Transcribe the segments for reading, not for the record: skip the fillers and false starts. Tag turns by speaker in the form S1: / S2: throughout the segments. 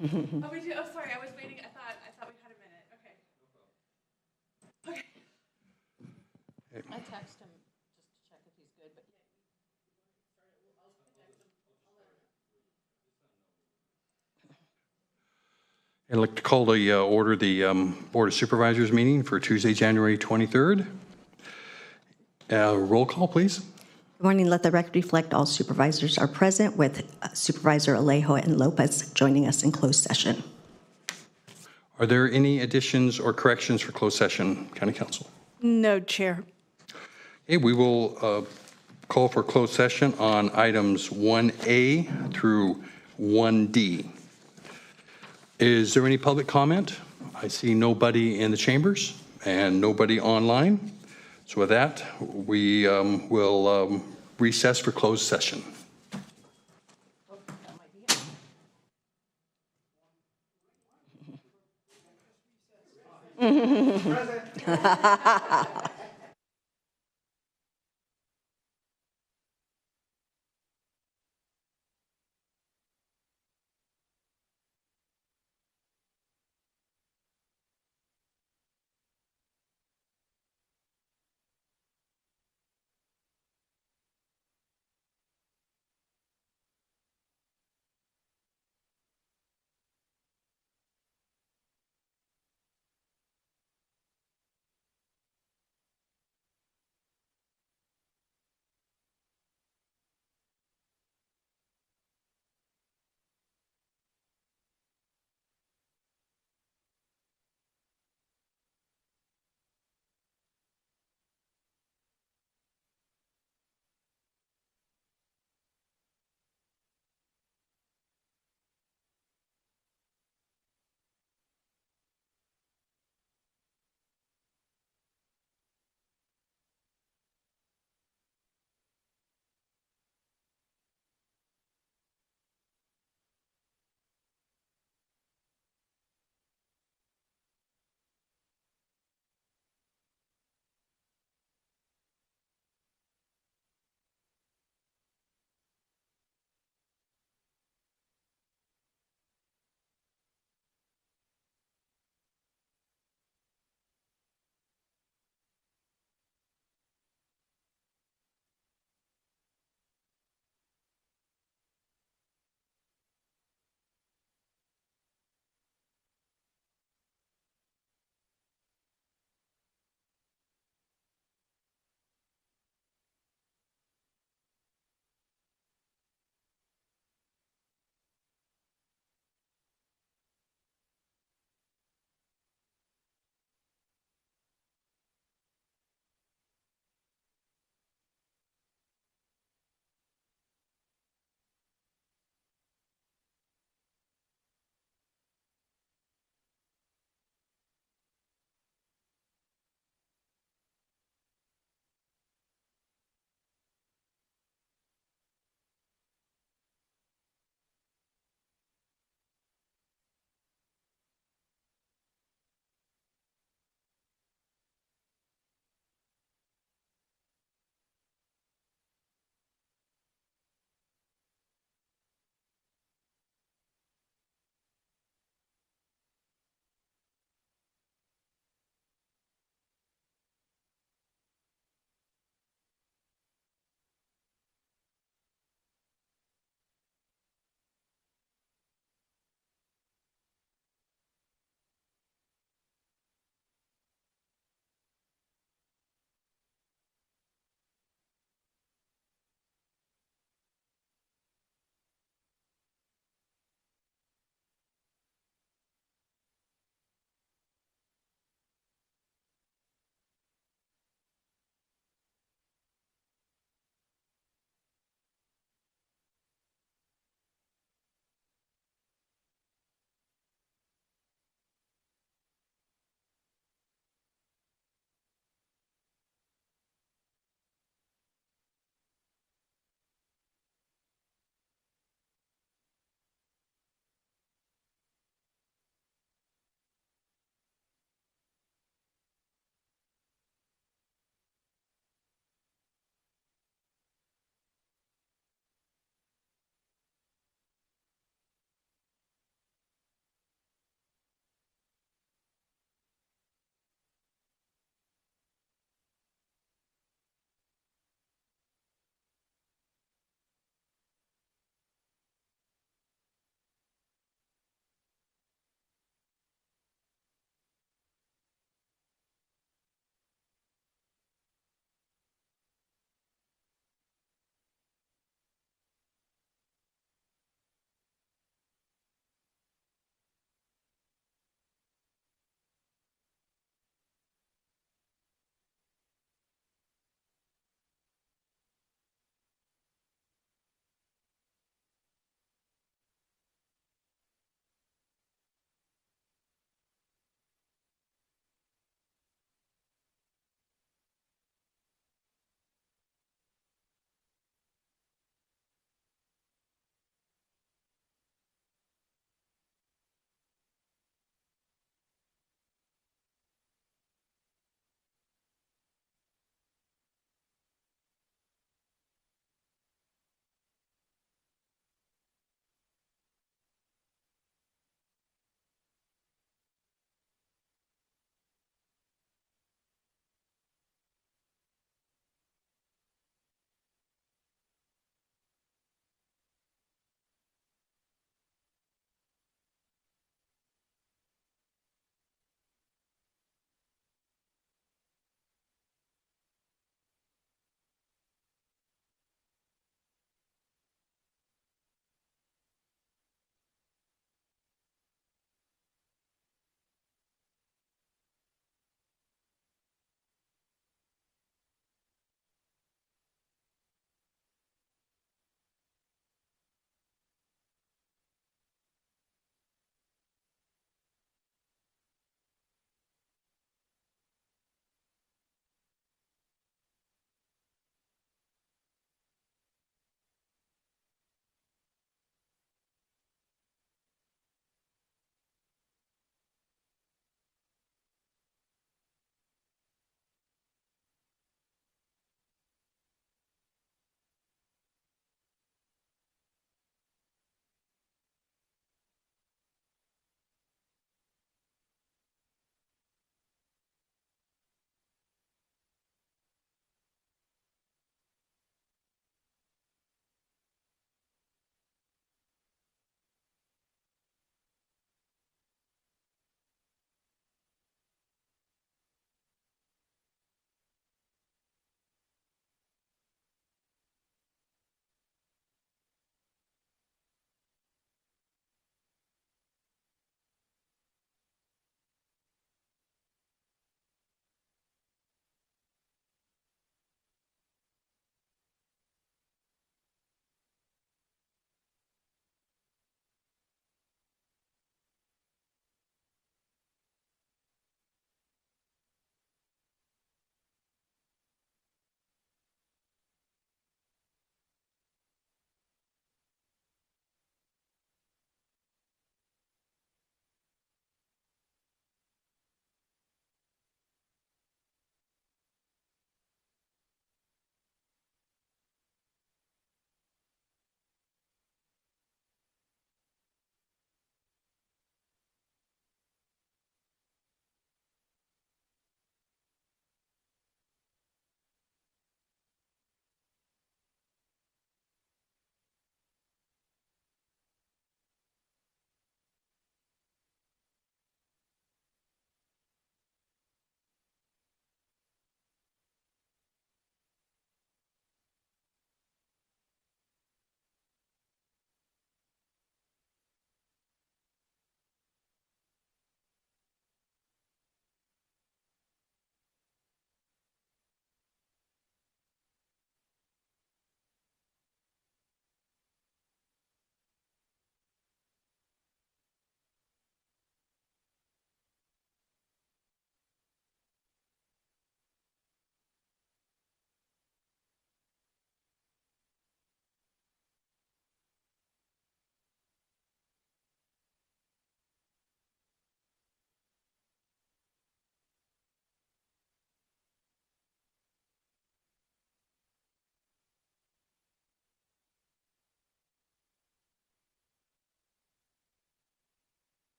S1: Oh, we do. Oh, sorry. I was waiting. I thought we had a minute. Okay.
S2: I text him just to check if he's good, but
S3: I'd like to call the order the Board of Supervisors meeting for Tuesday, January 23rd. Roll call, please.
S4: Good morning. Let the record reflect all supervisors are present, with Supervisor Alejo and Lopez joining us in closed session.
S3: Are there any additions or corrections for closed session, County Council?
S5: No, Chair.
S3: Okay, we will call for closed session on items 1A through 1D. Is there any public comment? I see nobody in the chambers and nobody online. So with that, we will recess for closed session.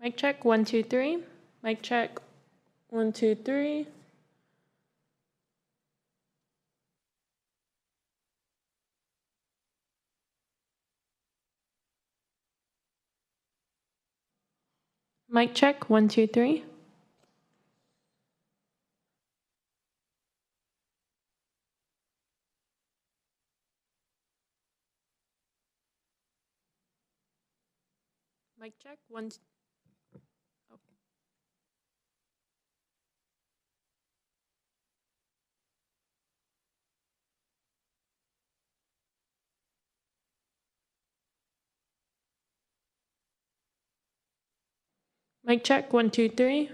S5: Mic check, 1, 2, 3. Mic check, 1, 2, 3. Mic check, 1, 2, 3. Mic check, 1, oh. Mic check, 1, 2, 3.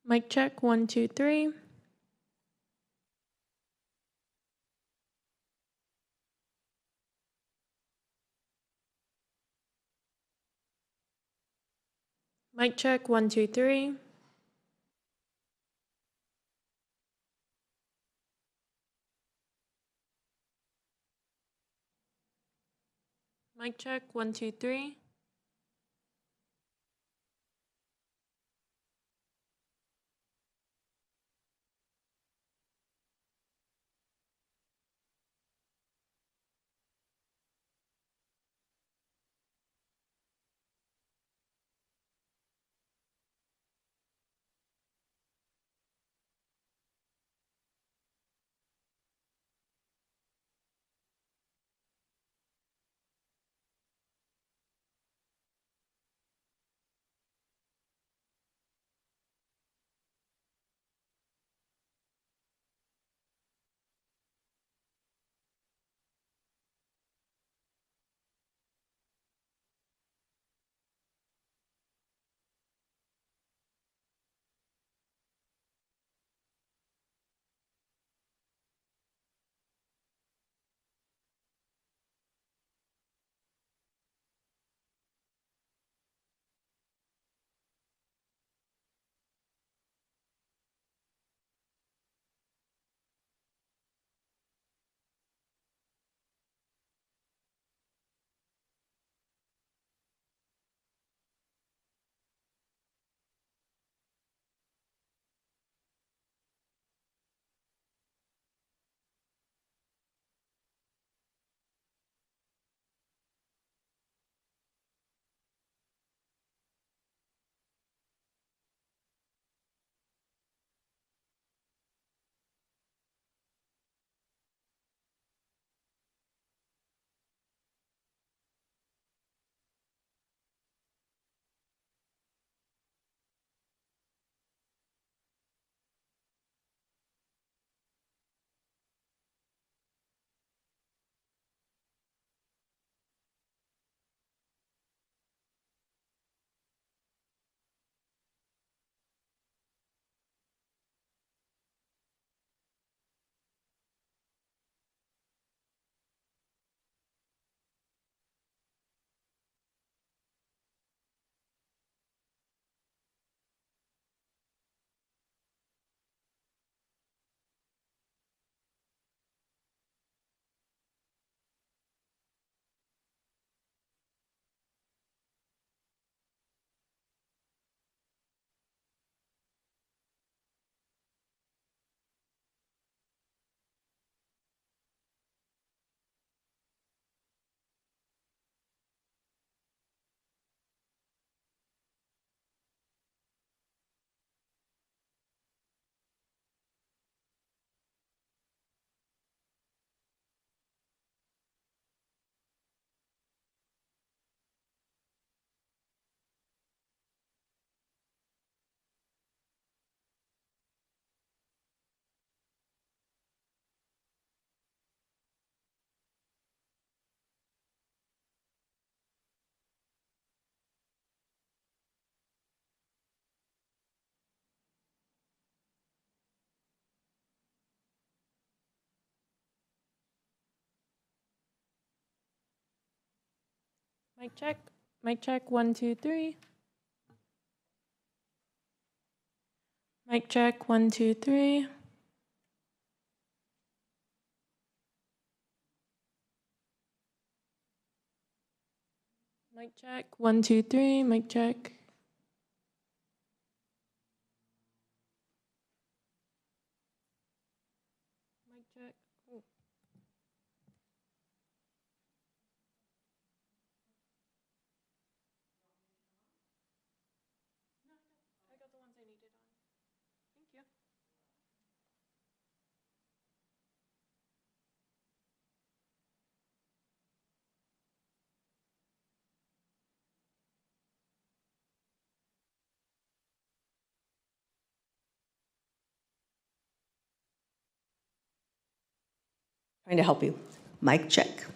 S5: Mic check, 1, 2, 3. Mic check, 1, 2, 3. Mic check, 1, 2, 3. Mic check. Mic check, 1, 2, 3. Mic check, 1, 2, 3. Mic check, 1, 2, 3. Mic check. Mic check. Oh. I got the ones I needed on. Thank you.
S4: Trying to help you. Mic check.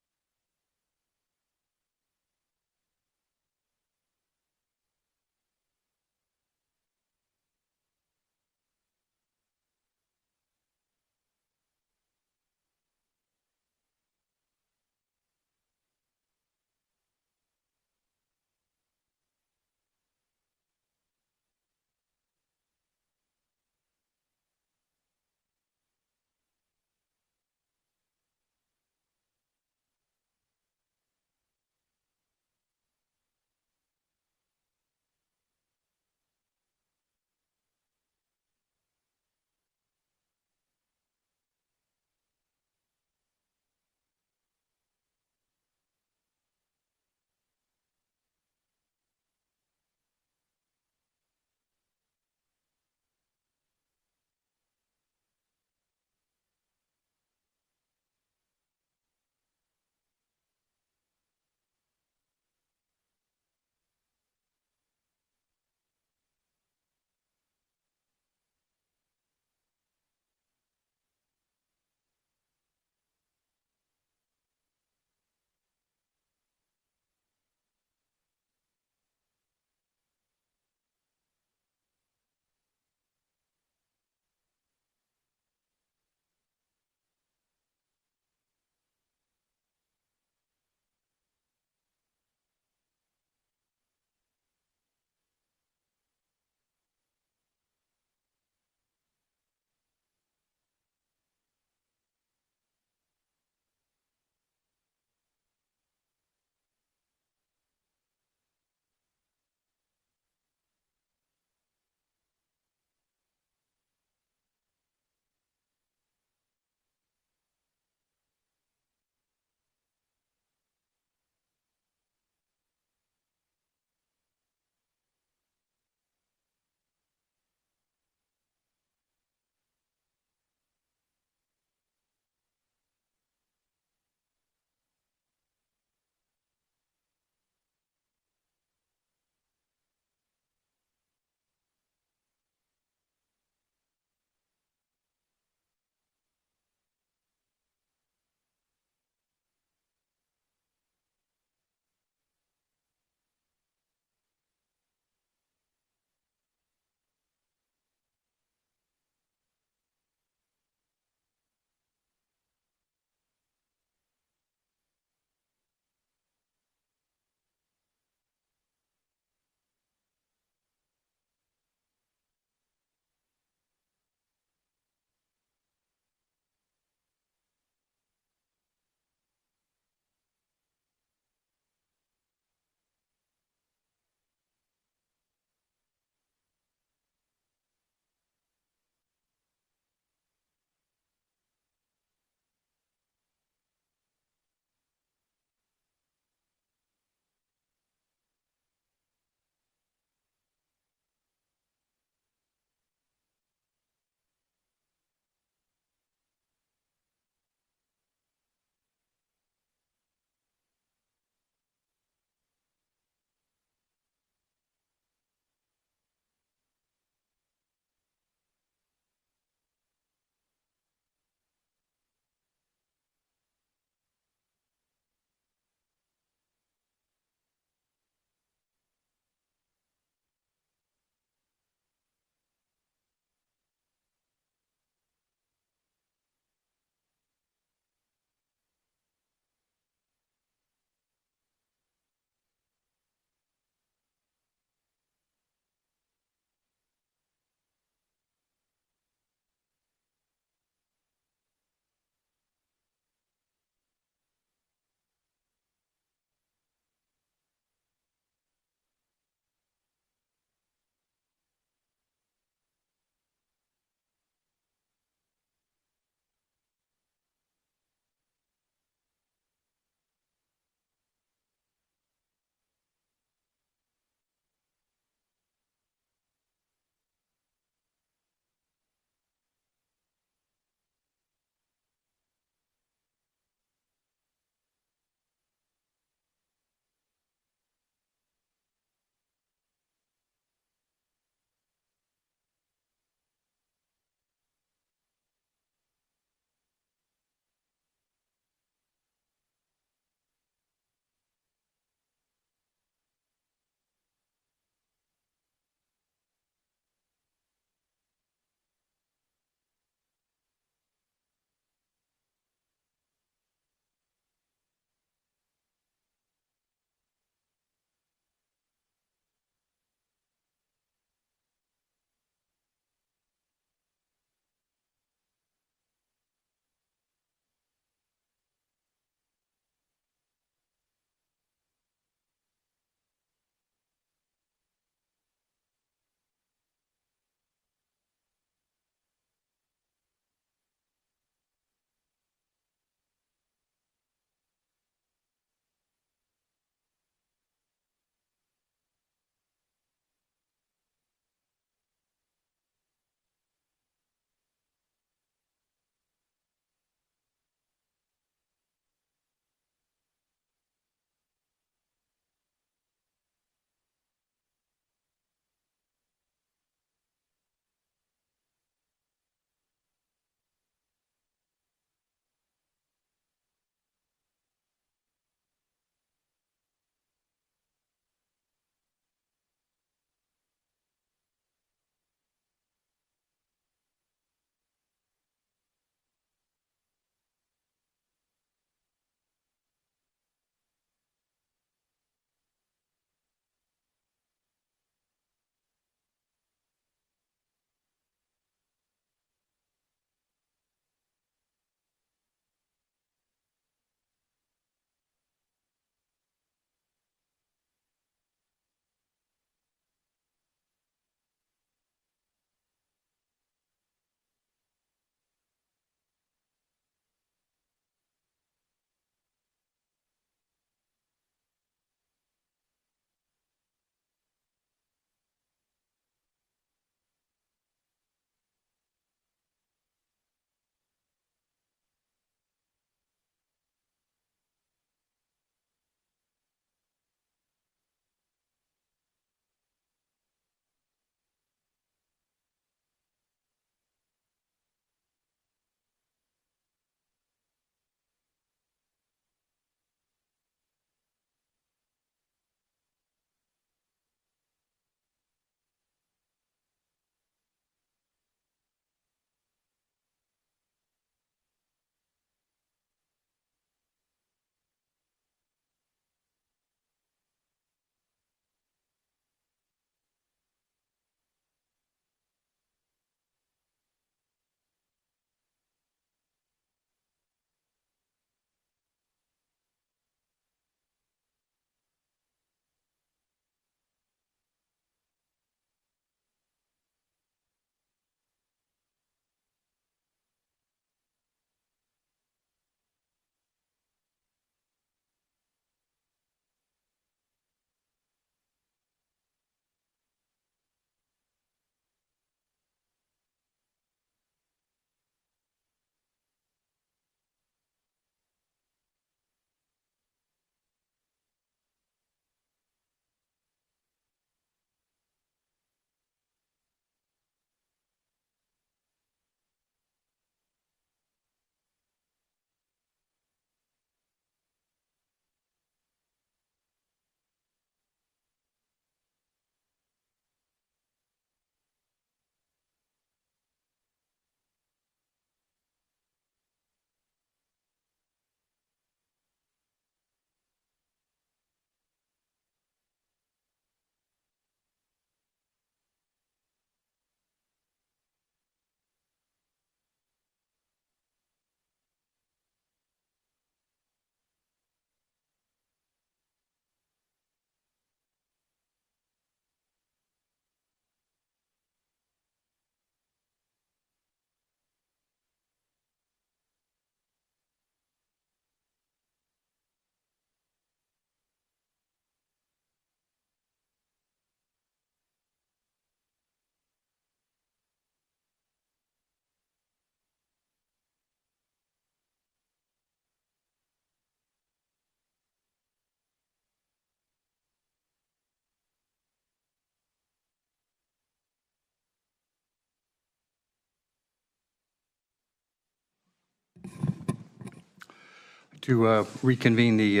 S3: to reconvene the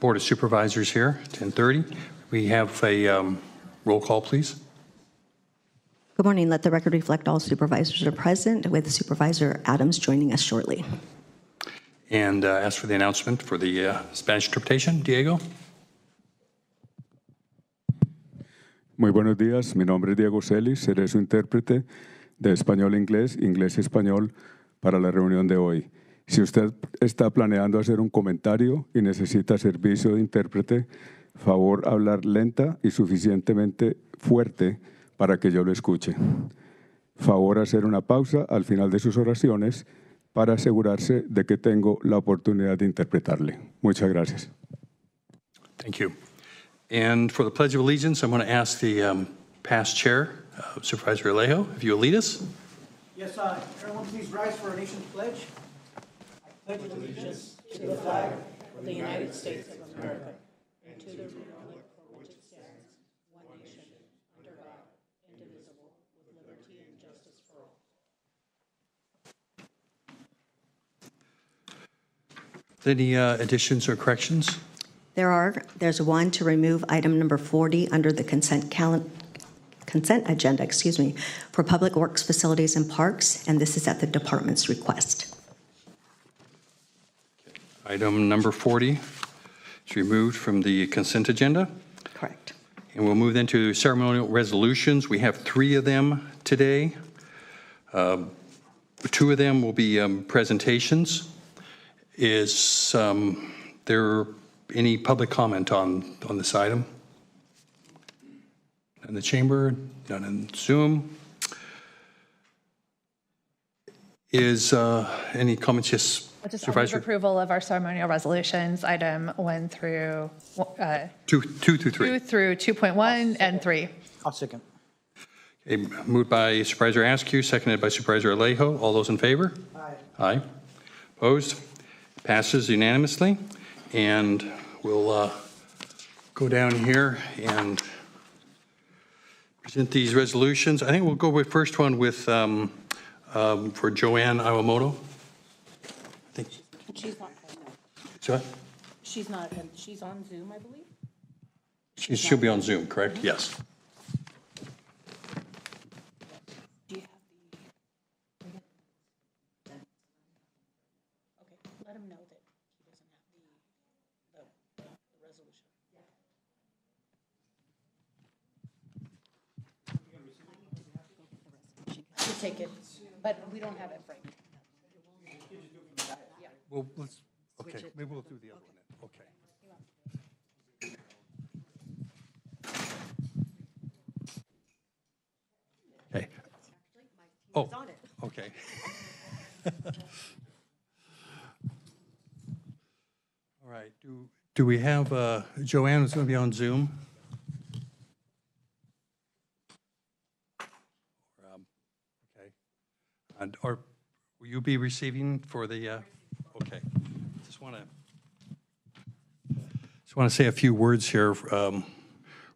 S3: Board of Supervisors here, 10:30. We have a roll call, please.
S4: Good morning. Let the record reflect all supervisors are present, with Supervisor Adams joining us shortly.
S3: And ask for the announcement for the Spanish interpretation. Diego?
S6: Muy buenos días, mi nombre es Diego Celis, seré su intérprete de español-inglés, inglés-español para la reunión de hoy. Si usted está planeando hacer un comentario y necesita servicio de intérprete, favor hablar lenta y suficientemente fuerte para que yo lo escuche. Favor hacer una pausa al final de sus oraciones para asegurarse de que tengo la oportunidad de interpretarle. Muchas gracias.
S3: Thank you. And for the Pledge of Allegiance, I'm going to ask the past chair, Supervisor Alejo, if you'll lead us.
S7: Yes, everyone please rise for our nation's pledge. I pledge allegiance to the flag
S2: of the United States of America and to the republic for which it stands, one nation, under God, indivisible, with liberty and justice for all.
S3: Any additions or corrections?
S4: There's one to remove item number 40 under the consent agenda, for Public Works Facilities and Parks, and this is at the department's request.
S3: Item number 40 is removed from the consent agenda.
S4: Correct.
S3: And we'll move then to ceremonial resolutions. We have 3 of them today. 2 of them will be presentations. Is there any public comment on this item? None in the chamber, none in Zoom. Is any comments? Yes,
S8: Just
S3: Supervisor.
S8: approval of our ceremonial resolutions, item 1 through
S3: 2 through 3.
S8: 2 through 2.1 and 3.
S7: I'll second.
S3: Okay, moved by Supervisor Askew, seconded by Supervisor Alejo. All those in favor?
S7: Aye.
S3: Aye. Opposed? Passes unanimously. And we'll go down here and present these resolutions. I think we'll go with first one with for Joanne Iwamoto. I think.
S2: She's not,
S3: So
S2: she's not, she's on Zoom, I believe.
S3: she'll be on Zoom, correct? Yes.
S2: Do you have okay, let him know that he doesn't have the resolution. To take it, but we don't have it right.
S3: Well, let's, okay, maybe we'll do the other one then. Okay. Okay. Oh, okay. All right, do we have, Joanne is going to be on Zoom? Okay. And, or will you be receiving for the, okay. Just want to say a few words here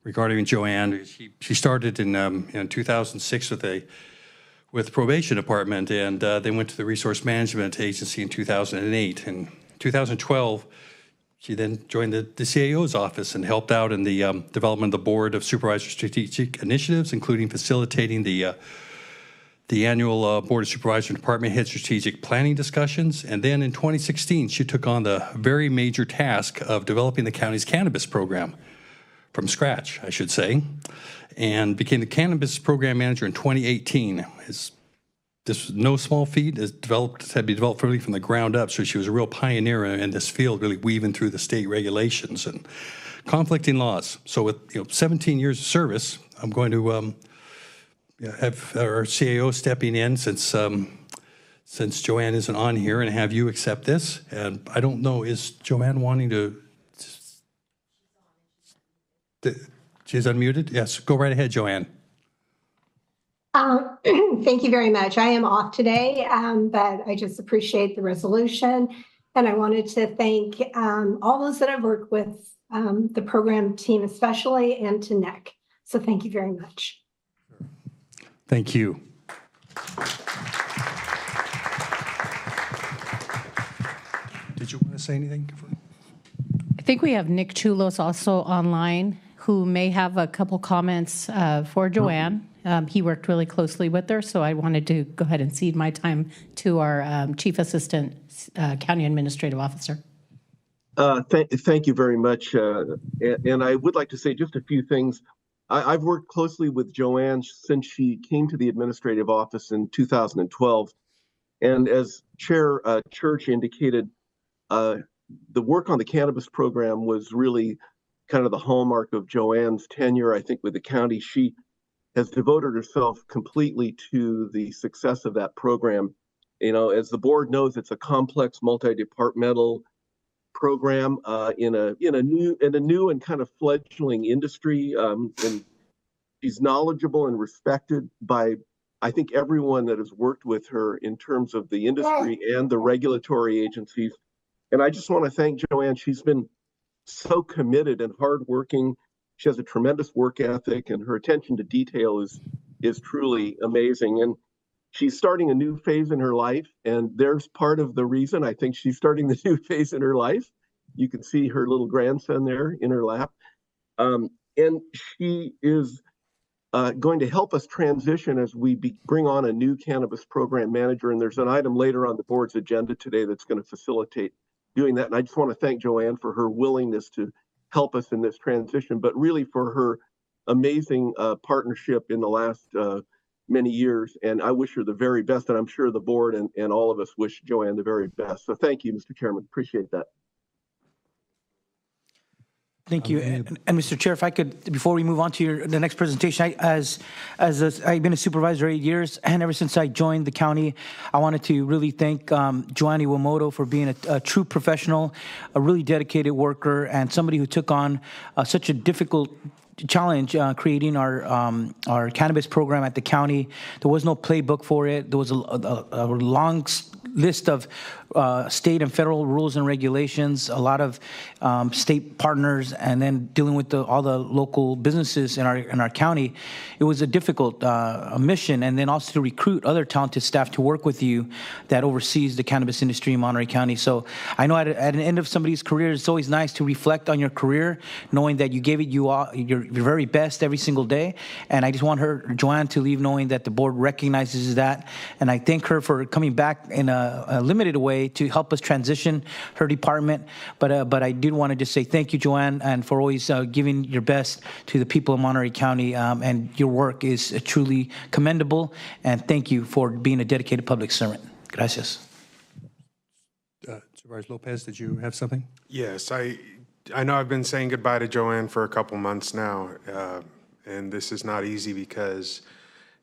S3: regarding Joanne. She started in 2006 with the probation department, and they went to the resource management agency in 2008. In 2012, she then joined the CAO's office and helped out in the development of the Board of Supervisors Strategic Initiatives, including facilitating the annual Board of Supervisors and Department Head strategic planning discussions. And then in 2016, she took on the very major task of developing the county's cannabis program from scratch, I should say, and became the cannabis program manager in 2018. This was no small feat. It had to be developed really from the ground up, so she was a real pioneer in this field, really weaving through the state regulations and conflicting laws. So with 17 years of service, I'm going to have our CAO stepping in since Joanne isn't on here, and have you accept this. And I don't know, is Joanne wanting to? She's unmuted? Yes, go right ahead, Joanne.
S9: Thank you very much. I am off today, but I just appreciate the resolution. And I wanted to thank all those that I've worked with, the program team especially, and to Nick. So thank you very much.
S3: Thank you. did you want to say anything?
S2: I think we have Nick Chulos also online, who may have a couple comments for Joanne. He worked really closely with her, so I wanted to go ahead and cede my time to our Chief Assistant County Administrative Officer.
S10: Thank you very much. And I would like to say just a few things. I've worked closely with Joanne since she came to the administrative office in 2012. And as Chair Church indicated, the work on the cannabis program was really kind of the hallmark of Joanne's tenure, I think, with the county. She has devoted herself completely to the success of that program. You know, as the board knows, it's a complex, multi-departmental program in a new and kind of fledgling industry, and she's knowledgeable and respected by, I think, everyone that has worked with her in terms of the industry and the regulatory agencies. And I just want to thank Joanne. She's been so committed and hardworking. She has a tremendous work ethic, and her attention to detail is truly amazing. And she's starting a new phase in her life, and there's part of the reason I think she's starting the new phase in her life. You can see her little grandson there in her lap. And she is going to help us transition as we bring on a new cannabis program manager. And there's an item later on the board's agenda today that's going to facilitate doing that. And I just want to thank Joanne for her willingness to help us in this transition, but really for her amazing partnership in the last many years. And I wish her the very best. And I'm sure the board and all of us wish Joanne the very best. So thank you, Mr. Chairman. Appreciate that.
S7: Thank you. And Mr. Chair, if I could, before we move on to the next presentation, I've been a supervisor 8 years, and ever since I joined the county, I wanted to really thank Joanne Iwamoto for being a true professional, a really dedicated worker, and somebody who took on such a difficult challenge creating our cannabis program at the county. There was no playbook for it. There was a long list of state and federal rules and regulations, a lot of state partners, and then dealing with all the local businesses in our county. It was a difficult mission, and then also to recruit other talented staff to work with you that oversees the cannabis industry in Monterey County. So I know at an end of somebody's career, it's always nice to reflect on your career, knowing that you gave it your very best every single day. And I just want Joanne, to leave knowing that the board recognizes that, and I thank her for coming back in a limited way to help us transition her department. But I did want to just say thank you, Joanne, and for always giving your best to the people of Monterey County. And your work is truly commendable. And thank you for being a dedicated public servant. Gracias.
S3: Supervisor Lopez, did you have something?
S11: Yes, I know I've been saying goodbye to Joanne for a couple months now, and this is not easy because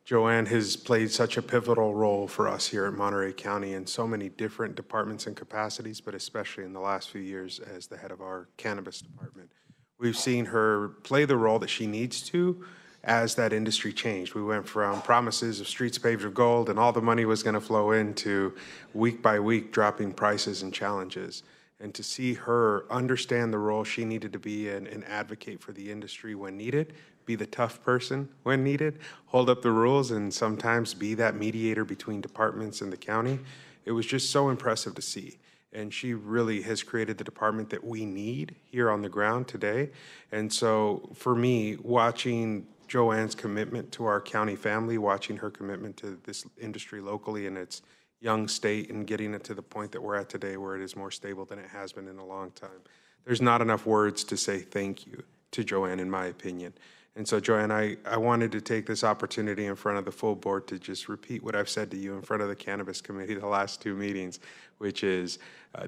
S11: Joanne has played such a pivotal role for us here at Monterey County in so many different departments and capacities, but especially in the last few years as the head of our cannabis department. We've seen her play the role that she needs to as that industry changed. We went from promises of streets paved with gold and all the money was going to flow into week by week dropping prices and challenges. And to see her understand the role she needed to be in and advocate for the industry when needed, be the tough person when needed, hold up the rules, and sometimes be that mediator between departments and the county. It was just so impressive to see. And she really has created the department that we need here on the ground today. And so for me, watching Joanne's commitment to our county family, watching her commitment to this industry locally in its young state and getting it to the point that we're at today where it is more stable than it has been in a long time. There's not enough words to say thank you to Joanne, in my opinion. And so, Joanne, I wanted to take this opportunity in front of the full board to just repeat what I've said to you in front of the Cannabis Committee the last 2 meetings, which is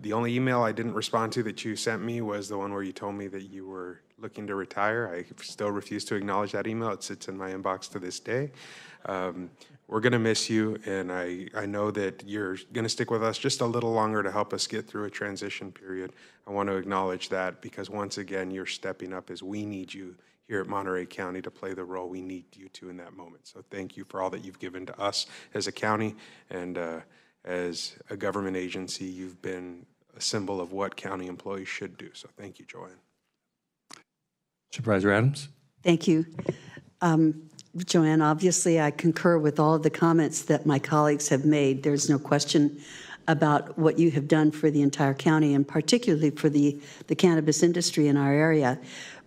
S11: the only email I didn't respond to that you sent me was the one where you told me that you were looking to retire. I still refuse to acknowledge that email. It sits in my inbox to this day. We're going to miss you, and I know that you're going to stick with us just a little longer to help us get through a transition period. I want to acknowledge that because, once again, you're stepping up as we need you here at Monterey County to play the role we need you to in that moment. So thank you for all that you've given to us as a county and as a government agency. You've been a symbol of what county employees should do. So thank you, Joanne.
S3: Supervisor Adams?
S12: Thank you. Joanne, obviously I concur with all of the comments that my colleagues have made. There's no question about what you have done for the entire county and particularly for the cannabis industry in our area.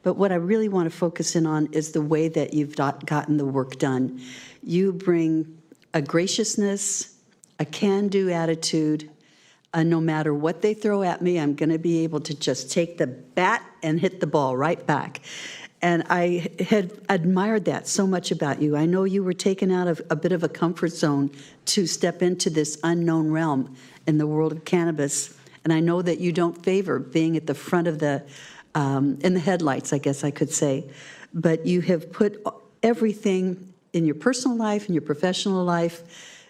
S12: But what I really want to focus in on is the way that you've gotten the work done. You bring a graciousness, a can-do attitude. No matter what they throw at me, I'm going to be able to just take the bat and hit the ball right back. And I had admired that so much about you. I know you were taken out of a bit of a comfort zone to step into this unknown realm in the world of cannabis. And I know that you don't favor being at the front of the, in the headlights, I guess I could say. But you have put everything in your personal life and your professional life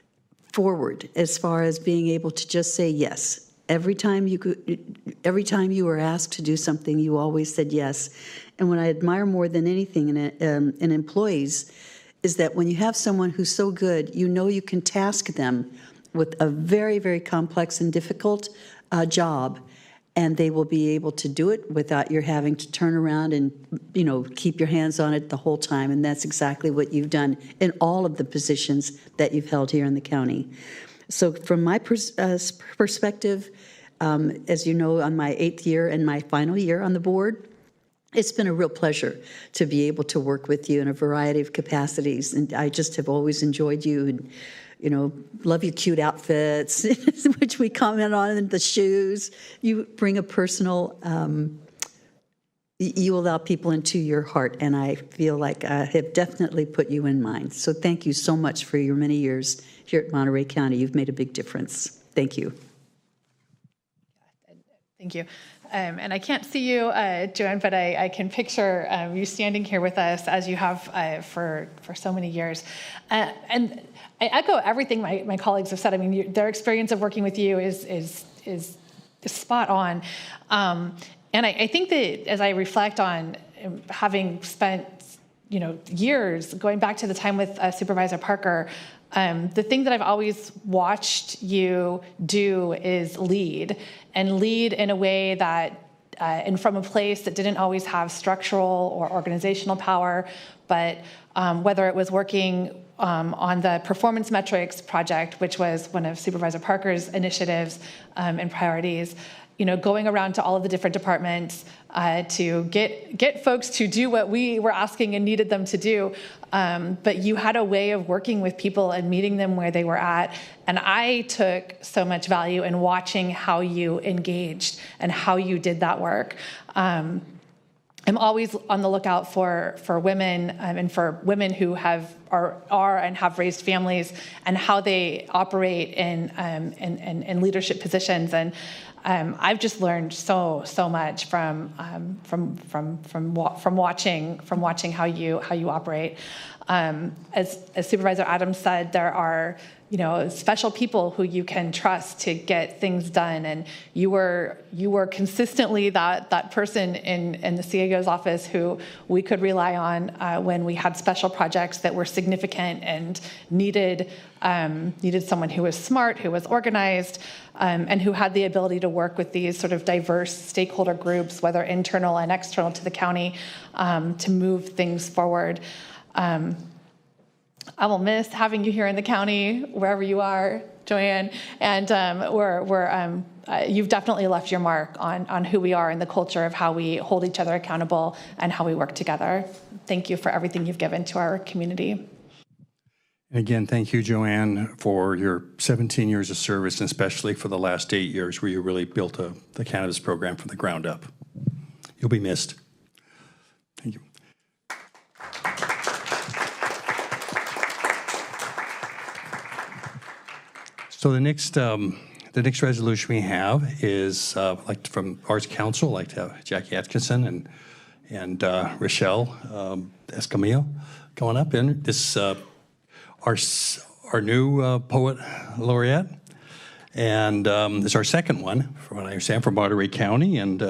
S12: forward as far as being able to just say yes. Every time you were asked to do something, you always said yes. And what I admire more than anything in employees is that when you have someone who's so good, you know you can task them with a very, very complex and difficult job, and they will be able to do it without your having to turn around and, you know, keep your hands on it the whole time. And that's exactly what you've done in all of the positions that you've held here in the county. So from my perspective, as you know, on my 8th year and my final year on the board, it's been a real pleasure to be able to work with you in a variety of capacities. And I just have always enjoyed you and, you know, love your cute outfits, which we comment on, and the shoes. You bring a personal, you allow people into your heart, and I feel like I have definitely put you in mind. So thank you so much for your many years here at Monterey County. You've made a big difference. Thank you.
S8: Thank you. And I can't see you, Joanne, but I can picture you standing here with us as you have for so many years. And I echo everything my colleagues have said. I mean, their experience of working with you is spot on. And I think that as I reflect on having spent, you know, years going back to the time with Supervisor Parker, the thing that I've always watched you do is lead in a way that, and from a place that didn't always have structural or organizational power, but whether it was working on the performance metrics project, which was one of Supervisor Parker's initiatives and priorities, you know, going around to all of the different departments to get folks to do what we were asking and needed them to do. But you had a way of working with people and meeting them where they were at. And I took so much value in watching how you engaged and how you did that work. I'm always on the lookout for women and for women who are and have raised families and how they operate in leadership positions. And I've just learned so much from watching how you operate. As Supervisor Adams said, there are, you know, special people who you can trust to get things done, and you were consistently that person in the CAO's office who we could rely on when we had special projects that were significant and needed someone who was smart, who was organized, and who had the ability to work with these sort of diverse stakeholder groups, whether internal and external to the county, to move things forward. I will miss having you here in the county, wherever you are, Joanne. And you've definitely left your mark on who we are and the culture of how we hold each other accountable and how we work together. Thank you for everything you've given to our community.
S3: Again, thank you, Joanne, for your 17 years of service, and especially for the last 8 years where you really built the cannabis program from the ground up. You'll be missed. Thank you. So the next resolution we have is from Arts Council. I'd like to have Jackie Atkinson and Rochelle Escamillo going up. And this our new poet laureate, and it's our second one, from what I understand, from Monterey County. And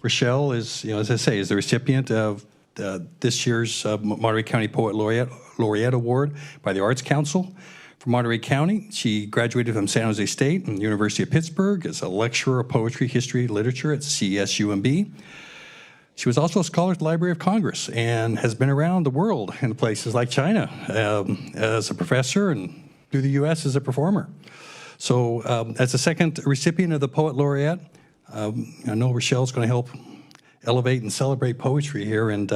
S3: Rochelle is, you know, as I say, is the recipient of this year's Monterey County Poet Laureate Award by the Arts Council. From Monterey County, she graduated from San Jose State and the University of Pittsburgh as a lecturer of poetry, history, literature at CSUMB. She was also a scholar at the Library of Congress and has been around the world in places like China as a professor and through the U.S. as a performer. So as the second recipient of the Poet Laureate, I know Rochelle's going to help elevate and celebrate poetry here in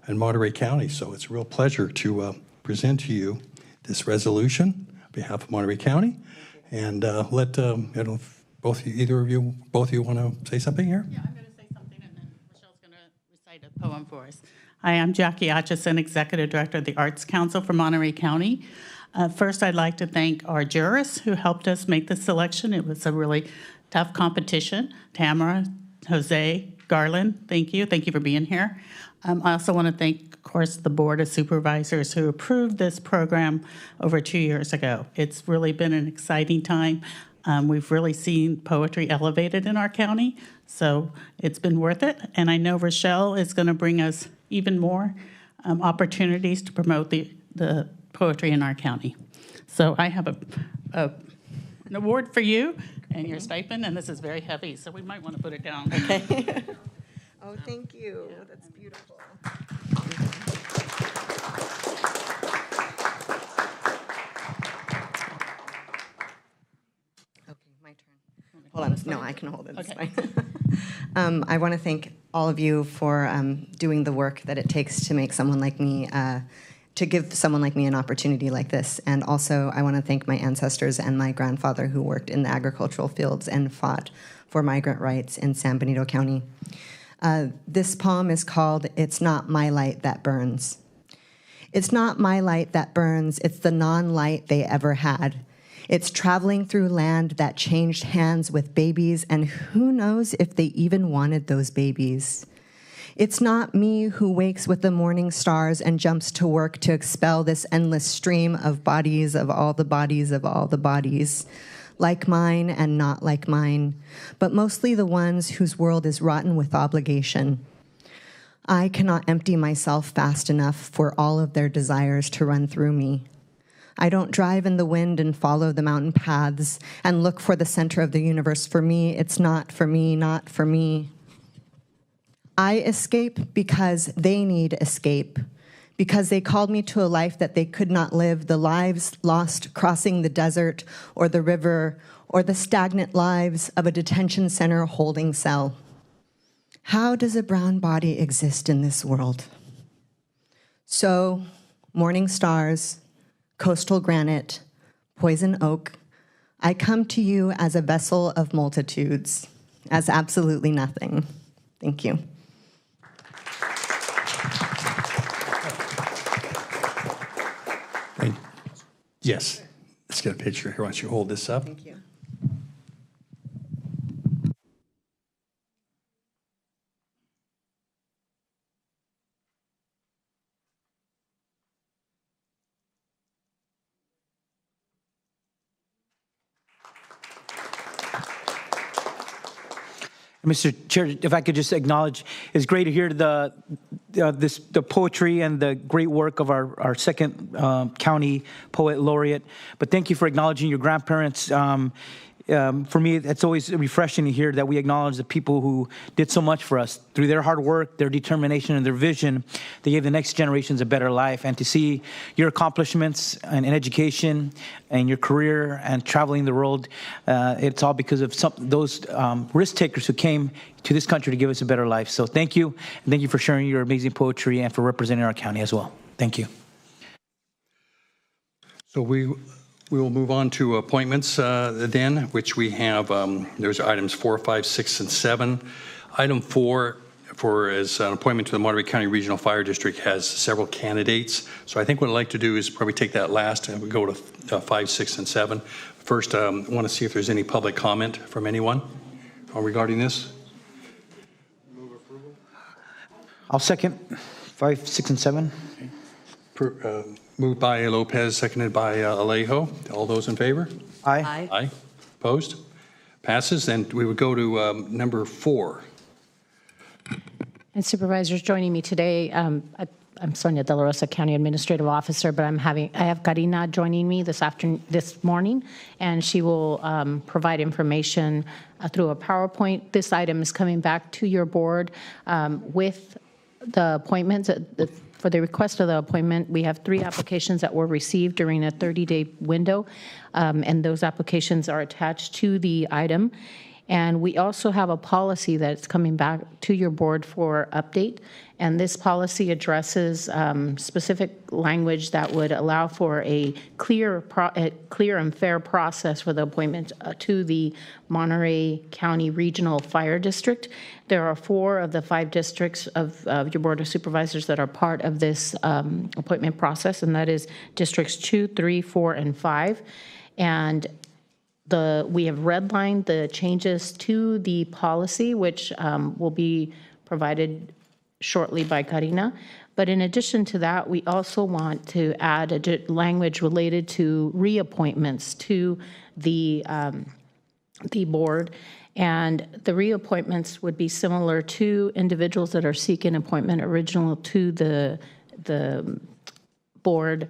S3: Monterey County. So it's a real pleasure to present to you this resolution on behalf of Monterey County. And let both of you want to say something here?
S13: Yeah, I'm going to say something, and then Rochelle's going to recite a poem for us. Hi, I'm Jackie Atchison, Executive Director of the Arts Council for Monterey County. First, I'd like to thank our jurists who helped us make this selection. It was a really tough competition. Tamara, Jose, Garland, thank you. Thank you for being here. I also want to thank, of course, the Board of Supervisors who approved this program over 2 years ago. It's really been an exciting time. We've really seen poetry elevated in our county, so it's been worth it. And I know Rochelle is going to bring us even more opportunities to promote the poetry in our county. So I have an award for you and your stipend, and this is very heavy, so we might want to put it down.
S4: Okay. Oh, thank you. That's beautiful. Okay, my turn. Hold on. No, I can hold it. It's
S13: Okay.
S4: fine. I want to thank all of you for doing the work that it takes to make someone like me, to give someone like me an opportunity like this. And also, I want to thank my ancestors and my grandfather who worked in the agricultural fields and fought for migrant rights in San Benito County. This poem is called "It's Not My Light That Burns." It's not my light that burns, it's the non-light they ever had. It's traveling through land that changed hands with babies, and who knows if they even wanted those babies. It's not me who wakes with the morning stars and jumps to work to expel this endless stream of bodies, of all the bodies, of all the bodies, like mine and not like mine, but mostly the ones whose world is rotten with obligation. I cannot empty myself fast enough for all of their desires to run through me. I don't drive in the wind and follow the mountain paths and look for the center of the universe. For me, it's not for me, not for me. I escape because they need escape, because they called me to a life that they could not live, the lives lost crossing the desert or the river, or the stagnant lives of a detention center holding cell. How does a brown body exist in this world? So, morning stars, coastal granite, poison oak, I come to you as a vessel of multitudes, as absolutely nothing. Thank you.
S3: Yes. Let's get a picture here. Why don't you hold this up?
S4: Thank you.
S7: Mr. Chair, if I could just acknowledge, it's great to hear the poetry and the great work of our second county poet laureate. But thank you for acknowledging your grandparents. For me, it's always refreshing to hear that we acknowledge the people who did so much for us. Through their hard work, their determination, and their vision, they gave the next generations a better life. And to see your accomplishments in education and your career and traveling the world, it's all because of those risk takers who came to this country to give us a better life. So thank you, and thank you for sharing your amazing poetry and for representing our county as well. Thank you.
S3: So we will move on to appointments then, which we have, there's items 4, 5, 6, and 7. Item 4 is an appointment to the Monterey County Regional Fire District has several candidates. So I think what I'd like to do is probably take that last and we go to 5, 6, and 7. First, I want to see if there's any public comment from anyone regarding this.
S11: Move approval.
S7: I'll second 5, 6, and 7.
S3: Moved by Lopez, seconded by Alejo. All those in favor?
S7: Aye.
S3: Aye. Opposed? Passes. Then we would go to number 4.
S2: And Supervisors, joining me today, I'm Sonia De La Rosa, County Administrative Officer, but I have Karina joining me this morning, and she will provide information through a PowerPoint. This item is coming back to your board with the appointments, for the request of the appointment, we have 3 applications that were received during a 30-day window, and those applications are attached to the item. And we also have a policy that's coming back to your board for update, and this policy addresses specific language that would allow for a clear and fair process for the appointment to the Monterey County Regional Fire District. There are 4 of the 5 districts of your Board of Supervisors that are part of this appointment process, and that is districts 2, 3, 4, and 5. And we have redlined the changes to the policy, which will be provided shortly by Karina. But in addition to that, we also want to add language related to reappointments to the board. And the reappointments would be similar to individuals that are seeking appointment original to the board.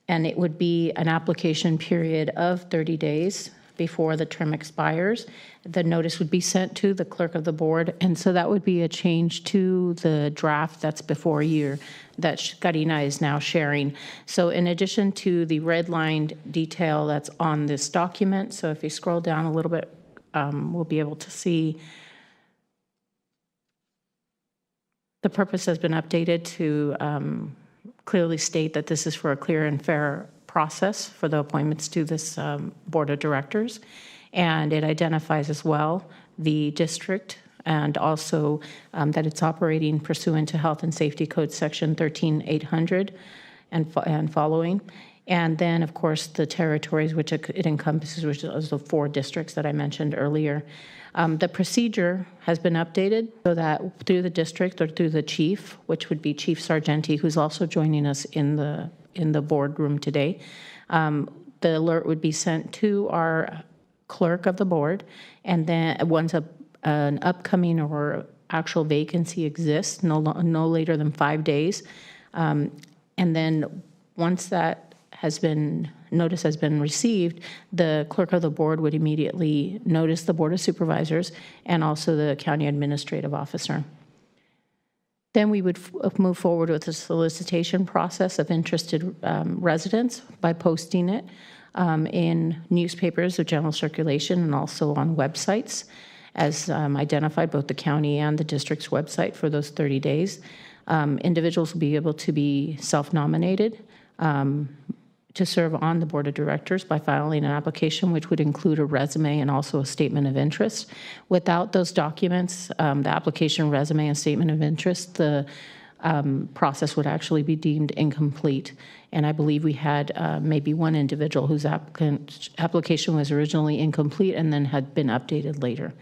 S2: And it would be an application period of 30 days before the term expires. The notice would be sent to the clerk of the board, and so that would be a change to the draft that's before you that Karina is now sharing. So in addition to the redlined detail that's on this document, so if you scroll down a little bit, we'll be able to see the purpose has been updated to clearly state that this is for a clear and fair process for the appointments to this board of directors. And it identifies as well the district and also that it's operating pursuant to Health and Safety Code Section 13800 and following. And then, of course, the territories which it encompasses, which is the 4 districts that I mentioned earlier. The procedure has been updated so that through the district or through the chief, which would be Chief Sargenti, who's also joining us in the boardroom today, the alert would be sent to our clerk of the board, and then once an upcoming or actual vacancy exists, no later than 5 days, and then once that notice has been received, the clerk of the board would immediately notice the Board of Supervisors and also the county administrative officer. Then we would move forward with the solicitation process of interested residents by posting it in newspapers of general circulation and also on websites as identified, both the county and the district's website for those 30 days. Individuals will be able to be self-nominated to serve on the board of directors by filing an application which would include a resume and also a statement of interest. Without those documents, the application, resume, and statement of interest, the process would actually be deemed incomplete. And I believe we had maybe one individual whose application was originally incomplete and then had been updated later.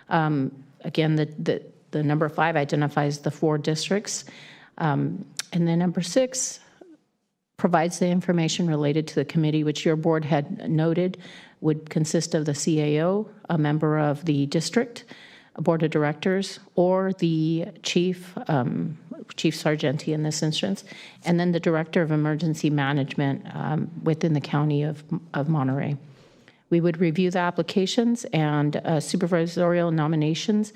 S2: Again, the number 5 identifies the 4 districts. And then number 6 provides the information related to the committee, which your board had noted would consist of the CAO, a member of the district, a board of directors, or the chief Sargenti in this instance, and then the director of emergency management within the county of Monterey. We would review the applications, and supervisorial nominations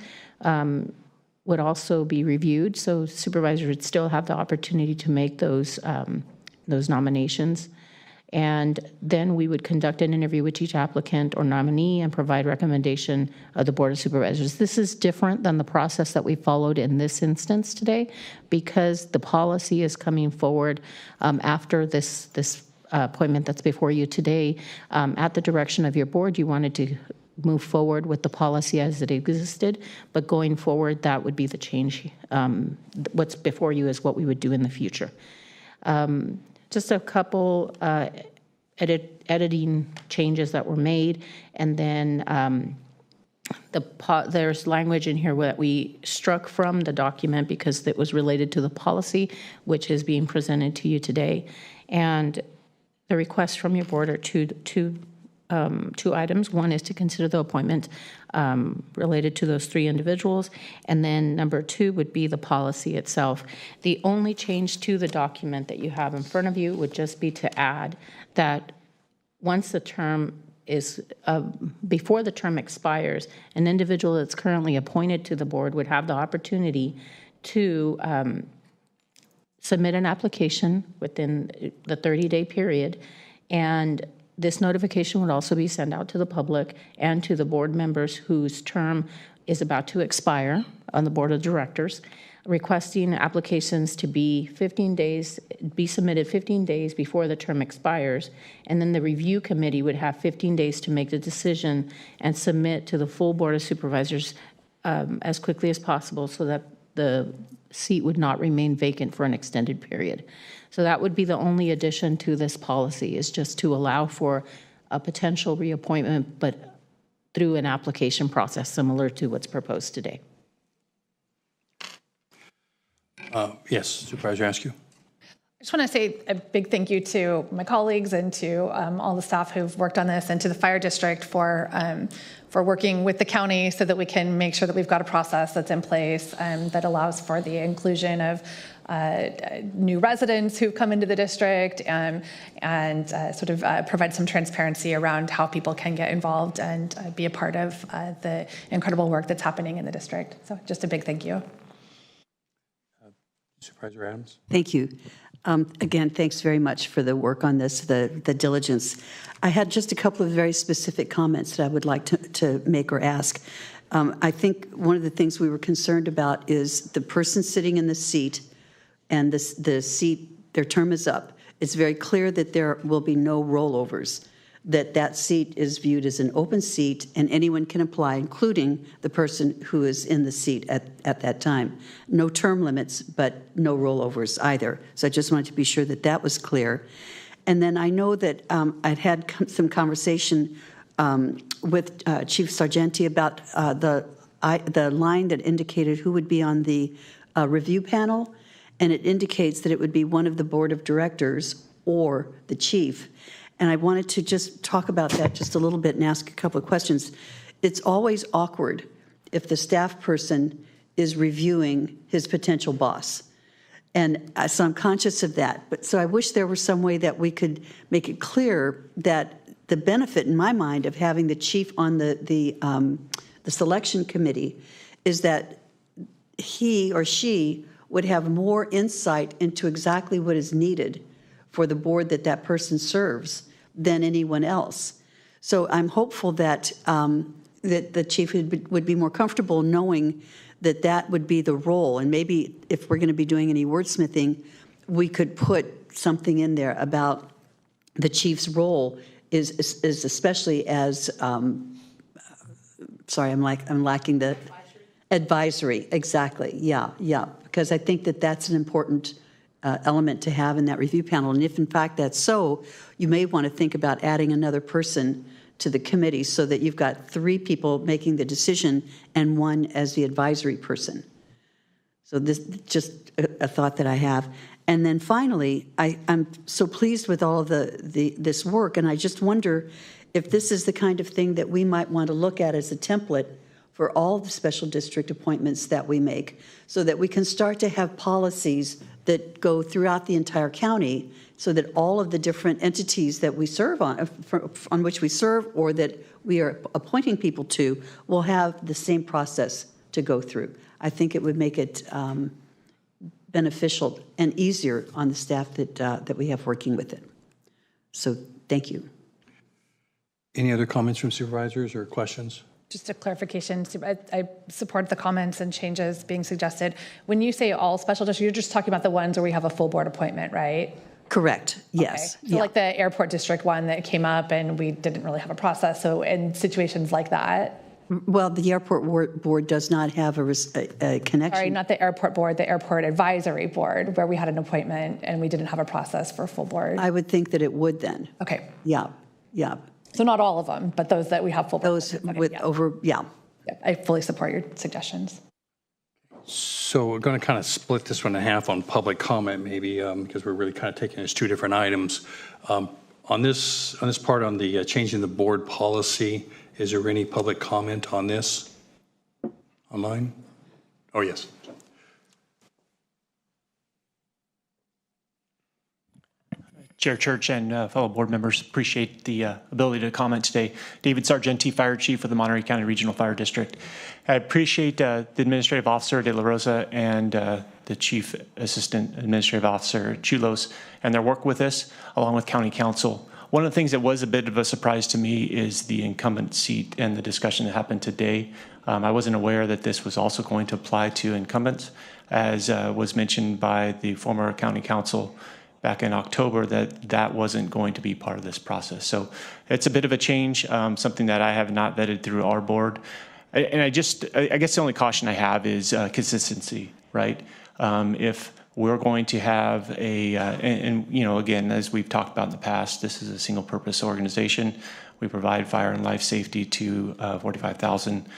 S2: would also be reviewed, so supervisors would still have the opportunity to make those nominations. And then we would conduct an interview with each applicant or nominee and provide recommendation of the Board of Supervisors. This is different than the process that we followed in this instance today because the policy is coming forward after this appointment that's before you today. At the direction of your board, you wanted to move forward with the policy as it existed, but going forward, that would be the change. What's before you is what we would do in the future. Just a couple editing changes that were made, and then there's language in here that we struck from the document because it was related to the policy, which is being presented to you today. And the requests from your board are two items. One is to consider the appointment related to those 3 individuals, and then number 2 would be the policy itself. The only change to the document that you have in front of you would just be to add that once the term is, before the term expires, an individual that's currently appointed to the board would have the opportunity to submit an application within the 30-day period, and this notification would also be sent out to the public and to the board members whose term is about to expire on the board of directors, requesting applications to be 15 days, be submitted 15 days before the term expires, and then the review committee would have 15 days to make the decision and submit to the full Board of Supervisors as quickly as possible so that the seat would not remain vacant for an extended period. So that would be the only addition to this policy, is just to allow for a potential reappointment, but through an application process similar to what's proposed today.
S3: Yes, Supervisor Askew.
S8: I just want to say a big thank you to my colleagues and to all the staff who've worked on this, and to the fire district for working with the county so that we can make sure that we've got a process that's in place that allows for the inclusion of new residents who've come into the district and sort of provide some transparency around how people can get involved and be a part of the incredible work that's happening in the district. So just a big thank you.
S3: Supervisor Adams.
S12: Thank you. Again, thanks very much for the work on this, the diligence. I had just a couple of very specific comments that I would like to make or ask. I think one of the things we were concerned about is the person sitting in the seat, and the seat, their term is up. It's very clear that there will be no rollovers, that seat is viewed as an open seat and anyone can apply, including the person who is in the seat at that time. No term limits, but no rollovers either. So I just wanted to be sure that that was clear. And then I know that I'd had some conversation with Chief Sargenti about the line that indicated who would be on the review panel, and it indicates that it would be one of the board of directors or the chief. And I wanted to just talk about that just a little bit and ask a couple of questions. It's always awkward if the staff person is reviewing his potential boss. And so I'm conscious of that. But so I wish there were some way that we could make it clear that the benefit, in my mind, of having the chief on the selection committee is that he or she would have more insight into exactly what is needed for the board that person serves than anyone else. So I'm hopeful that that the chief would be more comfortable knowing that would be the role. And maybe if we're going to be doing any wordsmithing, we could put something in there about the chief's role is especially as sorry, I'm lacking the advisory. Exactly. Yeah. Because I think that's an important element to have in that review panel. And if in fact that's so, you may want to think about adding another person to the committee so that you've got 3 people making the decision and 1 as the advisory person. So this just a thought that I have. And then finally, I'm so pleased with all of this work, and I just wonder if this is the kind of thing that we might want to look at as a template for all the special district appointments that we make, so that we can start to have policies that go throughout the entire county, so that all of the different entities that we serve on which we serve or that we are appointing people to will have the same process to go through. I think it would make it beneficial and easier on the staff that we have working with it. So thank you.
S3: Any other comments from supervisors or questions?
S8: Just a clarification, I support the comments and changes being suggested. When you say all special districts, you're just talking about the ones where we have a full board appointment, right?
S12: Correct, yes.
S8: Okay. So like the airport district one that came up and we didn't really have a process, so in situations like that?
S12: Well, the airport board does not have a connection.
S8: Sorry, not the airport board, the airport advisory board, where we had an appointment and we didn't have a process for a full board.
S12: I would think that it would then.
S8: Okay.
S12: Yeah.
S8: So not all of them, but those that we have full board.
S12: Those with over, yeah.
S8: I fully support your suggestions.
S3: So we're going to kind of split this one in half on public comment, maybe, because we're really kind of taking it as 2 different items. On this part, on the changing the board policy, is there any public comment on this online? Oh, yes.
S14: Chair Church and fellow board members, appreciate the ability to comment today. David Sargenti, Fire Chief of the Monterey County Regional Fire District. I appreciate the Administrative Officer De La Rosa and the Chief Assistant Administrative Officer Chulos and their work with us, along with County Council. One of the things that was a bit of a surprise to me is the incumbent seat and the discussion that happened today. I wasn't aware that this was also going to apply to incumbents, as was mentioned by the former County Council back in October, that wasn't going to be part of this process. So it's a bit of a change, something that I have not vetted through our board. And I guess the only caution I have is consistency, right? If we're going to have and you know, again, as we've talked about in the past, this is a single purpose organization. We provide fire and life safety to 45,000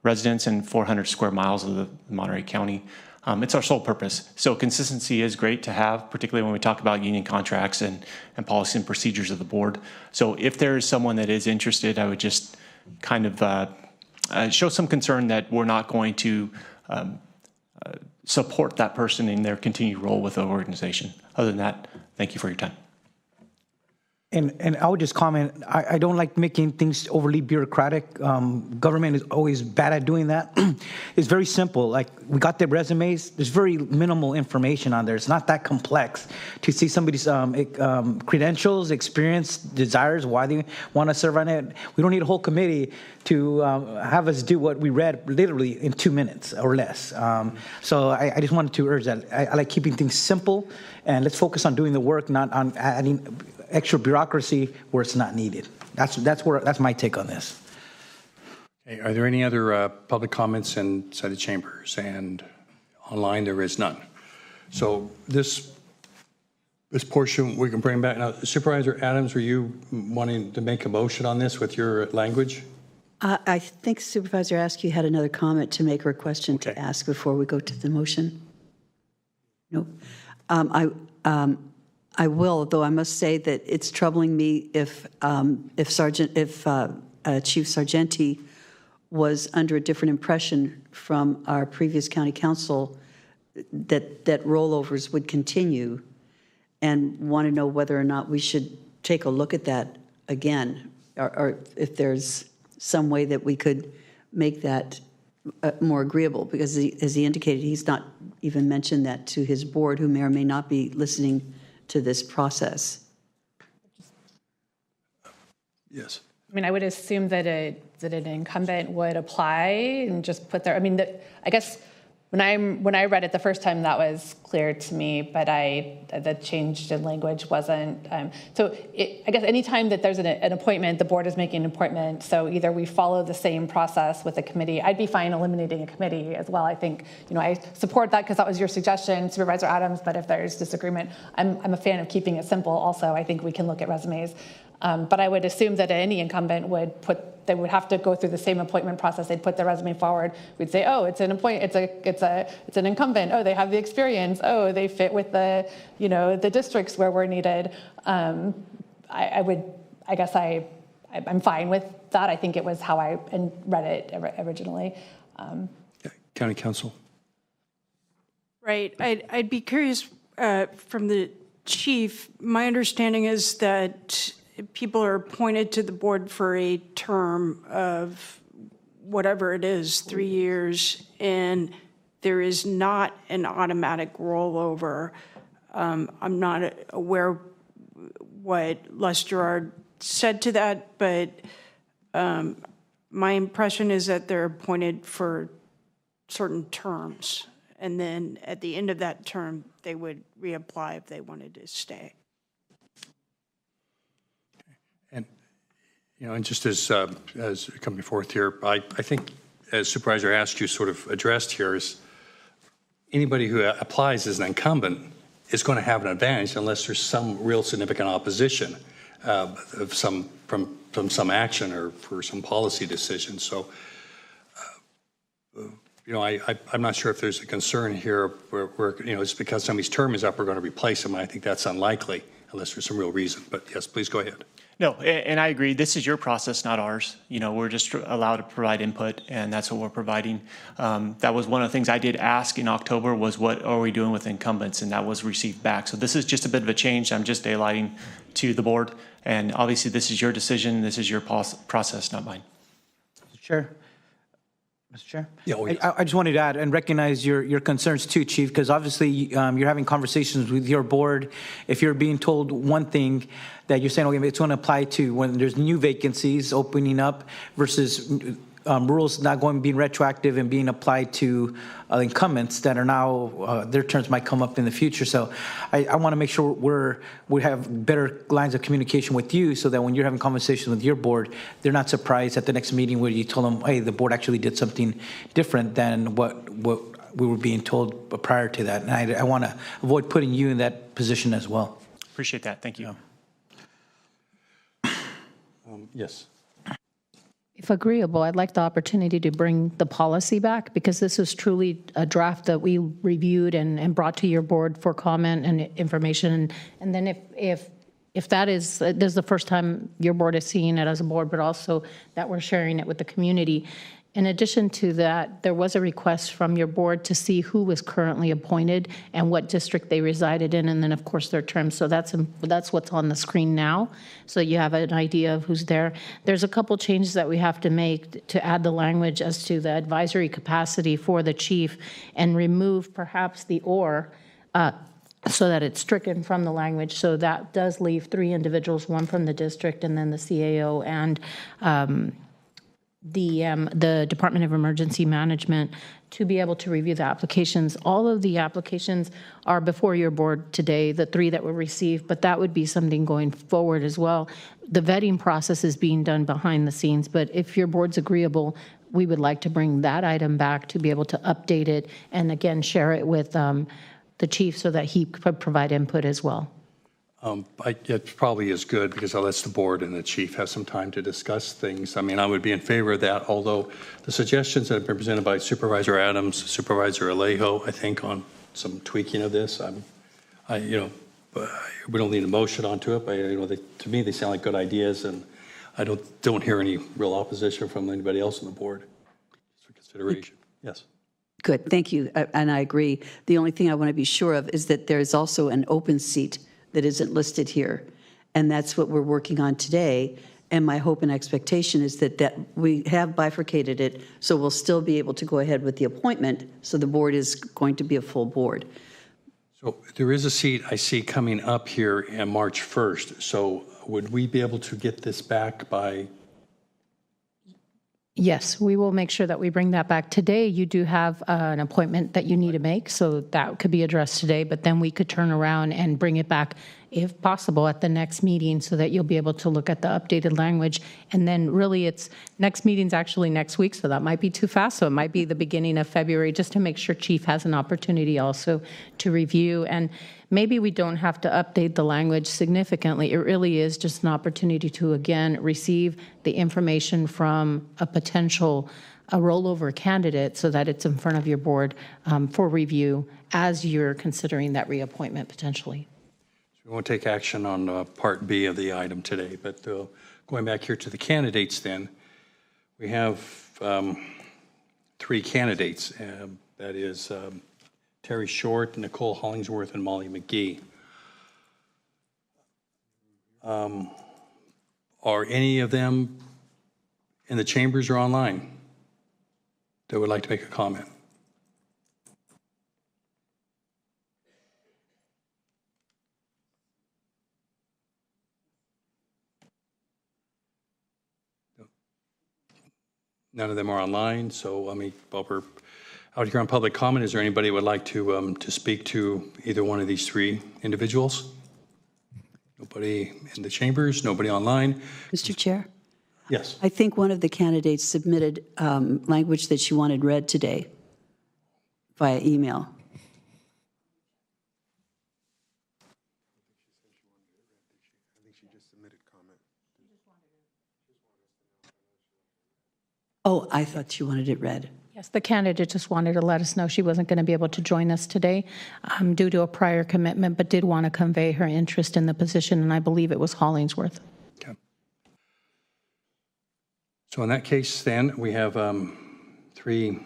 S14: residents and 400 square miles of the Monterey County. It's our sole purpose. So consistency is great to have, particularly when we talk about union contracts and policy and procedures of the board. So if there is someone that is interested, I would just kind of show some concern that we're not going to support that person in their continued role with the organization. Other than that, thank you for your time.
S7: And I would just comment, I don't like making things overly bureaucratic. Government is always bad at doing that. It's very simple. Like, we got their resumes. There's very minimal information on there. It's not that complex to see somebody's credentials, experience, desires, why they want to serve on it. We don't need a whole committee to have us do what we read literally in 2 minutes or less. So I just wanted to urge that. I like keeping things simple, and let's focus on doing the work, not on adding extra bureaucracy where it's not needed. That's my take on this.
S3: Okay, are there any other public comments inside the chambers? And online, there is none. So this portion we can bring back now. Supervisor Adams, were you wanting to make a motion on this with your language?
S12: I think Supervisor Askew had another comment to make or a question to ask before we go to the motion. No. I will, though I must say that it's troubling me if Chief Sargenti was under a different impression from our previous county council that rollovers would continue, and want to know whether or not we should take a look at that again, or if there's some way that we could make that more agreeable, because as he indicated, he's not even mentioned that to his board, who may or may not be listening to this process.
S3: Yes.
S8: I mean, I would assume that an incumbent would apply and just put their, I mean, I guess when I read it the first time, that was clear to me, but the change in language wasn't. So I guess anytime that there's an appointment, the board is making an appointment. So either we follow the same process with the committee. I'd be fine eliminating a committee as well. I think, I support that because that was your suggestion, Supervisor Adams. But if there's disagreement, I'm a fan of keeping it simple. Also, I think we can look at resumes. But I would assume that any incumbent they would have to go through the same appointment process. They'd put their resume forward. We'd say, oh, it's an incumbent. Oh, they have the experience. Oh, they fit with the districts where we're needed. I'm fine with that. I think it was how I read it originally.
S3: County Council.
S15: Right. I'd be curious from the chief. My understanding is that people are appointed to the board for a term of whatever it is, 3 years, and there is not an automatic rollover. I'm not aware what Les Gerard said to that, but my impression is that they're appointed for certain terms, and then at the end of that term, they would reapply if they wanted to stay.
S3: And just as coming forth here, I think as Supervisor Askew sort of addressed here is anybody who applies as an incumbent is going to have an advantage unless there's some real significant opposition of some action or for some policy decision. So, I'm not sure if there's a concern here where it's because somebody's term is up, we're going to replace them. I think that's unlikely unless there's some real reason. But yes, please go ahead.
S14: No, and I agree. This is your process, not ours. We're just allowed to provide input, and that's what we're providing. That was one of the things I did ask in October was what are we doing with incumbents, and that was received back. So this is just a bit of a change. I'm just daylighting to the board, and obviously this is your decision. This is your process, not mine.
S7: Chair. Mr. Chair?
S3: Yeah,
S7: I just wanted to add and recognize your concerns too, Chief, because obviously you're having conversations with your board. If you're being told one thing that you're saying, okay, it's going to apply to when there's new vacancies opening up versus rules not being retroactive and being applied to incumbents that are now, their terms might come up in the future. So I want to make sure we have better lines of communication with you so that when you're having conversations with your board, they're not surprised at the next meeting where you told them, hey, the board actually did something different than what we were being told prior to that. And I want to avoid putting you in that position as well.
S14: Appreciate that. Thank you.
S3: Yes.
S2: If agreeable, I'd like the opportunity to bring the policy back because this is truly a draft that we reviewed and brought to your board for comment and information. And then if that is, this is the first time your board is seeing it as a board, but also that we're sharing it with the community. In addition to that, there was a request from your board to see who was currently appointed and what district they resided in, and then of course their terms. So that's what's on the screen now. So you have an idea of who's there. There's a couple changes that we have to make to add the language as to the advisory capacity for the chief and remove perhaps the or, so that it's stricken from the language. So that does leave 3 individuals, 1 from the district and then the CAO and the Department of Emergency Management to be able to review the applications. All of the applications are before your board today, the 3 that were received, but that would be something going forward as well. The vetting process is being done behind the scenes, but if your board's agreeable, we would like to bring that item back to be able to update it and again share it with the chief so that he could provide input as well.
S3: It probably is good because it lets the board and the chief have some time to discuss things. I mean, I would be in favor of that, although the suggestions that have been presented by Supervisor Adams, Supervisor Alejo, I think on some tweaking of this, we don't need a motion onto it, but to me, they sound like good ideas, and I don't hear any real opposition from anybody else on the board for consideration. Yes.
S12: Good, thank you, and I agree. The only thing I want to be sure of is that there's also an open seat that isn't listed here, and that's what we're working on today. And my hope and expectation is that we have bifurcated it, so we'll still be able to go ahead with the appointment, so the board is going to be a full board.
S3: So there is a seat I see coming up here on March 1st, so would we be able to get this back by?
S2: Yes, we will make sure that we bring that back. Today, you do have an appointment that you need to make, so that could be addressed today, but then we could turn around and bring it back, if possible, at the next meeting so that you'll be able to look at the updated language. And then really next meeting's actually next week, so that might be too fast. So it might be the beginning of February, just to make sure Chief has an opportunity also to review. And maybe we don't have to update the language significantly. It really is just an opportunity to, again, receive the information from a potential rollover candidate so that it's in front of your board for review as you're considering that reappointment potentially.
S3: We won't take action on Part B of the item today, but going back here to the candidates then, we have 3 candidates. That is Terry Short, Nicole Hollingsworth, and Molly McGee. Are any of them in the chambers or online that would like to make a comment? None of them are online, so while we're out here on public comment, is there anybody who would like to speak to either one of these 3 individuals? Nobody in the chambers, nobody online.
S12: Mr. Chair?
S3: Yes.
S12: I think one of the candidates submitted language that she wanted read today via email. Oh, I thought she wanted it read.
S2: Yes, the candidate just wanted to let us know she wasn't going to be able to join us today due to a prior commitment, but did want to convey her interest in the position, and I believe it was Hollingsworth.
S3: Okay. So in that case, then, we have 3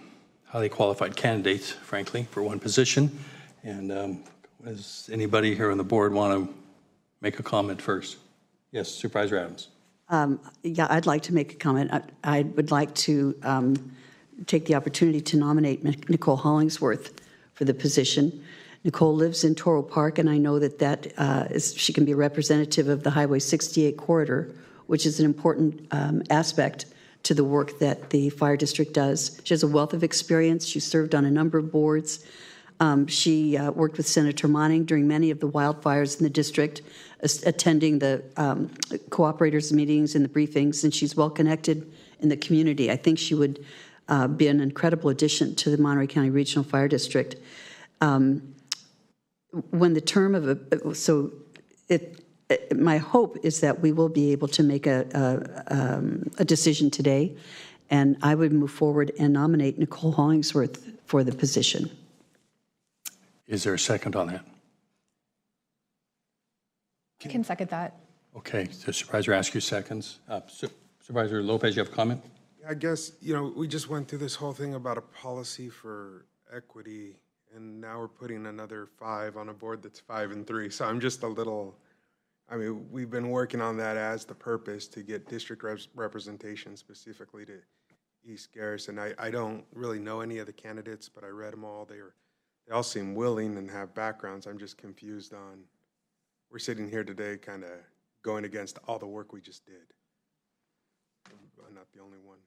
S3: highly qualified candidates, frankly, for one position. And does anybody here on the board want to make a comment first? Yes, Supervisor Adams.
S12: Yeah, I'd like to make a comment. I would like to take the opportunity to nominate Nicole Hollingsworth for the position. Nicole lives in Toro Park, and I know that she can be a representative of the Highway 68 corridor, which is an important aspect to the work that the fire district does. She has a wealth of experience. She served on a number of boards. She worked with Senator Monning during many of the wildfires in the district, attending the cooperators meetings and the briefings, and she's well connected in the community. I think she would be an incredible addition to the Monterey County Regional Fire District. When the term of my hope is that we will be able to make a decision today, and I would move forward and nominate Nicole Hollingsworth for the position.
S3: Is there a second on that?
S8: I can second that.
S3: Okay, so Supervisor Askew seconds. Supervisor Lopez, you have a comment?
S11: I guess, we just went through this whole thing about a policy for equity, and now we're putting another 5 on a board that's 5 and 3. So I'm just a little, we've been working on that as the purpose to get district representation specifically to East Garrison. I don't really know any of the candidates, but I read them all. They all seem willing and have backgrounds. I'm just confused on, we're sitting here today kind of going against all the work we just did. I'm not the only one.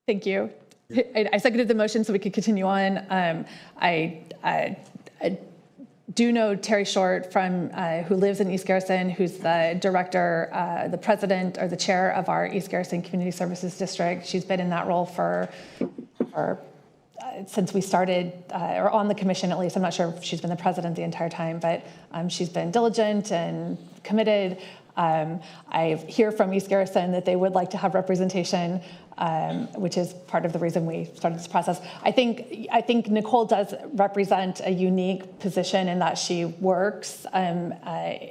S8: Thank you. I seconded the motion so we could continue on. I do know Terry Short from who lives in East Garrison, who's the director, the president or the chair of our East Garrison Community Services District. She's been in that role for since we started, or on the commission at least. I'm not sure if she's been the president the entire time, but she's been diligent and committed. I hear from East Garrison that they would like to have representation, which is part of the reason we started this process. I think Nicole does represent a unique position in that she works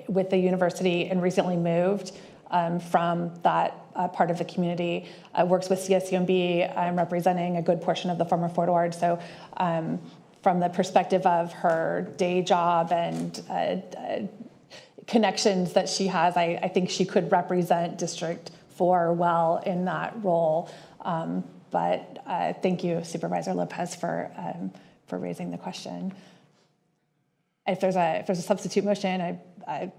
S8: with the university and recently moved from that part of the community, works with CSUMB, representing a good portion of the former Fort Ord. So from the perspective of her day job and connections that she has, I think she could represent District 4 well in that role. But thank you, Supervisor Lopez, for raising the question. If there's a substitute motion,
S11: I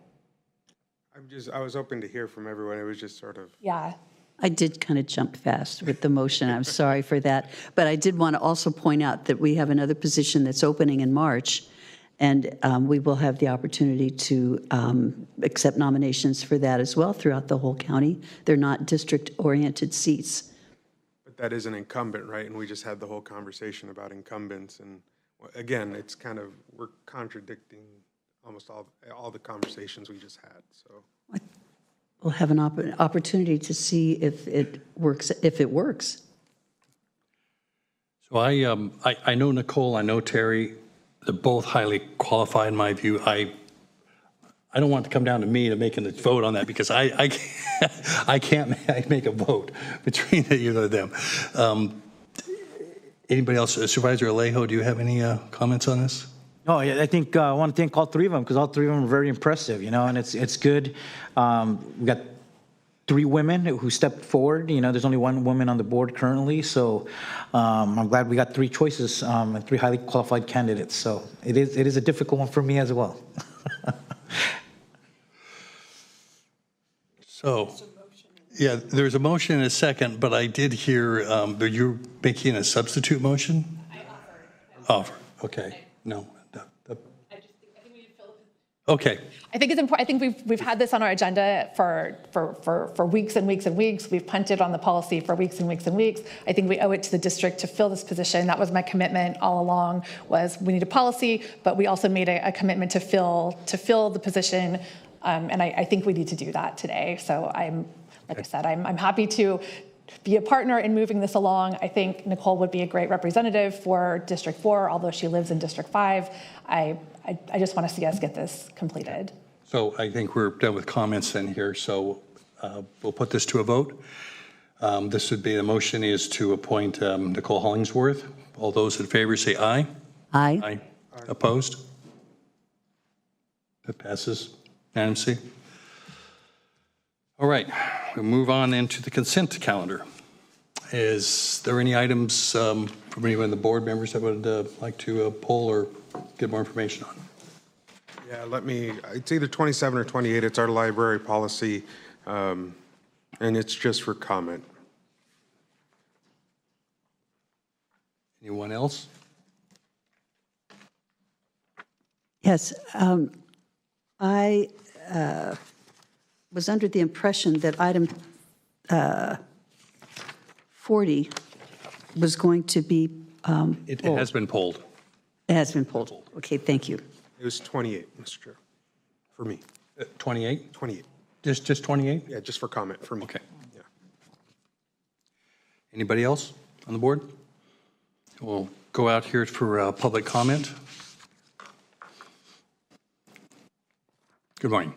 S11: was hoping to hear from everyone. It was just sort of.
S8: Yeah.
S12: I did kind of jump fast with the motion. I'm sorry for that. But I did want to also point out that we have another position that's opening in March, and we will have the opportunity to accept nominations for that as well throughout the whole county. They're not district-oriented seats.
S11: But that is an incumbent, right? And we just had the whole conversation about incumbents. And again, it's kind of, we're contradicting almost all the conversations we just had. So
S12: we'll have an opportunity to see if it works.
S3: So I know Nicole, I know Terry. They're both highly qualified in my view. I don't want it to come down to me to making the vote on that, because I can't make a vote between either of them. Anybody else? Supervisor Alejo, do you have any comments on this?
S7: No, I think I want to thank all 3 of them, because all 3 of them are very impressive, and it's good. We got 3 women who stepped forward. There's only 1 woman on the board currently, so I'm glad we got 3 choices and 3 highly qualified candidates. So it is a difficult one for me as well.
S3: So, yeah, there's a motion and a second, but I did hear that you're making a substitute motion? I offered. Okay. No. Okay.
S8: I think it's important. I think we've had this on our agenda for weeks and weeks and weeks. We've punted on the policy for weeks and weeks and weeks. I think we owe it to the district to fill this position. That was my commitment all along, was we need a policy, but we also made a commitment to fill the position. And I think we need to do that today. So like I said, I'm happy to be a partner in moving this along. I think Nicole would be a great representative for District 4, although she lives in District 5. I just want to see us get this completed.
S3: So I think we're done with comments then here. So we'll put this to a vote. This would be, the motion is to appoint Nicole Hollingsworth. All those in favor say aye.
S12: Aye.
S3: Aye. Opposed? That passes unanimously. All right, we'll move on into the consent calendar. Is there any items from anyone of the board members that would like to pull or get more information on?
S11: Yeah, it's either 27 or 28. It's our library policy, and it's just for comment.
S3: Anyone else?
S12: Yes. I was under the impression that item 40 was going to be
S3: It has been pulled.
S12: It has been pulled. Okay, thank you.
S11: It was 28, Mr. Chair, for me.
S3: 28?
S11: 28.
S3: Just 28?
S11: Yeah, just for comment for me.
S3: Okay.
S11: Yeah.
S3: Anybody else on the board? We'll go out here for public comment. Good morning.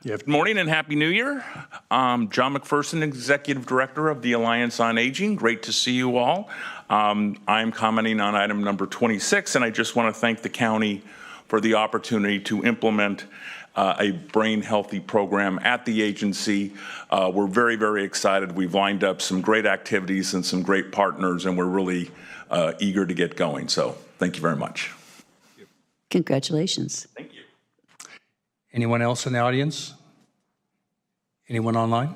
S16: Good morning and Happy New Year. I'm John McPherson, Executive Director of the Alliance on Aging. Great to see you all. I'm commenting on item number 26, and I just want to thank the county for the opportunity to implement a brain healthy program at the agency. We're very, very excited. We've lined up some great activities and some great partners, and we're really eager to get going. So thank you very much.
S12: Congratulations.
S16: Thank you.
S3: Anyone else in the audience? Anyone online?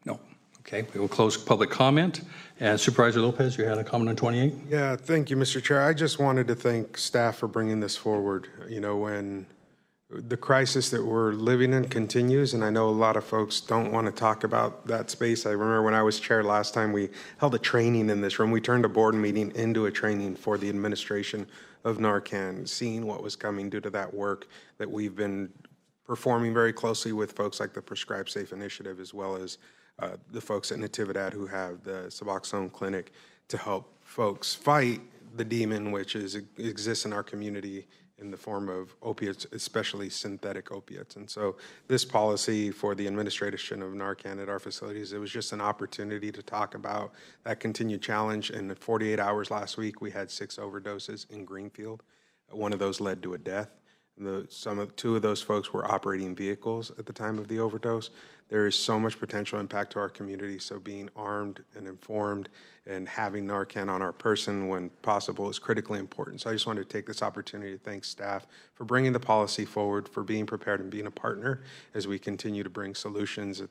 S3: No. Okay, we will close public comment. And Supervisor Lopez, you had a comment on 28?
S11: Yeah, thank you, Mr. Chair. I just wanted to thank staff for bringing this forward. You know, when the crisis that we're living in continues, and I know a lot of folks don't want to talk about that space. I remember when I was chair last time, we held a training in this room. We turned a board meeting into a training for the administration of Narcan, seeing what was coming due to that work that we've been performing very closely with folks like the Prescribe Safe Initiative, as well as the folks at Natividad who have the Suboxone Clinic to help folks fight the demon which exists in our community in the form of opiates, especially synthetic opiates. And so this policy for the administration of Narcan at our facilities, it was just an opportunity to talk about that continued challenge. In 48 hours last week, we had 6 overdoses in Greenfield. One of those led to a death. Two of those folks were operating vehicles at the time of the overdose. There is so much potential impact to our community, so being armed and informed and having Narcan on our person when possible is critically important. So I just wanted to take this opportunity to thank staff for bringing the policy forward, for being prepared and being a partner as we continue to bring solutions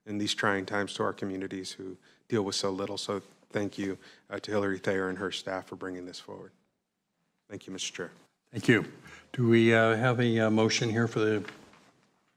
S11: in these trying times to our communities who deal with so little. So thank you to Hillary Thayer and her staff for bringing this forward. Thank you, Mr. Chair.
S3: Thank you. Do we have a motion here for the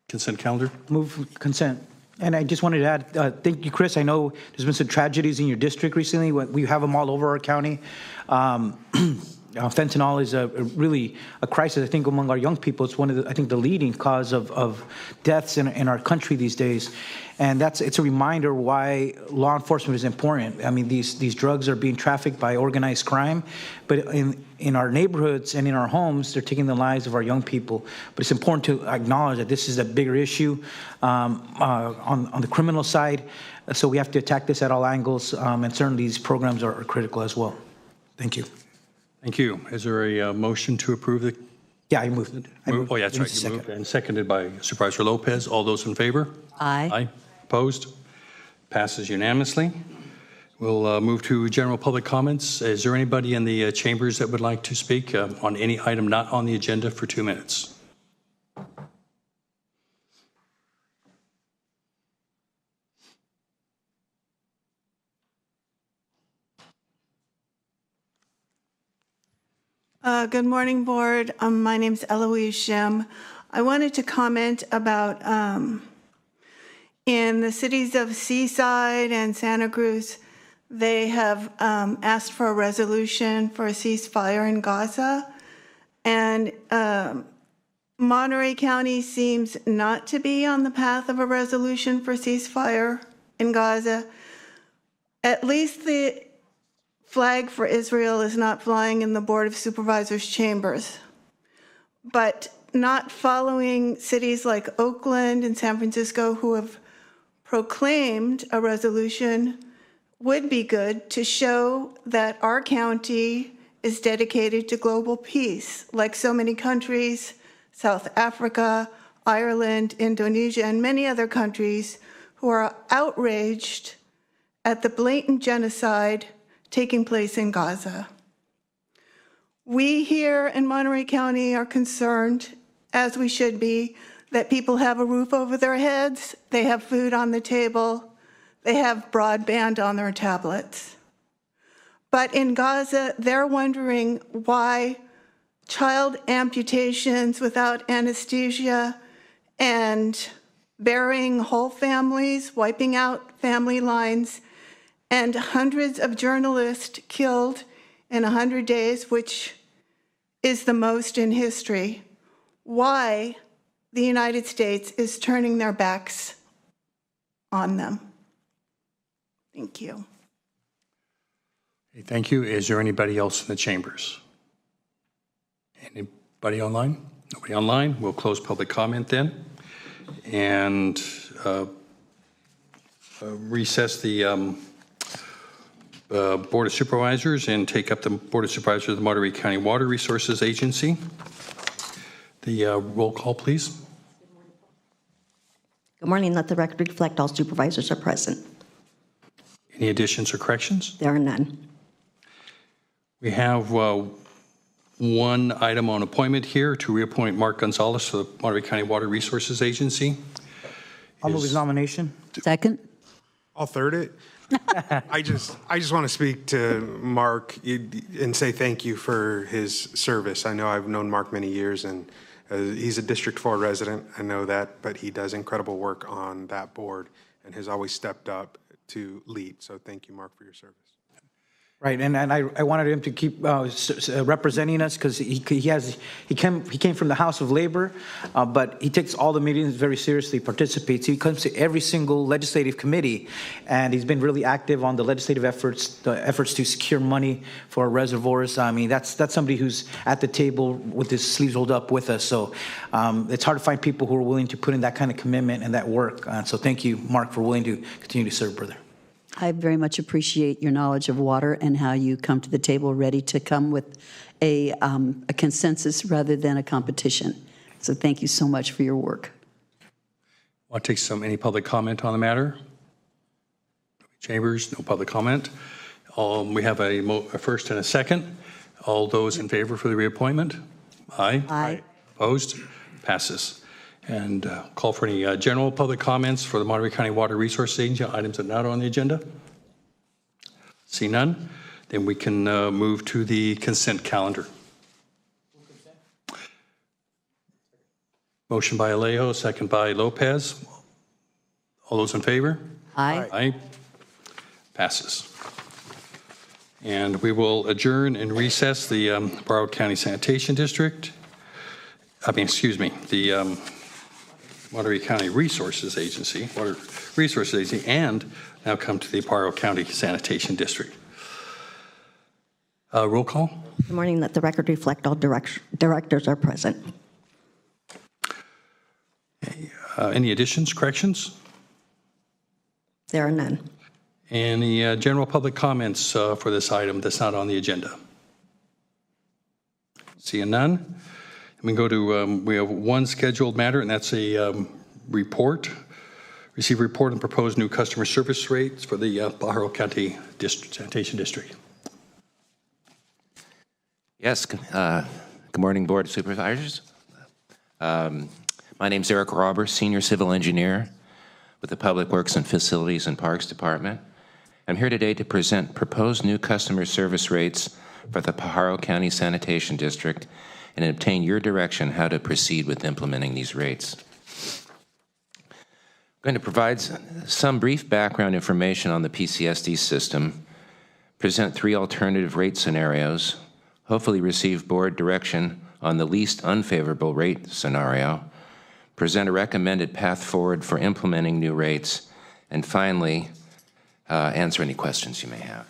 S3: consent calendar?
S7: Move consent. And I just wanted to add, thank you, Chris. I know there's been some tragedies in your district recently. We have them all over our county. Fentanyl is really a crisis, I think, among our young people. It's one of the, I think, the leading cause of deaths in our country these days. And it's a reminder why law enforcement is important. I mean, these drugs are being trafficked by organized crime, but in our neighborhoods and in our homes, they're taking the lives of our young people. But it's important to acknowledge that this is a bigger issue on the criminal side. So we have to attack this at all angles, and certainly these programs are critical as well. Thank you.
S3: Thank you. Is there a motion to approve the?
S7: Yeah, I moved it.
S3: Oh, yeah, that's right. You moved and seconded by Supervisor Lopez. All those in favor?
S12: Aye.
S3: Aye. Opposed? Passes unanimously. We'll move to general public comments. Is there anybody in the chambers that would like to speak on any item not on the agenda for 2 minutes?
S17: Good morning, board. My name's Eloise Shim. I wanted to comment about in the cities of Seaside and Santa Cruz, they have asked for a resolution for a ceasefire in Gaza. And Monterey County seems not to be on the path of a resolution for ceasefire in Gaza. At least the flag for Israel is not flying in the Board of Supervisors chambers. But not following cities like Oakland and San Francisco who have proclaimed a resolution would be good to show that our county is dedicated to global peace, like so many countries, South Africa, Ireland, Indonesia, and many other countries who are outraged at the blatant genocide taking place in Gaza. We here in Monterey County are concerned, as we should be, that people have a roof over their heads, they have food on the table, they have broadband on their tablets. But in Gaza, they're wondering why child amputations without anesthesia and burying whole families, wiping out family lines, and hundreds of journalists killed in 100 days, which is the most in history, why the United States is turning their backs on them. Thank you.
S3: Okay, thank you. Is there anybody else in the chambers? Anybody online? Nobody online? We'll close public comment then and recess the Board of Supervisors and take up the Board of Supervisors of the Monterey County Water Resources Agency. The roll call, please.
S18: Good morning. Let the record reflect all supervisors are present.
S3: Any additions or corrections?
S18: There are none.
S3: We have one item on appointment here to reappoint Mark Gonzalez to the Monterey County Water Resources Agency.
S7: I'll move his nomination.
S18: Second.
S11: I'll third it. I just want to speak to Mark and say thank you for his service. I know I've known Mark many years, and he's a District 4 resident. I know that, but he does incredible work on that board and has always stepped up to lead. So thank you, Mark, for your service.
S7: Right, and I wanted him to keep representing us because he came from the House of Labor, but he takes all the meetings very seriously, participates. He comes to every single legislative committee, and he's been really active on the legislative efforts, to secure money for reservoirs. I mean, that's somebody who's at the table with his sleeves rolled up with us. So it's hard to find people who are willing to put in that kind of commitment and that work. So thank you, Mark, for willing to continue to serve, brother.
S12: I very much appreciate your knowledge of water and how you come to the table ready to come with a consensus rather than a competition. So thank you so much for your work.
S3: Want to take any public comment on the matter? Chambers, no public comment. We have a first and a second. All those in favor for the reappointment? Aye.
S12: Aye.
S3: Opposed? Passes. And call for any general public comments for the Monterey County Water Resources Agency, items that are not on the agenda. See none. Then we can move to the consent calendar. Motion by Alejo, second by Lopez. All those in favor?
S12: Aye.
S3: Aye. Passes. And we will adjourn and recess the Broward County Sanitation District. The Monterey County Resources Agency, Water Resources Agency, and now come to the Pajaro County Sanitation District. Roll call.
S18: Good morning. Let the record reflect all directors are present.
S3: Any additions, corrections?
S18: There are none.
S3: Any general public comments for this item that's not on the agenda? Seeing none. We go to, we have one scheduled matter, and that's a report. Receive a report on proposed new customer service rates for the Pajaro County Sanitation District.
S19: Yes, good morning, Board of Supervisors. My name is Eric Roberts, Senior Civil Engineer with the Public Works and Facilities and Parks Department. I'm here today to present proposed new customer service rates for the Pajaro County Sanitation District and obtain your direction how to proceed with implementing these rates. I'm going to provide some brief background information on the PCSD system, present 3 alternative rate scenarios, hopefully receive board direction on the least unfavorable rate scenario, present a recommended path forward for implementing new rates, and finally, answer any questions you may have.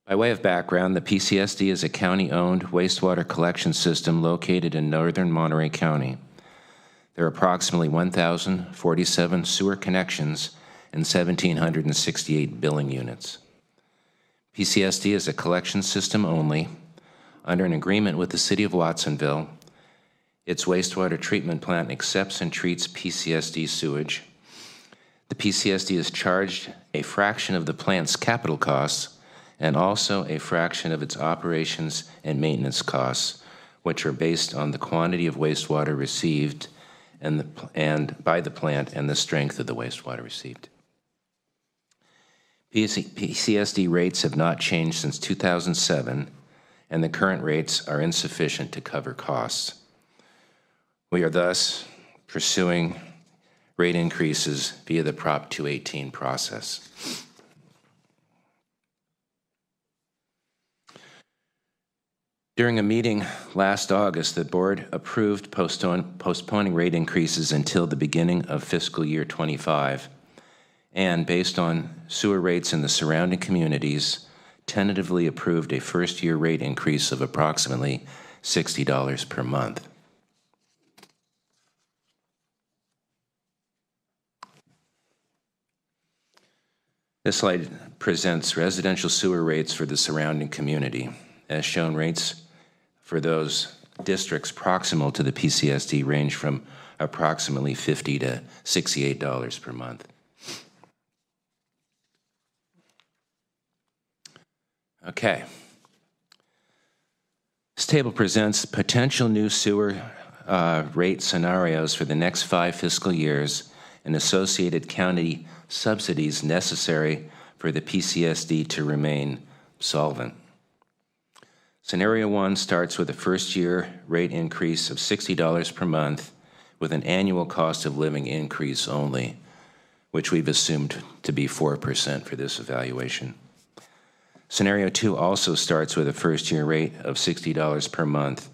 S19: By way of background, the PCSD is a county-owned wastewater collection system located in northern Monterey County. There are approximately 1,047 sewer connections and 1,768 billing units. PCSD is a collection system only. Under an agreement with the City of Watsonville, its wastewater treatment plant accepts and treats PCSD sewage. The PCSD is charged a fraction of the plant's capital costs and also a fraction of its operations and maintenance costs, which are based on the quantity of wastewater received and by the plant and the strength of the wastewater received. PCSD rates have not changed since 2007, and the current rates are insufficient to cover costs. We are thus pursuing rate increases via the Prop 218 process. During a meeting last August, the board approved postponing rate increases until the beginning of fiscal year 25, and based on sewer rates in the surrounding communities, tentatively approved a first-year rate increase of approximately $60 per month. This slide presents residential sewer rates for the surrounding community. As shown, rates for those districts proximal to the PCSD range from approximately $50 to $68 per month. Okay. This table presents potential new sewer rate scenarios for the next 5 fiscal years and associated county subsidies necessary for the PCSD to remain solvent. Scenario 1 starts with a first-year rate increase of $60 per month with an annual cost of living increase only, which we've assumed to be 4% for this evaluation. Scenario 2 also starts with a first-year rate of $60 per month,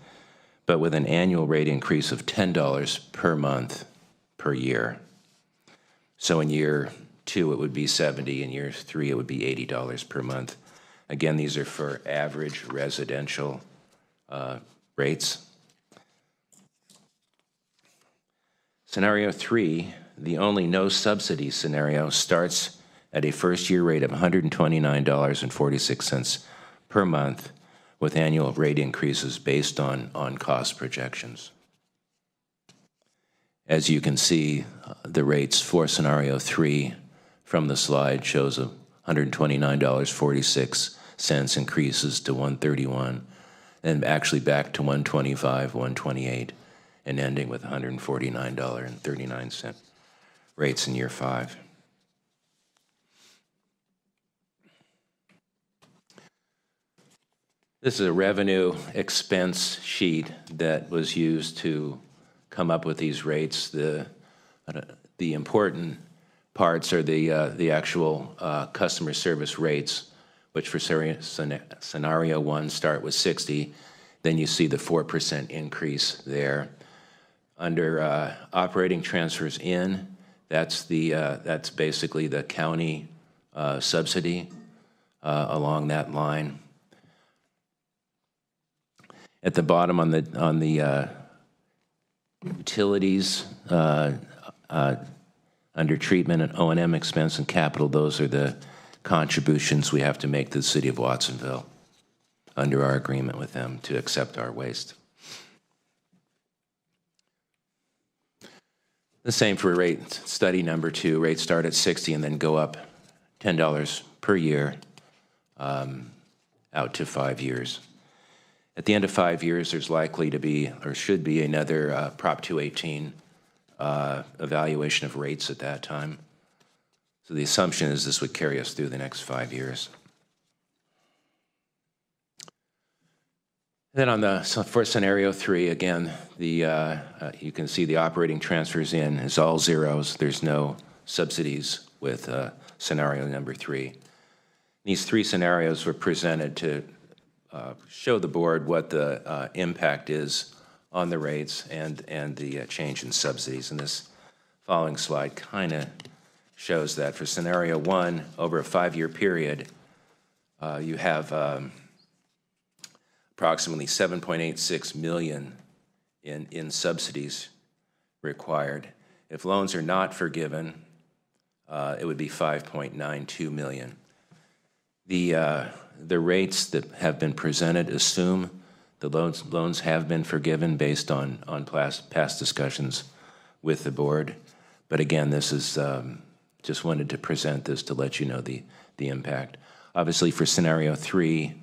S19: but with an annual rate increase of $10 per month per year. So in year 2, it would be $70. In year 3, it would be $80 per month. Again, these are for average residential rates. Scenario 3, the only no subsidy scenario, starts at a first-year rate of $129.46 per month with annual rate increases based on cost projections. As you can see, the rates for scenario 3 from the slide shows a $129.46 increases to $131, and actually back to $125, $128, and ending with $149.39 rates in year 5. This is a revenue expense sheet that was used to come up with these rates. The important parts are the actual customer service rates, which for scenario 1 start with 60. Then you see the 4% increase there. Under operating transfers in, that's basically the county subsidy along that line. At the bottom on the utilities, under treatment and O&M expense and capital, those are the contributions we have to make to the City of Watsonville under our agreement with them to accept our waste. The same for rate study number 2. Rates start at 60 and then go up $10 per year out to 5 years. At the end of 5 years, there's likely to be, or should be, another Prop 218 evaluation of rates at that time. So the assumption is this would carry us through the next 5 years. Then for scenario 3, again, you can see the operating transfers in is all zeros. There's no subsidies with scenario number 3. These 3 scenarios were presented to show the board what the impact is on the rates and the change in subsidies. And this following slide kind of shows that for scenario 1, over a 5-year period, You have approximately $7.86 million in subsidies required. If loans are not forgiven, it would be $5.92 million. The rates that have been presented assume the loans have been forgiven based on past discussions with the board. But again, this is just wanted to present this to let you know the impact. Obviously, for scenario 3,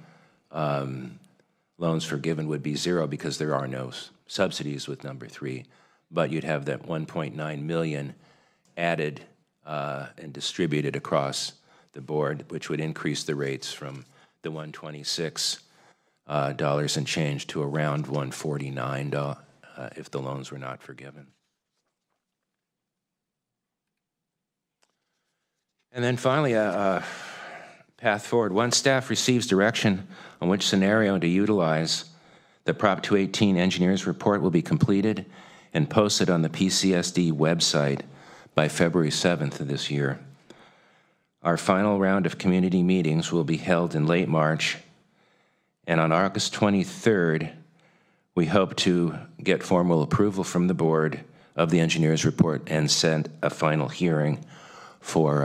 S19: loans forgiven would be 0 because there are no subsidies with number 3. But you'd have that $1.9 million added and distributed across the board, which would increase the rates from the $126 and change to around $149 if the loans were not forgiven. And then finally, path forward. Once staff receives direction on which scenario to utilize, the Prop 218 engineers report will be completed and posted on the PCSD website by February 7th of this year. Our final round of community meetings will be held in late March, and on August 23rd, we hope to get formal approval from the board of the engineers report and send a final hearing for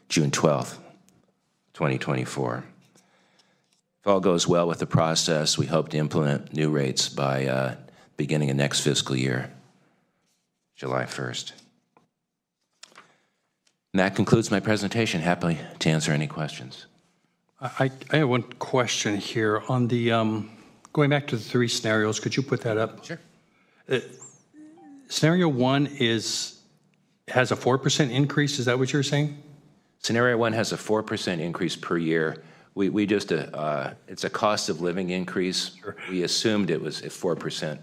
S19: June 12th, 2024. If all goes well with the process, we hope to implement new rates by beginning of next fiscal year, July 1st. And that concludes my presentation. Happy to answer any questions.
S3: I have one question here on the, going back to the 3 scenarios, could you put that up?
S19: Sure.
S3: Scenario 1 has a 4% increase, is that what you're saying?
S19: Scenario 1 has a 4% increase per year. We just, it's a cost of living increase. Sure. We assumed it was at 4%.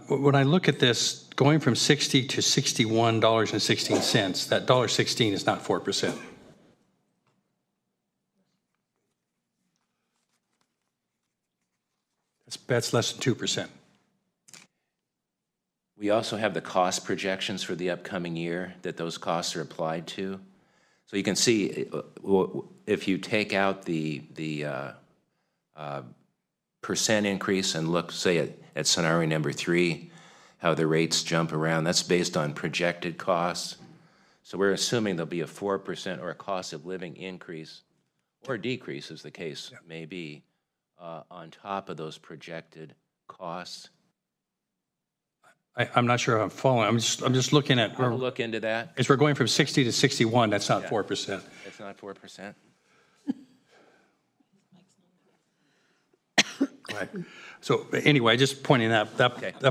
S3: When I look at this, going from $60 to $61.16, that $1.16 is not 4%. That's less than 2%.
S19: We also have the cost projections for the upcoming year that those costs are applied to. So you can see if you take out the percent increase and look, say, at scenario number 3, how the rates jump around, that's based on projected costs. So we're assuming there'll be a 4% or a cost of living increase or decrease, as the case may be, on top of those projected costs.
S3: I'm not sure I'm following. I'm just looking at.
S19: I'll look into that.
S3: As we're going from 60 to 61, that's not 4%.
S19: It's not 4%.
S3: Right. So anyway, just pointing that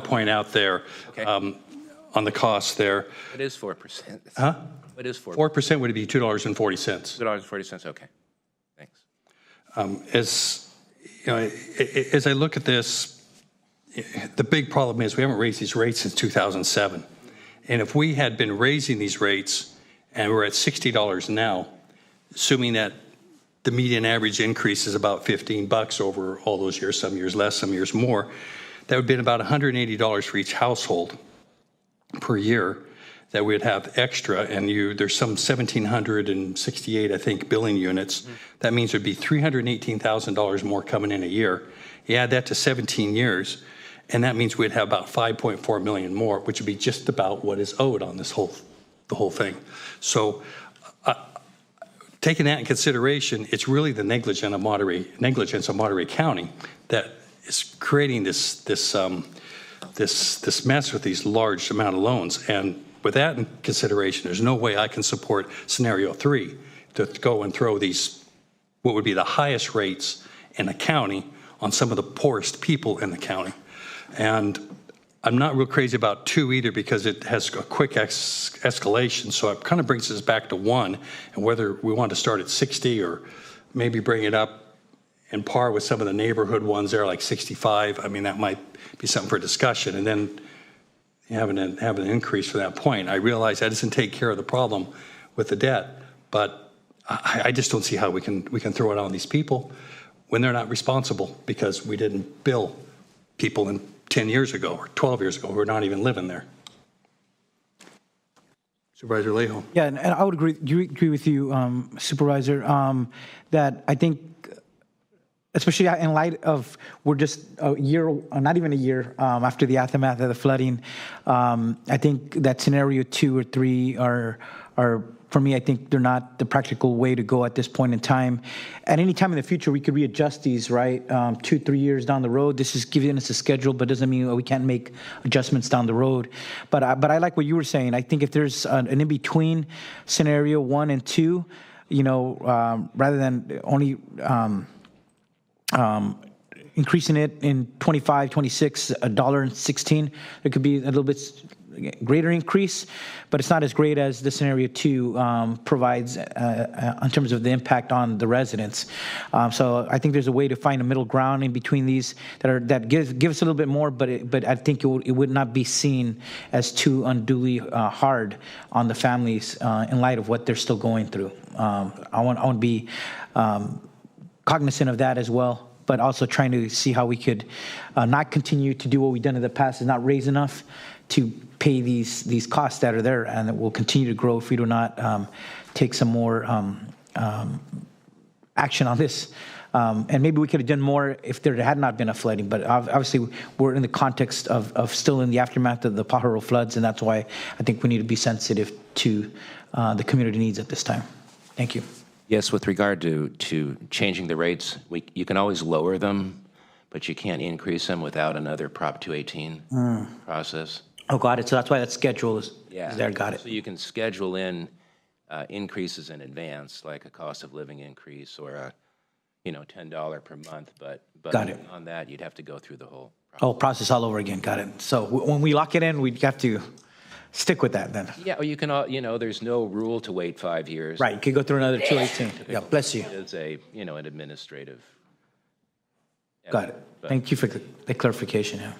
S3: point out there,
S19: Okay.
S3: On the cost there.
S19: It is 4%.
S3: Huh?
S19: It is 4%.
S3: 4% would be $2.40.
S19: $2.40, okay. Thanks.
S3: As you know, as I look at this, the big problem is we haven't raised these rates since 2007. And if we had been raising these rates and we're at $60 now, assuming that the median average increase is about $15 over all those years, some years less, some years more, that would be about $180 for each household per year that we'd have extra. And there's some 1,768, I think, billing units. That means there'd be $318,000 more coming in a year. You add that to 17 years, and that means we'd have about 5.4 million more, which would be just about what is owed on this the whole thing. So taking that in consideration, it's really the negligence of Monterey County that is creating this mess with these large amount of loans. And with that in consideration, there's no way I can support scenario 3 to go and throw these, what would be the highest rates in the county on some of the poorest people in the county. And I'm not real crazy about 2 either because it has a quick escalation. So it kind of brings us back to 1, and whether we want to start at 60 or maybe bring it up in par with some of the neighborhood ones there, like 65. I mean, that might be something for discussion. And then have an increase from that point. I realize that doesn't take care of the problem with the debt, but I just don't see how we can throw it on these people when they're not responsible because we didn't bill people in 10 years ago or 12 years ago who are not even living there. Supervisor Lejo.
S7: Yeah, and I would agree with you, Supervisor, that I think, especially in light of we're just a year, not even a year after the aftermath of the flooding, I think that scenario 2 or 3 are for me, I think they're not the practical way to go at this point in time. At any time in the future, we could readjust these, right? 2-3 years down the road, this is giving us a schedule, but doesn't mean we can't make adjustments down the road. But I like what you were saying. I think if there's an in-between scenario 1 and 2, rather than only increasing it in 25, 26, $1.16, there could be a little bit greater increase, but it's not as great as the scenario 2 provides in terms of the impact on the residents. So I think there's a way to find a middle ground in between these that give us a little bit more, but I think it would not be seen as too unduly hard on the families in light of what they're still going through. I want to be cognizant of that as well, but also trying to see how we could not continue to do what we've done in the past, is not raise enough to pay these costs that are there, and it will continue to grow if we do not take some more action on this. And maybe we could have done more if there had not been a flooding, but obviously we're in the context of still in the aftermath of the Pajaro floods, and that's why I think we need to be sensitive to the community needs at this time. Thank you.
S19: Yes, with regard to changing the rates, you can always lower them, but you can't increase them without another Prop 218 process.
S7: Oh, got it. So that's why that schedule is there. Got it.
S19: So you can schedule in increases in advance, like a cost of living increase or a $10 per month, but
S7: got it.
S19: on that, you'd have to go through the whole process.
S7: Oh, process all over again. Got it. So when we lock it in, we have to stick with that then.
S19: Yeah, or you can, there's no rule to wait 5 years.
S7: Right. You could go through another 218. Yeah, bless you.
S19: It's an administrative.
S7: Got it. Thank you for the clarification. Yeah.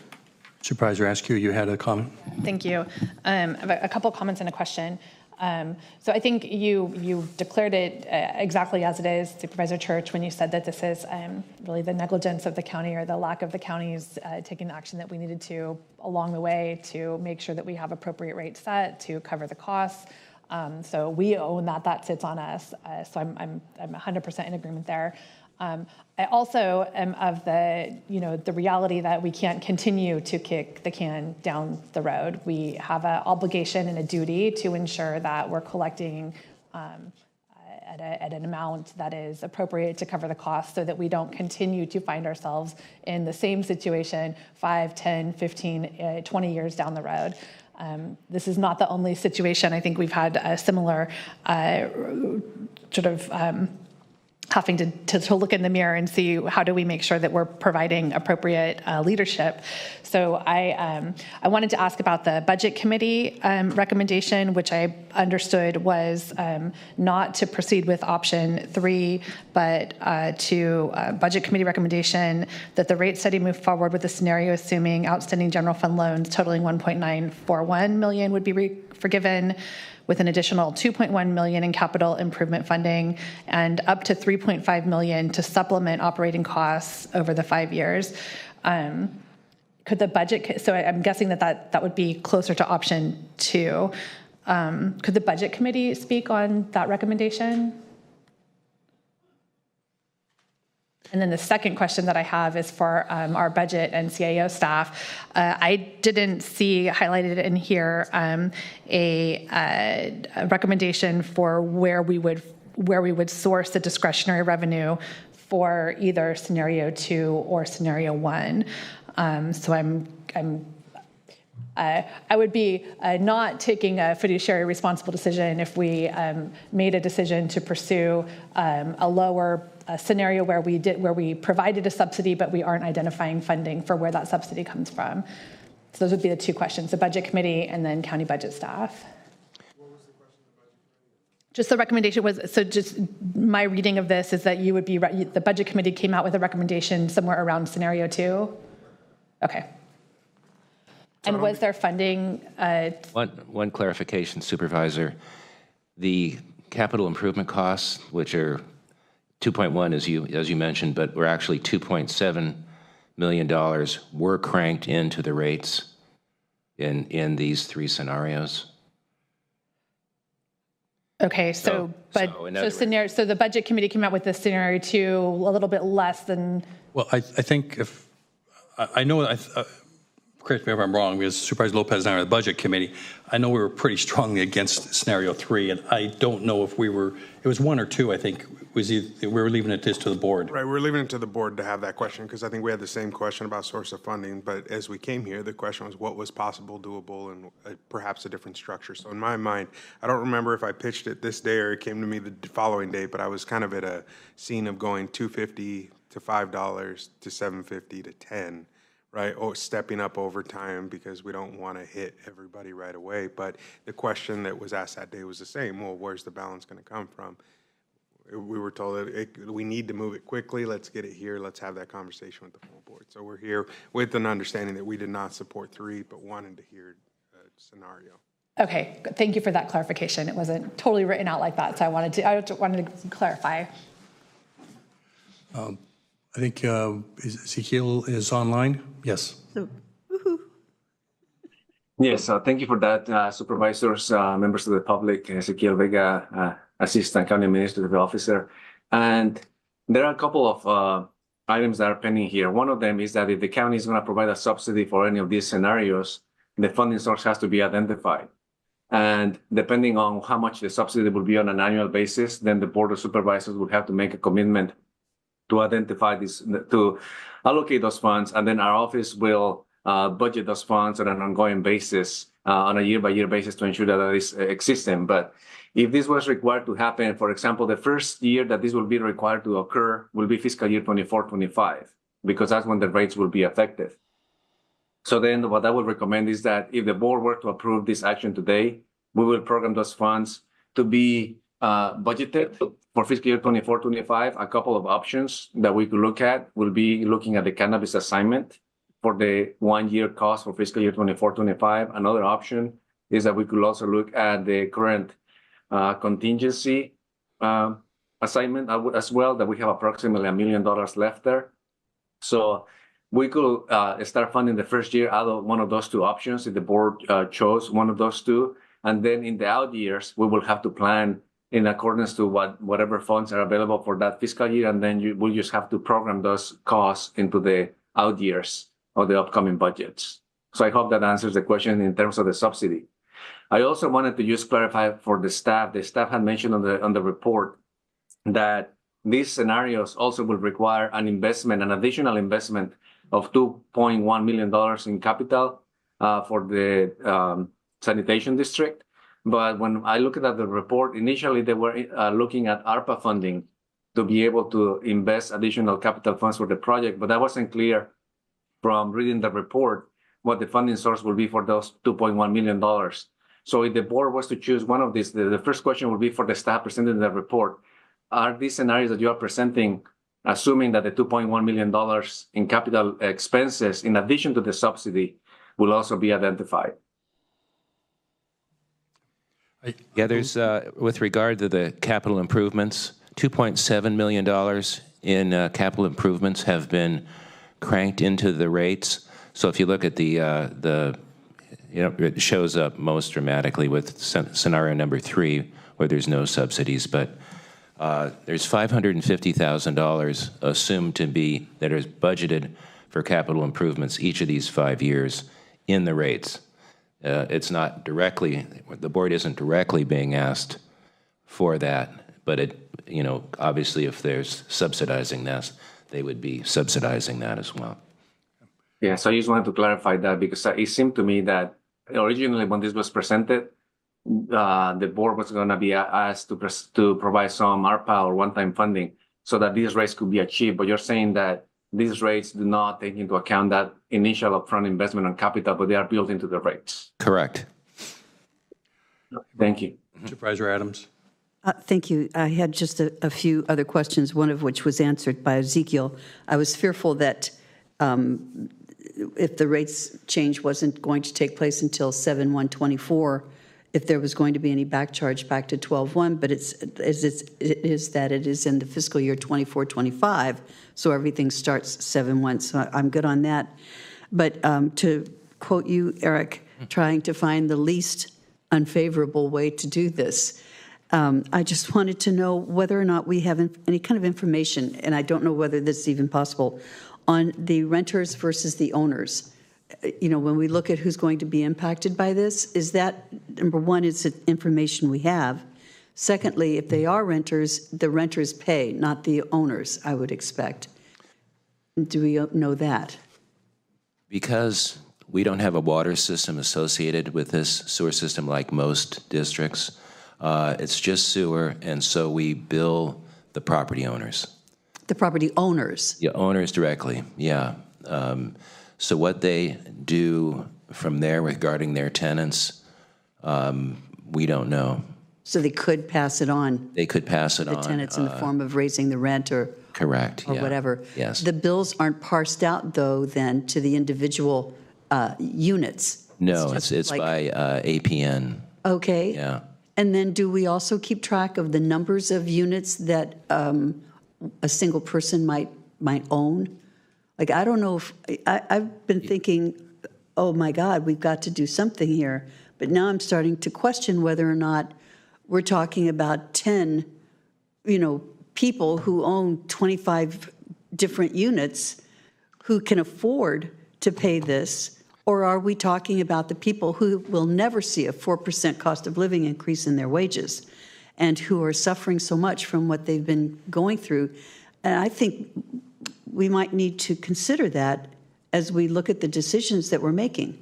S3: Supervisor Askew, you had a comment?
S8: Thank you. I have a couple comments and a question. So I think you declared it exactly as it is, Supervisor Church, when you said that this is really the negligence of the county or the lack of the counties taking action that we needed to along the way to make sure that we have appropriate rates set to cover the costs. So we own that sits on us. So I'm 100% in agreement there. I also am of the reality that we can't continue to kick the can down the road. We have an obligation and a duty to ensure that we're collecting at an amount that is appropriate to cover the cost so that we don't continue to find ourselves in the same situation 5, 10, 15, 20 years down the road. This is not the only situation. I think we've had a similar having to look in the mirror and see how do we make sure that we're providing appropriate leadership. So I wanted to ask about the Budget Committee recommendation, which I understood was not to proceed with option 3, but to Budget Committee recommendation that the rate study move forward with the scenario assuming outstanding general fund loans totaling $1.941 million would be forgiven, with an additional $2.1 million in capital improvement funding and up to $3.5 million to supplement operating costs over the 5 years. Could the budget, so I'm guessing that would be closer to option 2. Could the Budget Committee speak on that recommendation? And then the second question that I have is for our budget and CAO staff. I didn't see highlighted in here a recommendation for where we would source the discretionary revenue for either scenario 2 or scenario 1. So I would be not taking a fiduciary responsible decision if we made a decision to pursue a lower scenario where we provided a subsidy, but we aren't identifying funding for where that subsidy comes from. So those would be the two questions: the Budget Committee and then county budget staff. What was the question of the Budget Committee? Just the recommendation was, so just my reading of this is that you would be, the Budget Committee came out with a recommendation somewhere around scenario 2. Okay. And was there funding?
S19: One clarification, Supervisor. The capital improvement costs, which are 2.1 as you mentioned, but were actually $2.7 million, were cranked into the rates in these 3 scenarios.
S8: Okay,
S19: So in other words-
S8: so the budget committee came out with this scenario 2 a little bit less than.
S3: Well, I think if, I know, correct me if I'm wrong, because Supervisor Lopez and I are on the Budget Committee, I know we were pretty strongly against scenario 3, and I don't know if we were, it was 1 or 2, I think, was either, we were leaving it to the board.
S11: Right, we're leaving it to the board to have that question, because I think we had the same question about source of funding, but as we came here, the question was what was possible, doable, and perhaps a different structure. So in my mind, I don't remember if I pitched it this day or it came to me the following day, but I was kind of at a scene of going $2.50 to $5 to $7.50 to $10. Right, or stepping up over time because we don't want to hit everybody right away. But the question that was asked that day was the same. Well, where's the balance going to come from? We were told that we need to move it quickly. Let's get it here. Let's have that conversation with the full board. So we're here with an understanding that we did not support 3, but wanted to hear a scenario.
S8: Okay, thank you for that clarification. It wasn't totally written out like that, so I wanted to clarify.
S3: I think Ezekiel is online. Yes.
S20: Yes, thank you for that, supervisors, members of the public, Ezekiel Vega, Assistant County Administrative Officer. And there are a couple of items that are pending here. One of them is that if the county is going to provide a subsidy for any of these scenarios, the funding source has to be identified. And depending on how much the subsidy will be on an annual basis, then the Board of Supervisors would have to make a commitment to identify this, to allocate those funds, and then our office will budget those funds on an ongoing basis, on a year-by-year basis to ensure that that is existing. But if this was required to happen, for example, the first year that this will be required to occur will be fiscal year 24-25, because that's when the rates will be effective. So then what I would recommend is that if the board were to approve this action today, we will program those funds to be budgeted for fiscal year 24-25. A couple of options that we could look at will be looking at the cannabis assignment for the 1-year cost for fiscal year 24-25. Another option is that we could also look at the current contingency assignment as well, that we have approximately $1 million left there. So we could start funding the first year out of one of those two options if the board chose one of those two. And then in the out years, we will have to plan in accordance to whatever funds are available for that fiscal year, and then we'll just have to program those costs into the out years of the upcoming budgets. So I hope that answers the question in terms of the subsidy. I also wanted to just clarify for the staff. The staff had mentioned on the report that these scenarios also will require an additional investment of $2.1 million in capital for the sanitation district. But when I looked at the report, initially they were looking at ARPA funding to be able to invest additional capital funds for the project, but that wasn't clear from reading the report what the funding source will be for those $2.1 million. So if the board was to choose one of these, the first question would be for the staff presented in the report. Are these scenarios that you are presenting, assuming that the $2.1 million in capital expenses, in addition to the subsidy, will also be identified?
S19: Yeah, there's, with regard to the capital improvements, $2.7 million in capital improvements have been cranked into the rates. So if you look at the it shows up most dramatically with scenario number 3, where there's no subsidies, but there's $550,000 assumed to be that is budgeted for capital improvements each of these 5 years in the rates. It's not directly, the board isn't directly being asked for that, but obviously if there's subsidizing this, they would be subsidizing that as well.
S20: Yeah, so I just wanted to clarify that because it seemed to me that originally when this was presented, the board was going to be asked to provide some ARPA or one-time funding so that these rates could be achieved. But you're saying that these rates do not take into account that initial upfront investment on capital, but they are built into the rates.
S19: Correct.
S20: Thank you.
S3: Supervisor Adams.
S12: Thank you. I had just a few other questions, one of which was answered by Ezekiel. I was fearful that if the rates change wasn't going to take place until 7/1/24, if there was going to be any back charge back to 12/1, but it is that it is in the fiscal year 24-25, so everything starts 7/1. So I'm good on that. But to quote you, Eric, trying to find the least unfavorable way to do this. I just wanted to know whether or not we have any kind of information, and I don't know whether this is even possible, on the renters versus the owners. When we look at who's going to be impacted by this, is that, number one, is it information we have? Secondly, if they are renters, the renters pay, not the owners, I would expect. Do we know that?
S19: Because we don't have a water system associated with this sewer system like most districts, it's just sewer, and so we bill the property owners.
S12: The property owners?
S19: Yeah, owners directly, yeah. So what they do from there regarding their tenants, we don't know.
S12: So they could pass it on?
S19: They could pass it
S12: on. The tenants in the form of raising the rent or
S19: correct,
S12: or
S19: yeah.
S12: whatever.
S19: Yes.
S12: The bills aren't parsed out, though, then, to the individual units?
S19: No, it's
S12: like,
S19: by APN.
S12: Okay.
S19: Yeah.
S12: And then do we also keep track of the numbers of units that a single person might own? Like, I don't know if, I've been thinking, oh my God, we've got to do something here. But now I'm starting to question whether or not we're talking about 10, people who own 25 different units who can afford to pay this, or are we talking about the people who will never see a 4% cost of living increase in their wages and who are suffering so much from what they've been going through? And I think we might need to consider that as we look at the decisions that we're making.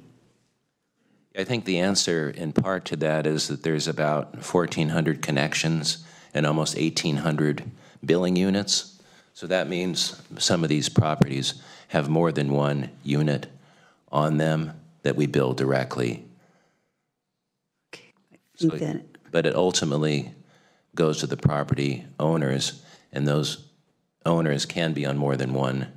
S19: I think the answer in part to that is that there's about 1,400 connections and almost 1,800 billing units. So that means some of these properties have more than one unit on them that we bill directly.
S12: Okay.
S19: But it ultimately goes to the property owners, and those owners can be on more than one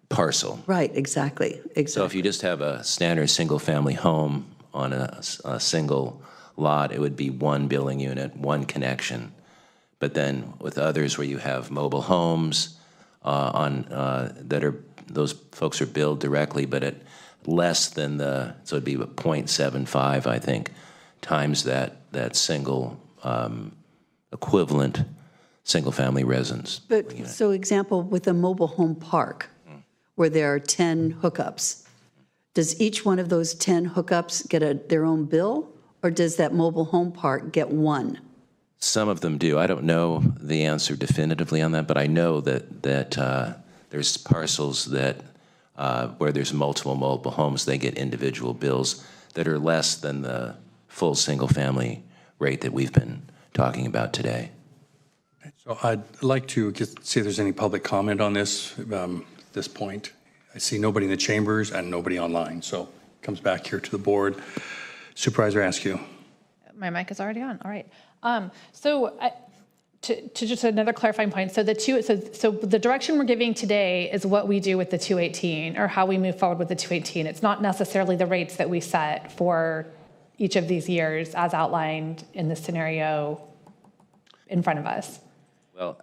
S19: parcel.
S12: Right, exactly.
S19: So if you just have a standard single-family home on a single lot, it would be one billing unit, one connection. But then with others where you have mobile homes those folks are billed directly, but at less than so it'd be 0.75, I think, times that single equivalent single-family residence.
S12: But so example, with a mobile home park where there are 10 hookups, does each one of those 10 hookups get their own bill, or does that mobile home park get one?
S19: Some of them do. I don't know the answer definitively on that, but I know that there's parcels that where there's multiple mobile homes, they get individual bills that are less than the full single-family rate that we've been talking about today.
S3: So I'd like to see if there's any public comment on this this point. I see nobody in the chambers and nobody online, so it comes back here to the board. Supervisor Askew.
S8: My mic is already on. All right. To just another clarifying point, so the direction we're giving today is what we do with the 218 or how we move forward with the 218. It's not necessarily the rates that we set for each of these years as outlined in the scenario in front of us.
S19: Well,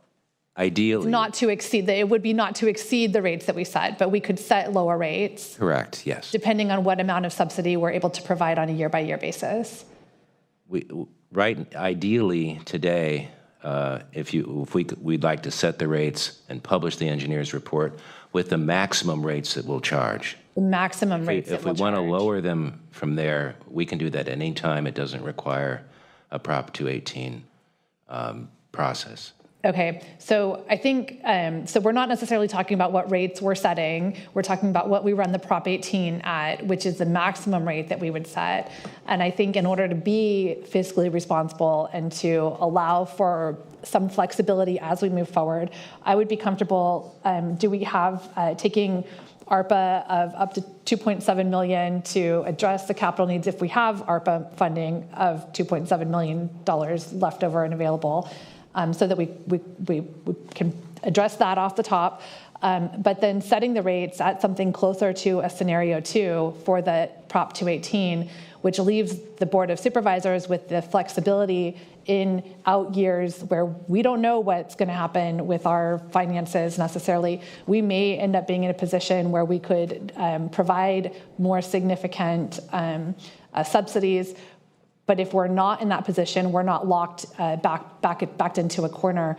S19: ideally,
S8: not to exceed it would be not to exceed the rates that we set, but we could set lower rates.
S19: Correct, yes.
S8: Depending on what amount of subsidy we're able to provide on a year-by-year basis.
S19: Ideally today, we'd like to set the rates and publish the engineer's report with the maximum rates that we'll charge.
S8: The maximum rates
S19: If we want to lower them from there, we can do that any time. It doesn't require a Prop 218 process.
S8: Okay, so I think, so we're not necessarily talking about what rates we're setting. We're talking about what we run the Prop 18 at, which is the maximum rate that we would set. And I think in order to be fiscally responsible and to allow for some flexibility as we move forward, I would be comfortable, do we have taking ARPA of up to $2.7 million to address the capital needs if we have ARPA funding of $2.7 million left over and available, so that we can address that off the top, but then setting the rates at something closer to a scenario 2 for the Prop 218, which leaves the Board of Supervisors with the flexibility in out years where we don't know what's going to happen with our finances necessarily. We may end up being in a position where we could provide more significant subsidies. But if we're not in that position, we're not locked backed into a corner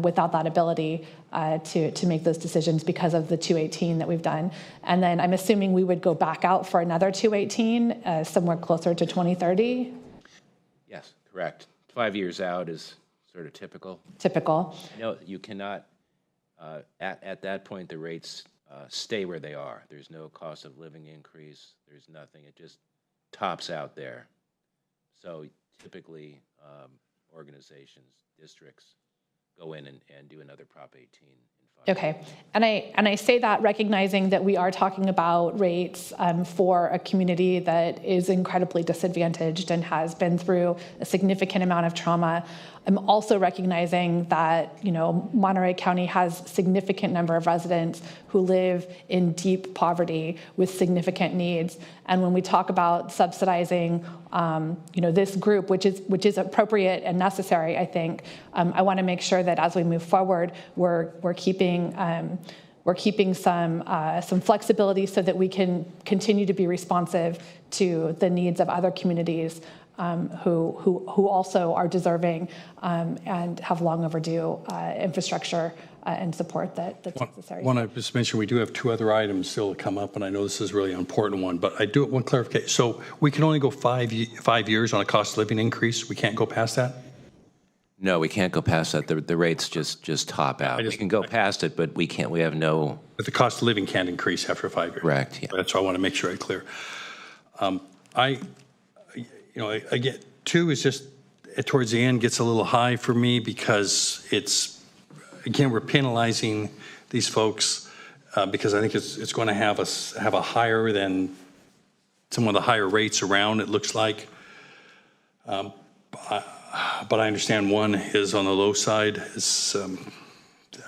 S8: without that ability to make those decisions because of the 218 that we've done. And then I'm assuming we would go back out for another 218 somewhere closer to 2030.
S19: Yes, correct. 5 years out is sort of typical.
S8: Typical.
S19: No, you cannot, at that point, the rates stay where they are. There's no cost of living increase. There's nothing. It just tops out there. So typically, organizations, districts go in and do another Prop 18.
S8: Okay, and I say that recognizing that we are talking about rates for a community that is incredibly disadvantaged and has been through a significant amount of trauma. I'm also recognizing that, you know, Monterey County has a significant number of residents who live in deep poverty with significant needs. And when we talk about subsidizing, you know, this group, which is appropriate and necessary, I think, I want to make sure that as we move forward, we're keeping some flexibility so that we can continue to be responsive to the needs of other communities who also are deserving and have long overdue infrastructure and support that's necessary.
S3: One, I just mentioned we do have 2 other items still to come up, and I know this is really an important one, but I do want one clarification. So we can only go 5 years on a cost of living increase. We can't go past that?
S19: No, we can't go past that. The rates just top out. We can go past it, but we can't. We have no.
S3: But the cost of living can't increase after 5 years.
S19: Correct. Yeah.
S3: That's why I want to make sure I'm clear. I get 2 is just towards the end gets a little high for me because it's, again, we're penalizing these folks because I think it's going to have a higher than some of the higher rates around, it looks like. But I understand 1 is on the low side. I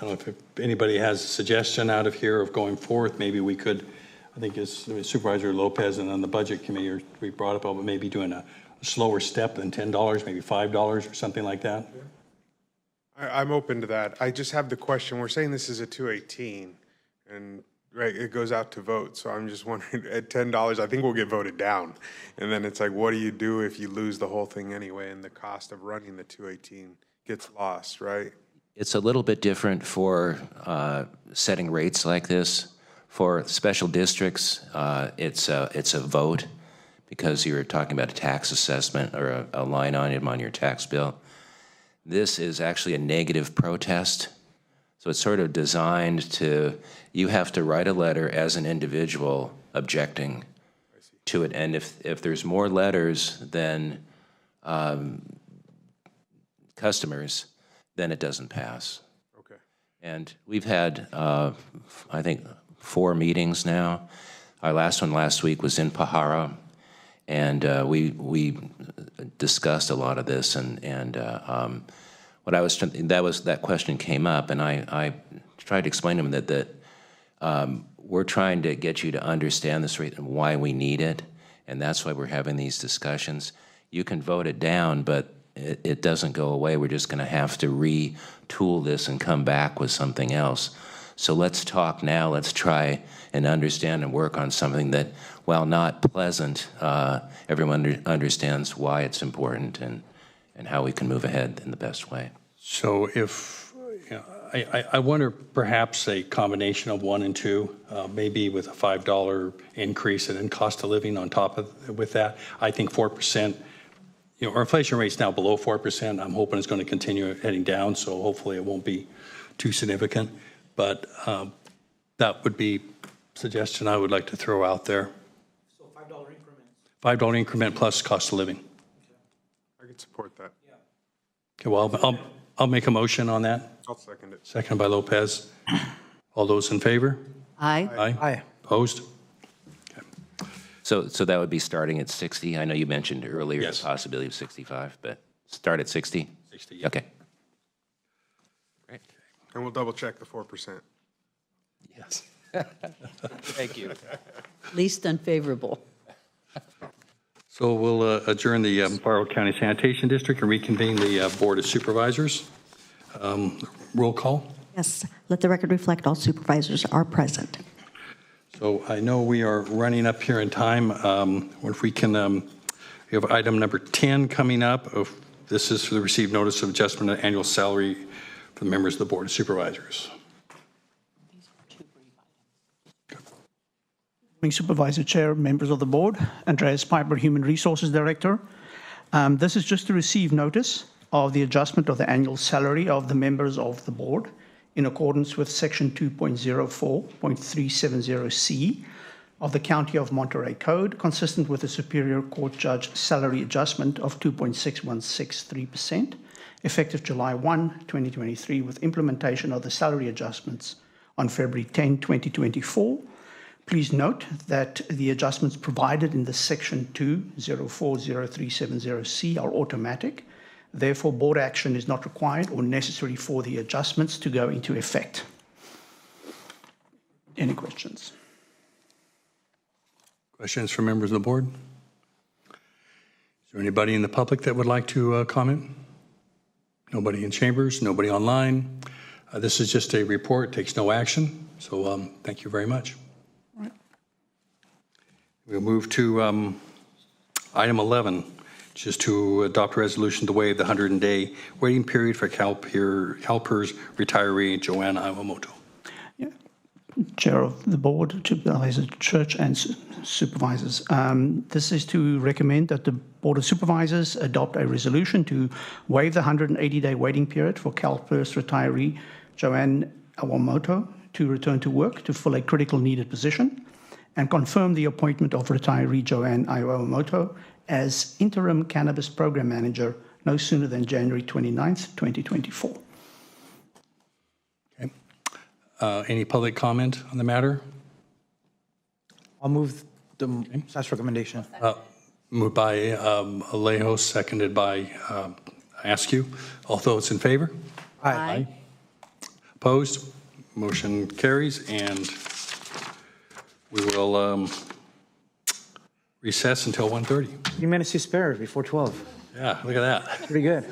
S3: don't know if anybody has a suggestion out of here of going forth. Maybe we could, I think as Supervisor Lopez and on the budget committee, we brought up about maybe doing a slower step than $10, maybe $5 or something like that.
S11: I'm open to that. I just have the question. We're saying this is a 218, and right, it goes out to vote. So I'm just wondering, at $10, I think we'll get voted down. And then it's like, what do you do if you lose the whole thing anyway, and the cost of running the 218 gets lost, right?
S19: It's a little bit different for setting rates like this. For special districts, it's a vote because you're talking about a tax assessment or a line item on your tax bill. This is actually a negative protest. So it's sort of designed to, you have to write a letter as an individual objecting to it. And if there's more letters than customers, then it doesn't pass.
S11: Okay.
S19: And we've had, I think, 4 meetings now. Our last one last week was in Pajara, and we discussed a lot of this. And what I was that question came up, and I tried to explain to him that we're trying to get you to understand this rate and why we need it, and that's why we're having these discussions. You can vote it down, but it doesn't go away. We're just going to have to retool this and come back with something else. So let's talk now. Let's try and understand and work on something that, while not pleasant, everyone understands why it's important and how we can move ahead in the best way.
S3: So if, I wonder perhaps a combination of 1 and 2, maybe with a $5 increase and then cost of living on top of with that. I think 4%, our inflation rate's now below 4%. I'm hoping it's going to continue heading down, so hopefully it won't be too significant. But that would be a suggestion I would like to throw out there.
S7: So $5 increment.
S3: $5 increment plus cost of living.
S11: I could support that. Yeah.
S3: Okay, well, I'll make a motion on that.
S11: I'll second it.
S3: Seconded by Lopez. All those in favor?
S18: Aye.
S7: Aye.
S3: Opposed?
S19: So that would be starting at 60. I know you mentioned earlier the possibility of 65, but start at 60?
S3: 60, yeah.
S19: Okay. Great.
S11: And we'll double check the 4%.
S19: Yes. Thank you.
S18: Least unfavorable.
S3: So we'll adjourn the Barrow County Sanitation District and reconvene the Board of Supervisors. Roll call.
S18: Yes, let the record reflect all supervisors are present.
S3: So I know we are running up here in time. If we can We have item number 10 coming up. This is for the received notice of adjustment of annual salary for the members of the Board of Supervisors.
S21: Morning, Supervisor Chair, members of the board, Andreas Piper, Human Resources Director. This is just to receive notice of the adjustment of the annual salary of the members of the board in accordance with Section 2.04.370C of the County of Monterey Code, consistent with the Superior Court Judge salary adjustment of 2.6163%, effective July 1, 2023, with implementation of the salary adjustments on February 10, 2024. Please note that the adjustments provided in the Section 2.04.0370C are automatic. Therefore, board action is not required or necessary for the adjustments to go into effect. Any questions?
S3: Questions from members of the board? Is there anybody in the public that would like to comment? Nobody in chambers, nobody online. This is just a report, takes no action. So thank you very much. We'll move to item 11, which is to adopt a resolution to waive the 100-day waiting period for CalPERS retiree Joanne Iwamoto.
S21: Yeah. Chair of the board, Supervisor Church, and supervisors. This is to recommend that the Board of Supervisors adopt a resolution to waive the 180-day waiting period for CalPERS retiree Joanne Iwamoto to return to work to fill a critical needed position, and confirm the appointment of retiree Joanne Iwamoto as interim cannabis program manager no sooner than January 29th, 2024.
S3: Okay. Any public comment on the matter?
S7: I'll move the staff's recommendation.
S3: Moved by Alejo, seconded by Askew. All those in favor?
S7: Aye.
S3: Opposed? Motion carries, and we will recess until 1:30.
S7: 3 minutes to spare before 12.
S3: Yeah, look at that.
S7: Pretty good.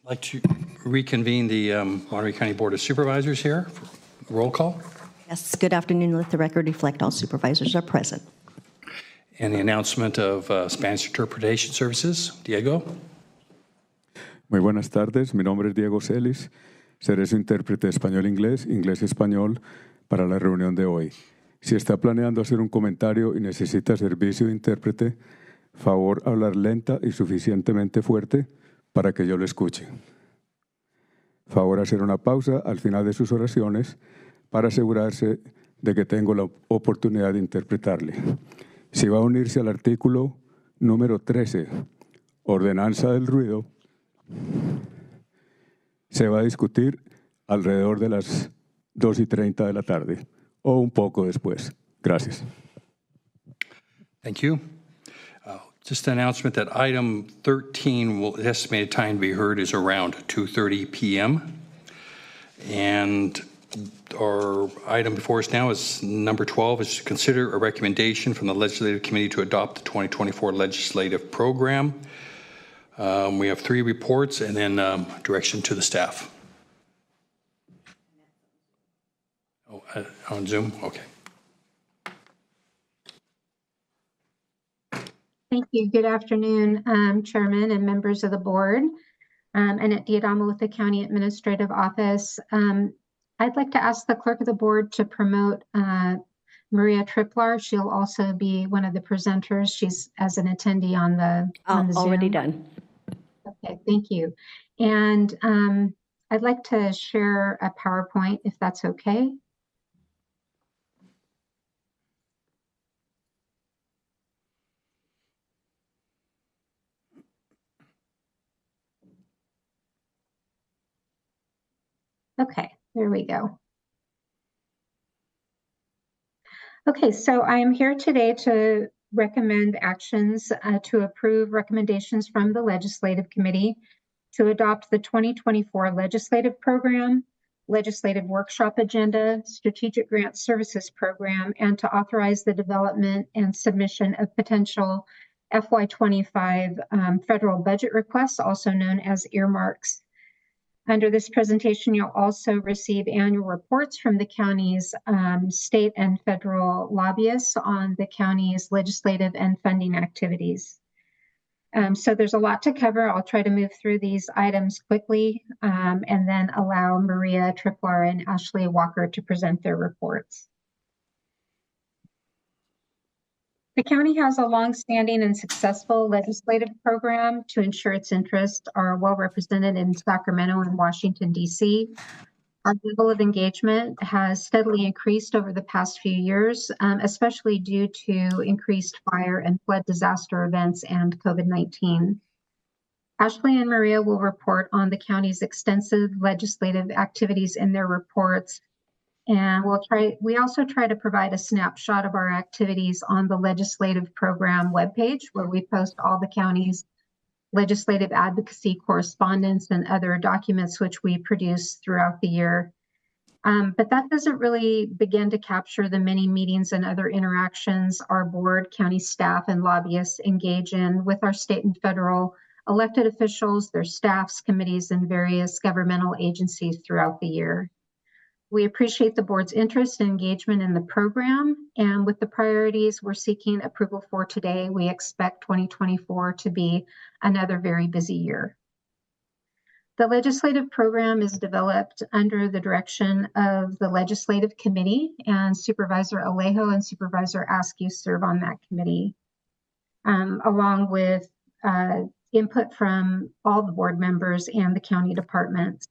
S3: I'd like to reconvene the Monterey County Board of Supervisors here. For roll call.
S18: Yes, good afternoon. Let the record reflect all supervisors are present.
S3: And the announcement of Spanish interpretation services. Diego.
S6: Muy buenas tardes. Mi nombre es Diego Celis. Seré su intérprete español-inglés, inglés-español para la reunión de hoy. Si está planeando hacer un comentario y necesita servicio de intérprete, favor hablar lenta y suficientemente fuerte para que yo lo escuche. Favor hacer una pausa al final de sus oraciones para asegurarse de que tengo la oportunidad de interpretarle. Si va a unirse al artículo número 13, ordenanza del ruido, se va a discutir alrededor de las 2:30 de la tarde o un poco después. Gracias.
S3: Thank you. Just an announcement that item 13, the estimated time to be heard is around 2:30 p.m. And our item before us now is number 12, is to consider a recommendation from the Legislative Committee to adopt the 2024 legislative program. We have 3 reports and then direction to the staff. Oh, on Zoom? Okay.
S1: Thank you. Good afternoon, Chairman and members of the board. Annette Diadamo with the County Administrative Office. I'd like to ask the clerk of the board to promote Maria Triplar. She'll also be one of the presenters. She's as an attendee on the Zoom.
S18: Already done.
S1: Okay, thank you. And I'd like to share a PowerPoint if that's okay. Okay, there we go. Okay, so I am here today to recommend actions to approve recommendations from the Legislative Committee to adopt the 2024 legislative program, legislative workshop agenda, strategic grant services program, and to authorize the development and submission of potential FY25 federal budget requests, also known as earmarks. Under this presentation, you'll also receive annual reports from the county's state and federal lobbyists on the county's legislative and funding activities. So there's a lot to cover. I'll try to move through these items quickly and then allow Maria Triplar and Ashley Walker to present their reports. The county has a long-standing and successful legislative program to ensure its interests are well represented in Sacramento and Washington, D.C. Our level of engagement has steadily increased over the past few years, especially due to increased fire and flood disaster events and COVID-19. Ashley and Maria will report on the county's extensive legislative activities in their reports. And we also try to provide a snapshot of our activities on the legislative program webpage, where we post all the county's legislative advocacy correspondence and other documents which we produce throughout the year. But that doesn't really begin to capture the many meetings and other interactions our board, county staff, and lobbyists engage in with our state and federal elected officials, their staffs, committees, and various governmental agencies throughout the year. We appreciate the board's interest and engagement in the program, and with the priorities we're seeking approval for today, we expect 2024 to be another very busy year. The legislative program is developed under the direction of the Legislative Committee, and Supervisor Alejo and Supervisor Askew serve on that committee, along with input from all the board members and the county departments.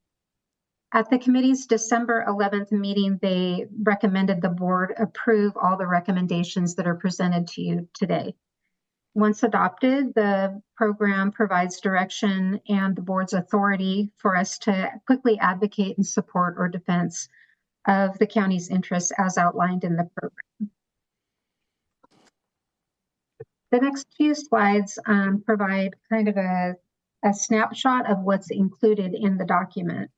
S1: At the committee's December 11th meeting, they recommended the board approve all the recommendations that are presented to you today. Once adopted, the program provides direction and the board's authority for us to quickly advocate in support or defense of the county's interests as outlined in the program. The next few slides provide kind of a snapshot of what's included in the document.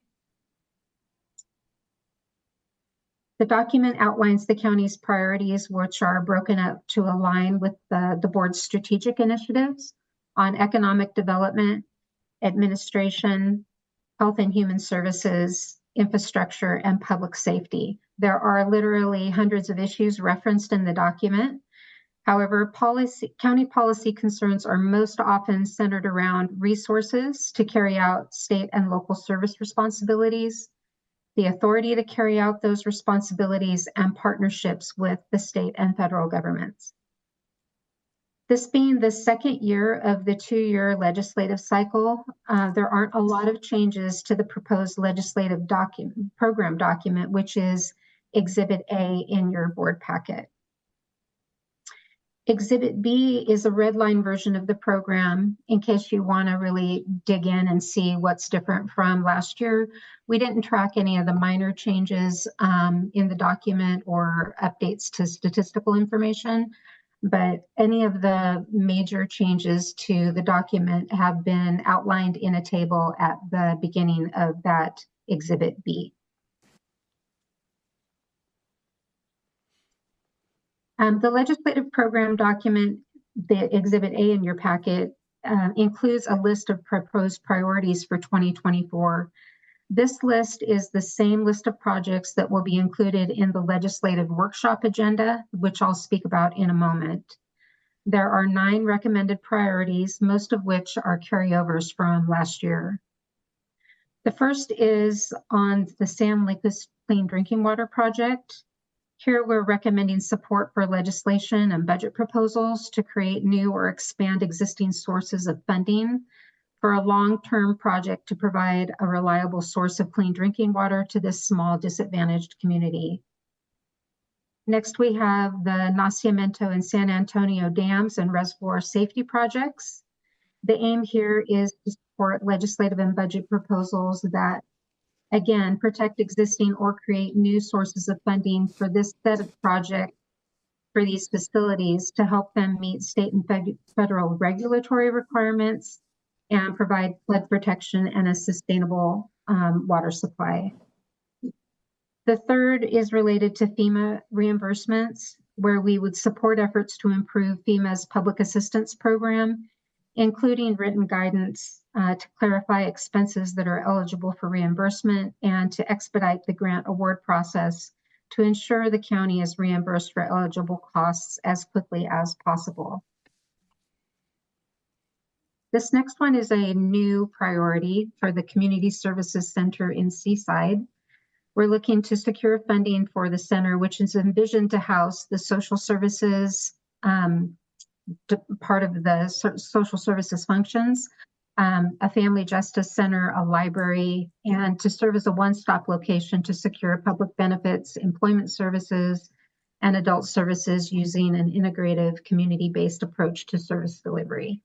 S1: The document outlines the county's priorities, which are broken up to align with the board's strategic initiatives on economic development, administration, Health and Human Services, Infrastructure, and Public Safety. There are literally hundreds of issues referenced in the document. However, county policy concerns are most often centered around resources to carry out state and local service responsibilities, the authority to carry out those responsibilities, and partnerships with the state and federal governments. This being the second year of the 2-year legislative cycle, there aren't a lot of changes to the proposed legislative program document, which is Exhibit A in your board packet. Exhibit B is a red line version of the program in case you want to really dig in and see what's different from last year. We didn't track any of the minor changes in the document or updates to statistical information, but any of the major changes to the document have been outlined in a table at the beginning of that Exhibit B. The legislative program document, the Exhibit A in your packet, includes a list of proposed priorities for 2024. This list is the same list of projects that will be included in the legislative workshop agenda, which I'll speak about in a moment. There are 9 recommended priorities, most of which are carryovers from last year. The first is on the San Lucas Clean Drinking Water Project. Here, we're recommending support for legislation and budget proposals to create new or expand existing sources of funding for a long-term project to provide a reliable source of clean drinking water to this small disadvantaged community. Next, we have the Nacimiento and San Antonio dams and reservoir safety projects. The aim here is to support legislative and budget proposals that, again, protect existing or create new sources of funding for this set of projects for these facilities to help them meet state and federal regulatory requirements and provide flood protection and a sustainable water supply. The third is related to FEMA reimbursements, where we would support efforts to improve FEMA's public assistance program, including written guidance to clarify expenses that are eligible for reimbursement and to expedite the grant award process to ensure the county is reimbursed for eligible costs as quickly as possible. This next one is a new priority for the Community Services Center in Seaside. We're looking to secure funding for the center, which is envisioned to house the social services part of the social services functions, a family justice center, a library, and to serve as a one-stop location to secure public benefits, employment services, and adult services using an integrative community-based approach to service delivery.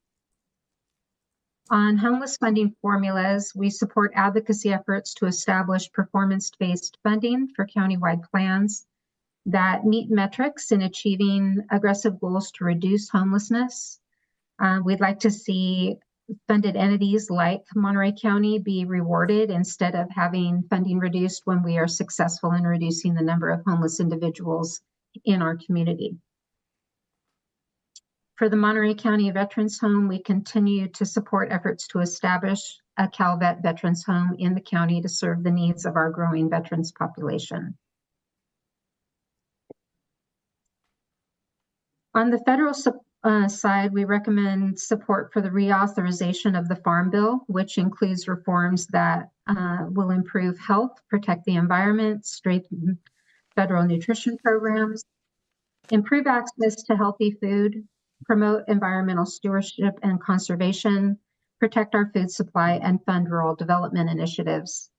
S1: On homeless funding formulas, we support advocacy efforts to establish performance-based funding for countywide plans that meet metrics in achieving aggressive goals to reduce homelessness. We'd like to see funded entities like Monterey County be rewarded instead of having funding reduced when we are successful in reducing the number of homeless individuals in our community. For the Monterey County Veterans Home, we continue to support efforts to establish a CalVet Veterans Home in the county to serve the needs of our growing veterans population. On the federal side, we recommend support for the reauthorization of the Farm Bill, which includes reforms that will improve health, protect the environment, strengthen federal nutrition programs, improve access to healthy food, promote environmental stewardship and conservation, protect our food supply, and fund rural development initiatives.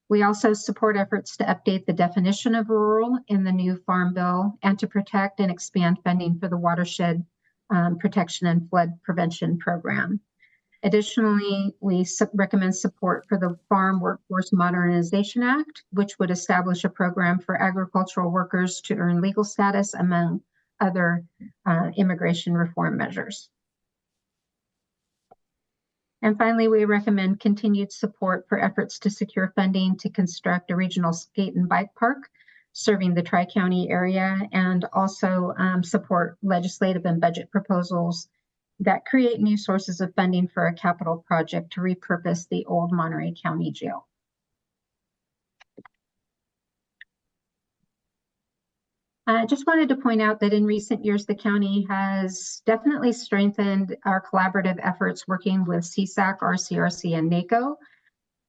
S1: We also support efforts to update the definition of rural in the new Farm Bill and to protect and expand funding for the watershed protection and flood prevention program. Additionally, we recommend support for the Farm Workforce Modernization Act, which would establish a program for agricultural workers to earn legal status, among other immigration reform measures. And finally, we recommend continued support for efforts to secure funding to construct a regional skate and bike park serving the Tri-County area, and also support legislative and budget proposals that create new sources of funding for a capital project to repurpose the old Monterey County Jail. I just wanted to point out that in recent years, the county has definitely strengthened our collaborative efforts working with CSAC, RCRC, and NACO.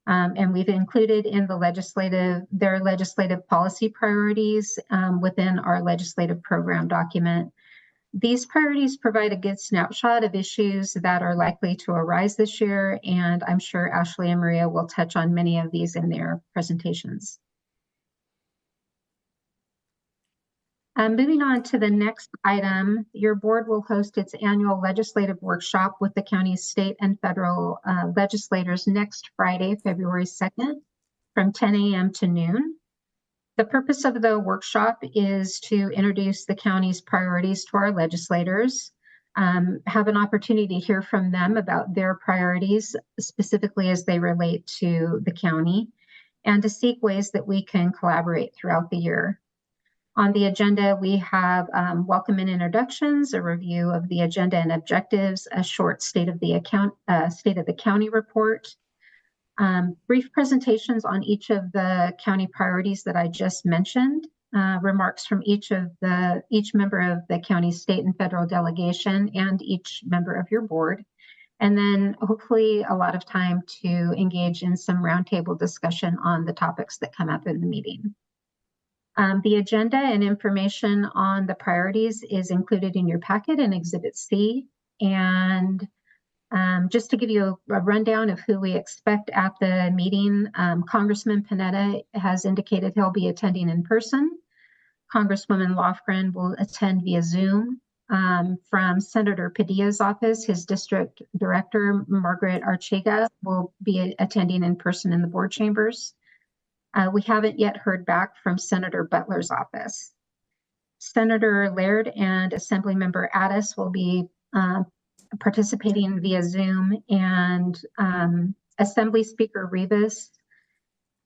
S1: And we've included in the their legislative policy priorities within our legislative program document. These priorities provide a good snapshot of issues that are likely to arise this year, and I'm sure Ashley and Maria will touch on many of these in their presentations. Moving on to the next item, your board will host its annual legislative workshop with the county's state and federal legislators next Friday, February 2nd, from 10 a.m. to noon. The purpose of the workshop is to introduce the county's priorities to our legislators, have an opportunity to hear from them about their priorities, specifically as they relate to the county, and to seek ways that we can collaborate throughout the year. On the agenda, we have welcome and introductions, a review of the agenda and objectives, a short state of the county report, brief presentations on each of the county priorities that I just mentioned, remarks from each member of the county, state, and federal delegation, and each member of your board, and then hopefully a lot of time to engage in some roundtable discussion on the topics that come up in the meeting. The agenda and information on the priorities is included in your packet in Exhibit C. And just to give you a rundown of who we expect at the meeting, Congressman Panetta has indicated he'll be attending in person. Congresswoman Lofgren will attend via Zoom. From Senator Padilla's office, his district director, Margaret Archega, will be attending in person in the board chambers. We haven't yet heard back from Senator Butler's office. Senator Laird and Assemblymember Addis will be participating via Zoom, and Assembly Speaker Rivas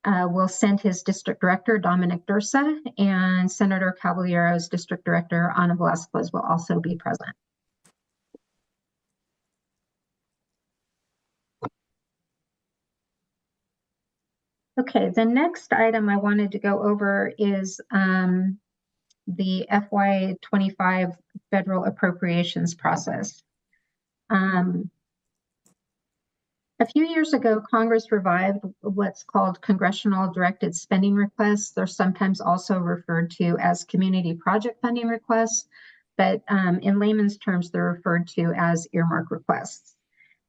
S1: will send his district director, Dominic Dursa, and Senator Caballero's district director, Ana Velasquez, will also be present. Okay, the next item I wanted to go over is the FY25 federal appropriations process. A few years ago, Congress revived what's called congressional directed spending requests. They're sometimes also referred to as community project funding requests, but in layman's terms, they're referred to as earmark requests.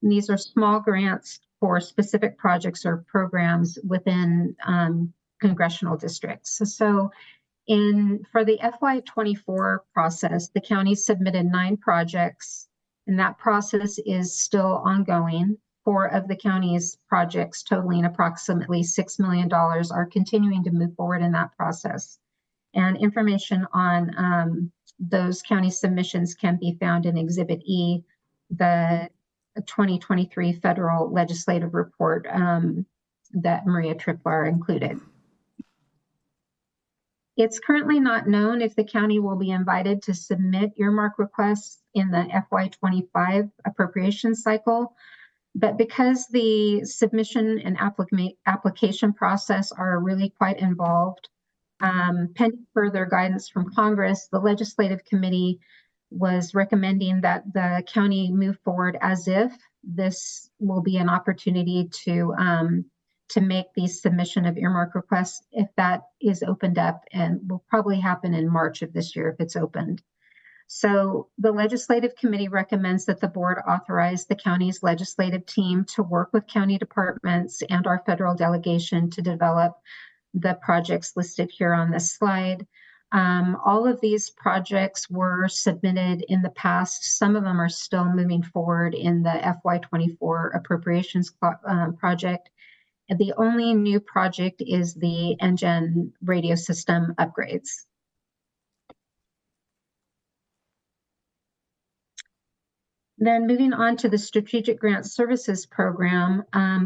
S1: And these are small grants for specific projects or programs within congressional districts. So for the FY24 process, the county submitted 9 projects, and that process is still ongoing. 4 of the county's projects, totaling approximately $6 million, are continuing to move forward in that process. And information on those county submissions can be found in Exhibit E, the 2023 federal legislative report that Maria Triplar included. It's currently not known if the county will be invited to submit earmark requests in the FY25 appropriation cycle, but because the submission and application process are really quite involved, pending further guidance from Congress, the legislative committee was recommending that the county move forward as if this will be an opportunity to make the submission of earmark requests if that is opened up, and will probably happen in March of this year if it's opened. So the legislative committee recommends that the board authorize the county's legislative team to work with county departments and our federal delegation to develop the projects listed here on this slide. All of these projects were submitted in the past. Some of them are still moving forward in the FY24 appropriations project. And the only new project is the NGen radio system upgrades. Then moving on to the Strategic Grant Services Program,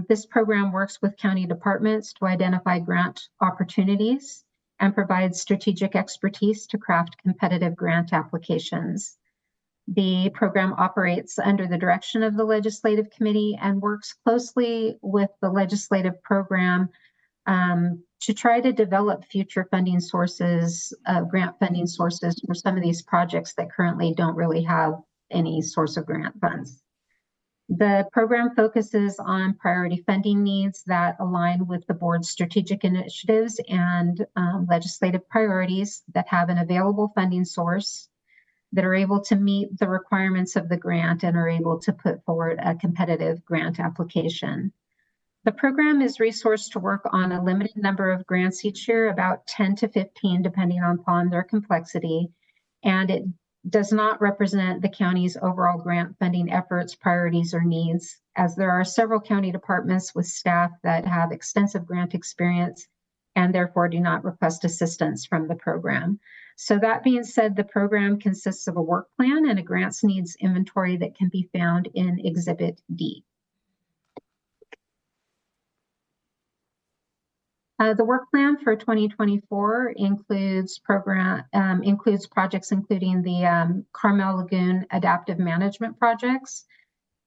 S1: this program works with county departments to identify grant opportunities and provides strategic expertise to craft competitive grant applications. The program operates under the direction of the Legislative Committee and works closely with the legislative program to try to develop future funding sources, grant funding sources for some of these projects that currently don't really have any source of grant funds. The program focuses on priority funding needs that align with the board's strategic initiatives and legislative priorities that have an available funding source, that are able to meet the requirements of the grant and are able to put forward a competitive grant application. The program is resourced to work on a limited number of grants each year, about 10 to 15, depending upon their complexity, and it does not represent the county's overall grant funding efforts, priorities, or needs, as there are several county departments with staff that have extensive grant experience and therefore do not request assistance from the program. So that being said, the program consists of a work plan and a grants needs inventory that can be found in Exhibit D. The work plan for 2024 includes projects including the Carmel Lagoon Adaptive Management Projects,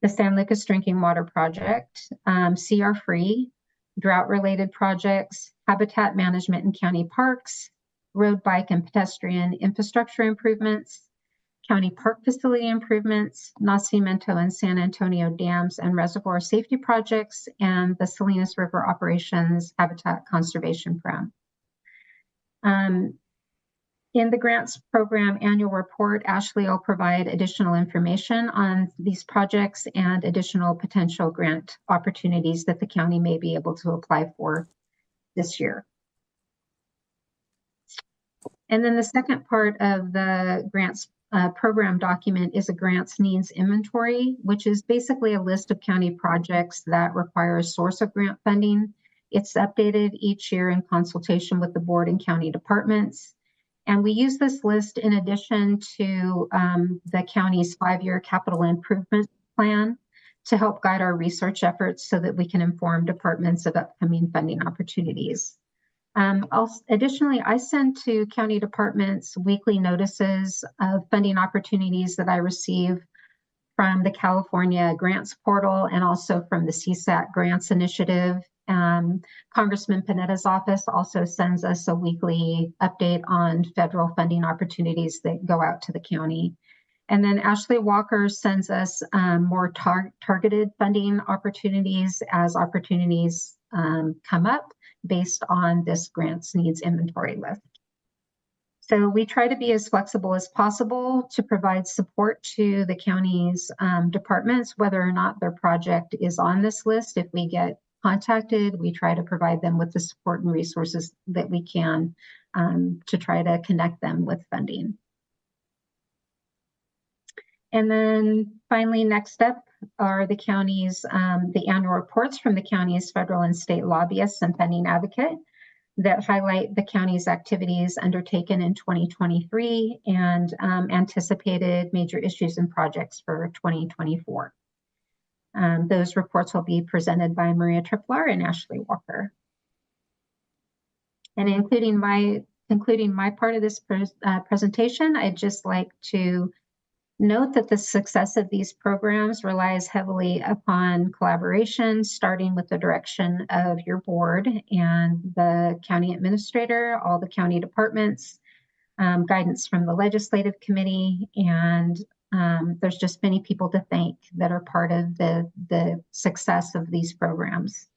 S1: the San Lucas Drinking Water Project, CR Free, drought-related projects, habitat management in county parks, road, bike, and pedestrian infrastructure improvements, county park facility improvements, Nacimiento and San Antonio dams and reservoir safety projects, and the Salinas River Operations Habitat Conservation Program. In the grants program annual report, Ashley will provide additional information on these projects and additional potential grant opportunities that the county may be able to apply for this year. And then the second part of the grants program document is a grants needs inventory, which is basically a list of county projects that require a source of grant funding. It's updated each year in consultation with the board and county departments. And we use this list in addition to the county's 5-year capital improvement plan to help guide our research efforts so that we can inform departments of upcoming funding opportunities. Additionally, I send to county departments weekly notices of funding opportunities that I receive from the California Grants Portal and also from the CSAC Grants Initiative. Congressman Panetta's office also sends us a weekly update on federal funding opportunities that go out to the county. And then Ashley Walker sends us more targeted funding opportunities as opportunities come up based on this grants needs inventory list. So we try to be as flexible as possible to provide support to the county's departments, whether or not their project is on this list. If we get contacted, we try to provide them with the support and resources that we can to try to connect them with funding. And then finally, next up are the county's, the annual reports from the county's federal and state lobbyists and funding advocate that highlight the county's activities undertaken in 2023 and anticipated major issues and projects for 2024. Those reports will be presented by Maria Triplar and Ashley Walker. And including my part of this presentation, I'd just like to note that the success of these programs relies heavily upon collaboration, starting with the direction of your board and the county administrator, all the county departments, guidance from the legislative committee, and there's just many people to thank that are part of the success of these programs.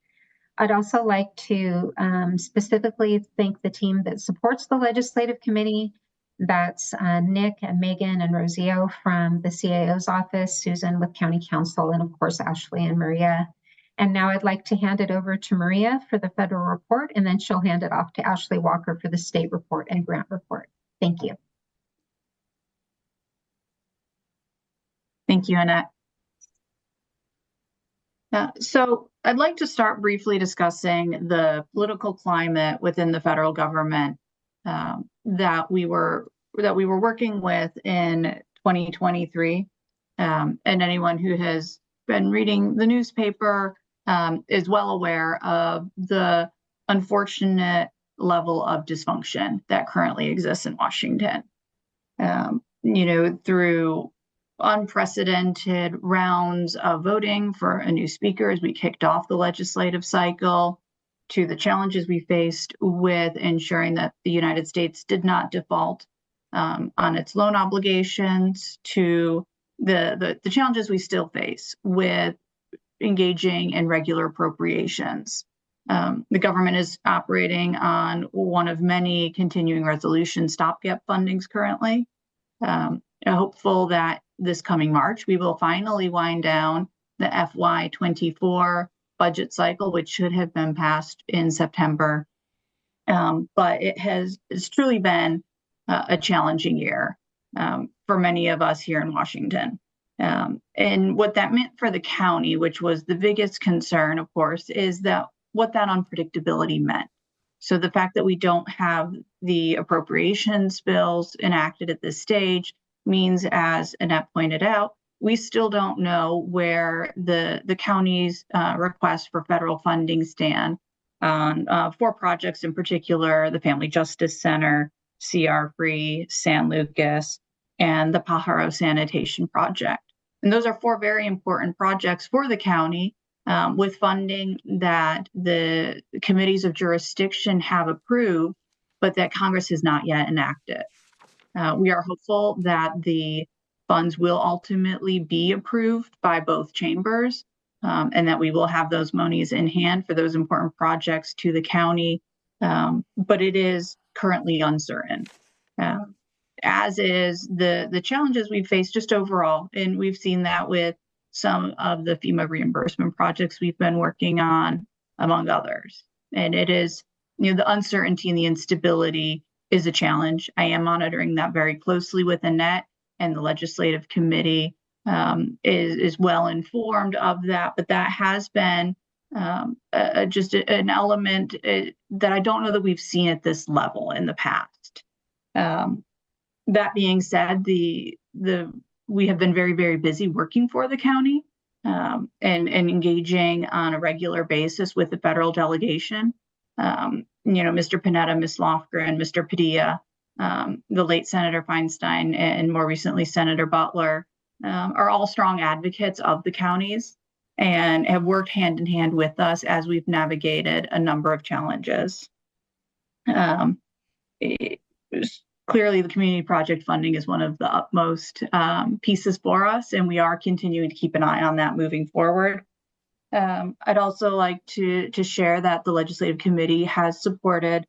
S1: I'd also like to specifically thank the team that supports the legislative committee. That's Nick and Megan and Rosio from the CAO's office, Susan with County Council, and of course, Ashley and Maria. And now I'd like to hand it over to Maria for the federal report, and then she'll hand it off to Ashley Walker for the state report and grant report. Thank you.
S5: Thank you, Annette. So I'd like to start briefly discussing the political climate within the federal government that we were working with in 2023. And anyone who has been reading the newspaper is well aware of the unfortunate level of dysfunction that currently exists in Washington. You know, through unprecedented rounds of voting for a new speaker as we kicked off the legislative cycle, to the challenges we faced with ensuring that the United States did not default on its loan obligations, to the challenges we still face with engaging in regular appropriations. The government is operating on one of many continuing resolution stopgap fundings currently. Hopeful that this coming March, we will finally wind down the FY24 budget cycle, which should have been passed in September. But it's truly been a challenging year for many of us here in Washington. And what that meant for the county, which was the biggest concern, of course, is that what that unpredictability meant. So the fact that we don't have the appropriations bills enacted at this stage means, as Annette pointed out, we still don't know where the county's requests for federal funding stand on 4 projects in particular: the Family Justice Center, CR Free, San Lucas, and the Pajaro Sanitation Project. And those are 4 very important projects for the county, with funding that the committees of jurisdiction have approved, but that Congress has not yet enacted. We are hopeful that the funds will ultimately be approved by both chambers, and that we will have those monies in hand for those important projects to the county, but it is currently uncertain. As is the challenges we've faced just overall, and we've seen that with some of the FEMA reimbursement projects we've been working on, among others. And it is, the uncertainty and the instability is a challenge. I am monitoring that very closely with Annette, and the legislative committee is well informed of that, but that has been just an element that I don't know that we've seen at this level in the past. That being said, we have been very, very busy working for the county and engaging on a regular basis with the federal delegation. Mr. Panetta, Ms. Lofgren, Mr. Padilla, the late Senator Feinstein, and more recently Senator Butler are all strong advocates of the counties and have worked hand in hand with us as we've navigated a number of challenges. Clearly, the community project funding is one of the utmost pieces for us, and we are continuing to keep an eye on that moving forward. I'd also like to share that the legislative committee has supported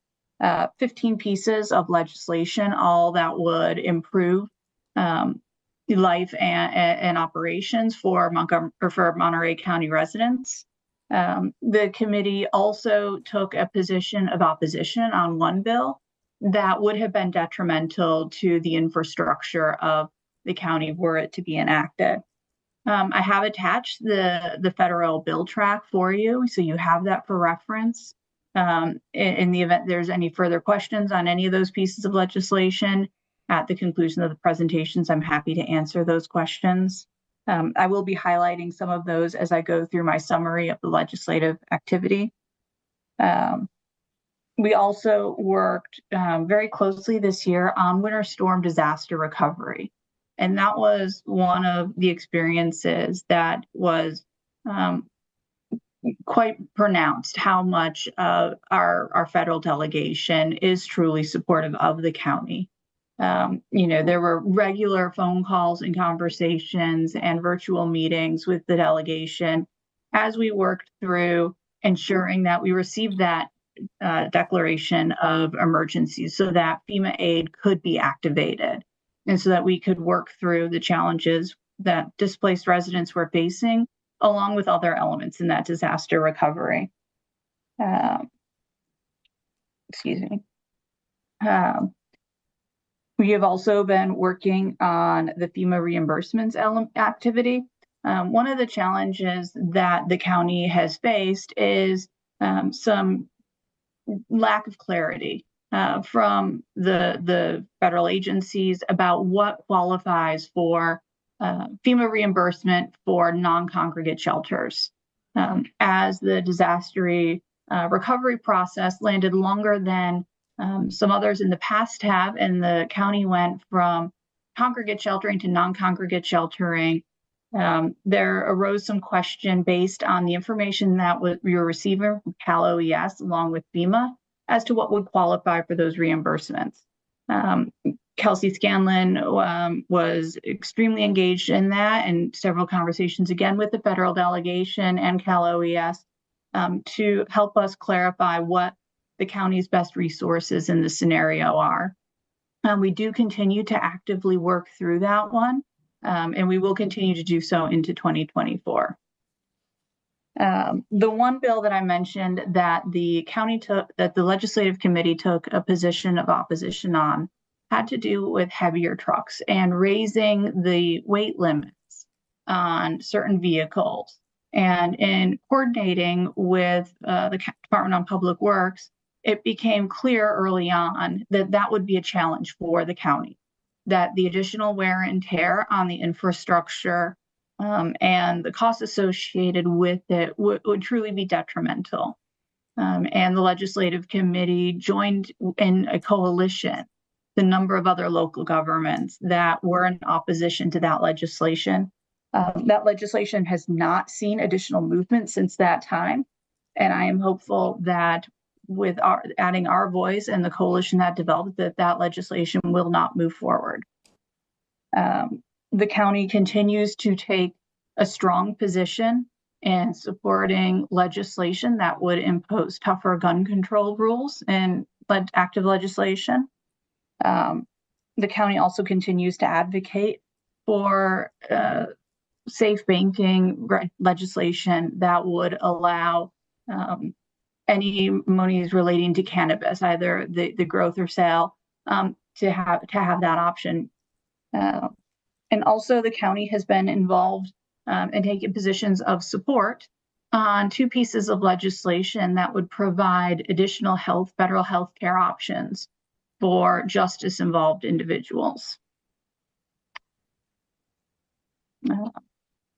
S5: 15 pieces of legislation, all that would improve life and operations for Monterey County residents. The committee also took a position of opposition on one bill that would have been detrimental to the infrastructure of the county were it to be enacted. I have attached the federal bill track for you, so you have that for reference. In the event there's any further questions on any of those pieces of legislation, at the conclusion of the presentations, I'm happy to answer those questions. I will be highlighting some of those as I go through my summary of the legislative activity. We also worked very closely this year on winter storm disaster recovery. And that was one of the experiences that was quite pronounced, how much our federal delegation is truly supportive of the county. There were regular phone calls and conversations and virtual meetings with the delegation as we worked through ensuring that we received that declaration of emergency so that FEMA aid could be activated and so that we could work through the challenges that displaced residents were facing, along with other elements in that disaster recovery. Excuse me. We have also been working on the FEMA reimbursements activity. One of the challenges that the county has faced is some lack of clarity from the federal agencies about what qualifies for FEMA reimbursement for non-congregate shelters. As the disaster recovery process landed longer than some others in the past have, and the county went from congregate sheltering to non-congregate sheltering, there arose some question based on the information that we were receiving from Cal OES along with FEMA as to what would qualify for those reimbursements. Kelsey Scanlon was extremely engaged in that, and several conversations again with the federal delegation and Cal OES to help us clarify what the county's best resources in the scenario are. We do continue to actively work through that one, and we will continue to do so into 2024. The one bill that I mentioned that the legislative committee took a position of opposition on had to do with heavier trucks and raising the weight limits on certain vehicles. And in coordinating with the Department of Public Works, it became clear early on that that would be a challenge for the county, that the additional wear and tear on the infrastructure and the costs associated with it would truly be detrimental. And the legislative committee joined in a coalition, the number of other local governments that were in opposition to that legislation. That legislation has not seen additional movement since that time. And I am hopeful that with adding our voice and the coalition that developed, that legislation will not move forward. The county continues to take a strong position in supporting legislation that would impose tougher gun control rules and active legislation. The county also continues to advocate for safe banking legislation that would allow any monies relating to cannabis, either the growth or sale, to have that option. And also the county has been involved and taken positions of support on two pieces of legislation that would provide additional federal health care options for justice-involved individuals.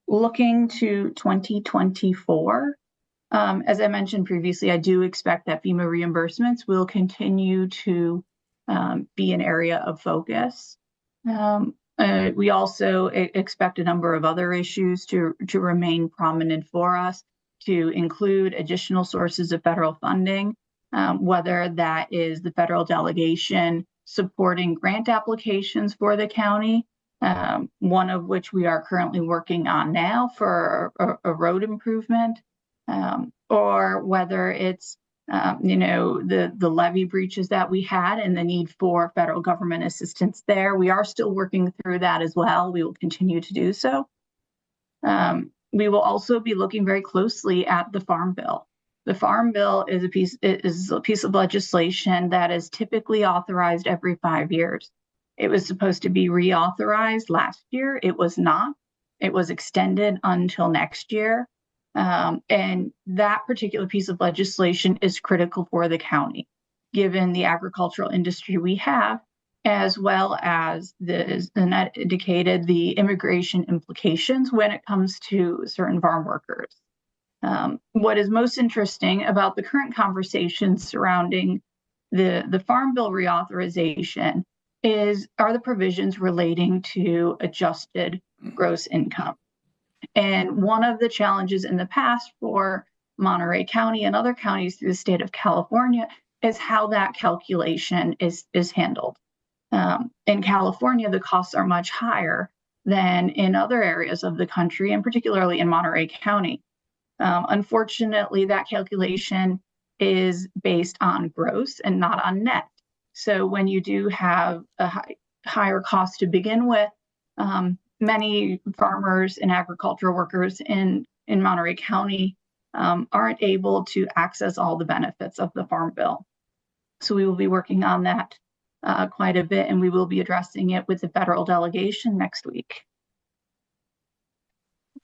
S5: Looking to 2024, as I mentioned previously, I do expect that FEMA reimbursements will continue to be an area of focus. We also expect a number of other issues to remain prominent for us, to include additional sources of federal funding, whether that is the federal delegation supporting grant applications for the county, one of which we are currently working on now for a road improvement, or whether it's the levee breaches that we had and the need for federal government assistance there. We are still working through that as well. We will continue to do so. We will also be looking very closely at the Farm Bill. The Farm Bill is a piece of legislation that is typically authorized every 5 years. It was supposed to be reauthorized last year. It was not. It was extended until next year. And that particular piece of legislation is critical for the county, given the agricultural industry we have, as well as Annette indicated, the immigration implications when it comes to certain farm workers. What is most interesting about the current conversation surrounding the Farm Bill reauthorization are the provisions relating to adjusted gross income. And one of the challenges in the past for Monterey County and other counties through the state of California is how that calculation is handled. In California, the costs are much higher than in other areas of the country, and particularly in Monterey County. Unfortunately, that calculation is based on gross and not on net. So when you do have a higher cost to begin with, many farmers and agricultural workers in Monterey County aren't able to access all the benefits of the Farm Bill. So we will be working on that quite a bit, and we will be addressing it with the federal delegation next week.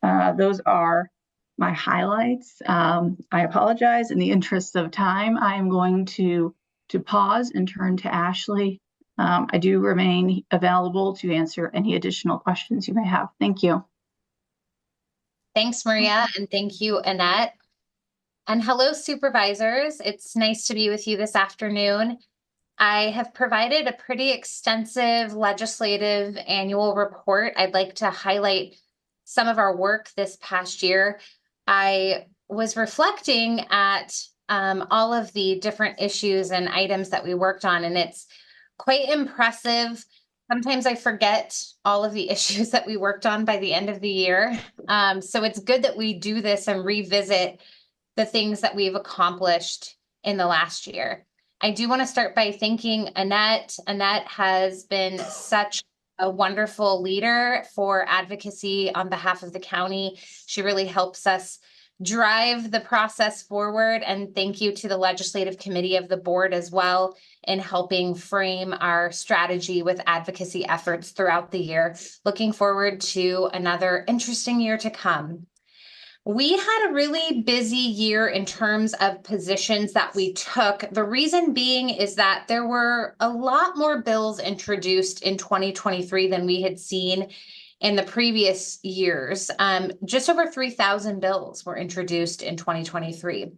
S5: Those are my highlights. I apologize. In the interest of time, I am going to pause and turn to Ashley. I do remain available to answer any additional questions you may have. Thank you.
S9: Thanks, Maria, and thank you, Annette. And hello, supervisors. It's nice to be with you this afternoon. I have provided a pretty extensive legislative annual report. I'd like to highlight some of our work this past year. I was reflecting at all of the different issues and items that we worked on, and it's quite impressive. Sometimes I forget all of the issues that we worked on by the end of the year. So it's good that we do this and revisit the things that we've accomplished in the last year. I do want to start by thanking Annette. Annette has been such a wonderful leader for advocacy on behalf of the county. She really helps us drive the process forward. And thank you to the legislative committee of the board as well in helping frame our strategy with advocacy efforts throughout the year. Looking forward to another interesting year to come. We had a really busy year in terms of positions that we took. The reason being is that there were a lot more bills introduced in 2023 than we had seen in the previous years. Just over 3,000 bills were introduced in 2023.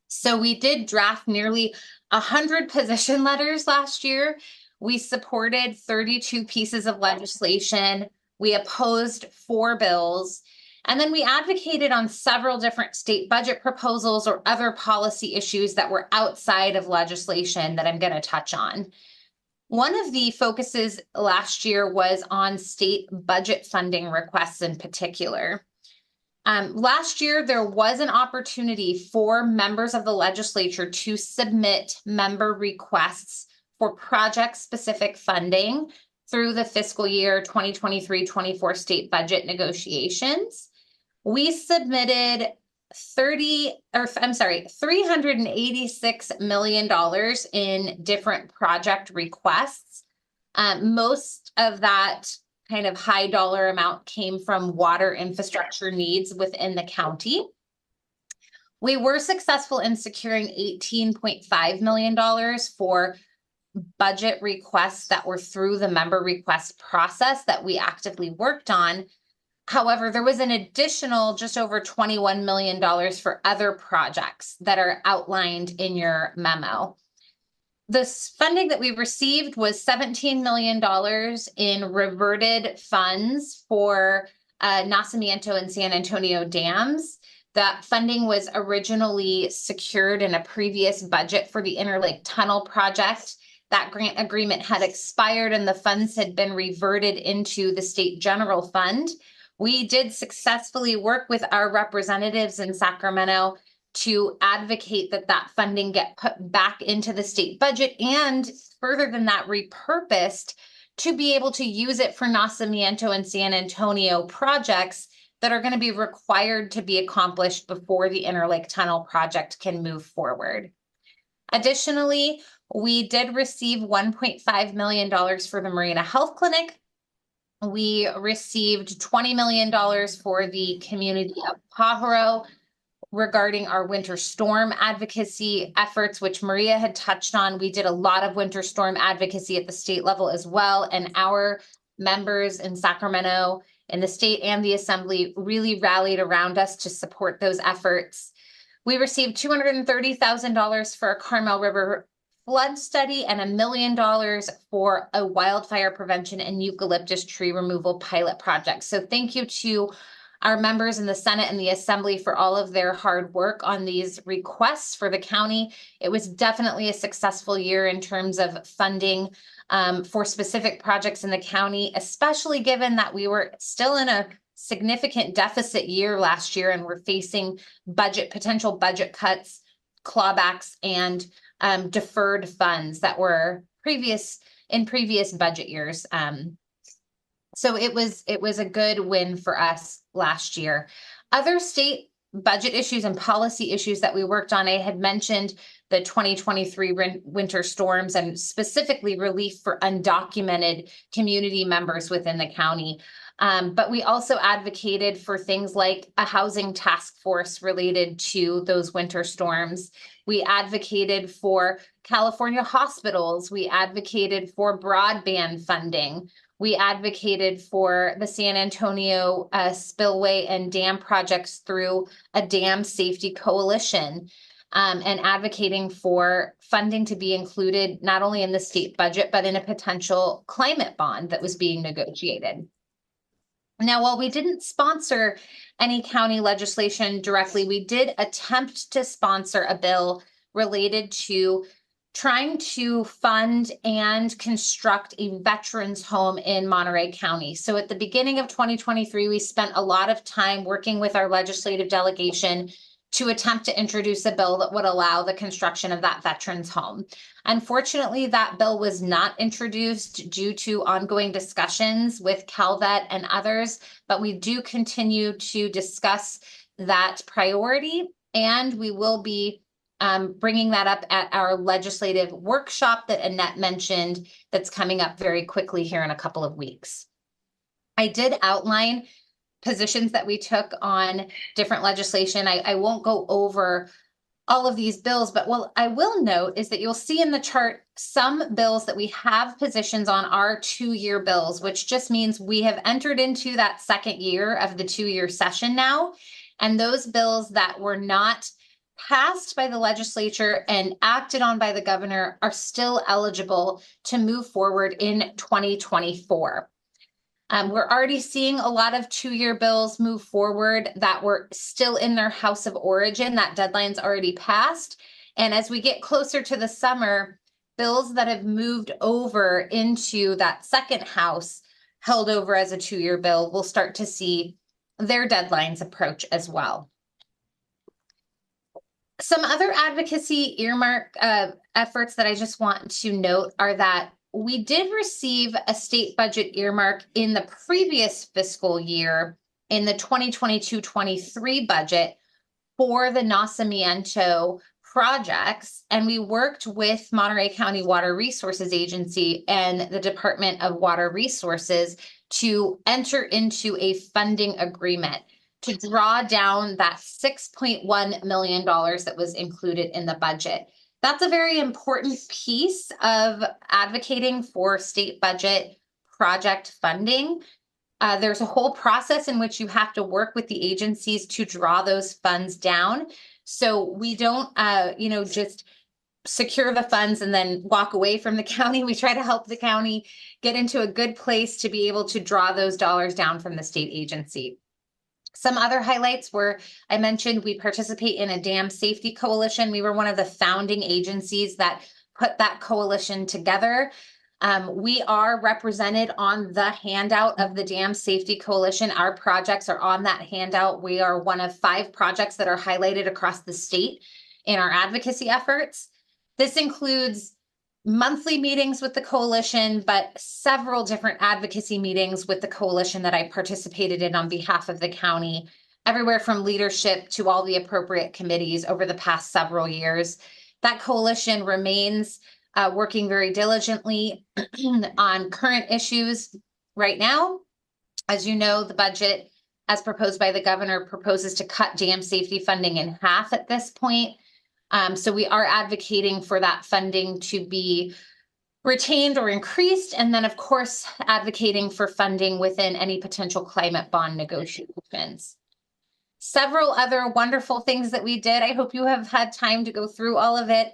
S9: So we did draft nearly 100 position letters last year. We supported 32 pieces of legislation. We opposed 4 bills. And then we advocated on several different state budget proposals or other policy issues that were outside of legislation that I'm going to touch on. One of the focuses last year was on state budget funding requests in particular. Last year, there was an opportunity for members of the legislature to submit member requests for project-specific funding through the fiscal year 2023-24 state budget negotiations. We submitted $386 million in different project requests. Most of that kind of high dollar amount came from water infrastructure needs within the county. We were successful in securing $18.5 million for budget requests that were through the member request process that we actively worked on. However, there was an additional just over $21 million for other projects that are outlined in your memo. The funding that we received was $17 million in reverted funds for Nacimiento and San Antonio dams. That funding was originally secured in a previous budget for the Interlake Tunnel project. That grant agreement had expired and the funds had been reverted into the state general fund. We did successfully work with our representatives in Sacramento to advocate that that funding get put back into the state budget and further than that, repurposed to be able to use it for Nacimiento and San Antonio projects that are going to be required to be accomplished before the Interlake Tunnel project can move forward. Additionally, we did receive $1.5 million for the Marina Health Clinic. We received $20 million for the community of Pajaro regarding our winter storm advocacy efforts, which Maria had touched on. We did a lot of winter storm advocacy at the state level as well, and our members in Sacramento, in the state and the assembly, really rallied around us to support those efforts. We received $230,000 for a Carmel River flood study and $1 million for a wildfire prevention and eucalyptus tree removal pilot project. So thank you to our members in the Senate and the Assembly for all of their hard work on these requests for the county. It was definitely a successful year in terms of funding for specific projects in the county, especially given that we were still in a significant deficit year last year and we're facing potential budget cuts, clawbacks, and deferred funds that were in previous budget years. So it was a good win for us last year. Other state budget issues and policy issues that we worked on, I had mentioned the 2023 winter storms and specifically relief for undocumented community members within the county. But we also advocated for things like a housing task force related to those winter storms. We advocated for California hospitals. We advocated for broadband funding. We advocated for the San Antonio spillway and dam projects through a dam safety coalition. and advocating for funding to be included not only in the state budget, but in a potential climate bond that was being negotiated. Now, while we didn't sponsor any county legislation directly, we did attempt to sponsor a bill related to trying to fund and construct a veterans home in Monterey County. So at the beginning of 2023, we spent a lot of time working with our legislative delegation to attempt to introduce a bill that would allow the construction of that veterans home. Unfortunately, that bill was not introduced due to ongoing discussions with CalVet and others, but we do continue to discuss that priority, and we will be bringing that up at our legislative workshop that Annette mentioned that's coming up very quickly here in a couple of weeks. I did outline positions that we took on different legislation. I won't go over all of these bills, but what I will note is that you'll see in the chart some bills that we have positions on are 2-year bills, which just means we have entered into that second year of the 2-year session now. And those bills that were not passed by the legislature and acted on by the governor are still eligible to move forward in 2024. We're already seeing a lot of 2-year bills move forward that were still in their house of origin. That deadline's already passed. And as we get closer to the summer, bills that have moved over into that second house held over as a 2-year bill, we'll start to see their deadlines approach as well. Some other advocacy earmark efforts that I just want to note are that we did receive a state budget earmark in the previous fiscal year in the 2022-23 budget for the Nacimiento projects, and we worked with Monterey County Water Resources Agency and the Department of Water Resources to enter into a funding agreement to draw down that $6.1 million that was included in the budget. That's a very important piece of advocating for state budget project funding. There's a whole process in which you have to work with the agencies to draw those funds down. So we don't, just secure the funds and then walk away from the county. We try to help the county get into a good place to be able to draw those dollars down from the state agency. Some other highlights were, I mentioned we participate in a dam safety coalition. We were one of the founding agencies that put that coalition together. We are represented on the handout of the Dam Safety Coalition. Our projects are on that handout. We are one of 5 projects that are highlighted across the state in our advocacy efforts. This includes monthly meetings with the coalition, but several different advocacy meetings with the coalition that I participated in on behalf of the county, everywhere from leadership to all the appropriate committees over the past several years. That coalition remains working very diligently on current issues right now. As you know, the budget, as proposed by the governor, proposes to cut dam safety funding in half at this point. So we are advocating for that funding to be retained or increased, and then of course advocating for funding within any potential climate bond negotiations. Several other wonderful things that we did. I hope you have had time to go through all of it.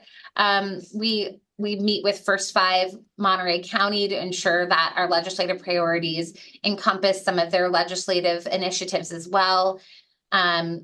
S9: We meet with First 5 Monterey County to ensure that our legislative priorities encompass some of their legislative initiatives as well.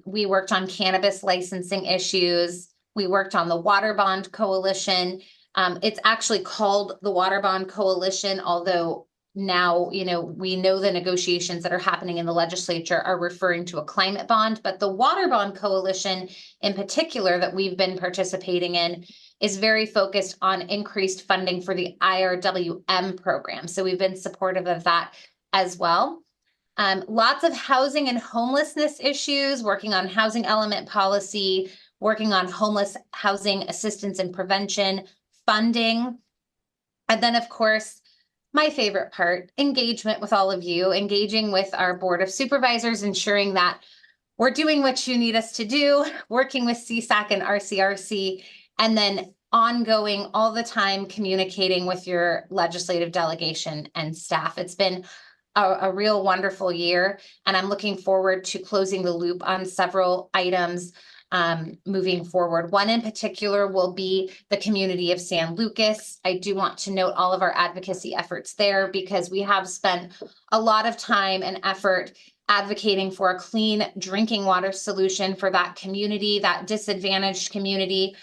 S9: We worked on cannabis licensing issues. We worked on the Water Bond Coalition. It's actually called the Water Bond Coalition, although now, we know the negotiations that are happening in the legislature are referring to a climate bond, but the Water Bond Coalition in particular that we've been participating in is very focused on increased funding for the IRWM program. So we've been supportive of that as well. Lots of housing and homelessness issues, working on housing element policy, working on homeless housing assistance and prevention, funding. And then, of course, my favorite part, engagement with all of you, engaging with our Board of Supervisors, ensuring that we're doing what you need us to do, working with CSAC and RCRC, and then ongoing all the time communicating with your legislative delegation and staff. It's been a real wonderful year, and I'm looking forward to closing the loop on several items moving forward. One in particular will be the community of San Lucas. I do want to note all of our advocacy efforts there because we have spent a lot of time and effort advocating for a clean drinking water solution for that community, that disadvantaged community.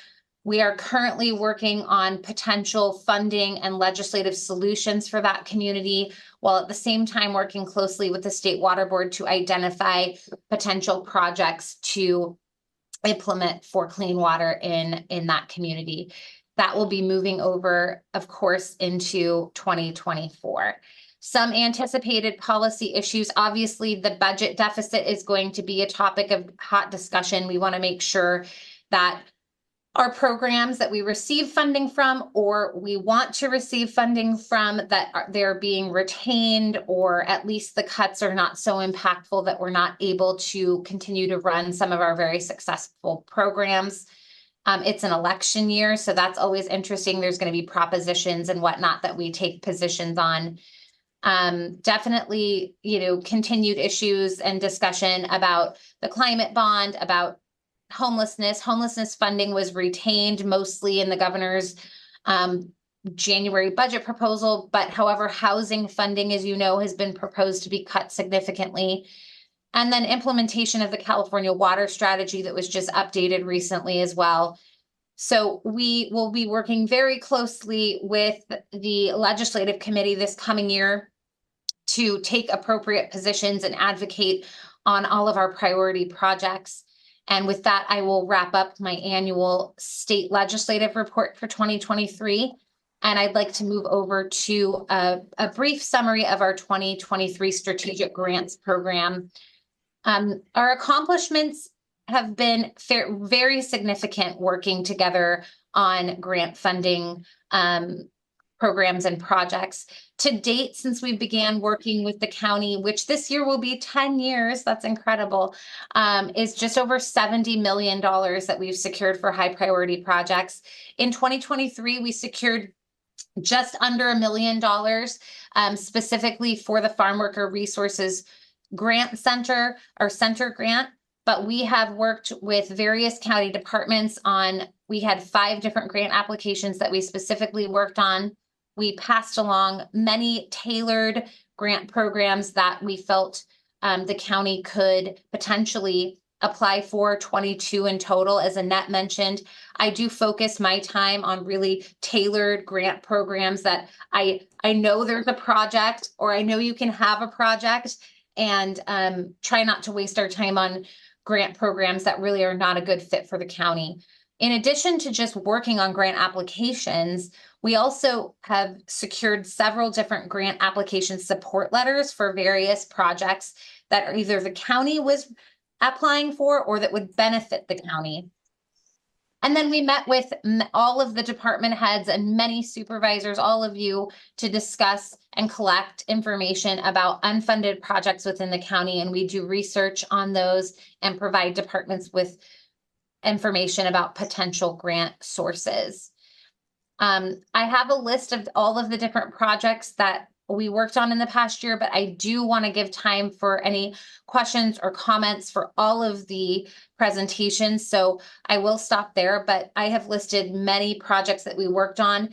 S9: We are currently working on potential funding and legislative solutions for that community, while at the same time working closely with the State Water Board to identify potential projects to implement for clean water in that community. That will be moving over, of course, into 2024. Some anticipated policy issues. Obviously, the budget deficit is going to be a topic of hot discussion. We want to make sure that our programs that we receive funding from or we want to receive funding from, that they're being retained, or at least the cuts are not so impactful that we're not able to continue to run some of our very successful programs. It's an election year, so that's always interesting. There's going to be propositions and whatnot that we take positions on. Definitely, continued issues and discussion about the climate bond, about homelessness. Homelessness funding was retained mostly in the governor's January budget proposal, but however, housing funding, as you know, has been proposed to be cut significantly. And then implementation of the California water strategy that was just updated recently as well. So we will be working very closely with the legislative committee this coming year to take appropriate positions and advocate on all of our priority projects. And with that, I will wrap up my annual state legislative report for 2023. And I'd like to move over to a brief summary of our 2023 strategic grants program. Our accomplishments have been very significant working together on grant funding programs and projects. To date, since we began working with the county, which this year will be 10 years, that's incredible, is just over $70 million that we've secured for high priority projects. In 2023, we secured just under $1 million specifically for the Farm Worker Resources Grant Center, our center grant. But we have worked with various county departments on, we had 5 different grant applications that we specifically worked on. We passed along many tailored grant programs that we felt the county could potentially apply for, 22 in total. As Annette mentioned, I do focus my time on really tailored grant programs that I know there's a project, or I know you can have a project, and try not to waste our time on grant programs that really are not a good fit for the county. In addition to just working on grant applications, we also have secured several different grant application support letters for various projects that are either the county was applying for or that would benefit the county. And then we met with all of the department heads and many supervisors, all of you, to discuss and collect information about unfunded projects within the county. And we do research on those and provide departments with information about potential grant sources. I have a list of all of the different projects that we worked on in the past year, but I do want to give time for any questions or comments for all of the presentations. So I will stop there, but I have listed many projects that we worked on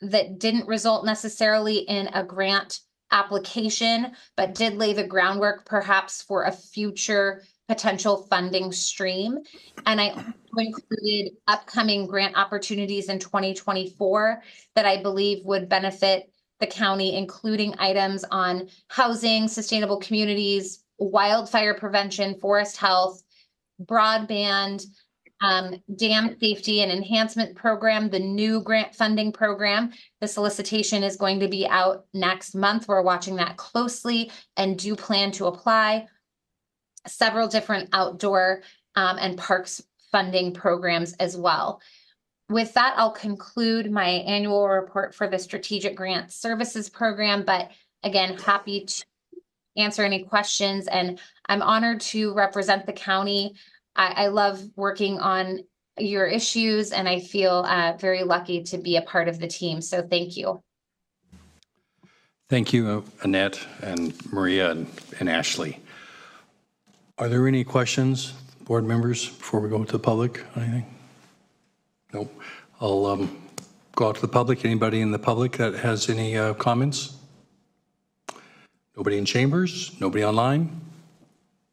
S9: that didn't result necessarily in a grant application, but did lay the groundwork perhaps for a future potential funding stream. And I also included upcoming grant opportunities in 2024 that I believe would benefit the county, including items on housing, sustainable communities, wildfire prevention, forest health, broadband, dam safety and enhancement program, the new grant funding program. The solicitation is going to be out next month. We're watching that closely and do plan to apply. Several different outdoor and parks funding programs as well. With that, I'll conclude my annual report for the Strategic Grant Services Program, but again, happy to answer any questions, and I'm honored to represent the county. I love working on your issues, and I feel very lucky to be a part of the team, so thank you.
S3: Thank you, Annette and Maria and Ashley. Are there any questions board members, before we go to the public? Anything? Nope. I'll go out to the public. Anybody in the public that has any comments? Nobody in chambers? Nobody online?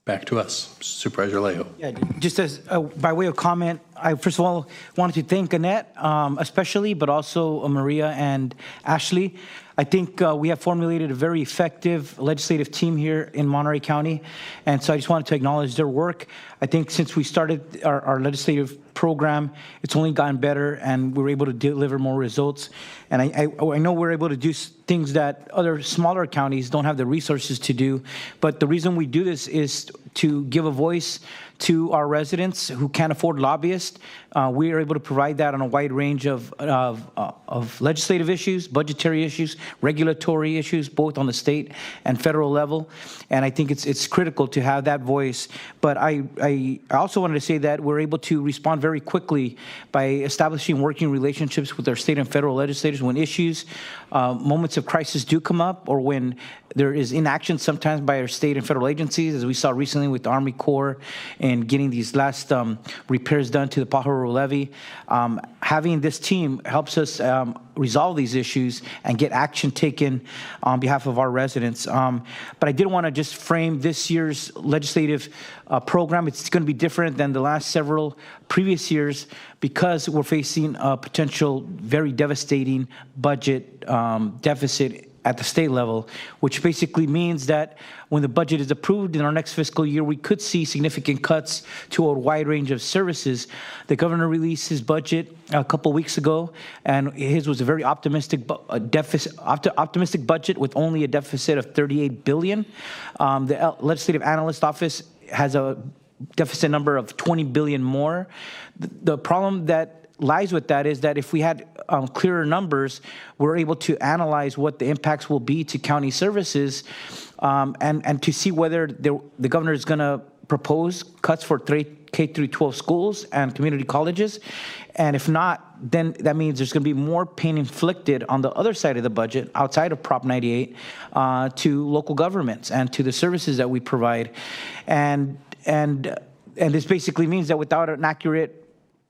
S3: Back to us. Supervisor Alejo.
S7: Yeah, just as by way of comment, I first of all wanted to thank Annette, especially, but also Maria and Ashley. I think we have formulated a very effective legislative team here in Monterey County, and so I just wanted to acknowledge their work. I think since we started our legislative program, it's only gotten better, and we're able to deliver more results. And I know we're able to do things that other smaller counties don't have the resources to do, but the reason we do this is to give a voice to our residents who can't afford lobbyists. We are able to provide that on a wide range of legislative issues, budgetary issues, regulatory issues, both on the state and federal level. And I think it's critical to have that voice. But I also wanted to say that we're able to respond very quickly by establishing working relationships with our state and federal legislators when issues, moments of crisis do come up, or when there is inaction sometimes by our state and federal agencies, as we saw recently with the Army Corps and getting these last repairs done to the Pajaro levee. Having this team helps us resolve these issues and get action taken on behalf of our residents. But I did want to just frame this year's legislative program. It's going to be different than the last several previous years because we're facing a potential very devastating budget deficit at the state level, which basically means that when the budget is approved in our next fiscal year, we could see significant cuts to a wide range of services. The governor released his budget a couple weeks ago, and his was a very optimistic budget with only a deficit of $38 billion. The Legislative Analyst Office has a deficit number of $20 billion more. The problem that lies with that is that if we had clearer numbers, we're able to analyze what the impacts will be to county services and to see whether the governor is going to propose cuts for K through 12 schools and community colleges. And if not, then that means there's going to be more pain inflicted on the other side of the budget, outside of Prop 98, to local governments and to the services that we provide. And this basically means that without an accurate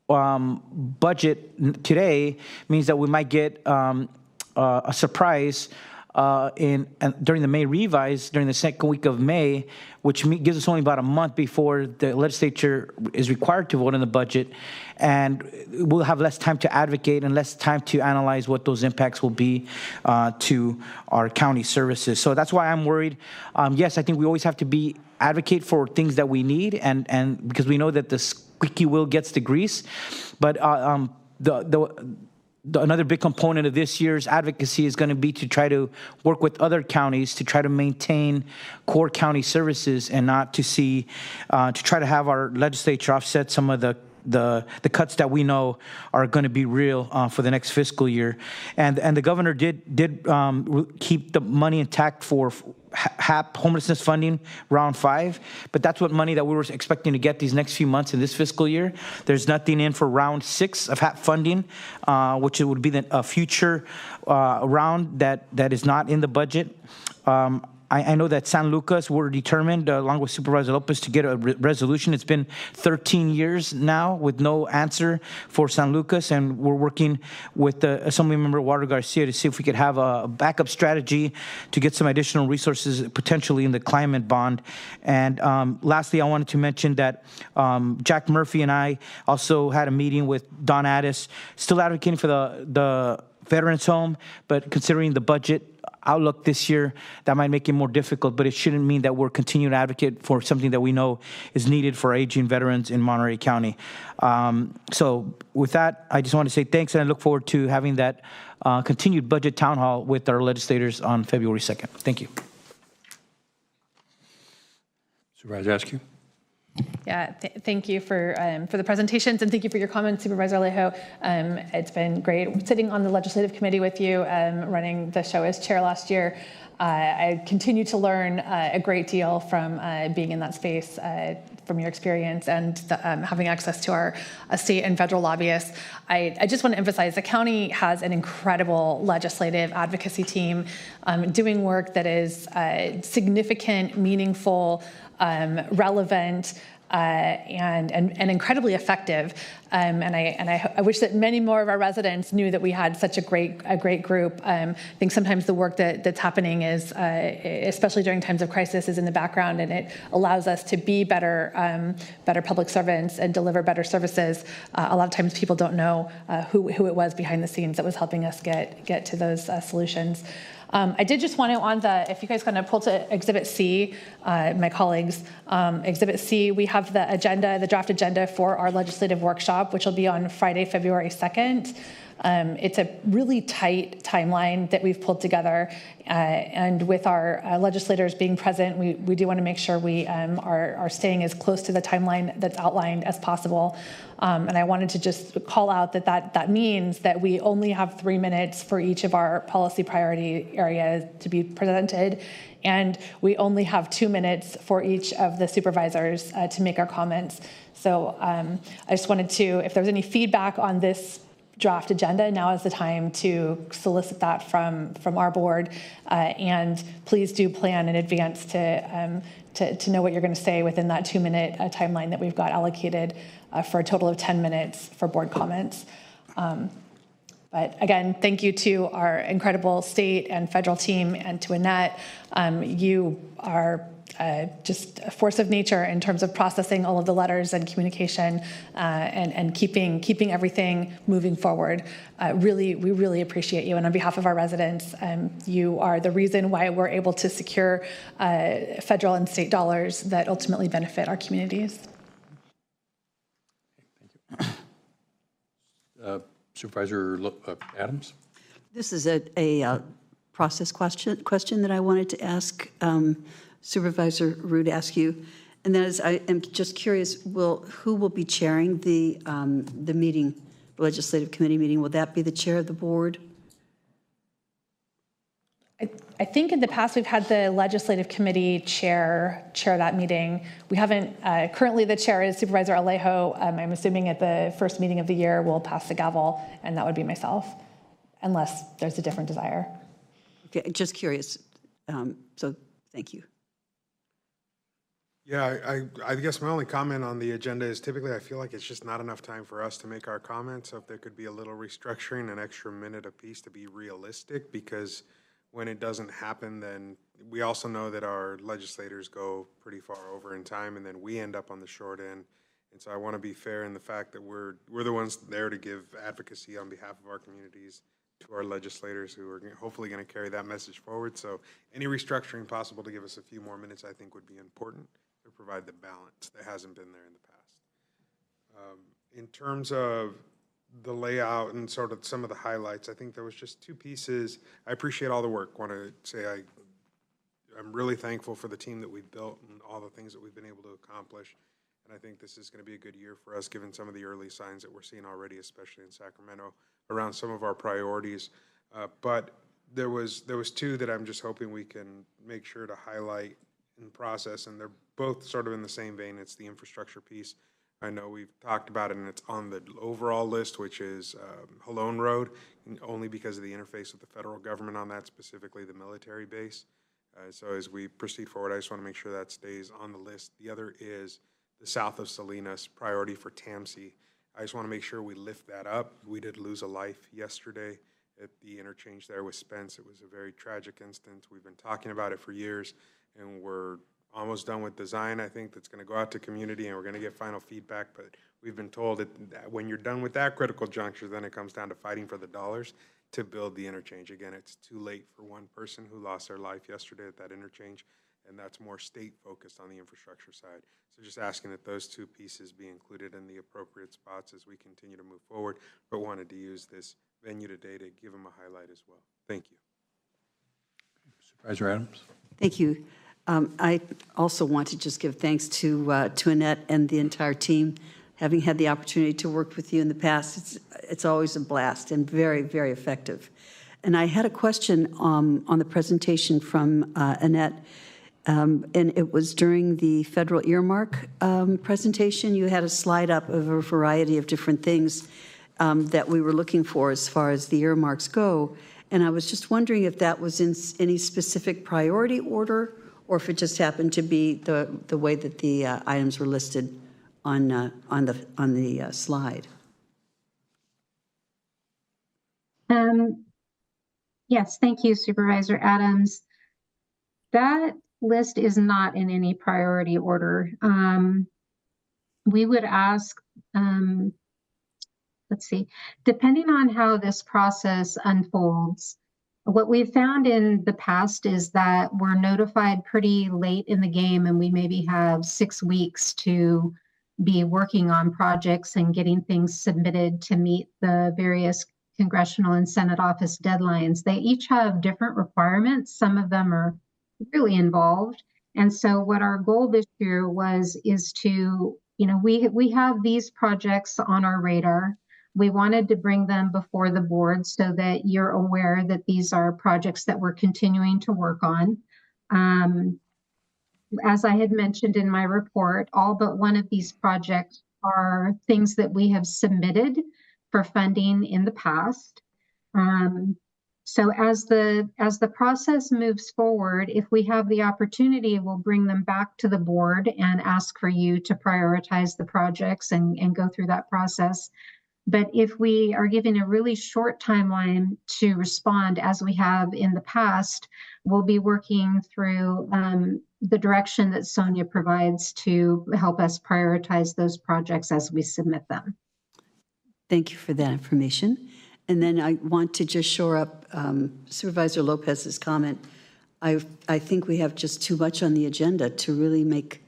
S7: budget today means that we might get a surprise during the May revise, during the second week of May, which gives us only about a month before the legislature is required to vote on the budget. And we'll have less time to advocate and less time to analyze what those impacts will be to our county services. So that's why I'm worried. Yes, I think we always have to advocate for things that we need, and because we know that the squeaky wheel gets the grease. But another big component of this year's advocacy is going to be to try to work with other counties to try to maintain core county services and not to try to have our legislature offset some of the cuts that we know are going to be real for the next fiscal year. And the governor did keep the money intact for HAP homelessness funding round 5, but that's what money that we were expecting to get these next few months in this fiscal year. There's nothing in for round 6 of HAP funding, which it would be a future round that is not in the budget. I know that San Lucas were determined, along with Supervisor Lopez, to get a resolution. It's been 13 years now with no answer for San Lucas, and we're working with the Assemblymember Walter Garcia to see if we could have a backup strategy to get some additional resources, potentially in the climate bond. And lastly, I wanted to mention that Jack Murphy and I also had a meeting with Don Addis, still advocating for the Veterans Home, but considering the budget outlook this year, that might make it more difficult, but it shouldn't mean that we're continuing to advocate for something that we know is needed for aging veterans in Monterey County. So with that, I just want to say thanks, and I look forward to having that continued budget town hall with our legislators on February 2nd. Thank you.
S3: Supervisor Askew.
S8: Yeah, thank you for the presentations, and thank you for your comments, Supervisor Alejo. It's been great sitting on the legislative committee with you, running the show as chair last year. I continue to learn a great deal from being in that space, from your experience and having access to our state and federal lobbyists. I just want to emphasize the county has an incredible legislative advocacy team doing work that is significant, meaningful, relevant, and incredibly effective. And I wish that many more of our residents knew that we had such a great group. I think sometimes the work that's happening is, especially during times of crisis, is in the background, and it allows us to be better public servants and deliver better services. A lot of times people don't know who it was behind the scenes that was helping us get to those solutions. I did just want to, if you guys kind of pull to Exhibit C, my colleagues, Exhibit C, we have the draft agenda for our legislative workshop, which will be on Friday, February 2nd. It's a really tight timeline that we've pulled together, and with our legislators being present, we do want to make sure we are staying as close to the timeline that's outlined as possible. And I wanted to just call out that means that we only have 3 minutes for each of our policy priority areas to be presented, and we only have 2 minutes for each of the supervisors to make our comments. So I just wanted to, if there's any feedback on this draft agenda, now is the time to solicit that from our board, and please do plan in advance to know what you're going to say within that 2-minute timeline that we've got allocated for a total of 10 minutes for board comments. But again, thank you to our incredible state and federal team, and to Annette. You are just a force of nature in terms of processing all of the letters and communication, and keeping everything moving forward. We really appreciate you. And on behalf of our residents, you are the reason why we're able to secure federal and state dollars that ultimately benefit our communities.
S3: Supervisor Adams?
S12: This is a process question that I wanted to ask Supervisor Ruud, ask you, and that is, I am just curious, who will be chairing the meeting, the legislative committee meeting? Will that be the chair of the board?
S8: I think in the past we've had the legislative committee chair that meeting. We haven't, currently the chair is Supervisor Alejo. I'm assuming at the first meeting of the year we'll pass the gavel, and that would be myself, unless there's a different desire.
S12: Okay, just curious. So thank you.
S11: Yeah, I guess my only comment on the agenda is typically I feel like it's just not enough time for us to make our comments. So if there could be a little restructuring, an extra minute apiece to be realistic, because when it doesn't happen, then we also know that our legislators go pretty far over in time, and then we end up on the short end. And so I want to be fair in the fact that we're the ones there to give advocacy on behalf of our communities to our legislators, who are hopefully going to carry that message forward. So any restructuring possible to give us a few more minutes, I think, would be important to provide the balance that hasn't been there in the past. In terms of the layout and sort of some of the highlights, I think there was just 2 pieces. I appreciate all the work. Want to say I'm really thankful for the team that we've built and all the things that we've been able to accomplish. And I think this is going to be a good year for us, given some of the early signs that we're seeing already, especially in Sacramento, around some of our priorities. But there was 2 that I'm just hoping we can make sure to highlight in process, and they're both sort of in the same vein. It's the infrastructure piece. I know we've talked about it, and it's on the overall list, which is Halone Road, only because of the interface with the federal government on that, specifically the military base. So as we proceed forward, I just want to make sure that stays on the list. The other is the south of Salinas, priority for TAMC. I just want to make sure we lift that up. We did lose a life yesterday at the interchange there with Spence. It was a very tragic instance. We've been talking about it for years, and we're almost done with design, I think, that's going to go out to community, and we're going to get final feedback. But we've been told that when you're done with that critical juncture, then it comes down to fighting for the dollars to build the interchange. Again, it's too late for one person who lost their life yesterday at that interchange, and that's more state focused on the infrastructure side. So just asking that those 2 pieces be included in the appropriate spots as we continue to move forward, but wanted to use this venue today to give them a highlight as well. Thank you.
S3: Supervisor Adams?
S12: Thank you. I also want to just give thanks to Annette and the entire team. Having had the opportunity to work with you in the past, it's always a blast and very, very effective. And I had a question on the presentation from Annette, and it was during the federal earmark presentation. You had a slide up of a variety of different things that we were looking for as far as the earmarks go. And I was just wondering if that was in any specific priority order, or if it just happened to be the way that the items were listed. on the slide.
S1: Yes, thank you, Supervisor Adams. That list is not in any priority order. We would ask, let's see, depending on how this process unfolds, what we've found in the past is that we're notified pretty late in the game, and we maybe have 6 weeks to be working on projects and getting things submitted to meet the various congressional and Senate office deadlines. They each have different requirements. Some of them are really involved. And so what our goal this year is to, we have these projects on our radar. We wanted to bring them before the board so that you're aware that these are projects that we're continuing to work on. As I had mentioned in my report, all but one of these projects are things that we have submitted for funding in the past. So as the process moves forward, if we have the opportunity, we'll bring them back to the board and ask for you to prioritize the projects and go through that process. But if we are given a really short timeline to respond, as we have in the past, we'll be working through the direction that Sonia provides to help us prioritize those projects as we submit them.
S12: Thank you for that information. And then I want to just shore up Supervisor Lopez's comment. I think we have just too much on the agenda to really make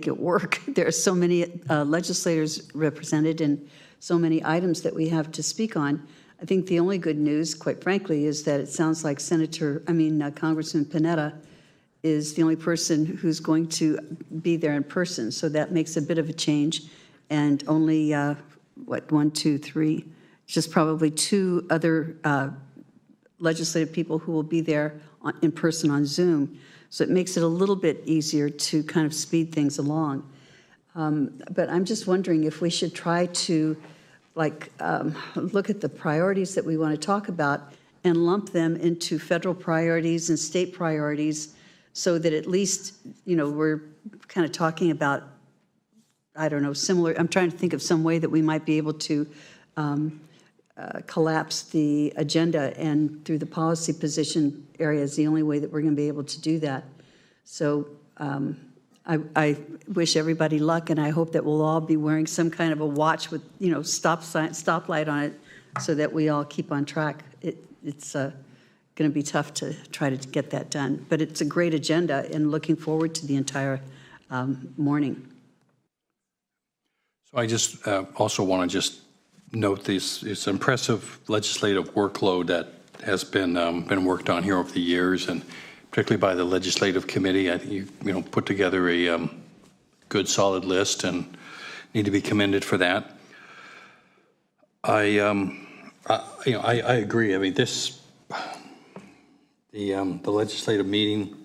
S12: it work. There are so many legislators represented and so many items that we have to speak on. I think the only good news, quite frankly, is that it sounds like Congressman Panetta is the only person who's going to be there in person. So that makes a bit of a change. And only, 1, 2, 3, just probably 2 other legislative people who will be there in person on Zoom. So it makes it a little bit easier to kind of speed things along. But I'm just wondering if we should try to look at the priorities that we want to talk about and lump them into federal priorities and state priorities so that at least, we're kind of talking about, I don't know, similar. I'm trying to think of some way that we might be able to collapse the agenda, and through the policy position area is the only way that we're going to be able to do that. So I wish everybody luck, and I hope that we'll all be wearing some kind of a watch with, stoplight on it so that we all keep on track. It's going to be tough to try to get that done, but it's a great agenda and looking forward to the entire morning.
S3: So I just also want to just note this impressive legislative workload that has been worked on here over the years, and particularly by the legislative committee. I think you put together a good, solid list, and need to be commended for that. I agree. I mean, the legislative meeting,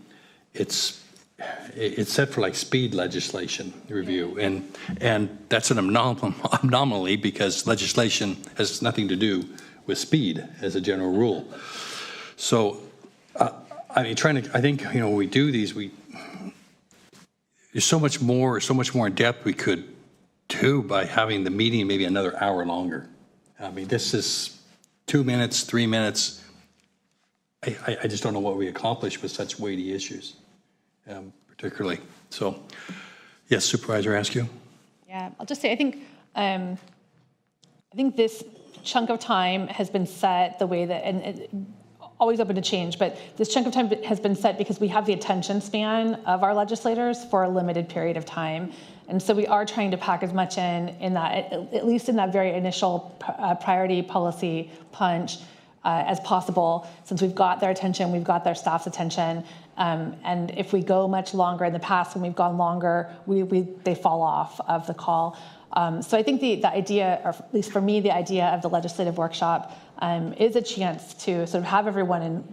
S3: it's set for like speed legislation review, and that's an anomaly because legislation has nothing to do with speed as a general rule. So, I think when we do these, there's so much more in depth we could do by having the meeting maybe another hour longer. I mean, this is 2 minutes, 3 minutes. I just don't know what we accomplish with such weighty issues. Particularly. So, yes, Supervisor Askew?
S8: Yeah, I'll just say, I think this chunk of time has been set the way that, and always open to change, but this chunk of time has been set because we have the attention span of our legislators for a limited period of time. And so we are trying to pack as much in that, at least in that very initial priority policy punch, as possible, since we've got their attention, we've got their staff's attention, and if we go much longer, in the past when we've gone longer, they fall off of the call. So I think the idea, or at least for me, the idea of the legislative workshop is a chance to sort of have everyone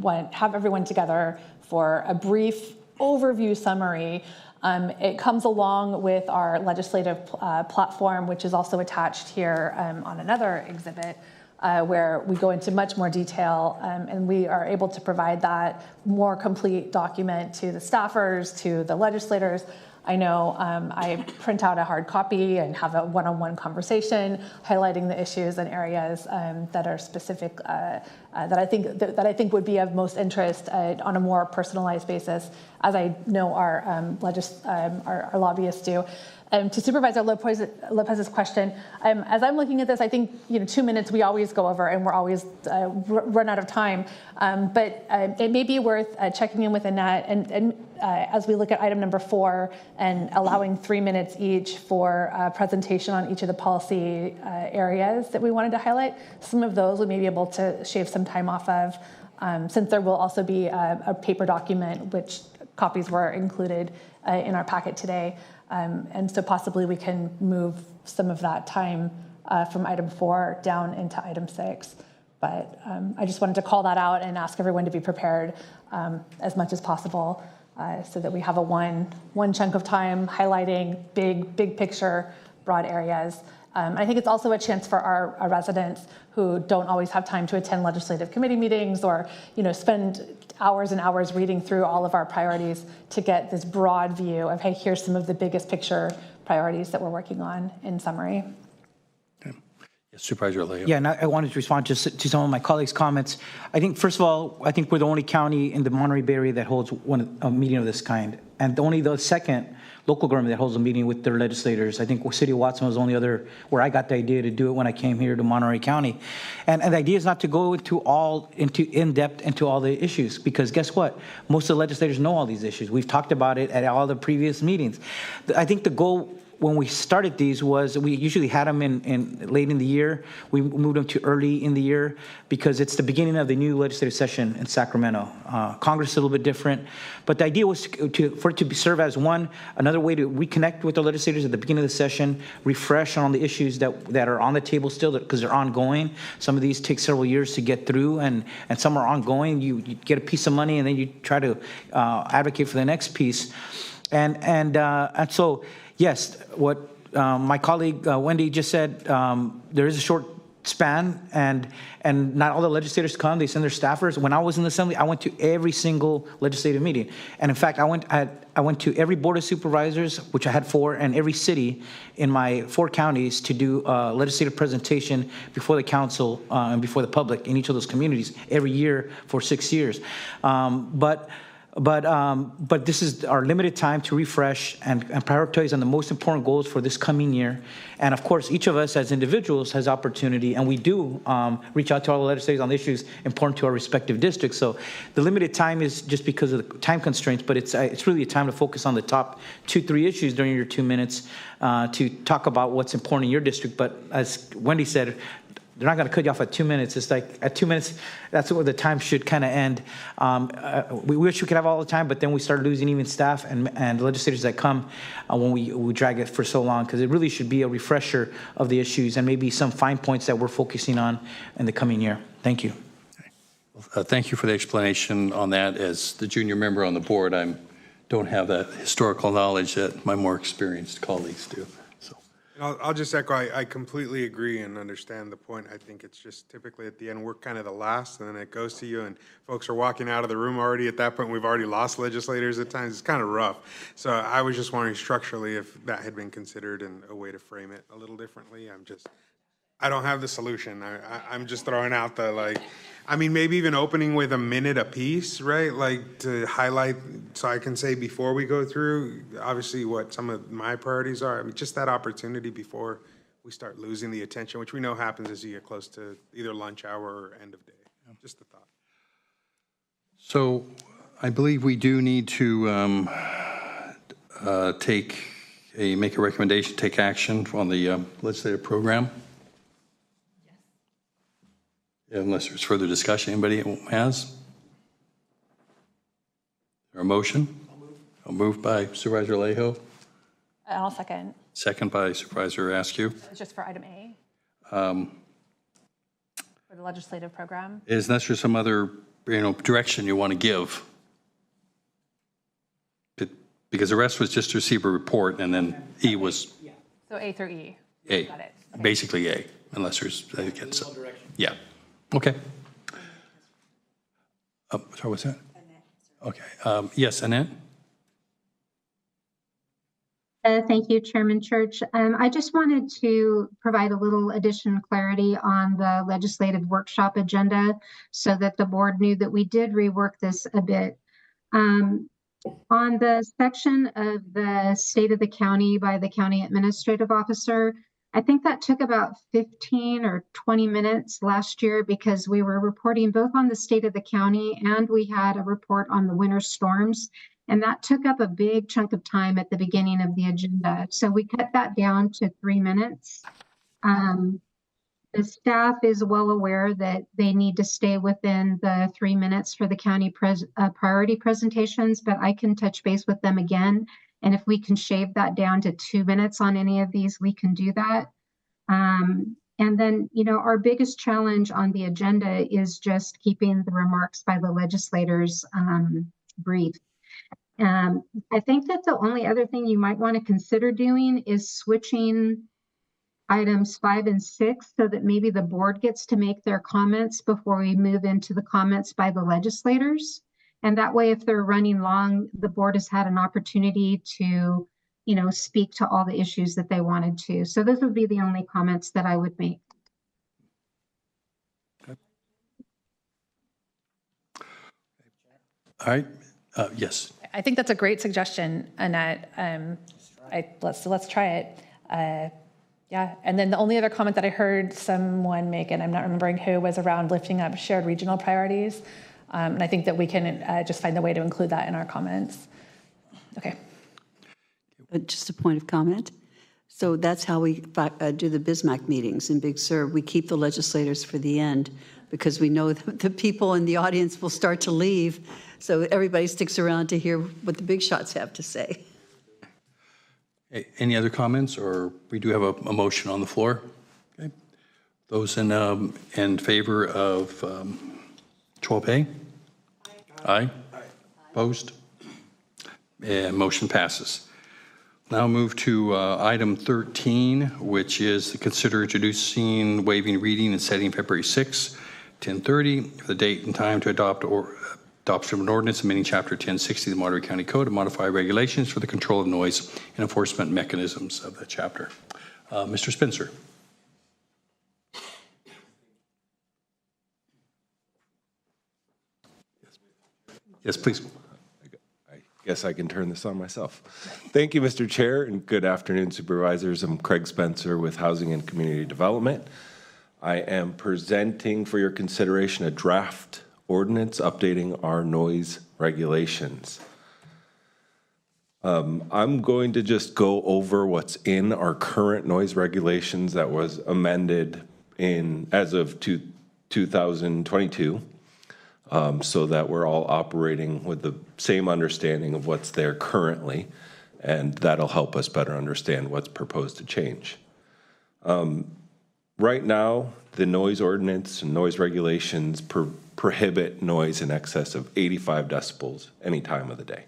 S8: together for a brief overview summary. It comes along with our legislative platform, which is also attached here on another exhibit. Where we go into much more detail, and we are able to provide that more complete document to the staffers, to the legislators, I know I print out a hard copy and have a one-on-one conversation highlighting the issues and areas that are specific that I think would be of most interest on a more personalized basis, as I know our lobbyists do. To Supervisor Lopez's question, as I'm looking at this, I think 2 minutes we always go over and we're always run out of time. But it may be worth checking in with Annette and as we look at item number 4 and allowing 3 minutes each for presentation on each of the policy areas that we wanted to highlight. Some of those we may be able to shave some time off of, since there will also be a paper document which copies were included in our packet today. And so possibly we can move some of that time from item 4 down into item 6. But I just wanted to call that out and ask everyone to be prepared as much as possible so that we have a one chunk of time highlighting big picture, broad areas. I think it's also a chance for our residents who don't always have time to attend legislative committee meetings or spend hours and hours reading through all of our priorities to get this broad view of, hey, here's some of the biggest picture priorities that we're working on in summary.
S3: Okay. Yes, Supervisor Alejo.
S7: Yeah, and I wanted to respond to some of my colleagues' comments. I think, first of all, I think we're the only county in the Monterey Bay Area that holds a meeting of this kind. And only the second local government that holds a meeting with their legislators. I think City of Watson was the only other where I got the idea to do it when I came here to Monterey County. And the idea is not to go into in-depth into all the issues, because guess what? Most of the legislators know all these issues. We've talked about it at all the previous meetings. I think the goal when we started these was we usually had them in late in the year. We moved them to early in the year because it's the beginning of the new legislative session in Sacramento. Congress is a little bit different, but the idea was for it to serve as another way to reconnect with the legislators at the beginning of the session, refresh on the issues that are on the table still because they're ongoing. Some of these take several years to get through, and some are ongoing. You get a piece of money and then you try to advocate for the next piece, and so. Yes, what my colleague Wendy just said, there is a short span, and not all the legislators come. They send their staffers. When I was in the Assembly, I went to every single legislative meeting. And in fact, I went to every Board of Supervisors, which I had 4, and every city in my 4 counties to do a legislative presentation before the council and before the public in each of those communities every year for 6 years. But this is our limited time to refresh and prioritize on the most important goals for this coming year. And of course, each of us as individuals has opportunity, and we do reach out to all the legislators on the issues important to our respective districts. So the limited time is just because of the time constraints, but it's really a time to focus on the top 2-3 issues during your 2 minutes to talk about what's important in your district. But as Wendy said, they're not going to cut you off at 2 minutes. It's like at 2 minutes, that's where the time should kind of end. We wish we could have all the time, but then we start losing even staff and legislators that come when we drag it for so long, because it really should be a refresher of the issues and maybe some fine points that we're focusing on in the coming year. Thank you.
S3: Thank you for the explanation on that. As the junior member on the board, I don't have that historical knowledge that my more experienced colleagues do.
S11: I'll just echo, I completely agree and understand the point. I think it's just typically at the end, we're kind of the last, and then it goes to you, and folks are walking out of the room already. At that point, we've already lost legislators at times. It's kind of rough. So I was just wondering structurally if that had been considered and a way to frame it a little differently. I don't have the solution. I'm just throwing out maybe even opening with a minute apiece, right? Like to highlight, so I can say before we go through, obviously what some of my priorities are. I mean, just that opportunity before we start losing the attention, which we know happens as you get close to either lunch hour or end of day. Just a thought.
S3: So I believe we do need to make a recommendation, take action on the legislative program. Unless there's further discussion, anybody has? Or a motion? I'll move by Supervisor Alejo.
S8: And I'll second.
S3: Second by Supervisor Askew.
S8: It's just for item A. For the legislative program.
S3: Unless there's some other direction you want to give. Because the rest was just to receive a report, and then E was.
S8: So A through E.
S3: A.
S8: Got it. Okay.
S3: Basically A, unless there's, again, so. Yeah. Okay. Sorry, what's that? Okay. Yes, Annette?
S1: Thank you, Chairman Church. I just wanted to provide a little additional clarity on the legislative workshop agenda so that the board knew that we did rework this a bit. On the section of the state of the county by the county administrative officer, I think that took about 15 or 20 minutes last year because we were reporting both on the state of the county and we had a report on the winter storms. And that took up a big chunk of time at the beginning of the agenda. So we cut that down to 3 minutes. The staff is well aware that they need to stay within the 3 minutes for the county priority presentations, but I can touch base with them again. And if we can shave that down to 2 minutes on any of these, we can do that. And then, our biggest challenge on the agenda is just keeping the remarks by the legislators brief. I think that the only other thing you might want to consider doing is switching items 5 and 6 so that maybe the board gets to make their comments before we move into the comments by the legislators. And that way, if they're running long, the board has had an opportunity to, speak to all the issues that they wanted to. So those would be the only comments that I would make.
S3: All right. Yes.
S8: I think that's a great suggestion, Annette. Let's try it. Yeah, and then the only other comment that I heard someone make, and I'm not remembering who, was around lifting up shared regional priorities. And I think that we can just find a way to include that in our comments. Okay.
S12: Just a point of comment. So that's how we do the Bismack meetings in Big Sur. We keep the legislators for the end because we know that the people in the audience will start to leave. So everybody sticks around to hear what the big shots have to say.
S3: Any other comments, or we do have a motion on the floor? Okay. Those in favor of 12A? Aye. Opposed? And motion passes. Now move to item 13, which is to consider introducing, waiving reading and setting February 6, 10:30 for the date and time to adoption of an ordinance amending Chapter 1060 of the Monterey County Code to modify regulations for the control of noise and enforcement mechanisms of the chapter. Mr. Spencer. Yes, please.
S10: I guess I can turn this on myself. Thank you, Mr. Chair, and good afternoon, Supervisors. I'm Craig Spencer with Housing and Community Development. I am presenting for your consideration a draft ordinance updating our noise regulations. I'm going to just go over what's in our current noise regulations that was amended as of 2022, so that we're all operating with the same understanding of what's there currently, and that'll help us better understand what's proposed to change. Right now, the noise ordinance and noise regulations prohibit noise in excess of 85 decibels any time of the day.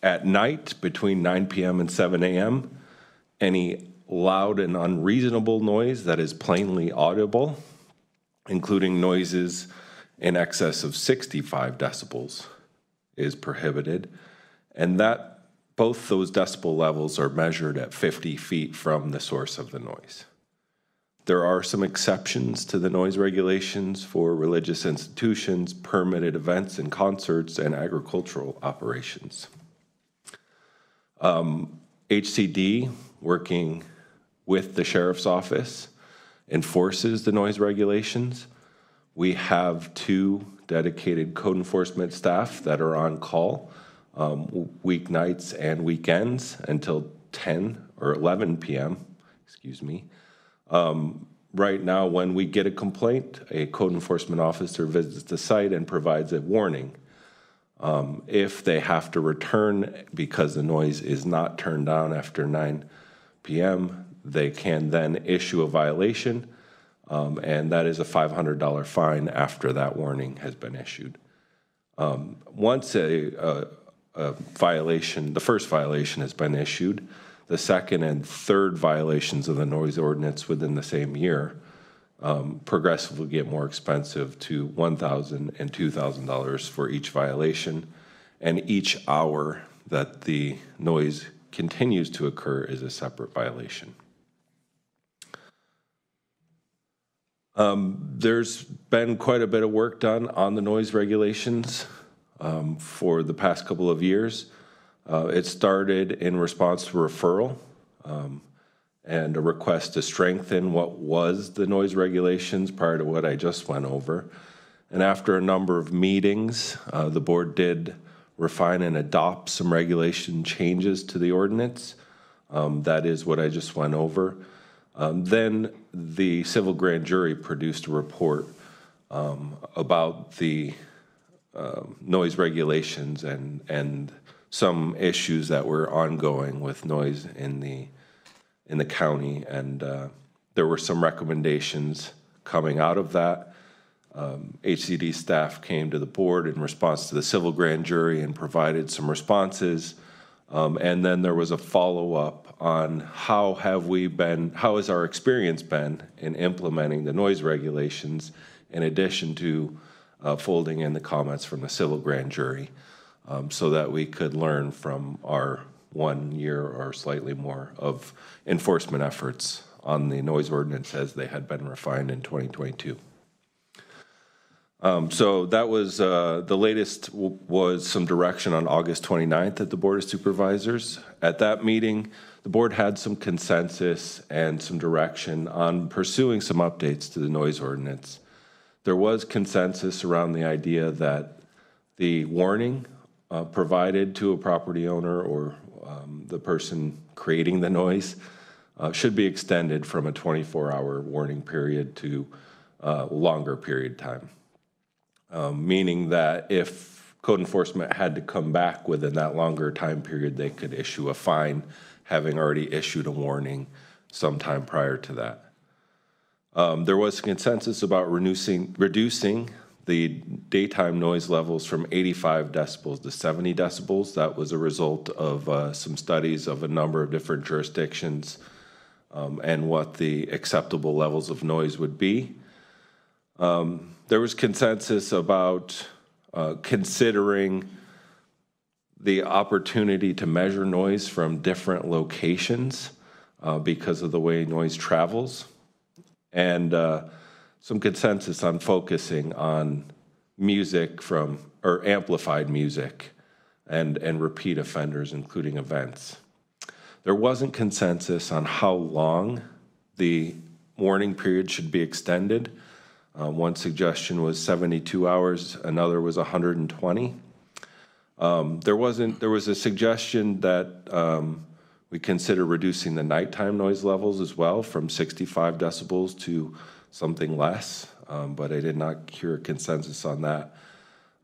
S10: At night, between 9 p.m. and 7 a.m., any loud and unreasonable noise that is plainly audible, including noises in excess of 65 decibels, is prohibited. And that both those decibel levels are measured at 50 feet from the source of the noise. There are some exceptions to the noise regulations for religious institutions, permitted events and concerts, and agricultural operations. HCD, working with the Sheriff's Office, enforces the noise regulations. We have 2 dedicated code enforcement staff that are on call weeknights and weekends until 10 or 11 p.m., excuse me. Right now, when we get a complaint, a code enforcement officer visits the site and provides a warning. If they have to return because the noise is not turned down after 9 p.m., they can then issue a violation, and that is a $500 fine after that warning has been issued. Once a violation, the first violation has been issued, the second and third violations of the noise ordinance within the same year progressively get more expensive to $1,000 and $2,000 for each violation. And each hour that the noise continues to occur is a separate violation. There's been quite a bit of work done on the noise regulations for the past couple of years. It started in response to referral and a request to strengthen what was the noise regulations prior to what I just went over. And after a number of meetings, the board did refine and adopt some regulation changes to the ordinance. That is what I just went over. Then the civil grand jury produced a report about the noise regulations and some issues that were ongoing with noise in the county, and there were some recommendations coming out of that. HCD staff came to the board in response to the civil grand jury and provided some responses. And then there was a follow-up on how has our experience been in implementing the noise regulations, in addition to folding in the comments from the civil grand jury, so that we could learn from our 1 year or slightly more of enforcement efforts on the noise ordinance as they had been refined in 2022. So that was the latest was some direction on August 29th at the Board of Supervisors. At that meeting, the board had some consensus and some direction on pursuing some updates to the noise ordinance. There was consensus around the idea that the warning provided to a property owner or the person creating the noise should be extended from a 24-hour warning period to a longer period of time. Meaning that if code enforcement had to come back within that longer time period, they could issue a fine, having already issued a warning sometime prior to that. There was consensus about reducing the daytime noise levels from 85 decibels to 70 decibels. That was a result of some studies of a number of different jurisdictions and what the acceptable levels of noise would be. There was consensus about considering the opportunity to measure noise from different locations because of the way noise travels, and some consensus on focusing on music or amplified music and repeat offenders, including events. There wasn't consensus on how long the warning period should be extended. One suggestion was 72 hours, another was 120. There was a suggestion that we consider reducing the nighttime noise levels as well from 65 decibels to something less, but I did not hear a consensus on that.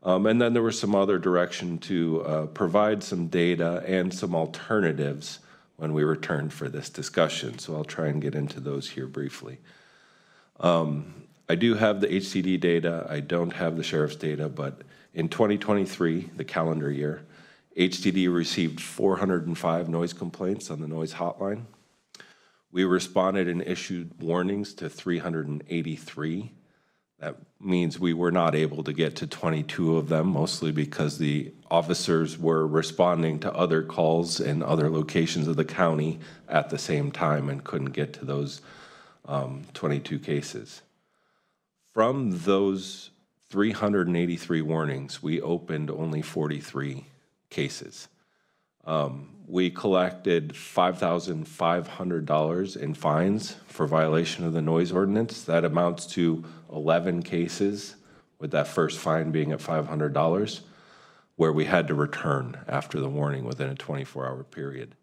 S10: And then there was some other direction to provide some data and some alternatives when we returned for this discussion. So I'll try and get into those here briefly. I do have the HCD data. I don't have the sheriff's data, but in 2023, the calendar year, HCD received 405 noise complaints on the noise hotline. We responded and issued warnings to 383. That means we were not able to get to 22 of them, mostly because the officers were responding to other calls in other locations of the county at the same time and couldn't get to those 22 cases. From those 383 warnings, we opened only 43 cases. We collected $5,500 in fines for violation of the noise ordinance. That amounts to 11 cases, with that first fine being at $500, where we had to return after the warning within a 24-hour period.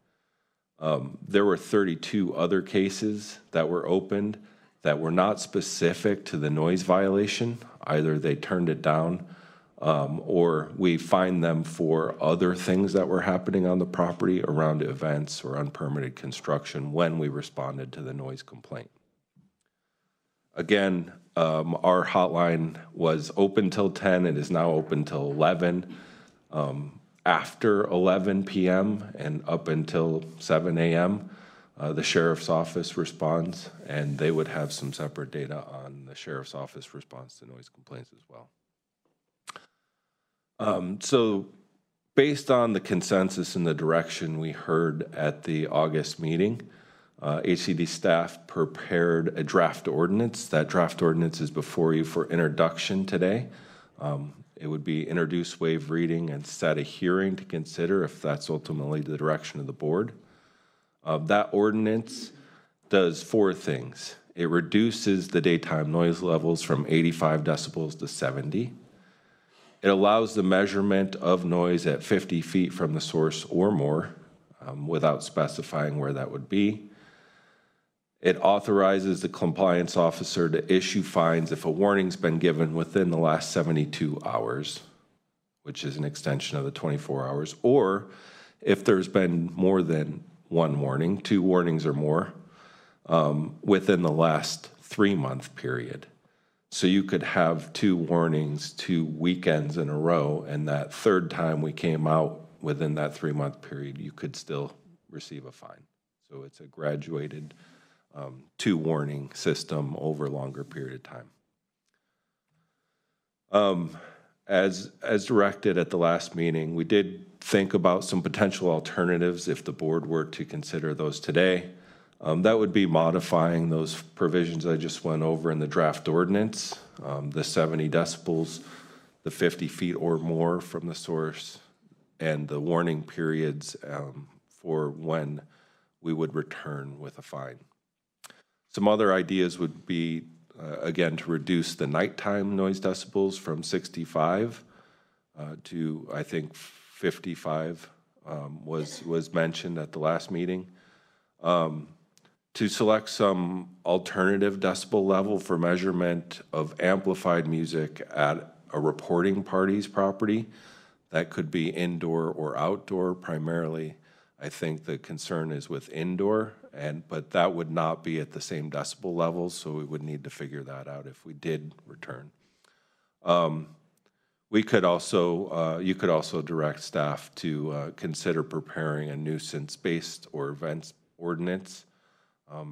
S10: There were 32 other cases that were opened that were not specific to the noise violation. Either they turned it down or we fined them for other things that were happening on the property around events or unpermitted construction when we responded to the noise complaint. Again, our hotline was open till 10. It is now open till 11. After 11 p.m. and up until 7 a.m., the sheriff's office responds, and they would have some separate data on the sheriff's office response to noise complaints as well. So based on the consensus and the direction we heard at the August meeting, HCD staff prepared a draft ordinance. That draft ordinance is before you for introduction today. It would be introduce, waive reading, and set a hearing to consider if that's ultimately the direction of the board. That ordinance does 4 things. It reduces the daytime noise levels from 85 decibels to 70. It allows the measurement of noise at 50 feet from the source or more, without specifying where that would be. It authorizes the compliance officer to issue fines if a warning's been given within the last 72 hours, which is an extension of the 24 hours, or if there's been more than 1 warning, 2 warnings or more, within the last 3-month period. So you could have 2 warnings, 2 weekends in a row, and that 3rd time we came out within that 3-month period, you could still receive a fine. So it's a graduated 2 warning system over a longer period of time. As directed at the last meeting, we did think about some potential alternatives if the board were to consider those today. That would be modifying those provisions I just went over in the draft ordinance, the 70 decibels, the 50 feet or more from the source, and the warning periods for when we would return with a fine. Some other ideas would be, again, to reduce the nighttime noise decibels from 65 to, I think, 55 was mentioned at the last meeting. To select some alternative decibel level for measurement of amplified music at a reporting party's property. That could be indoor or outdoor primarily. I think the concern is with indoor, but that would not be at the same decibel levels, so we would need to figure that out if we did return. We could also, you could also direct staff to consider preparing a nuisance-based or events ordinance.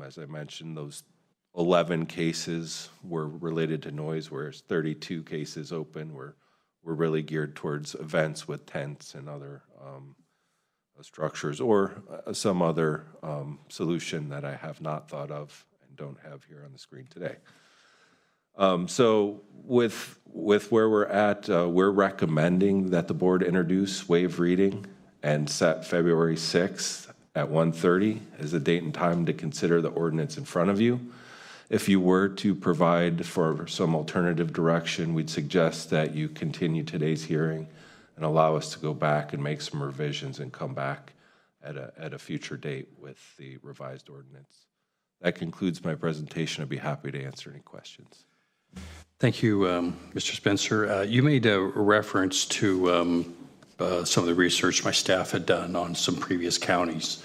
S10: As I mentioned, those 11 cases were related to noise, whereas 32 cases open were really geared towards events with tents and other structures, or some other solution that I have not thought of and don't have here on the screen today. So with where we're at, we're recommending that the board introduce waive reading and set February 6th at 1:30 as the date and time to consider the ordinance in front of you. If you were to provide for some alternative direction, we'd suggest that you continue today's hearing and allow us to go back and make some revisions and come back at a future date with the revised ordinance. That concludes my presentation. I'd be happy to answer any questions.
S3: Thank you, Mr. Spencer. You made a reference to some of the research my staff had done on some previous counties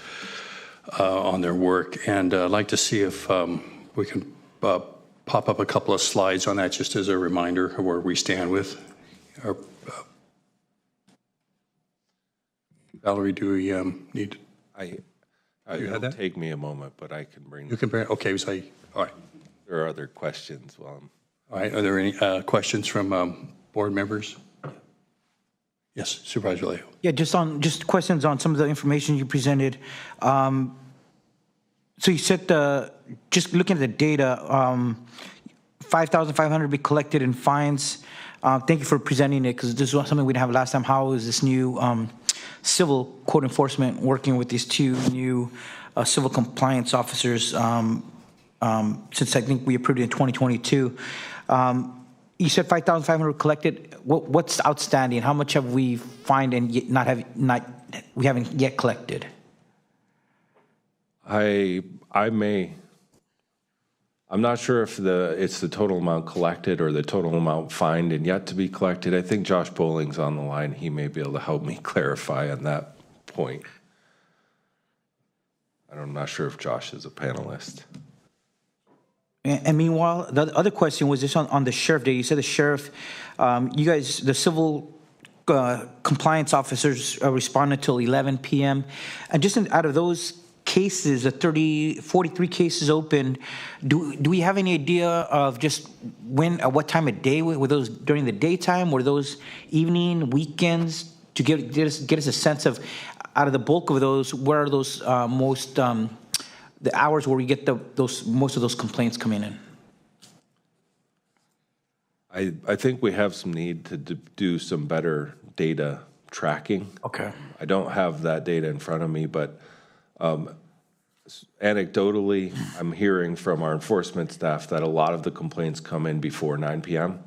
S3: on their work, and I'd like to see if we can pop up a couple of slides on that just as a reminder of where we stand with our Valerie, do we need?
S10: It'll take me a moment, but I can bring.
S3: You can bring. Okay, so all right.
S10: There are other questions. All
S3: right. Are there any questions from board members? Yes, Supervisor Vallejo.
S7: Yeah, just questions on some of the information you presented. So you said just looking at the data, 5,500 be collected in fines. Thank you for presenting it, because this was something we didn't have last time. How is this new civil code enforcement working with these 2 new civil compliance officers? Since I think we approved it in 2022. You said 5,500 collected. What's outstanding? How much have we fined and we haven't yet collected?
S10: I'm not sure if it's the total amount collected or the total amount fined and yet to be collected. I think Josh Bowling's on the line. He may be able to help me clarify on that point. I'm not sure if Josh is a panelist.
S7: And meanwhile, the other question was just on the sheriff day. You said the sheriff, you guys, the civil compliance officers responded till 11 p.m. And just out of those cases, the 43 cases open, do we have any idea of just when, at what time of day? Were those during the daytime? Were those evening, weekends? to get us a sense of, out of the bulk of those, where are those most, the hours where we get most of those complaints coming in?
S10: I think we have some need to do some better data tracking.
S7: Okay.
S10: I don't have that data in front of me, but anecdotally, I'm hearing from our enforcement staff that a lot of the complaints come in before 9 p.m.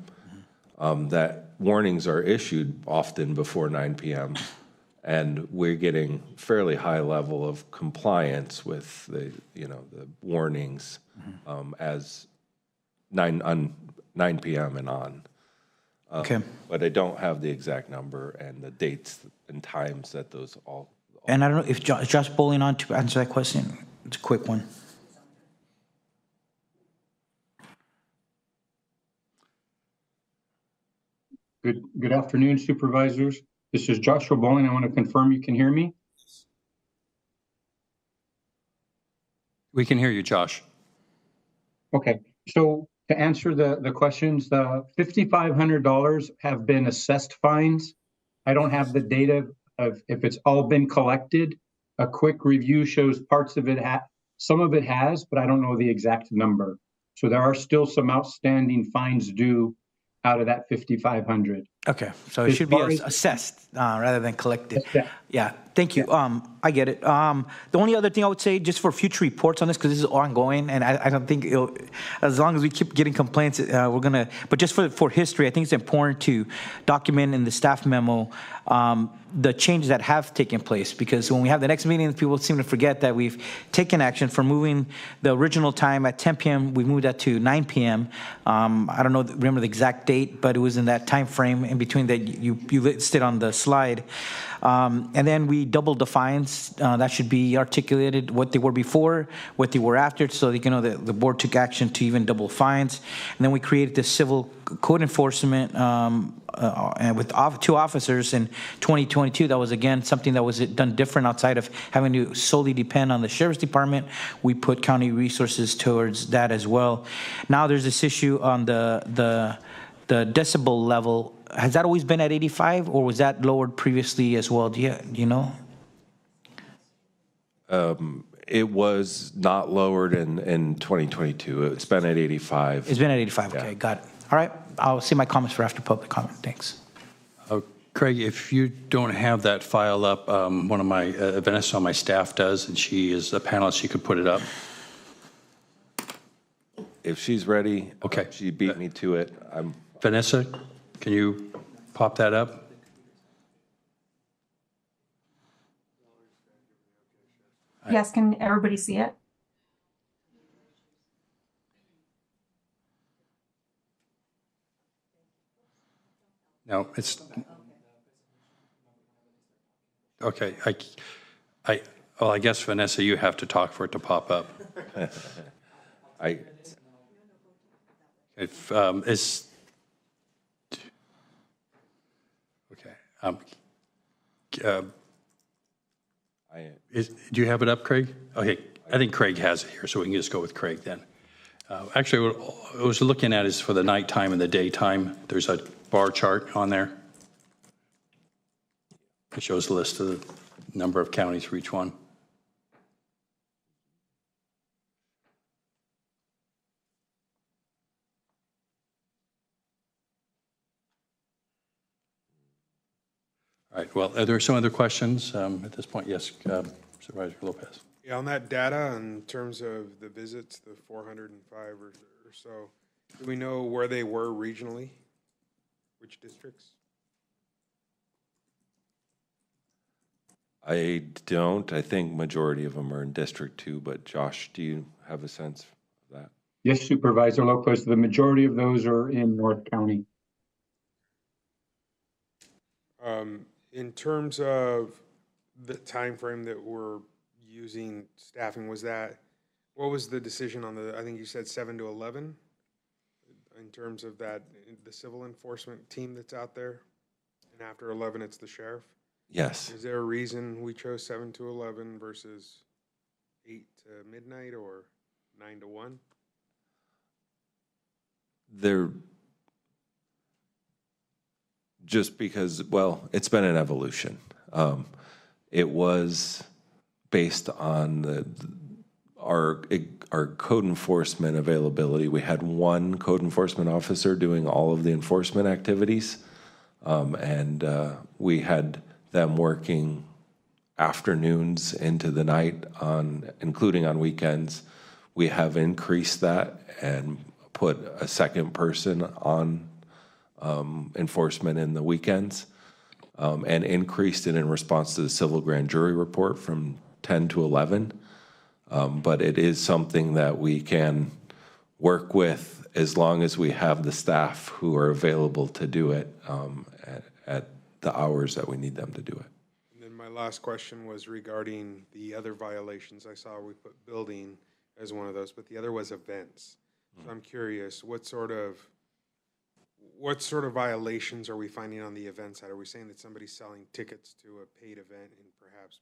S10: That warnings are issued often before 9 p.m. And we're getting fairly high level of compliance with the warnings as 9 p.m. and on.
S7: Okay.
S10: But I don't have the exact number and the dates and times that those all.
S7: And I don't know if Josh Bowling on to answer that question. It's a quick one.
S13: Good afternoon, supervisors. This is Joshua Bowling. I want to confirm you can hear me.
S3: We can hear you, Josh.
S13: Okay, so to answer the questions, the $5,500 have been assessed fines. I don't have the data of if it's all been collected. A quick review shows parts of it, some of it has, but I don't know the exact number. So there are still some outstanding fines due out of that 5,500.
S7: Okay, so it should be assessed rather than collected. Yeah, thank you. I get it. The only other thing I would say, just for future reports on this, because this is ongoing, and I don't think as long as we keep getting complaints, we're gonna. But just for history, I think it's important to document in the staff memo the changes that have taken place, because when we have the next meeting, people seem to forget that we've taken action for moving the original time at 10 p.m. We moved that to 9 p.m. I don't remember the exact date, but it was in that time frame in between that you listed on the slide. And then we doubled the fines. That should be articulated what they were before, what they were after, so they can know that the board took action to even double fines. And then we created the civil code enforcement and with 2 officers in 2022. That was, again, something that was done different outside of having to solely depend on the sheriff's department. We put county resources towards that as well. Now there's this issue on the decibel level. Has that always been at 85, or was that lowered previously as well? Do you know?
S10: It was not lowered in 2022. It's been at 85.
S7: It's been at 85. Okay, got it. All right, I'll see my comments for after public comment. Thanks.
S3: Craig, if you don't have that file up, one of my, Vanessa on my staff does, and she is a panelist, she could put it up.
S10: If she's ready,
S3: okay.
S10: She beat me to it.
S3: Vanessa, can you pop that up?
S22: Yes, can everybody see it?
S3: No, it's okay. Well, I guess Vanessa, you have to talk for it to pop up. If it's okay. Do you have it up, Craig? Okay, I think Craig has it here, so we can just go with Craig then. Actually, what I was looking at is for the nighttime and the daytime. There's a bar chart on there. It shows a list of the number of counties for each one. All right, well, are there some other questions at this point? Yes, Supervisor Lopez.
S11: Yeah, on that data, in terms of the visits, the 405 or so, do we know where they were regionally? Which districts?
S10: I don't. I think majority of them are in District 2, but Josh, do you have a sense of that?
S13: Yes, Supervisor Lopez, the majority of those are in North County.
S11: In terms of the time frame that we're using staffing, what was the decision on I think you said 7 to 11? In terms of that, the civil enforcement team that's out there, and after 11, it's the sheriff?
S10: Yes.
S11: Is there a reason we chose 7 to 11 versus 8 to midnight or 9 to 1?
S10: just because, well, it's been an evolution. It was based on our code enforcement availability. We had one code enforcement officer doing all of the enforcement activities, and we had them working afternoons into the night, including on weekends. We have increased that and put a second person on enforcement in the weekends, and increased it in response to the civil grand jury report from 10 to 11. But it is something that we can work with as long as we have the staff who are available to do it at the hours that we need them to do it.
S11: And then my last question was regarding the other violations. I saw we put building as one of those, but the other was events. So I'm curious, what sort of violations are we finding on the event side? Are we saying that somebody's selling tickets to a paid event and perhaps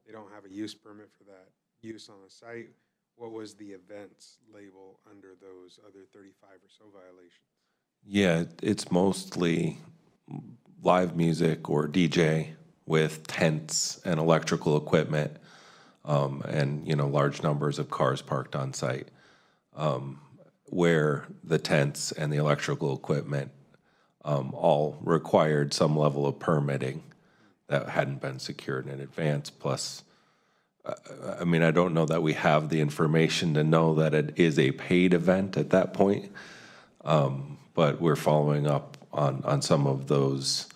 S11: they don't have a use permit for that use on the site? What was the events label under those other 35 or so violations?
S10: Yeah, it's mostly live music or DJ with tents and electrical equipment, and large numbers of cars parked on site, where the tents and the electrical equipment all required some level of permitting that hadn't been secured in advance. Plus, I don't know that we have the information to know that it is a paid event at that point, but we're following up on some of those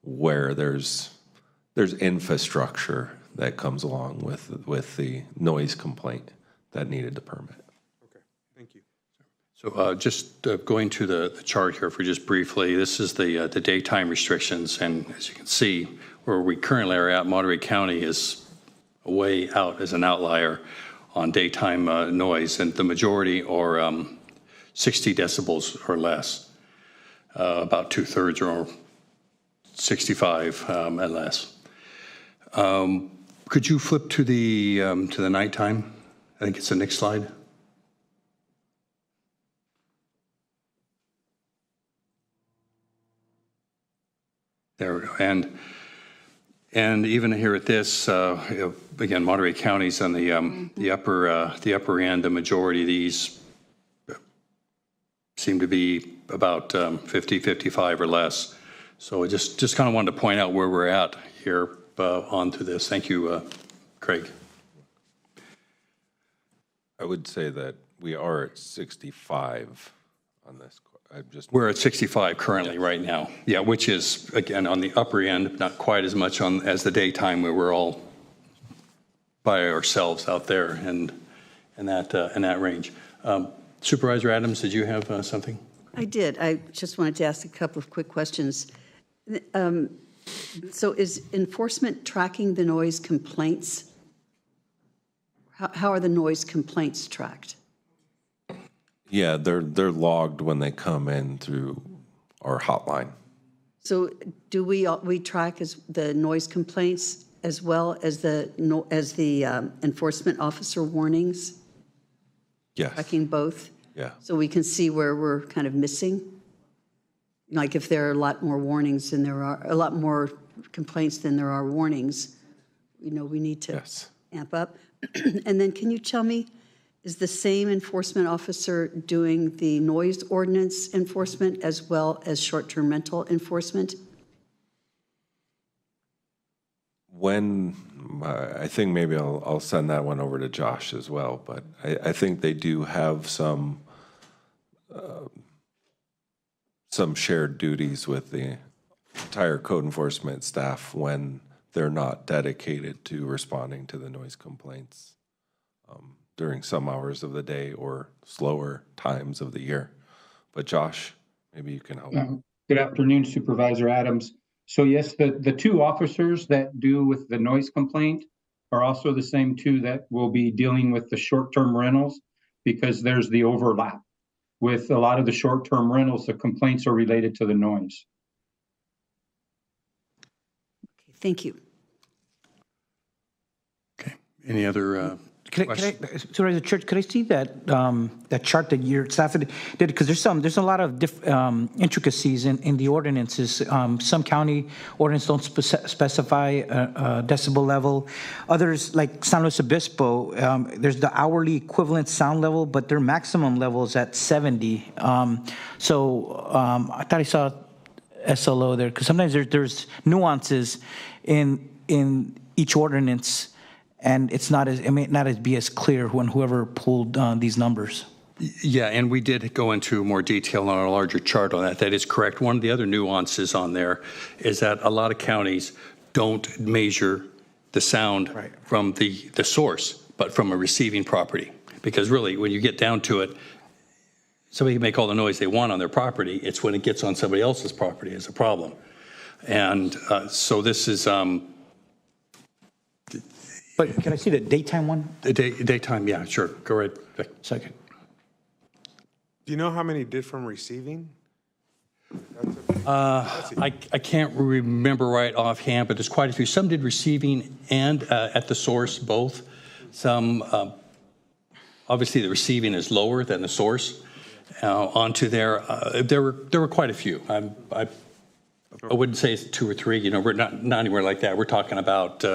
S10: where there's infrastructure that comes along with the noise complaint that needed the permit.
S11: Okay, thank you.
S3: So just going to the chart here for just briefly, this is the daytime restrictions, and as you can see, where we currently are at, Monterey County is way out as an outlier on daytime noise, and the majority are 60 decibels or less. About 2/3 are 65 and less. Could you flip to the nighttime? I think it's the next slide. There we go. And even here at this, again, Monterey County's on the upper end. The majority of these seem to be about 50, 55 or less. So I just kind of wanted to point out where we're at here onto this. Thank you, Craig.
S10: I would say that we are at 65 on this.
S3: We're at 65 currently, right now. Yeah, which is, again, on the upper end, not quite as much as the daytime where we're all by ourselves out there and in that range. Supervisor Adams, did you have something?
S12: I did. I just wanted to ask a couple of quick questions. So is enforcement tracking the noise complaints? How are the noise complaints tracked?
S10: Yeah, they're logged when they come in through our hotline.
S12: So do we track as the noise complaints as well as the enforcement officer warnings?
S10: Yes.
S12: Tracking both?
S10: Yeah.
S12: So we can see where we're kind of missing? Like if there are a lot more warnings than there are, a lot more complaints than there are warnings, we need to amp up. And then can you tell me, is the same enforcement officer doing the noise ordinance enforcement as well as short-term rental enforcement?
S10: I think maybe I'll send that one over to Josh as well, but I think they do have some shared duties with the entire code enforcement staff when they're not dedicated to responding to the noise complaints during some hours of the day or slower times of the year. But Josh, maybe you can help.
S13: Good afternoon, Supervisor Adams. So yes, the two officers that do with the noise complaint are also the same two that will be dealing with the short-term rentals, because there's the overlap. With a lot of the short-term rentals, the complaints are related to the noise.
S12: Okay, thank you.
S3: Okay. Any other
S7: Sorry, the church, could I see that that chart that your staff did? Because there's a lot of intricacies in the ordinances. Some county ordinance don't specify a decibel level. Others, like San Luis Obispo, there's the hourly equivalent sound level, but their maximum level is at 70. So I thought I saw SLO there, because sometimes there's nuances in each ordinance. And it may not be as clear when whoever pulled these numbers.
S3: Yeah, and we did go into more detail on our larger chart on that. That is correct. One of the other nuances on there is that a lot of counties don't measure the sound from the source, but from a receiving property. Because really, when you get down to it, somebody can make all the noise they want on their property. It's when it gets on somebody else's property is a problem. And so this is...
S7: But can I see the daytime one?
S3: The daytime, yeah, sure. Go right.
S7: Second.
S11: Do you know how many did from receiving?
S3: I can't remember right offhand, but there's quite a few. Some did receiving and at the source, both. Some, obviously the receiving is lower than the source. Onto there, there were quite a few. I wouldn't say it's 2 or 3. We're not anywhere like that. We're talking about...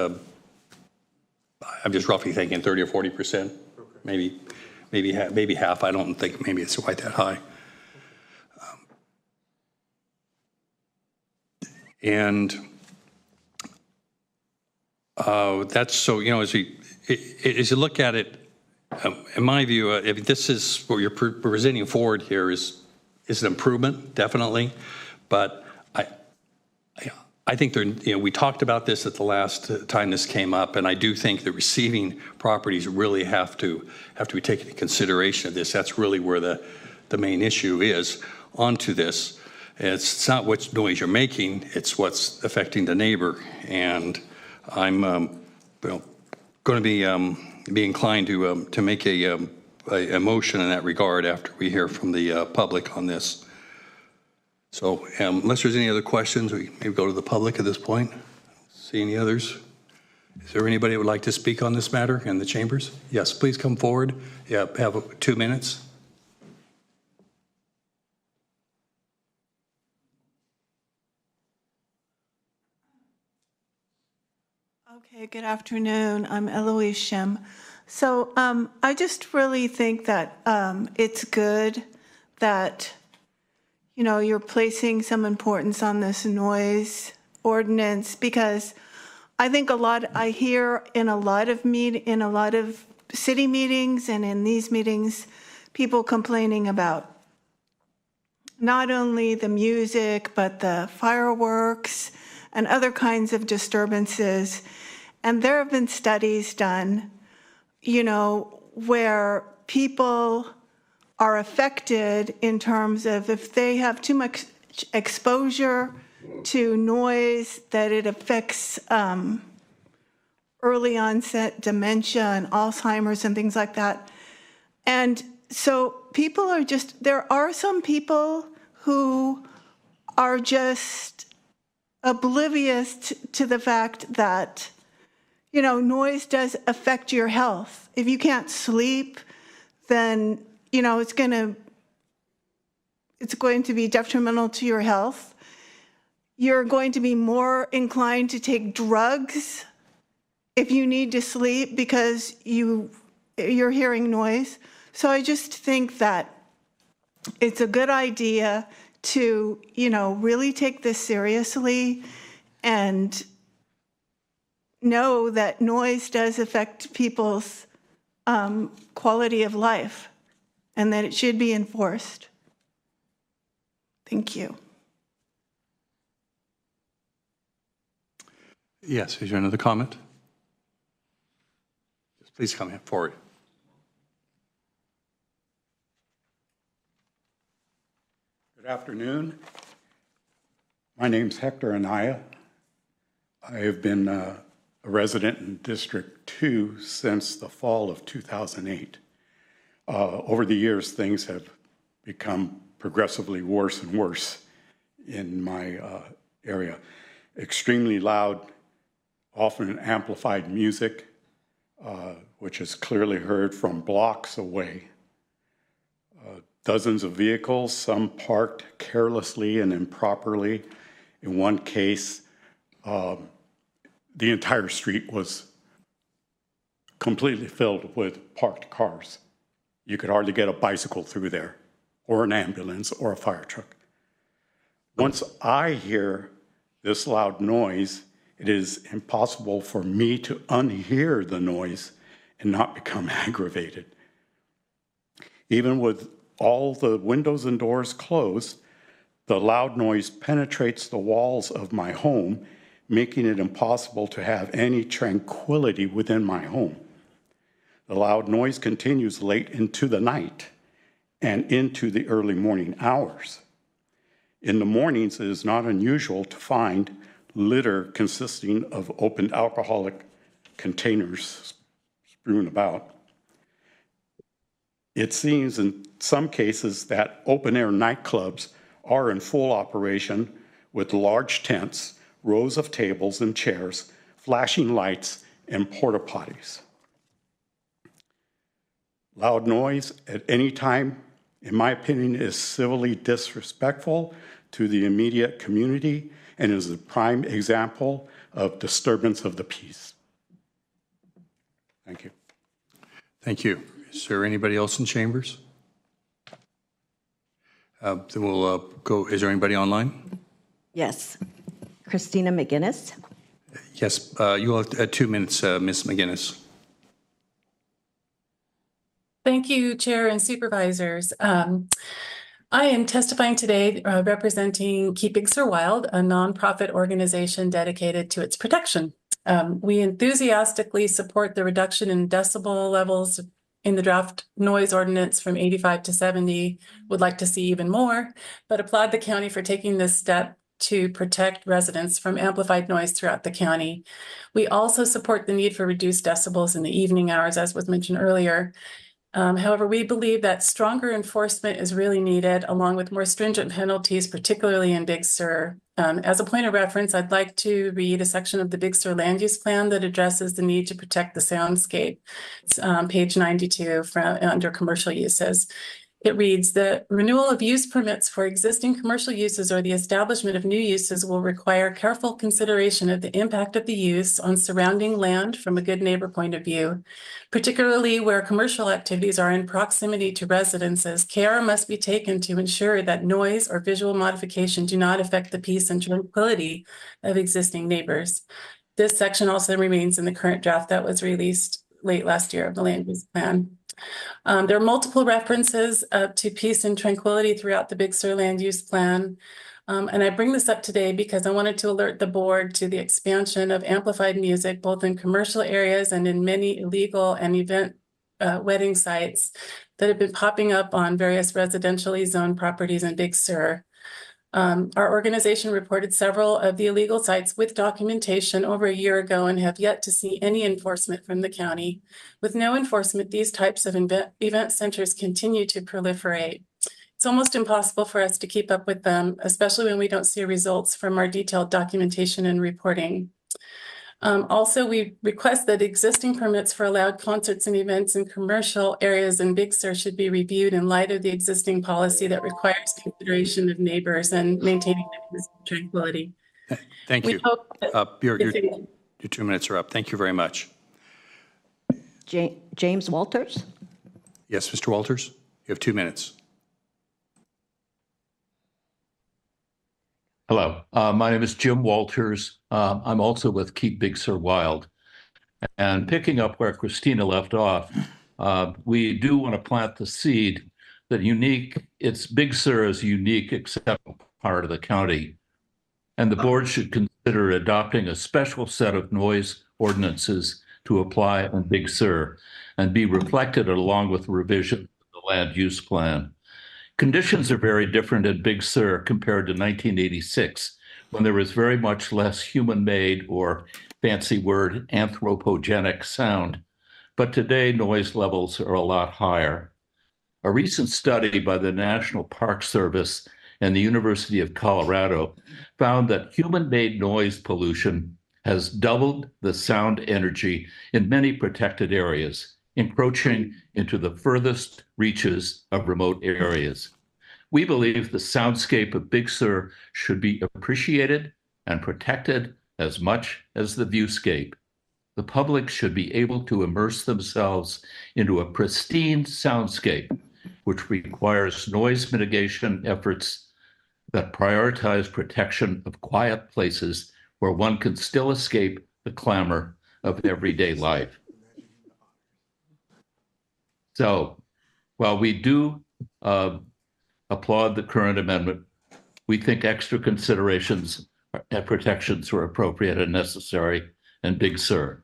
S3: I'm just roughly thinking 30 or 40%, maybe half. I don't think maybe it's quite that high. And that's so, as you look at it, in my view, if this is what you're presenting forward here is an improvement, definitely, but I think we talked about this at the last time this came up, and I do think the receiving properties really have to be taken into consideration of this. That's really where the main issue is onto this. It's not what noise you're making; it's what's affecting the neighbor. And I'm going to be inclined to make a motion in that regard after we hear from the public on this. So unless there's any other questions, we maybe go to the public at this point. See any others? Is there anybody who would like to speak on this matter in the chambers? Yes, please come forward. Yeah, have 2 minutes.
S17: Okay, good afternoon. I'm Eloise Shem. So I just really think that it's good that you're placing some importance on this noise ordinance, because I think I hear in a lot of city meetings and in these meetings, people complaining about not only the music, but the fireworks and other kinds of disturbances. And there have been studies done, where people are affected in terms of if they have too much exposure to noise, that it affects early onset dementia and Alzheimer's and things like that. And so there are some people who are just oblivious to the fact that, noise does affect your health. If you can't sleep, then it's going to be detrimental to your health. You're going to be more inclined to take drugs if you need to sleep because you're hearing noise. So I just think that it's a good idea to, really take this seriously and know that noise does affect people's quality of life, and that it should be enforced. Thank you.
S3: Yes, is there another comment? Please come forward.
S4: Good afternoon. My name's Hector Anaya. I have been a resident in District 2 since the fall of 2008. Over the years, things have become progressively worse and worse in my area. Extremely loud, often amplified music, which is clearly heard from blocks away. Dozens of vehicles, some parked carelessly and improperly. In one case, the entire street was completely filled with parked cars. You could hardly get a bicycle through there, or an ambulance, or a fire truck. Once I hear this loud noise, it is impossible for me to unhear the noise and not become aggravated. Even with all the windows and doors closed, the loud noise penetrates the walls of my home, making it impossible to have any tranquility within my home. The loud noise continues late into the night and into the early morning hours. In the mornings, it is not unusual to find litter consisting of opened alcoholic containers strewn about. It seems in some cases that open-air nightclubs are in full operation with large tents, rows of tables and chairs, flashing lights, and porta potties. Loud noise at any time, in my opinion, is civilly disrespectful to the immediate community and is a prime example of disturbance of the peace. Thank you.
S3: Thank you. Is there anybody else in chambers? Then we'll go. Is there anybody online?
S18: Yes. Christina McGinnis.
S3: Yes, you will have 2 minutes, Ms. McGinnis.
S14: Thank you, Chair and Supervisors. I am testifying today representing Keep Big Sur Wild, a nonprofit organization dedicated to its protection. We enthusiastically support the reduction in decibel levels in the draft noise ordinance from 85 to 70, would like to see even more, but applaud the county for taking this step to protect residents from amplified noise throughout the county. We also support the need for reduced decibels in the evening hours, as was mentioned earlier. However, we believe that stronger enforcement is really needed, along with more stringent penalties, particularly in Big Sur. As a point of reference, I'd like to read a section of the Big Sur Land Use Plan that addresses the need to protect the soundscape. It's page 92 under commercial uses. It reads, the renewal of use permits for existing commercial uses or the establishment of new uses will require careful consideration of the impact of the use on surrounding land from a good neighbor point of view. Particularly where commercial activities are in proximity to residences, care must be taken to ensure that noise or visual modification do not affect the peace and tranquility of existing neighbors. This section also remains in the current draft that was released late last year of the land use plan. There are multiple references to peace and tranquility throughout the Big Sur land use plan. And I bring this up today because I wanted to alert the board to the expansion of amplified music, both in commercial areas and in many illegal and event wedding sites that have been popping up on various residentially zoned properties in Big Sur. Our organization reported several of the illegal sites with documentation over a year ago and have yet to see any enforcement from the county. With no enforcement, these types of event centers continue to proliferate. It's almost impossible for us to keep up with them, especially when we don't see results from our detailed documentation and reporting. Also, we request that existing permits for allowed concerts and events in commercial areas in Big Sur should be reviewed in light of the existing policy that requires consideration of neighbors and maintaining tranquility.
S3: Thank you. Your 2 minutes are up. Thank you very much.
S18: James Walters.
S3: Yes, Mr. Walters, you have 2 minutes.
S15: Hello, my name is Jim Walters. I'm also with Keep Big Sur Wild. And picking up where Christina left off, we do want to plant the seed that Big Sur is a unique, acceptable part of the county. And the board should consider adopting a special set of noise ordinances to apply in Big Sur and be reflected along with revision of the land use plan. Conditions are very different in Big Sur compared to 1986, when there was very much less human-made, or fancy word, anthropogenic sound. But today, noise levels are a lot higher. A recent study by the National Park Service and the University of Colorado found that human-made noise pollution has doubled the sound energy in many protected areas, encroaching into the furthest reaches of remote areas. We believe the soundscape of Big Sur should be appreciated and protected as much as the viewscape. The public should be able to immerse themselves into a pristine soundscape, which requires noise mitigation efforts that prioritize protection of quiet places where one can still escape the clamor of everyday life. So while we do applaud the current amendment, we think extra considerations and protections are appropriate and necessary in Big Sur.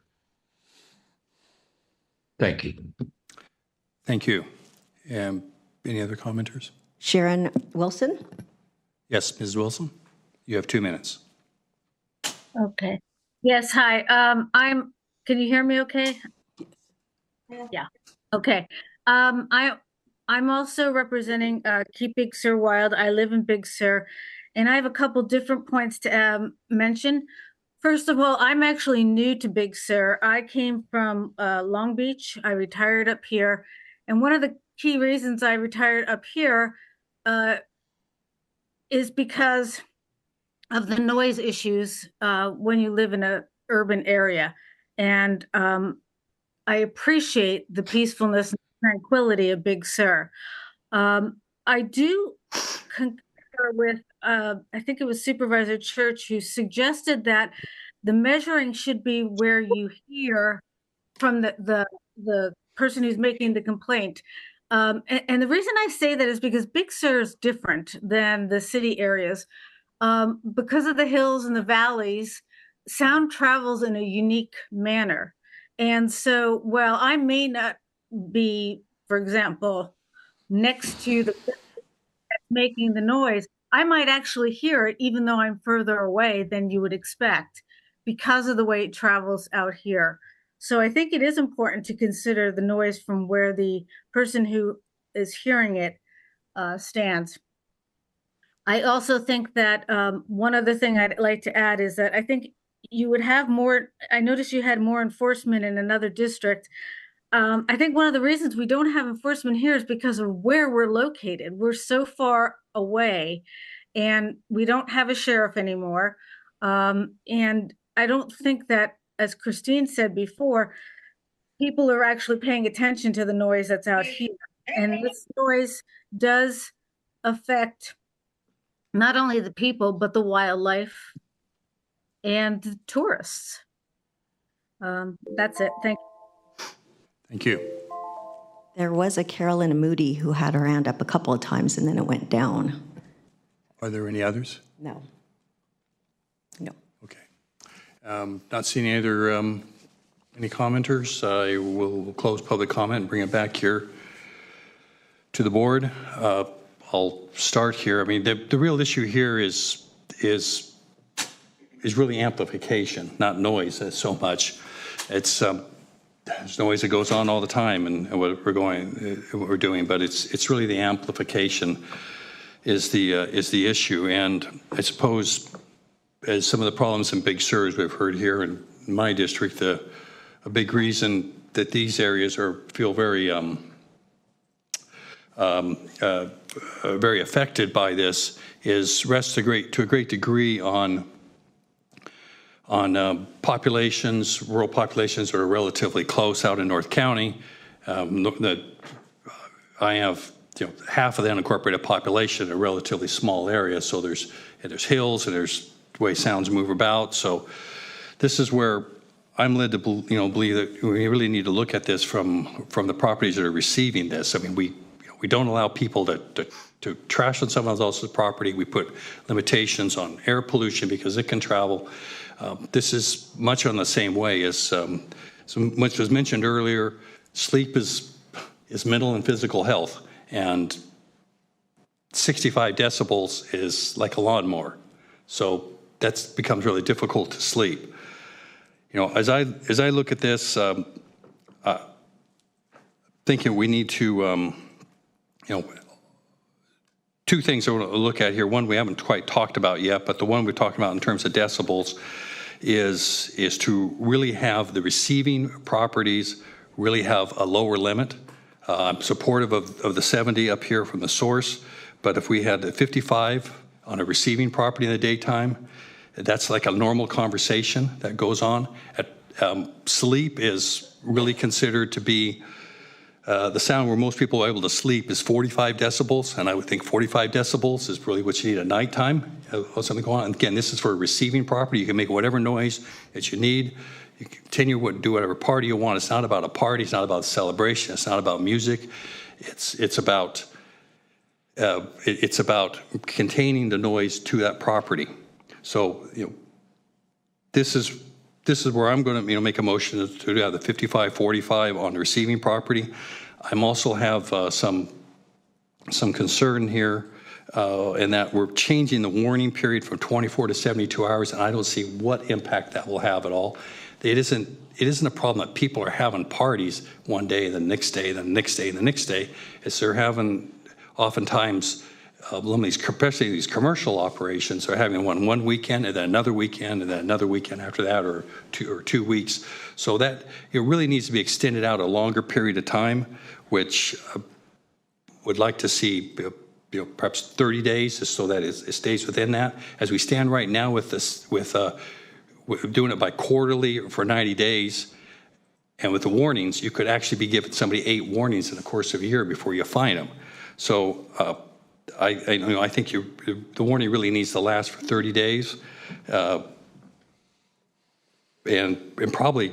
S15: Thank you.
S3: Thank you. Any other commenters?
S18: Sharon Wilson?
S3: Yes, Ms. Wilson, you have 2 minutes.
S2: Okay. Yes, hi. Can you hear me okay? Yeah. Okay. I'm also representing Keep Big Sur Wild. I live in Big Sur, and I have a couple different points to mention. First of all, I'm actually new to Big Sur. I came from Long Beach. I retired up here, and one of the key reasons I retired up here is because of the noise issues when you live in an urban area. And I appreciate the peacefulness and tranquility of Big Sur. I do concur with, I think it was Supervisor Church who suggested that the measuring should be where you hear from the person who's making the complaint. And the reason I say that is because Big Sur is different than the city areas. Because of the hills and the valleys, sound travels in a unique manner. And so while I may not be, for example, next to the person that's making the noise, I might actually hear it even though I'm further away than you would expect because of the way it travels out here. So I think it is important to consider the noise from where the person who is hearing it stands. I also think that one other thing I'd like to add is that I think you would have more, I noticed you had more enforcement in another district. I think one of the reasons we don't have enforcement here is because of where we're located. We're so far away and we don't have a sheriff anymore. And I don't think that, as Christine said before, people are actually paying attention to the noise that's out here. And this noise does affect not only the people, but the wildlife and the tourists. That's it. Thank you.
S3: Thank you.
S18: There was a Carolyn Moody who had her hand up a couple of times and then it went down.
S3: Are there any others?
S18: No. No.
S3: Okay. Not seeing any other, any commenters. I will close public comment and bring it back here to the board. I'll start here. I mean, the real issue here is really amplification, not noise so much. It's there's noise that goes on all the time, and what we're doing, but it's really the amplification is the issue. And I suppose, as some of the problems in Big Sur, as we've heard here in my district, a big reason that these areas feel very very affected by this rests to a great degree on populations, rural populations that are relatively close out in North County. That I have, half of the unincorporated population in a relatively small area. So there's hills and there's the way sounds move about. So this is where I'm led to believe that we really need to look at this from the properties that are receiving this. I mean, we don't allow people to trash on someone else's property. We put limitations on air pollution because it can travel. This is much on the same way as so much was mentioned earlier. Sleep is mental and physical health, and 65 decibels is like a lawnmower. So that becomes really difficult to sleep. As I look at this, thinking we need to, two things I want to look at here. One we haven't quite talked about yet, but the one we're talking about in terms of decibels is to really have the receiving properties really have a lower limit. I'm supportive of the 70 up here from the source, but if we had 55 on a receiving property in the daytime, that's like a normal conversation that goes on. Sleep is really considered to be the sound where most people are able to sleep is 45 decibels, and I would think 45 decibels is really what you need at nighttime. Something going on. And again, this is for a receiving property. You can make whatever noise that you need. You can continue to do whatever party you want. It's not about a party. It's not about a celebration. It's not about music. It's about containing the noise to that property. So this is where I'm going to make a motion to have the 55-45 on the receiving property. I'm also have some concern here in that we're changing the warning period from 24 to 72 hours, and I don't see what impact that will have at all. It isn't a problem that people are having parties one day, the next day, the next day, the next day. It's they're having oftentimes especially these commercial operations are having one weekend and then another weekend and then another weekend after that, or 2 weeks. So that it really needs to be extended out a longer period of time, which would like to see perhaps 30 days, just so that it stays within that. As we stand right now with this, with doing it by quarterly for 90 days, and with the warnings, you could actually be giving somebody 8 warnings in the course of a year before you fine them. So I think the warning really needs to last for 30 days, and probably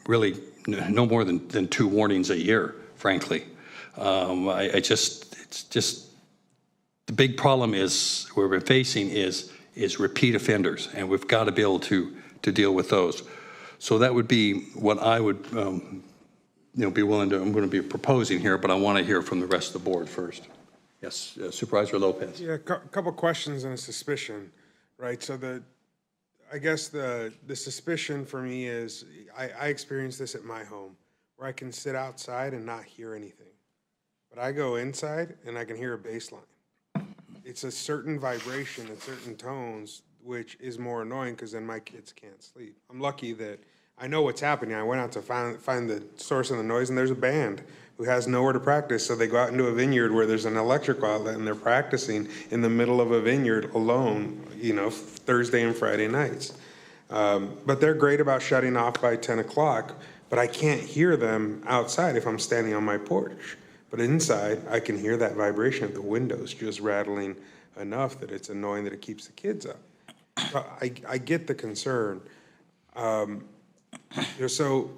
S3: really no more than 2 warnings a year, frankly. It's just the big problem is where we're facing is repeat offenders, and we've got to be able to deal with those. So that would be what I would be willing to. I'm going to be proposing here, but I want to hear from the rest of the board first. Yes, Supervisor Lopez.
S11: Yeah, a couple questions and a suspicion, right? So I guess the suspicion for me is I experience this at my home, where I can sit outside and not hear anything, but I go inside and I can hear a bass line. It's a certain vibration and certain tones, which is more annoying because then my kids can't sleep. I'm lucky that I know what's happening. I went out to find the source of the noise, and there's a band who has nowhere to practice, so they go out into a vineyard where there's an electrical outlet, and they're practicing in the middle of a vineyard alone, Thursday and Friday nights. But they're great about shutting off by 10 o'clock, but I can't hear them outside if I'm standing on my porch. But inside, I can hear that vibration of the windows just rattling enough that it's annoying that it keeps the kids up. So I get the concern. So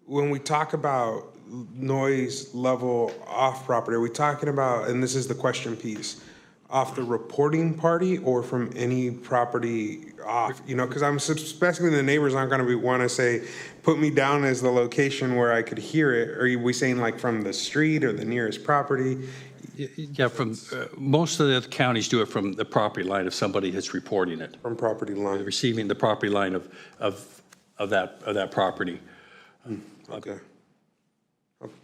S11: when we talk about noise level off property, are we talking about, and this is the question piece, off the reporting party or from any property off? Because I'm suspecting the neighbors aren't going to want to say, put me down as the location where I could hear it. Or are we saying like from the street or the nearest property?
S3: Yeah, from most of the counties do it from the property line if somebody is reporting it.
S11: From property line.
S3: Receiving the property line of that property.
S11: Okay.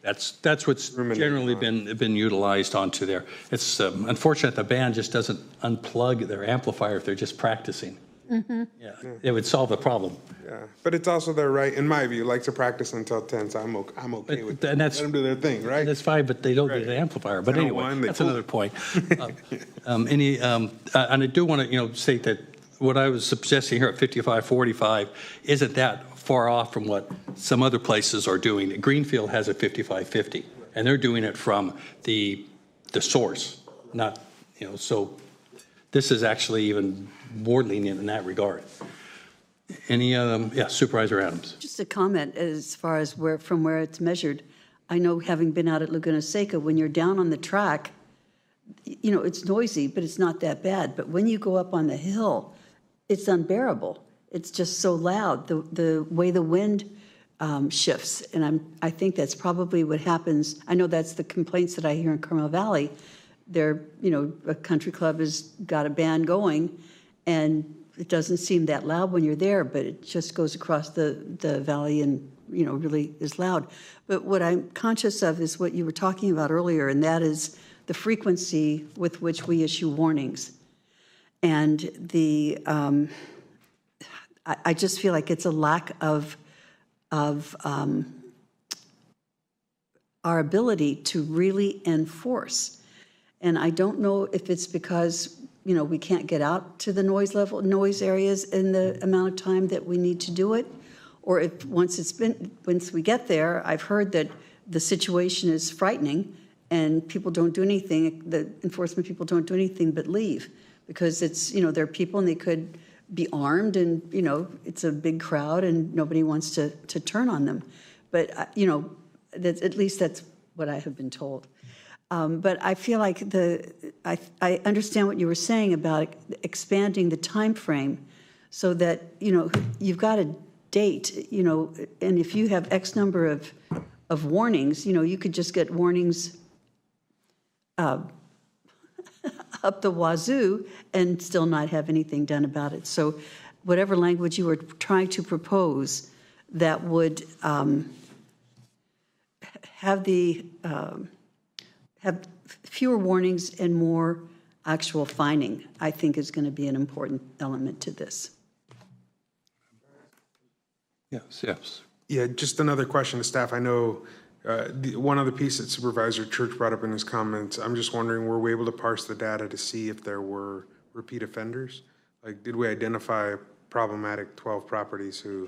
S3: That's what's generally been utilized onto there. It's unfortunate the band just doesn't unplug their amplifier if they're just practicing.
S8: Mm-hmm.
S3: Yeah, it would solve the problem.
S11: Yeah, but it's also their right, in my view, like to practice until 10, so I'm okay with that.
S3: And that's,
S11: let them do their thing, right?
S3: That's fine, but they don't get an amplifier. But anyway, that's another point. And I do want to state that what I was suggesting here at 55-45 isn't that far off from what some other places are doing. Greenfield has a 55-50, and they're doing it from the source, not so this is actually even more lenient in that regard. Any Supervisor Adams.
S12: Just a comment as far as from where it's measured. I know, having been out at Laguna Seca, when you're down on the track, it's noisy, but it's not that bad. But when you go up on the hill, it's unbearable. It's just so loud, the way the wind shifts. And I think that's probably what happens. I know that's the complaints that I hear in Carmel Valley. A country club has got a band going, and it doesn't seem that loud when you're there, but it just goes across the valley and, really is loud. But what I'm conscious of is what you were talking about earlier, and that is the frequency with which we issue warnings. And I just feel like it's a lack of our ability to really enforce. And I don't know if it's because, you know, we can't get out to the noise areas in the amount of time that we need to do it, or if once we get there, I've heard that the situation is frightening and people don't do anything, the enforcement people don't do anything but leave, because it's, you know, there are people and they could be armed and, you know, it's a big crowd and nobody wants to turn on them. But, you know, at least that's what I have been told. But I feel like I understand what you were saying about expanding the time frame so that, you know, you've got a date, you know, and if you have X number of warnings, you know, you could just get warnings up the wazoo and still not have anything done about it. So whatever language you were trying to propose that would have fewer warnings and more actual fining, I think is going to be an important element to this.
S3: Yes.
S11: Yeah, just another question to staff. I know one other piece that Supervisor Church brought up in his comments, I'm just wondering, were we able to parse the data to see if there were repeat offenders? Like, did we identify problematic 12 properties who,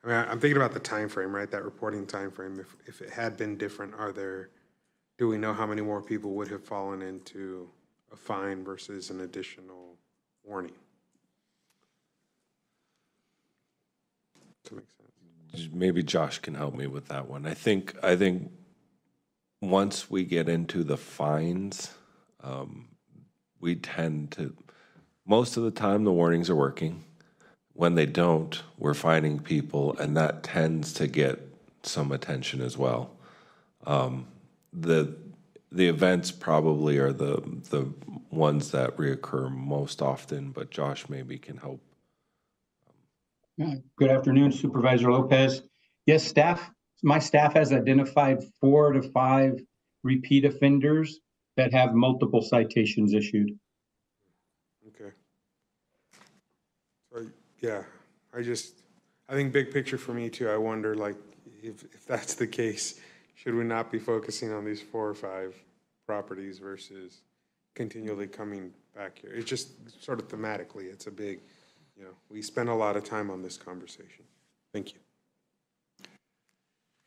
S11: I mean, I'm thinking about the time frame, right? That reporting time frame. If it had been different, do we know how many more people would have fallen into a fine versus an additional warning? Does that make sense?
S10: Maybe Josh can help me with that one. I think once we get into the fines, we tend to, most of the time the warnings are working. When they don't, we're fining people, and that tends to get some attention as well. The events probably are the ones that reoccur most often, but Josh maybe can help.
S13: Good afternoon, Supervisor Lopez. Yes, my staff has identified 4 to 5 repeat offenders that have multiple citations issued.
S11: Okay. So, yeah, I think big picture for me too, I wonder, like, if that's the case, should we not be focusing on these 4 or 5 properties versus continually coming back here? It's just sort of thematically, it's a big, you know, we spend a lot of time on this conversation. Thank you.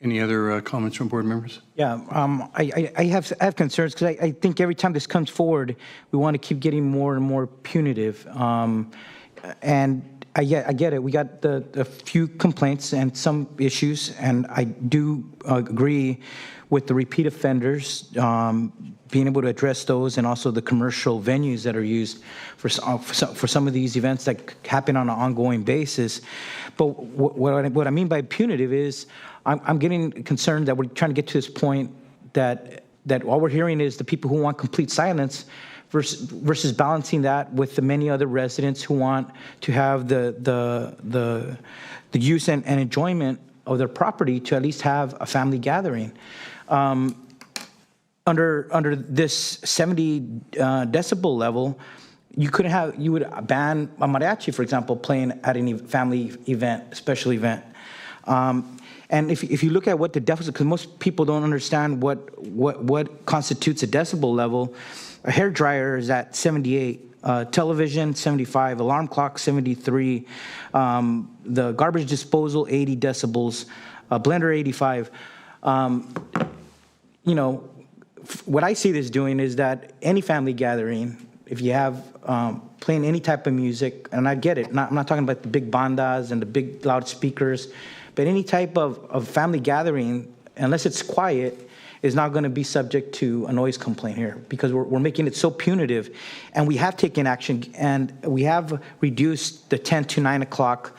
S3: Any other comments from board members?
S7: Yeah, I have concerns because I think every time this comes forward, we want to keep getting more and more punitive. And I get it. We got a few complaints and some issues, and I do agree with the repeat offenders, being able to address those, and also the commercial venues that are used for some of these events that happen on an ongoing basis. But what I mean by punitive is I'm getting concerned that we're trying to get to this point that all we're hearing is the people who want complete silence versus balancing that with the many other residents who want to have the use and enjoyment of their property to at least have a family gathering. Under this 70 decibel level, you would ban a mariachi, for example, playing at any family event, special event. And if you look at what the deficit, because most people don't understand what constitutes a decibel level, a hair dryer is at 78, television 75, alarm clock 73, the garbage disposal 80 decibels, blender 85. You know, what I see this doing is that any family gathering, if you have playing any type of music, and I get it, I'm not talking about the big bandas and the big loudspeakers, but any type of family gathering, unless it's quiet, is not going to be subject to a noise complaint here, because we're making it so punitive. And we have taken action, and we have reduced the 10 to 9 o'clock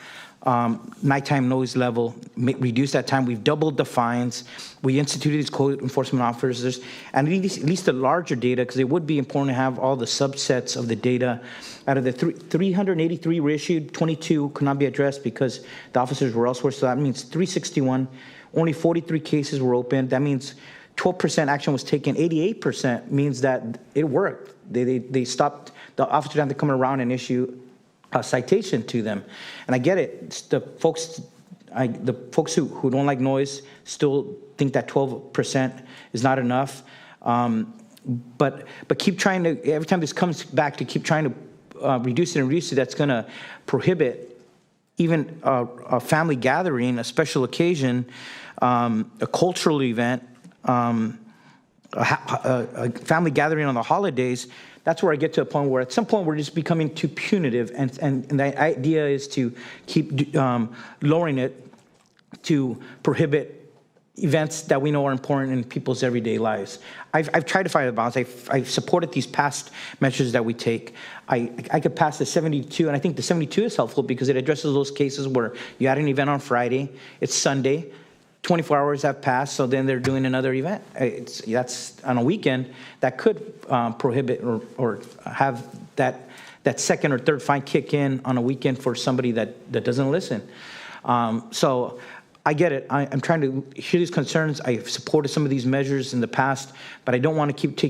S7: nighttime noise level, reduced that time. We've doubled the fines. We instituted these code enforcement officers, and at least the larger data, because it would be important to have all the subsets of the data. Out of the 383 were issued, 22 could not be addressed because the officers were elsewhere. So that means 361, only 43 cases were opened. That means 12% action was taken. 88% means that it worked. They stopped. The officers had to come around and issue a citation to them. And I get it. It's the folks who don't like noise still think that 12% is not enough. But keep trying to, every time this comes back, to keep trying to reduce it, that's going to prohibit even a family gathering, a special occasion, a cultural event, a family gathering on the holidays. That's where I get to a point where at some point we're just becoming too punitive, and the idea is to keep lowering it to prohibit events that we know are important in people's everyday lives. I've tried to find a balance. I've supported these past measures that we take. I could pass the 72, and I think the 72 is helpful because it addresses those cases where you had an event on Friday, it's Sunday, 24 hours have passed, so then they're doing another event. That's on a weekend that could prohibit or have that second or third fine kick in on a weekend for somebody that doesn't listen. So I get it. I'm trying to hear these concerns. I've supported some of these measures in the past, but I don't want to keep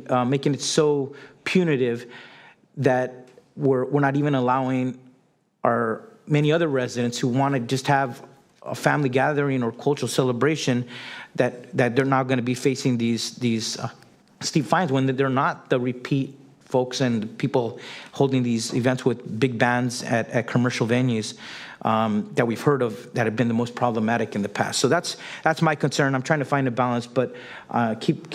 S7: making it so punitive that we're not even allowing our many other residents who want to just have a family gathering or cultural celebration that they're now going to be facing these steep fines when they're not the repeat folks and people holding these events with big bands at commercial venues that we've heard of that have been the most problematic in the past. So that's my concern. I'm trying to find a balance, but keep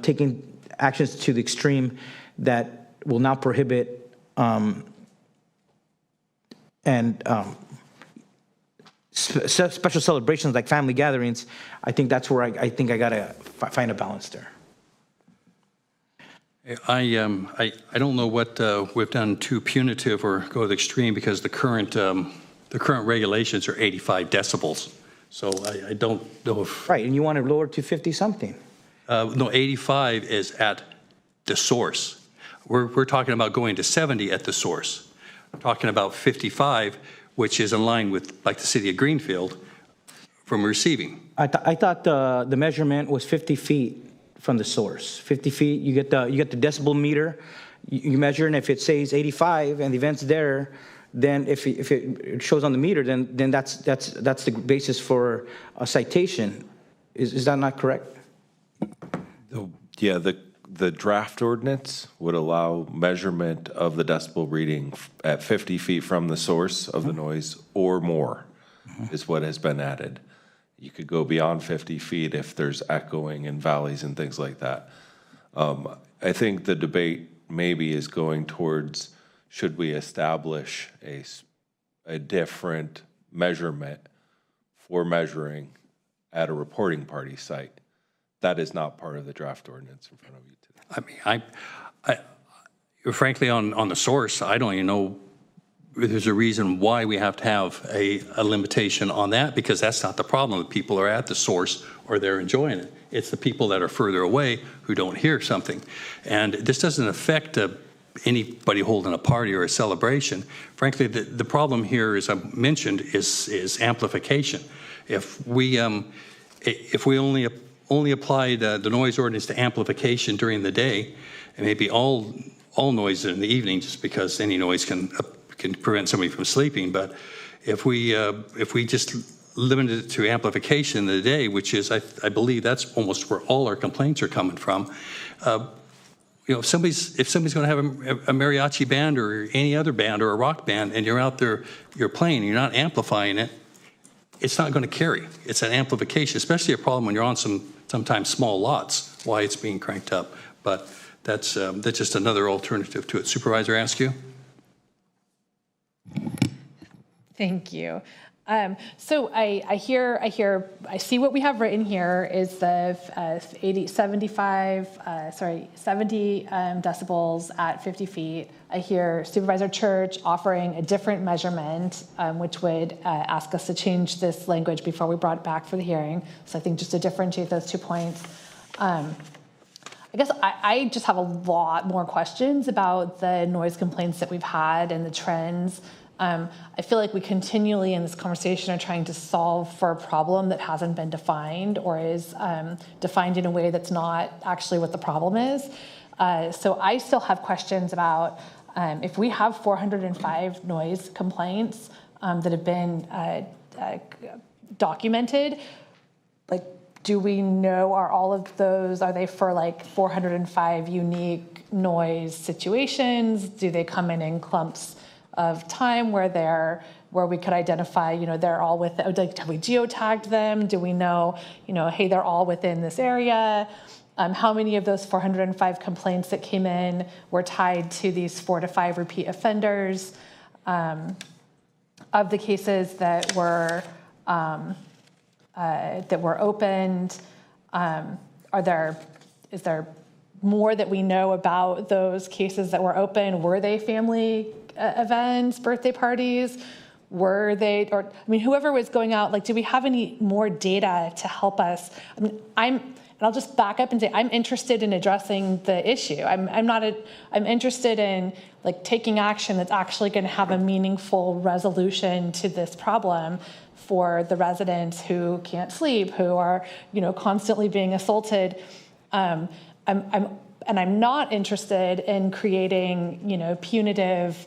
S7: taking actions to the extreme that will now prohibit special celebrations like family gatherings. I think that's where I think I gotta find a balance there.
S3: I don't know what we've done too punitive or go to the extreme, because the current regulations are 85 decibels. So I don't know if...
S7: Right, and you want to lower to 50 something.
S3: No, 85 is at the source. We're talking about going to 70 at the source. We're talking about 55, which is in line with, like, the city of Greenfield from receiving.
S7: I thought the measurement was 50 feet from the source. 50 feet, you get the decibel meter, you measure, and if it says 85 and the event's there, then if it shows on the meter, then that's the basis for a citation. Is that not correct?
S10: Yeah, the draft ordinance would allow measurement of the decibel reading at 50 feet from the source of the noise or more, is what has been added. You could go beyond 50 feet if there's echoing in valleys and things like that. I think the debate maybe is going towards, should we establish a different measurement for measuring at a reporting party site? That is not part of the draft ordinance in front of you today.
S3: I mean, frankly, on the source, I don't even know if there's a reason why we have to have a limitation on that, because that's not the problem. The people are at the source or they're enjoying it. It's the people that are further away who don't hear something. And this doesn't affect anybody holding a party or a celebration. Frankly, the problem here, as I mentioned, is amplification. If we only applied the noise ordinance to amplification during the day, and maybe all noise in the evening, just because any noise can prevent somebody from sleeping. But if we just limited it to amplification in the day, which is, I believe that's almost where all our complaints are coming from. If somebody's going to have a mariachi band or any other band or a rock band, and you're out there, you're playing, and you're not amplifying it, it's not going to carry. It's an amplification, especially a problem when you're on sometimes small lots, why it's being cranked up. But that's just another alternative to it. Supervisor Askew?
S8: Thank you. So I see what we have written here is the 70 decibels at 50 feet. I hear Supervisor Church offering a different measurement, which would ask us to change this language before we brought it back for the hearing. So I think just to differentiate those 2 points. I guess I just have a lot more questions about the noise complaints that we've had and the trends. I feel like we continually in this conversation are trying to solve for a problem that hasn't been defined or is defined in a way that's not actually what the problem is. So I still have questions about If we have 405 noise complaints that have been documented, like, do we know, are all of those, are they for like 405 unique noise situations? Do they come in clumps of time where we could identify, they're all with, like, have we geotagged them? Do we know, hey, they're all within this area? How many of those 405 complaints that came in were tied to these 4 to 5 repeat offenders? Of the cases that were opened, is there more that we know about those cases that were open? Were they family events, birthday parties? Were they, or, I mean, whoever was going out, like, do we have any more data to help us? I mean, and I'll just back up and say, I'm interested in addressing the issue. I'm interested in, like, taking action that's actually going to have a meaningful resolution to this problem for the residents who can't sleep, who are, constantly being assaulted. I'm not interested in creating, punitive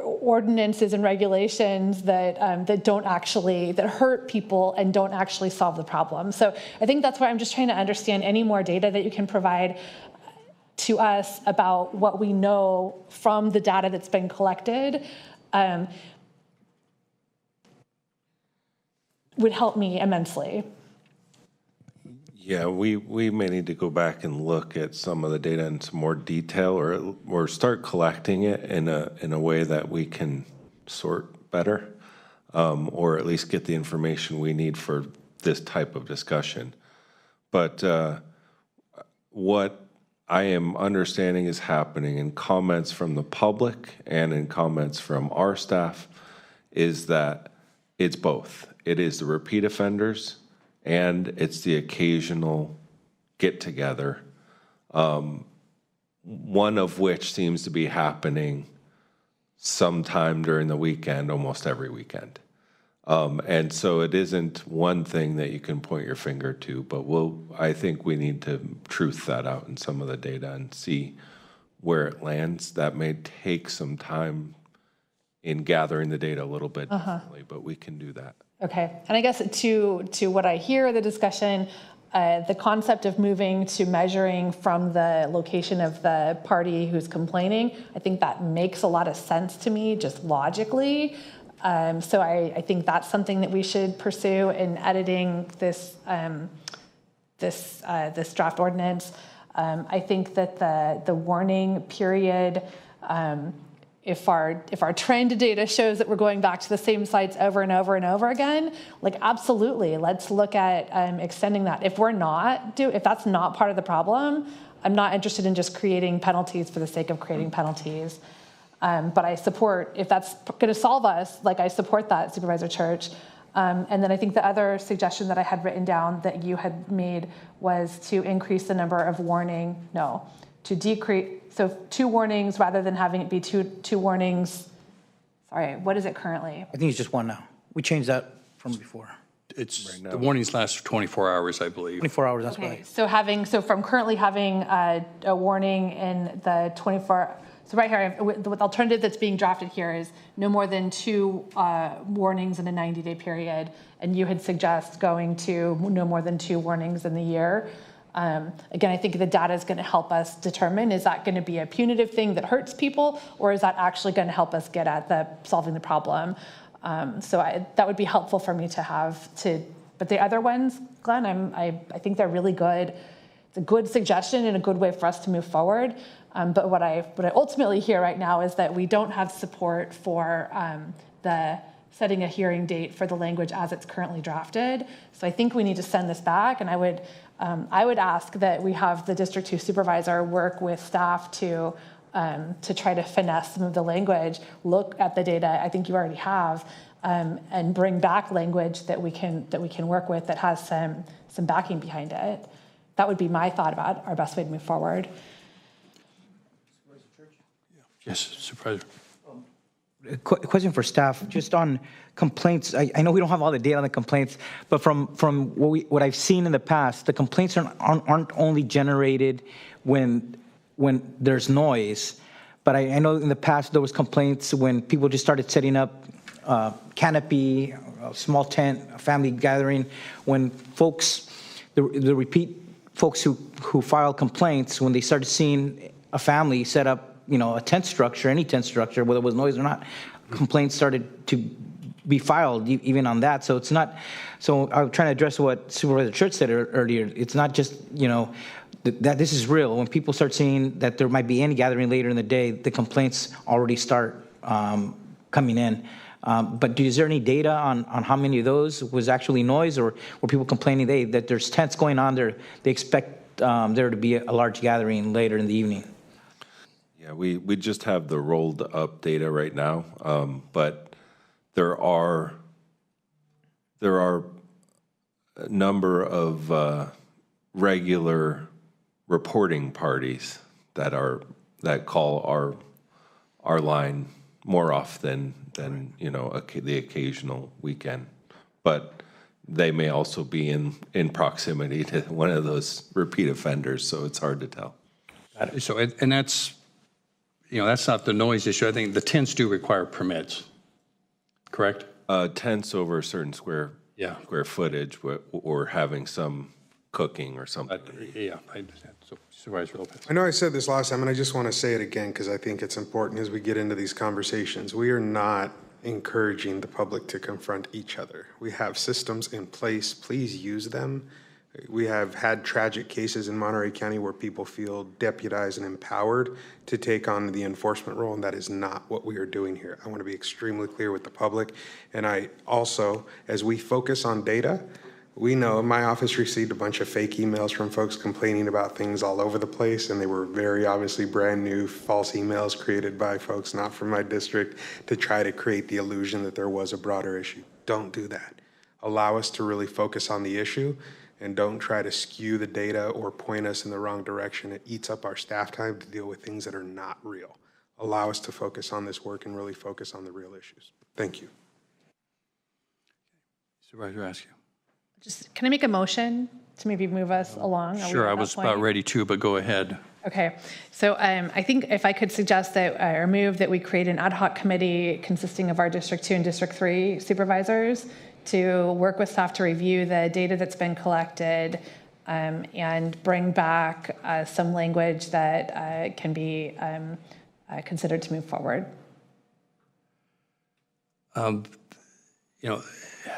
S8: ordinances and regulations that that hurt people and don't actually solve the problem. So I think that's why I'm just trying to understand any more data that you can provide to us about what we know from the data that's been collected would help me immensely.
S10: Yeah, we may need to go back and look at some of the data in some more detail, or start collecting it in a way that we can sort better, or at least get the information we need for this type of discussion. But what I am understanding is happening in comments from the public and in comments from our staff is that it's both. It is the repeat offenders and it's the occasional get-together, one of which seems to be happening sometime during the weekend, almost every weekend. And so it isn't one thing that you can point your finger to, but I think we need to truth that out in some of the data and see where it lands. That may take some time in gathering the data a little bit differently, but we can do that.
S8: Okay, and I guess to what I hear the discussion, the concept of moving to measuring from the location of the party who's complaining, I think that makes a lot of sense to me, just logically. So I think that's something that we should pursue in editing this this draft ordinance. I think that the warning period. If our trend data shows that we're going back to the same sites over and over and over again, like, absolutely, let's look at extending that. If that's not part of the problem, I'm not interested in just creating penalties for the sake of creating penalties. But I support, if that's going to solve us, like, I support that, Supervisor Church. And then I think the other suggestion that I had written down that you had made was to increase the number of to decrease. So 2 warnings rather than having it be two warnings. Sorry, what is it currently?
S7: I think it's just 1 now. We changed that from before.
S3: It's right now. The warnings last for 24 hours, I believe.
S7: 24 hours, that's
S8: Okay,
S7: right.
S8: So from currently having a warning in the 24. So right here, the alternative that's being drafted here is no more than 2 warnings in a 90-day period, and you had suggest going to no more than 2 warnings in the year. Again, I think the data is going to help us determine, is that going to be a punitive thing that hurts people, or is that actually going to help us get at solving the problem? So that would be helpful for me to have but the other ones, Glenn, I think they're really good. It's a good suggestion and a good way for us to move forward. But what I ultimately hear right now is that we don't have support for the setting a hearing date for the language as it's currently drafted. So I think we need to send this back, and I would ask that we have the District 2 supervisor work with staff to try to finesse some of the language, look at the data I think you already have, and bring back language that we can work with that has some backing behind it. That would be my thought about our best way to move forward.
S3: Yes, Supervisor.
S7: Question for staff, just on complaints. I know we don't have all the data on the complaints, but from what I've seen in the past, the complaints aren't only generated when when there's noise. But I know in the past there was complaints when people just started setting up canopy, a small tent, a family gathering, when folks, the repeat folks who file complaints, when they started seeing a family set up, a tent structure, any tent structure, whether it was noise or not, complaints started to be filed even on that. So it's not, so I'm trying to address what Supervisor Church said earlier. It's not just, that this is real. When people start seeing that there might be any gathering later in the day, the complaints already start coming in. But is there any data on how many of those was actually noise, or were people complaining that there's tents going on there, they expect there to be a large gathering later in the evening?
S10: Yeah, we just have the rolled up data right now, but there are a number of regular reporting parties that call our line more often than the occasional weekend, but they may also be in proximity to one of those repeat offenders, so it's hard to tell.
S3: So, and that's, that's not the noise issue. I think the tents do require permits, correct?
S10: Tents over a certain square footage, or having some cooking or something.
S3: Yeah, I understand. So, Supervisor Lopez.
S11: I know I said this last time, and I just want to say it again because I think it's important as we get into these conversations. We are not encouraging the public to confront each other. We have systems in place. Please use them. We have had tragic cases in Monterey County where people feel deputized and empowered to take on the enforcement role, and that is not what we are doing here. I want to be extremely clear with the public. And I also, as we focus on data, we know my office received a bunch of fake emails from folks complaining about things all over the place, and they were very obviously brand new false emails created by folks not from my district to try to create the illusion that there was a broader issue. Don't do that. Allow us to really focus on the issue, and don't try to skew the data or point us in the wrong direction. It eats up our staff time to deal with things that are not real. Allow us to focus on this work and really focus on the real issues. Thank you.
S3: Supervisor Askew.
S8: Can I make a motion to maybe move us along?
S3: Sure, I was about ready to, but go ahead.
S8: Okay, so I think if I could suggest that, or move that we create an ad hoc committee consisting of our District 2 and District 3 supervisors to work with staff to review the data that's been collected and bring back some language that can be considered to move forward.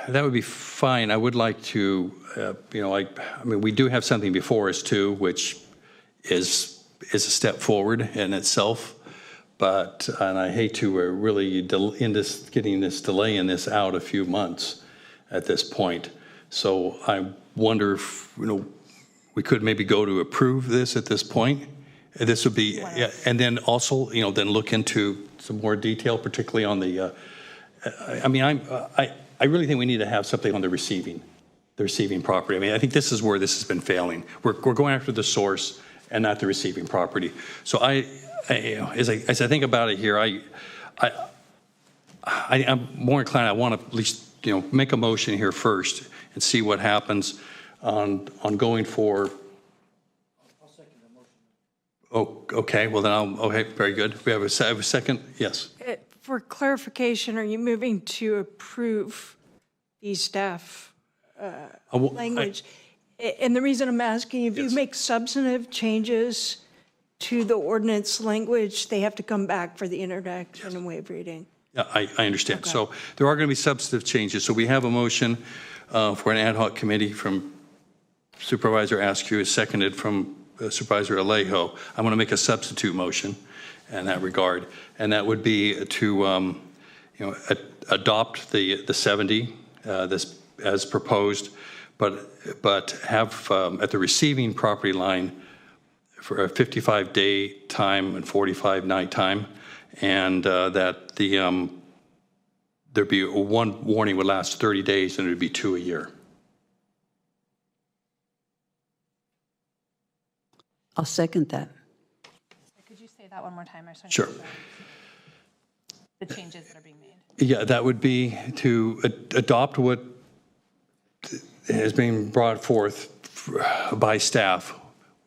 S3: That would be fine. I would like to, we do have something before us too, which is a step forward in itself. And I hate to really getting this delay in this out a few months at this point. So I wonder if, we could maybe go to approve this at this point. This would be, and then also, then look into some more detail, particularly on the, I really think we need to have something on the receiving property. I think this is where this has been failing. We're going after the source and not the receiving property. So as I think about it here, I'm more inclined. I want to at least make a motion here first and see what happens on going for. I'll second the motion. Oh, okay. Well then okay, very good. We have a second. Yes.
S22: For clarification, are you moving to approve the staff language? And the reason I'm asking, if you make substantive changes to the ordinance language, they have to come back for the introduction and waive reading.
S3: Yeah, I understand. Okay. So there are going to be substantive changes. So we have a motion for an ad hoc committee from Supervisor Askew, seconded from Supervisor Alejo. I want to make a substitute motion in that regard, and that would be to adopt the 70 this as proposed, but have at the receiving property line for a 55-day time and 45 night time, and that there'd be one warning would last 30 days and it would be 2 a year.
S12: I'll second that.
S8: Could you say that one more time?
S3: Sure.
S8: The changes that are being made.
S3: Yeah, that would be to adopt what is being brought forth by staff,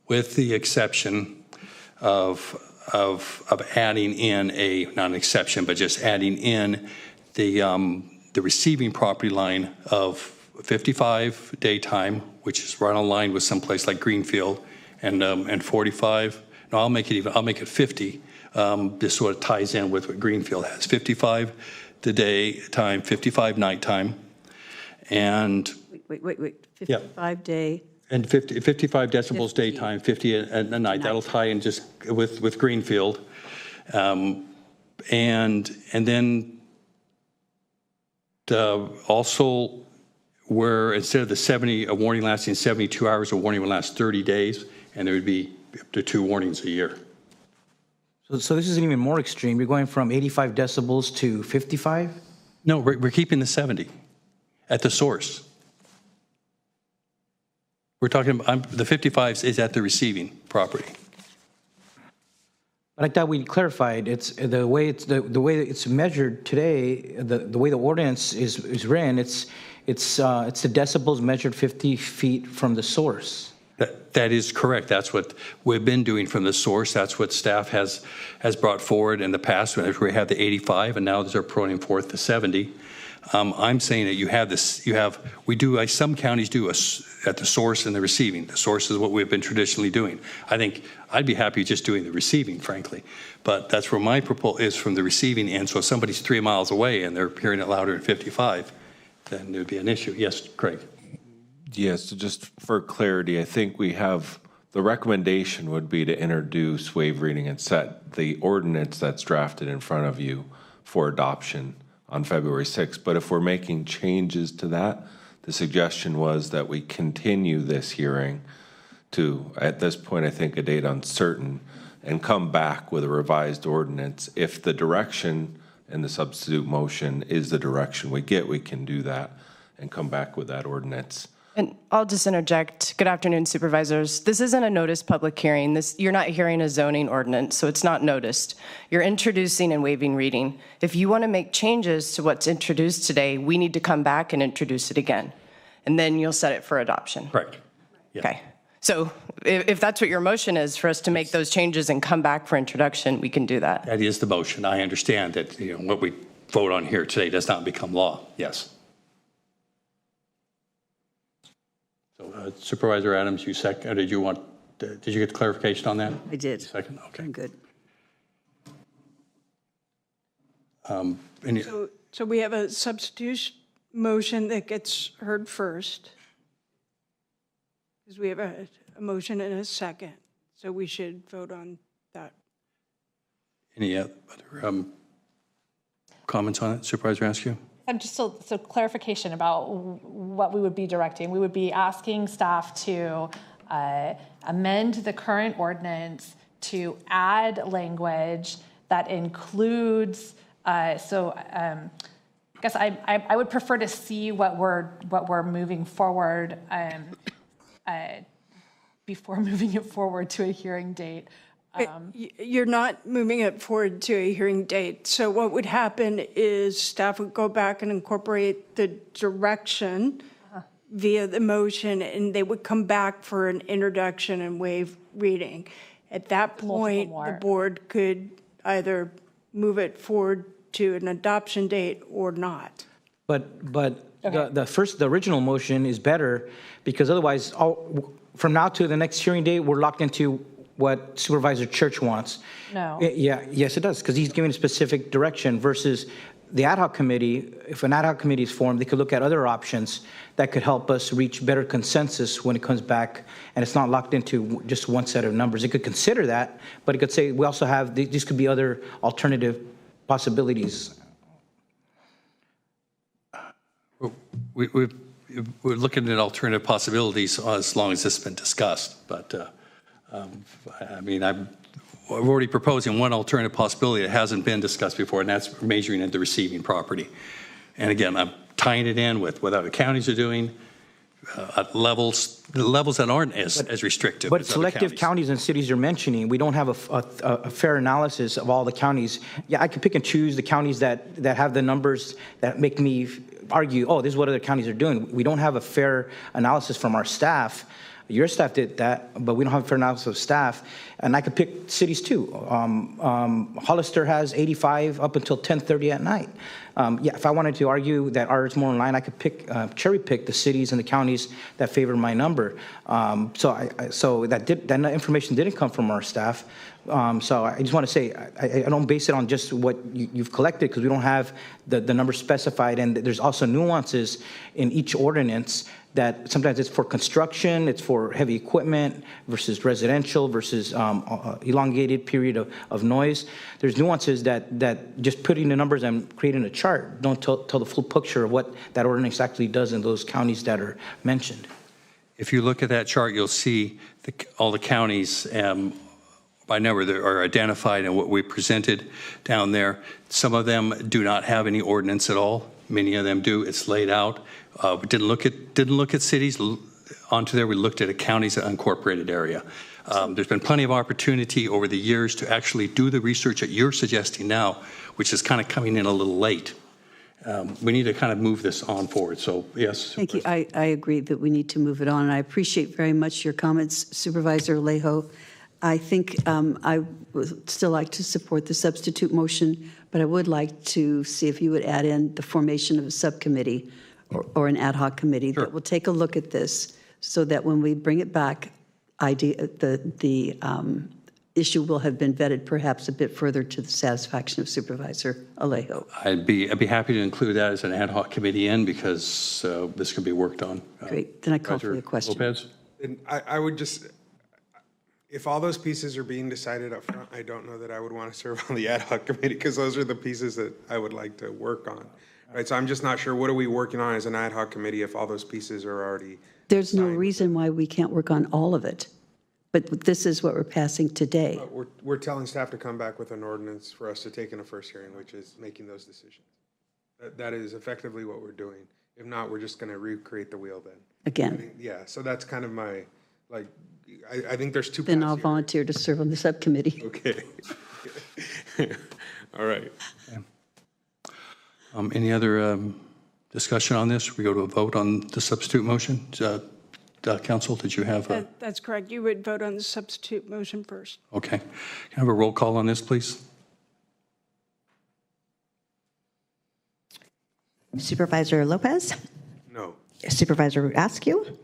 S3: with the exception of adding in not an exception, but just adding in the receiving property line of 55 daytime, which is right on line with someplace like Greenfield, and 45. No, I'll make it 50. This sort of ties in with what Greenfield has. 55 the daytime, 55 nighttime, and
S12: Wait. 55 day.
S3: and 55 decibels daytime, 50 at night. That'll tie in just with Greenfield, and then also where instead of the 70, a warning lasting 72 hours, a warning would last 30 days, and there would be up to 2 warnings a year.
S7: So this is even more extreme. You're going from 85 decibels to 55?
S3: No, we're keeping the 70 at the source. We're talking about the 55 is at the receiving property.
S7: Like that, we clarified. It's the way it's measured today. The way the ordinance is written. It's the decibels measured 50 feet from the source.
S3: That is correct. That's what we've been doing from the source. That's what staff has brought forward in the past. We had the 85, and now they're putting forth the 70. I'm saying that you have this. Some counties do at the source and the receiving. The source is what we've been traditionally doing. I think I'd be happy just doing the receiving, frankly. But that's where my proposal is, from the receiving end. So if somebody's 3 miles away and they're hearing it louder than 55, then there'd be an issue. Yes, Craig.
S10: Yes, so just for clarity, I think we have, the recommendation would be to introduce waive reading and set the ordinance that's drafted in front of you for adoption on February 6th. But if we're making changes to that, the suggestion was that we continue this hearing to, at this point, I think, a date uncertain, and come back with a revised ordinance. If the direction in the substitute motion is the direction we get, we can do that and come back with that ordinance.
S16: And I'll just interject. Good afternoon, supervisors. This isn't a noticed public hearing. You're not hearing a zoning ordinance, so it's not noticed. You're introducing and waiving reading. If you want to make changes to what's introduced today, we need to come back and introduce it again. And then you'll set it for adoption.
S3: Correct. Yeah.
S16: Okay. So if that's what your motion is, for us to make those changes and come back for introduction, we can do that.
S3: That is the motion. I understand that what we vote on here today does not become law. Yes. So Supervisor Adams, you second. Did you get clarification on that?
S12: I did.
S3: Second. Okay.
S12: I'm good.
S22: So we have a substitution motion that gets heard first, because we have a motion and a second. So we should vote on that.
S3: Any other comments on it, Supervisor Askew?
S8: And just so clarification about what we would be directing. We would be asking staff to amend the current ordinance to add language that includes, I guess I would prefer to see what we're moving forward before moving it forward to a hearing date.
S22: You're not moving it forward to a hearing date. So what would happen is staff would go back and incorporate the direction via the motion, and they would come back for an introduction and waive reading. At that point, the board could either move it forward to an adoption date or not.
S7: But the original motion is better, because otherwise, from now to the next hearing date, we're locked into what Supervisor Church wants.
S8: No.
S7: Yes, it does, because he's giving a specific direction, versus the ad hoc committee. If an ad hoc committee is formed, they could look at other options that could help us reach better consensus when it comes back, and it's not locked into just one set of numbers. It could consider that, but it could say we also have, these could be other alternative possibilities.
S3: We're looking at alternative possibilities as long as this has been discussed, but I mean, I'm already proposing one alternative possibility that hasn't been discussed before, and that's measuring at the receiving property. And again, I'm tying it in with what other counties are doing, at levels that aren't as restrictive.
S7: But
S3: as other
S7: selective counties and cities you're mentioning, we don't have a fair analysis of all the counties. Yeah, I could pick and choose the counties that have the numbers that make me argue, oh, this is what other counties are doing. We don't have a fair analysis from our staff. Your staff did that, but we don't have a fair analysis of staff. And I could pick cities too. Hollister has 85 up until 10:30 at night. Yeah, if I wanted to argue that ours is more in line, I could cherry pick the cities and the counties that favor my number. So that information didn't come from our staff. So I just want to say I don't base it on just what you've collected, because we don't have the numbers specified, and there's also nuances in each ordinance that sometimes it's for construction, it's for heavy equipment versus residential versus elongated period of noise. There's nuances that just putting the numbers and creating a chart don't tell the full picture of what that ordinance actually does in those counties that are mentioned.
S3: If you look at that chart, you'll see all the counties by number that are identified in what we presented down there. Some of them do not have any ordinance at all. Many of them do. It's laid out. We didn't look at cities onto there. We looked at a county's unincorporated area. There's been plenty of opportunity over the years to actually do the research that you're suggesting now, which is kind of coming in a little late. We need to kind of move this on forward. So yes.
S12: Thank you. I agree that we need to move it on, and I appreciate very much your comments, Supervisor Alejo. I think I would still like to support the substitute motion, but I would like to see if you would add in the formation of a subcommittee or an ad hoc committee that will take a look at this, so that when we bring it back, the issue will have been vetted perhaps a bit further to the satisfaction of Supervisor Alejo.
S3: I'd be happy to include that as an ad hoc committee because this could be worked on.
S12: Great. Then I call for the question.
S3: Lopez?
S11: And I would just, if all those pieces are being decided up front, I don't know that I would want to serve on the ad hoc committee, because those are the pieces that I would like to work on. Right, so I'm just not sure, what are we working on as an ad hoc committee if all those pieces are already...
S12: There's no reason why we can't work on all of it, but this is what we're passing today.
S11: We're telling staff to come back with an ordinance for us to take in a first hearing, which is making those decisions. That is effectively what we're doing. If not, we're just going to recreate the wheel then.
S12: Again.
S11: Yeah, so that's kind of my, like, I think there's two...
S12: Then I'll volunteer to serve on the subcommittee.
S11: Okay. All right.
S3: Any other discussion on this? We go to a vote on the substitute motion. Council, did you have a...
S22: That's correct. You would vote on the substitute motion first.
S3: Okay. Can I have a roll call on this, please?
S18: Supervisor Lopez?
S11: No.
S18: Supervisor Askew?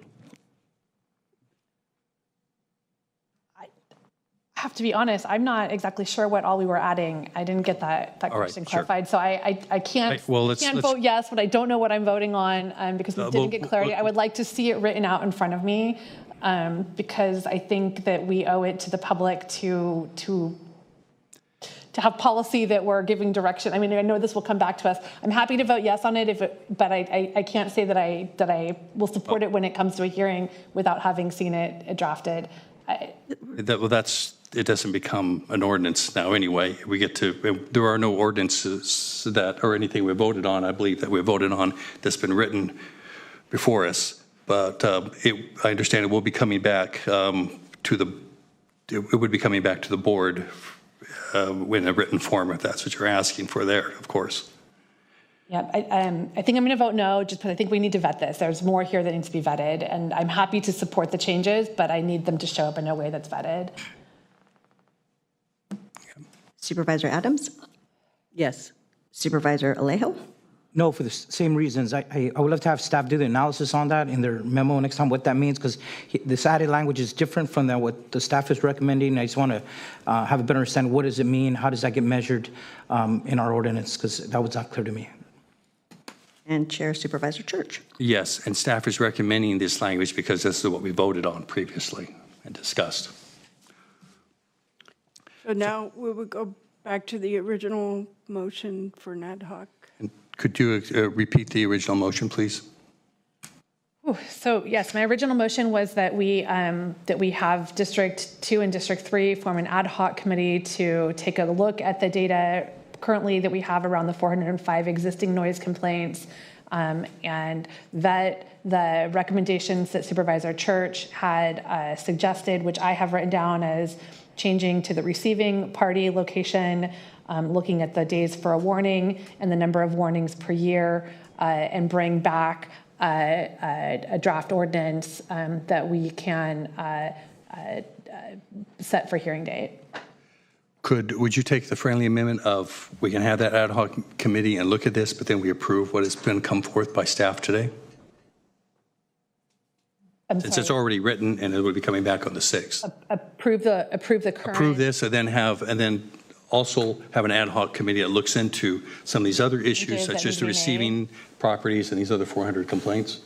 S8: I have to be honest, I'm not exactly sure what all we were adding. I didn't get that question clarified. So I can't, can't vote yes, but I don't know what I'm voting on because we didn't get clarity. I would like to see it written out in front of me because I think that we owe it to the public to have policy that we're giving direction. I mean, I know this will come back to us. I'm happy to vote yes on it, but I can't say that I will support it when it comes to a hearing without having seen it drafted.
S3: It doesn't become an ordinance now anyway. There are no ordinances that or anything we voted on, I believe, that we voted on that's been written before us. But I understand it will be coming back it would be coming back to the board in a written form, if that's what you're asking for there, of course.
S8: Yeah, I think I'm going to vote no, just because I think we need to vet this. There's more here that needs to be vetted, and I'm happy to support the changes, but I need them to show up in a way that's vetted.
S18: Supervisor Adams?
S12: Yes.
S18: Supervisor Alejo?
S7: No, for the same reasons. I would love to have staff do the analysis on that in their memo next time, what that means, because this added language is different from what the staff is recommending. I just want to have a better understanding. What does it mean? How does that get measured in our ordinance? Because that was not clear to me.
S18: And Chair Supervisor Church.
S3: Yes, and staff is recommending this language because this is what we voted on previously and discussed.
S22: So now we would go back to the original motion for an ad hoc.
S3: And could you repeat the original motion, please?
S8: So yes, my original motion was that we have District 2 and District 3 form an ad hoc committee to take a look at the data currently that we have around the 405 existing noise complaints and vet the recommendations that Supervisor Church had suggested, which I have written down as changing to the receiving party location, looking at the days for a warning and the number of warnings per year, and bring back a draft ordinance that we can set for hearing date.
S3: Would you take the friendly amendment of, we can have that ad hoc committee and look at this, but then we approve what has been come forth by staff today? Since it's already written and it will be coming back on the 6th.
S8: Approve the current.
S3: Approve this and then also have an ad hoc committee that looks into some of these other issues,
S8: Changes that
S3: such as
S8: need to
S3: the
S8: be
S3: receiving properties and these other 400 complaints?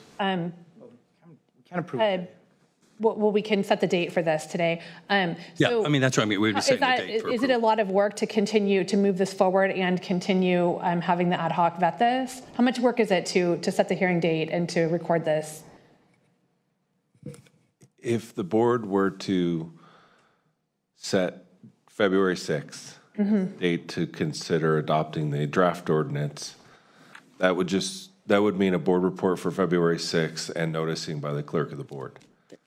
S8: Well, we can set the date for this today.
S3: Yeah, I mean, that's what I mean. We'd be setting the date for
S8: is it a lot of work to continue to move this forward and continue having the ad hoc vet this? How much work is it to set the hearing date and to record this?
S10: If the board were to set February 6th date to consider adopting the draft ordinance, that would mean a board report for February 6th and noticing by the clerk of the board.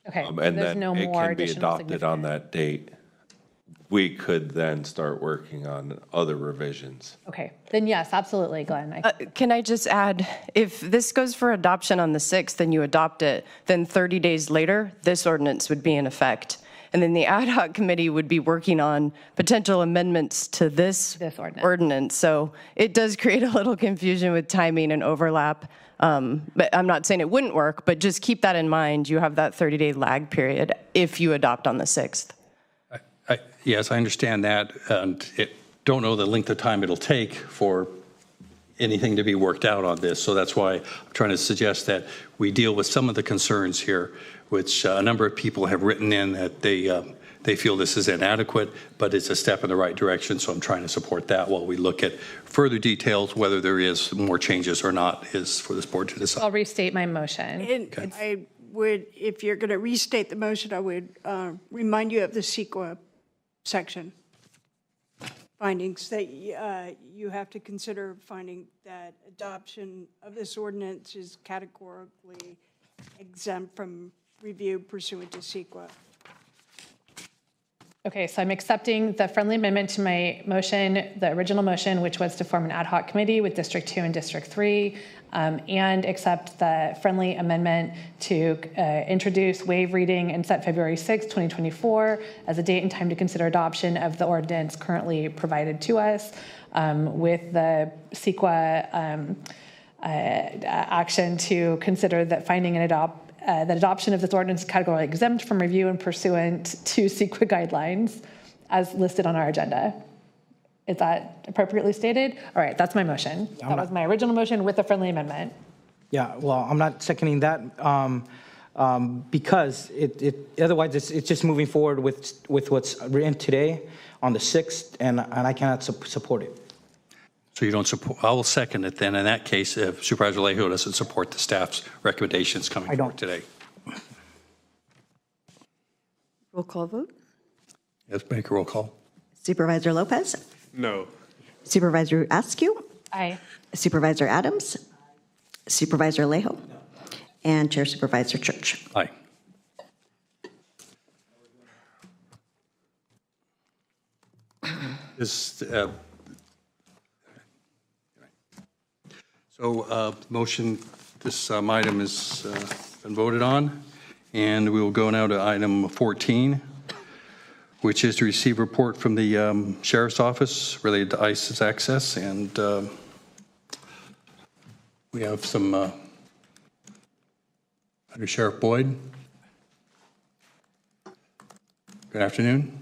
S8: Okay,
S10: And
S8: there's
S10: then
S8: no
S10: it
S8: more
S10: can be
S8: additional
S10: adopted on that date. We could then start working on other revisions.
S8: Okay, then yes, absolutely, Glenn.
S16: Can I just add, if this goes for adoption on the 6th and you adopt it, then 30 days later, this ordinance would be in effect. And then the ad hoc committee would be working on potential amendments to this ordinance. So it does create a little confusion with timing and overlap. But I'm not saying it wouldn't work, but just keep that in mind. You have that 30-day lag period if you adopt on the 6th.
S3: Yes, I understand that, and don't know the length of time it'll take for anything to be worked out on this. So that's why I'm trying to suggest that we deal with some of the concerns here, which a number of people have written in that they feel this is inadequate, but it's a step in the right direction. So I'm trying to support that while we look at further details. Whether there is more changes or not is for this board to decide.
S8: I'll restate my motion.
S22: And I would, if you're going to restate the motion, I would remind you of the CEQA section findings that you have to consider finding that adoption of this ordinance is categorically exempt from review pursuant to CEQA.
S8: Okay, so I'm accepting the friendly amendment to my motion, the original motion, which was to form an ad hoc committee with District 2 and District 3, and accept the friendly amendment to introduce, waive reading, and set February 6, 2024 as a date and time to consider adoption of the ordinance currently provided to us, with the CEQA action to consider that finding and that adoption of this ordinance is categorically exempt from review and pursuant to CEQA guidelines as listed on our agenda. Is that appropriately stated? All right, that's my motion. That was my original motion with a friendly amendment.
S7: Yeah, well, I'm not seconding that because otherwise it's just moving forward with what's written today on the 6th, and I cannot support it.
S3: So you don't support, I will second it then. In that case, if Supervisor Alejo doesn't support the staff's recommendations coming forward today.
S12: Roll call vote.
S3: Let's make a roll call.
S12: Supervisor Lopez?
S11: No.
S12: Supervisor Askew?
S8: Aye.
S12: Supervisor Adams? Supervisor Alejo? And Chair Supervisor Church.
S3: Aye. Motion, this item has been voted on, and we will go now to item 14, which is to receive a report from the Sheriff's Office related to ICE's access, and we have some Under Sheriff Boyd. Good afternoon.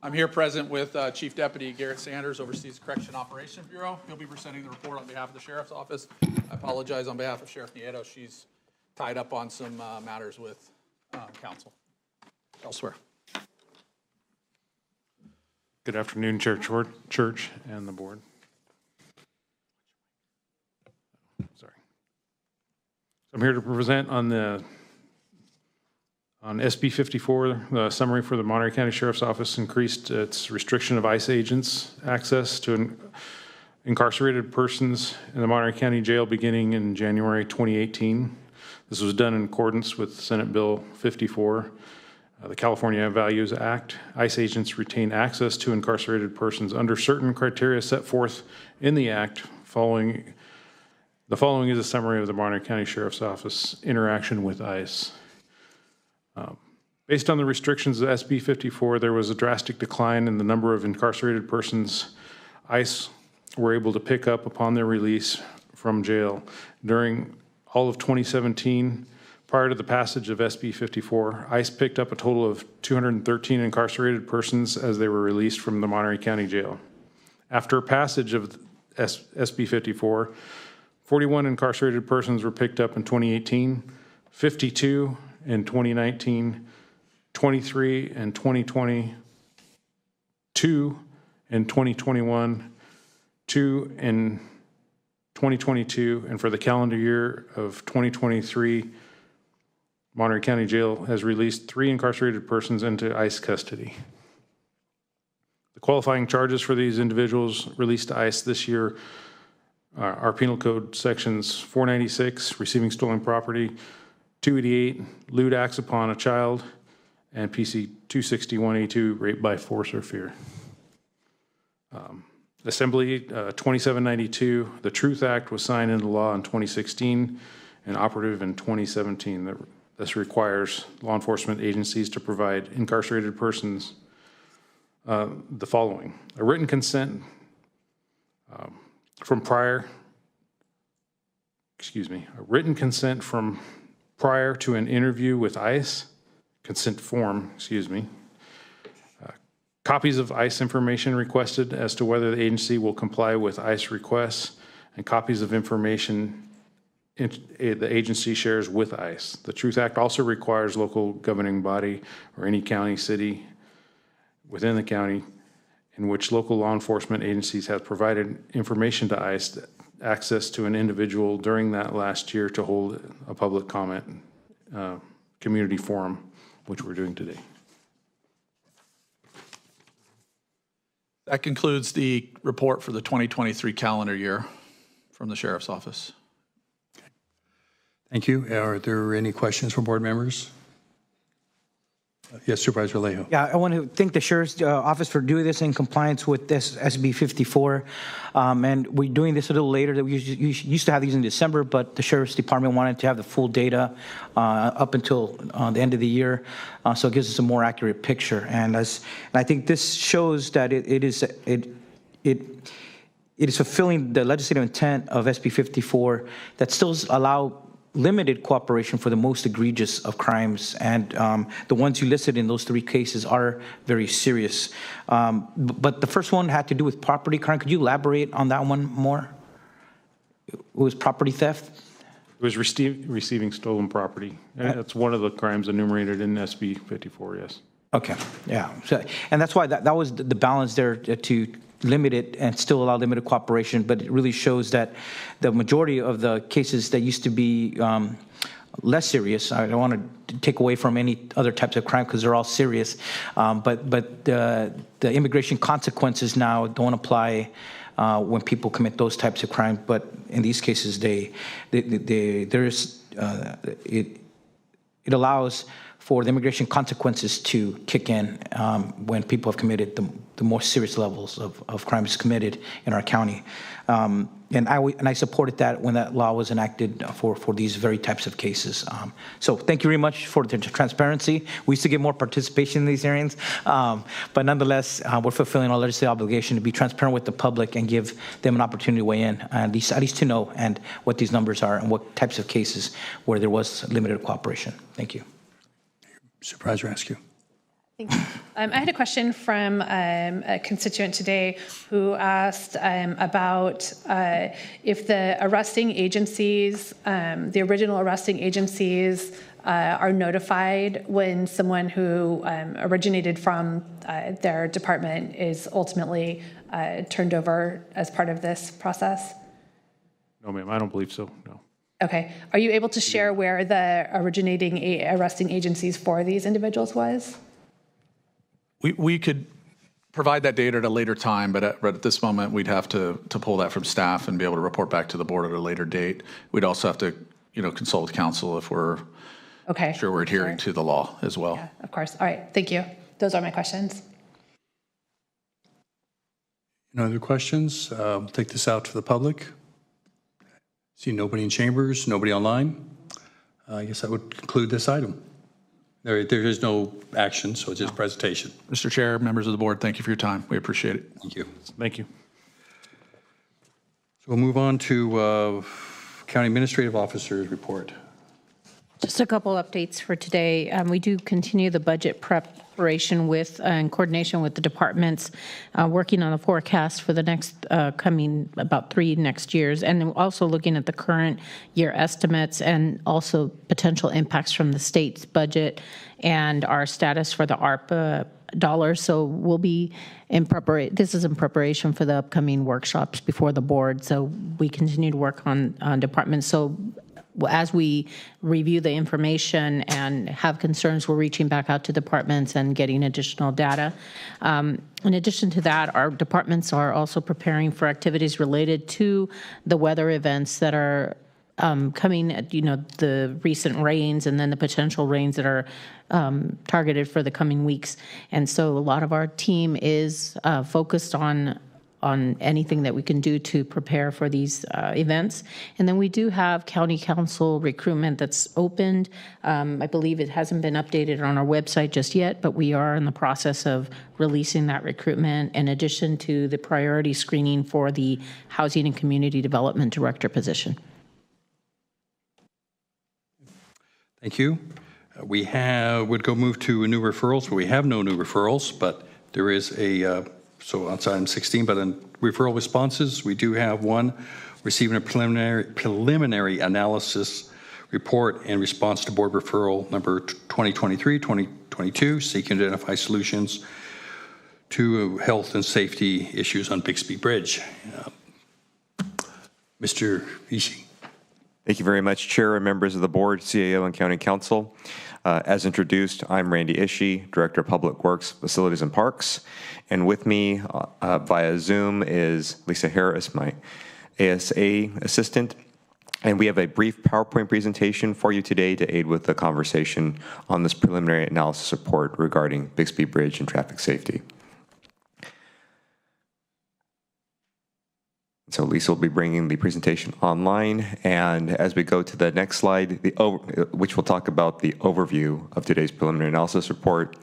S19: I'm here present with Chief Deputy Garrett Sanders, oversees the Correction Operations Bureau. He'll be presenting the report on behalf of the Sheriff's Office. I apologize on behalf of Sheriff Nieto. She's tied up on some matters with council elsewhere.
S11: Good afternoon, Church and the board. Sorry. I'm here to present on SB 54, the summary for the Monterey County Sheriff's Office increased its restriction of ICE agents' access to incarcerated persons in the Monterey County Jail beginning in January 2018. This was done in accordance with Senate Bill 54.
S20: the California Values Act. ICE agents retain access to incarcerated persons under certain criteria set forth in the Act. The following is a summary of the Monterey County Sheriff's Office interaction with ICE. Based on the restrictions of SB 54, there was a drastic decline in the number of incarcerated persons ICE were able to pick up upon their release from jail. During all of 2017, prior to the passage of SB 54, ICE picked up a total of 213 incarcerated persons as they were released from the Monterey County Jail. After passage of SB 54, 41 incarcerated persons were picked up in 2018, 52 in 2019, 23 in 2020, 2 in 2021, 2 in 2022, and for the calendar year of 2023, Monterey County Jail has released 3 incarcerated persons into ICE custody. The qualifying charges for these individuals released to ICE this year are Penal Code sections 496, receiving stolen property, 288, lewd acts upon a child, and PC 261A2, rape by force or fear. Assembly 2792, the Truth Act was signed into law in 2016 and operative in 2017. This requires law enforcement agencies to provide incarcerated persons the following: a written consent from prior to an interview with ICE, consent form, copies of ICE information requested as to whether the agency will comply with ICE requests, and copies of information the agency shares with ICE. The Truth Act also requires local governing body or any county, city within the county in which local law enforcement agencies have provided information to ICE access to an individual during that last year to hold a public comment community forum, which we're doing today.
S19: That concludes the report for the 2023 calendar year from the Sheriff's Office.
S3: Thank you. Are there any questions from board members? Yes, Supervisor Alejo.
S7: Yeah, I want to thank the Sheriff's Office for doing this in compliance with this SB 54. And we're doing this a little later. We used to have these in December, but the Sheriff's Department wanted to have the full data up until the end of the year. So it gives us a more accurate picture. And I think this shows that it is fulfilling the legislative intent of SB 54 that still allow limited cooperation for the most egregious of crimes, and the ones you listed in those 3 cases are very serious. But the first one had to do with property crime. Could you elaborate on that one more? It was property theft?
S20: It was receiving stolen property. That's one of the crimes enumerated in SB 54, yes.
S7: Okay, yeah. So, and that's why that was the balance there to limit it and still allow limited cooperation, but it really shows that the majority of the cases that used to be less serious, I don't want to take away from any other types of crime because they're all serious, but the immigration consequences now don't apply when people commit those types of crimes, but in these cases, it allows for the immigration consequences to kick in when people have committed the more serious levels of crimes committed in our county. And I supported that when that law was enacted for these very types of cases. So thank you very much for the transparency. We used to get more participation in these hearings, but nonetheless, we're fulfilling our legislative obligation to be transparent with the public and give them an opportunity to weigh in, at least to know and what these numbers are and what types of cases where there was limited cooperation. Thank you.
S3: Supervisor Askew.
S8: Thank you. I had a question from a constituent today who asked about if the arresting agencies, the original arresting agencies, are notified when someone who originated from their department is ultimately turned over as part of this process?
S20: No, ma'am, I don't believe so, no.
S8: Okay. Are you able to share where the arresting agencies for these individuals was?
S19: We could provide that data at a later time, but at this moment, we'd have to pull that from staff and be able to report back to the board at a later date. We'd also have to, consult with counsel if we're
S8: Okay.
S19: Sure, we're adhering to the law as well.
S8: Yeah, of course. All right. Thank you. Those are my questions.
S3: No other questions? Take this out to the public. See nobody in chambers, nobody online. I guess that would conclude this item. There is no action, so it's just presentation.
S19: Mr. Chair, members of the board, thank you for your time. We appreciate it.
S3: Thank you.
S20: Thank you.
S3: So we'll move on to County Administrative Officer's report.
S6: Just a couple updates for today. We do continue the budget preparation with, in coordination with the departments, working on the forecast for the next coming about 3 next years, and then also looking at the current year estimates and also potential impacts from the state's budget and our status for the ARPA dollars. So we'll be in preparation. This is in preparation for the upcoming workshops before the board. So we continue to work on departments. So as we review the information and have concerns, we're reaching back out to departments and getting additional data. In addition to that, our departments are also preparing for activities related to the weather events that are coming, the recent rains and then the potential rains that are targeted for the coming weeks. And so a lot of our team is focused on anything that we can do to prepare for these events. And then we do have county council recruitment that's opened. I believe it hasn't been updated on our website just yet, but we are in the process of releasing that recruitment in addition to the priority screening for the Housing and Community Development Director position.
S3: Thank you. We would go move to new referrals. We have no new referrals, but there is so on item 16, but on referral responses, we do have one receiving a preliminary analysis report in response to board referral number 2023-2022, seeking to identify solutions to health and safety issues on Bixby Bridge. Mr. Ishii.
S21: Thank you very much, Chair and members of the board, CAO, and County Council. As introduced, I'm Randy Ishii, Director of Public Works, Facilities, and Parks. And with me via Zoom is Lisa Harris, my ASA assistant. And we have a brief PowerPoint presentation for you today to aid with the conversation on this preliminary analysis report regarding Bixby Bridge and traffic safety. So Lisa will be bringing the presentation online, and as we go to the next slide, which will talk about the overview of today's preliminary analysis report.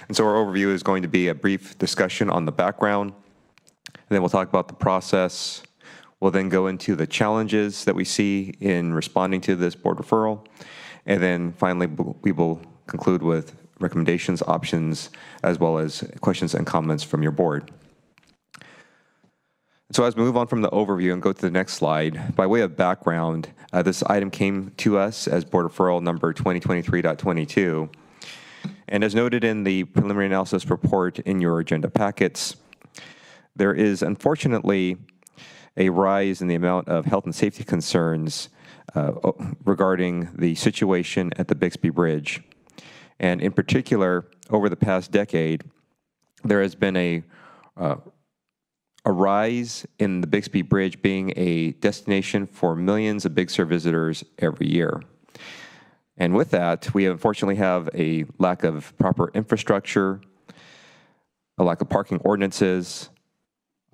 S21: And so our overview is going to be a brief discussion on the background, and then we'll talk about the process. We'll then go into the challenges that we see in responding to this board referral, and then finally we will conclude with recommendations, options, as well as questions and comments from your board. So as we move on from the overview and go to the next slide, by way of background, this item came to us as board referral number 2023.22. And as noted in the preliminary analysis report in your agenda packets, there is unfortunately a rise in the amount of health and safety concerns regarding the situation at the Bixby Bridge. And in particular, over the past decade, there has been a rise in the Bixby Bridge being a destination for millions of Big Sur visitors every year. And with that, we unfortunately have a lack of proper infrastructure, a lack of parking ordinances,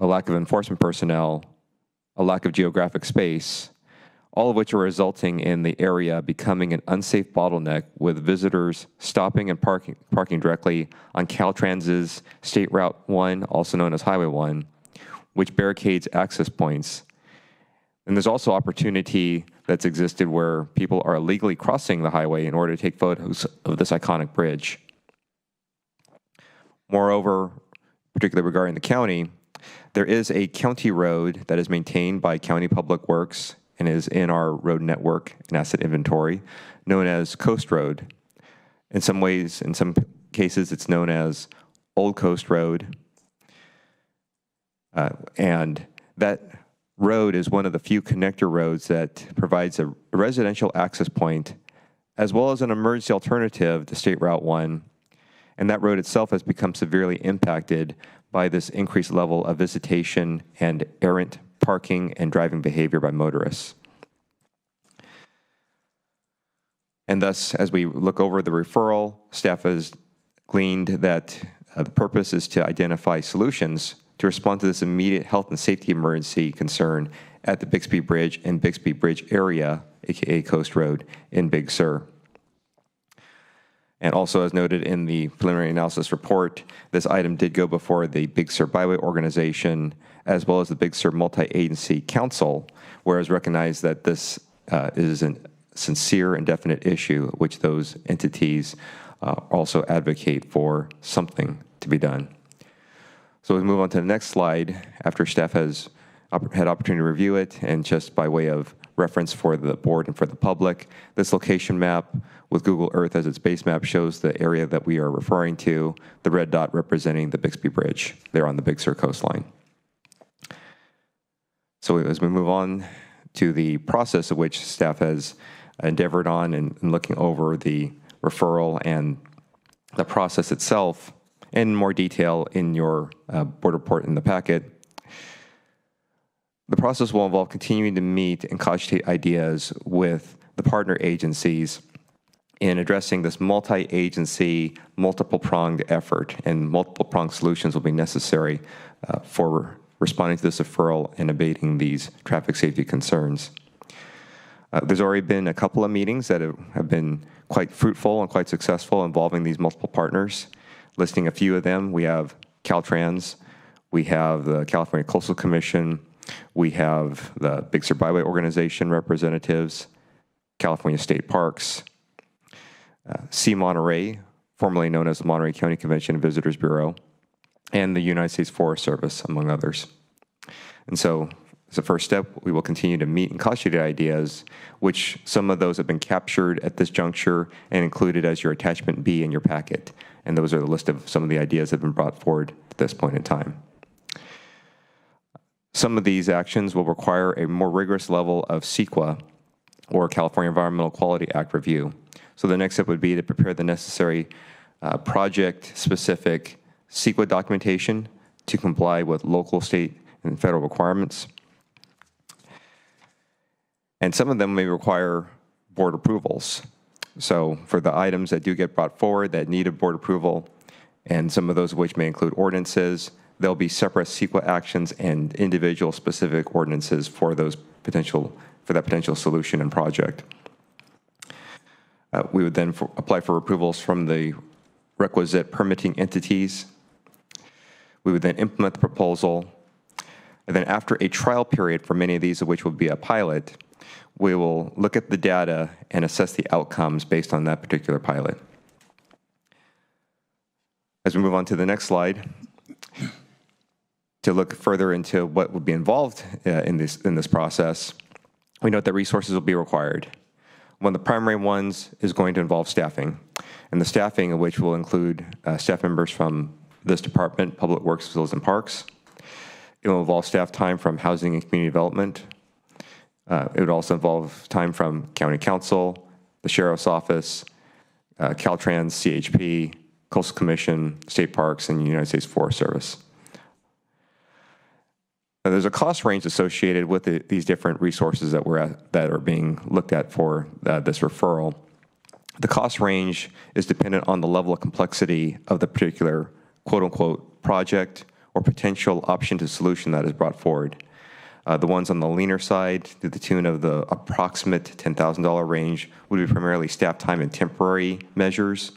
S21: a lack of enforcement personnel, a lack of geographic space, all of which are resulting in the area becoming an unsafe bottleneck with visitors stopping and parking directly on Caltrans's State Route 1, also known as Highway 1, which barricades access points. And there's also opportunity that's existed where people are illegally crossing the highway in order to take photos of this iconic bridge. Moreover, particularly regarding the county, there is a county road that is maintained by County Public Works and is in our road network and asset inventory, known as Coast Road. In some ways, in some cases, it's known as Old Coast Road. And that road is one of the few connector roads that provides a residential access point as well as an emergency alternative to State Route 1. And that road itself has become severely impacted by this increased level of visitation and errant parking and driving behavior by motorists. And thus, as we look over the referral, staff has gleaned that the purpose is to identify solutions to respond to this immediate health and safety emergency concern at the Bixby Bridge and Bixby Bridge area, aka Coast Road, in Big Sur. And also, as noted in the preliminary analysis report, this item did go before the Big Sur Byway Organization as well as the Big Sur Multi-Agency Council, where it was recognized that this is a sincere and definite issue, which those entities also advocate for something to be done. So we move on to the next slide after staff has had opportunity to review it, and just by way of reference for the board and for the public, this location map with Google Earth as its base map shows the area that we are referring to, the red dot representing the Bixby Bridge there on the Big Sur coastline. So as we move on to the process of which staff has endeavored on and looking over the referral and the process itself in more detail in your board report in the packet, the process will involve continuing to meet and cogitate ideas with the partner agencies in addressing this multi-agency, multiple-pronged effort, and multiple-pronged solutions will be necessary for responding to this referral and abating these traffic safety concerns. There's already been a couple of meetings that have been quite fruitful and quite successful involving these multiple partners. Listing a few of them, we have Caltrans, we have the California Coastal Commission, we have the Big Sur Byway Organization representatives, California State Parks, C Monterey, formerly known as the Monterey County Convention and Visitors Bureau, and the United States Forest Service, among others. And so, as a first step, we will continue to meet and cogitate ideas, which some of those have been captured at this juncture and included as your attachment B in your packet. And those are the list of some of the ideas that have been brought forward at this point in time. Some of these actions will require a more rigorous level of CEQA, or California Environmental Quality Act review. So the next step would be to prepare the necessary project-specific CEQA documentation to comply with local, state, and federal requirements. And some of them may require board approvals. So for the items that do get brought forward that need a board approval, and some of those which may include ordinances, there'll be separate CEQA actions and individual specific ordinances for those for that potential solution and project. We would then apply for approvals from the requisite permitting entities. We would then implement the proposal. And then after a trial period for many of these, of which will be a pilot, we will look at the data and assess the outcomes based on that particular pilot. As we move on to the next slide, to look further into what would be involved in this process, we note that resources will be required. One of the primary ones is going to involve staffing, and the staffing of which will include staff members from this department, Public Works, Facilities, and Parks. It will involve staff time from Housing and Community Development. It would also involve time from County Council, the Sheriff's Office, Caltrans, CHP, Coastal Commission, State Parks, and United States Forest Service. Now, there's a cost range associated with these different resources that are being looked at for this referral. The cost range is dependent on the level of complexity of the particular quote-unquote project or potential option to solution that is brought forward. The ones on the leaner side, to the tune of the approximate $10,000 range, would be primarily staff time and temporary measures.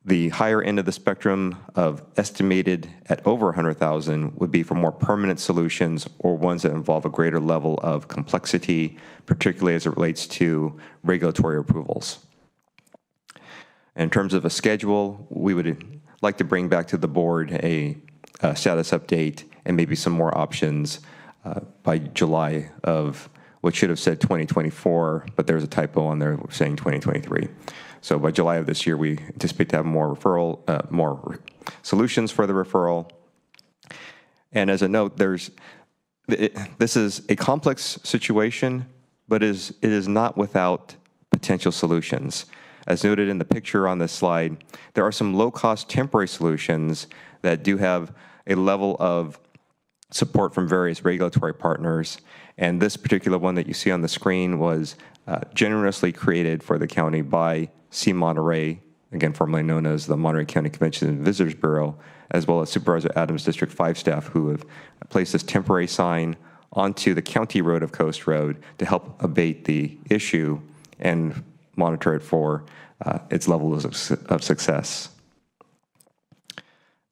S21: The higher end of the spectrum of estimated at over $100,000 would be for more permanent solutions or ones that involve a greater level of complexity, particularly as it relates to regulatory approvals. In terms of a schedule, we would like to bring back to the board a status update and maybe some more options by July of what should have said 2024, but there's a typo on there saying 2023. So by July of this year, we anticipate to have more solutions for the referral. And as a note, this is a complex situation, but it is not without potential solutions. As noted in the picture on this slide, there are some low-cost temporary solutions that do have a level of support from various regulatory partners. And this particular one that you see on the screen was generously created for the county by C. Monterey, again formerly known as the Monterey County Convention and Visitors Bureau, as well as Supervisor Adams' District 5 staff, who have placed this temporary sign onto the county road of Coast Road to help abate the issue and monitor it for its levels of success.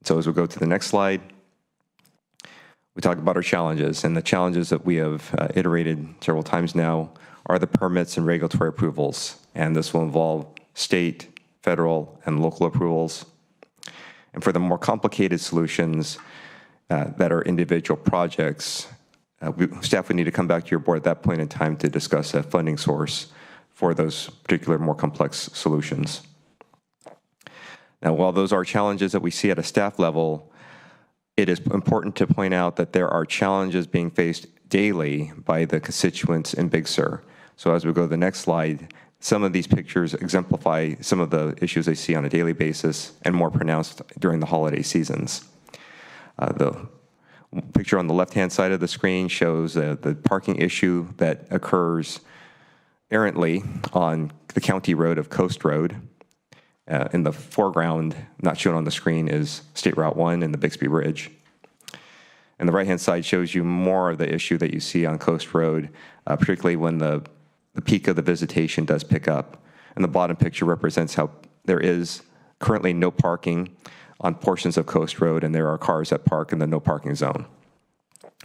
S21: So as we go to the next slide, we talk about our challenges, and the challenges that we have iterated several times now are the permits and regulatory approvals, and this will involve state, federal, and local approvals. And for the more complicated solutions that are individual projects, staff would need to come back to your board at that point in time to discuss a funding source for those particular more complex solutions. Now, while those are challenges that we see at a staff level, it is important to point out that there are challenges being faced daily by the constituents in Big Sur. So as we go to the next slide, some of these pictures exemplify some of the issues they see on a daily basis and more pronounced during the holiday seasons. The picture on the left-hand side of the screen shows the parking issue that occurs errantly on the county road of Coast Road. In the foreground, not shown on the screen, is State Route 1 and the Bixby Bridge. And the right-hand side shows you more of the issue that you see on Coast Road, particularly when the peak of the visitation does pick up. And the bottom picture represents how there is currently no parking on portions of Coast Road, and there are cars that park in the no parking zone.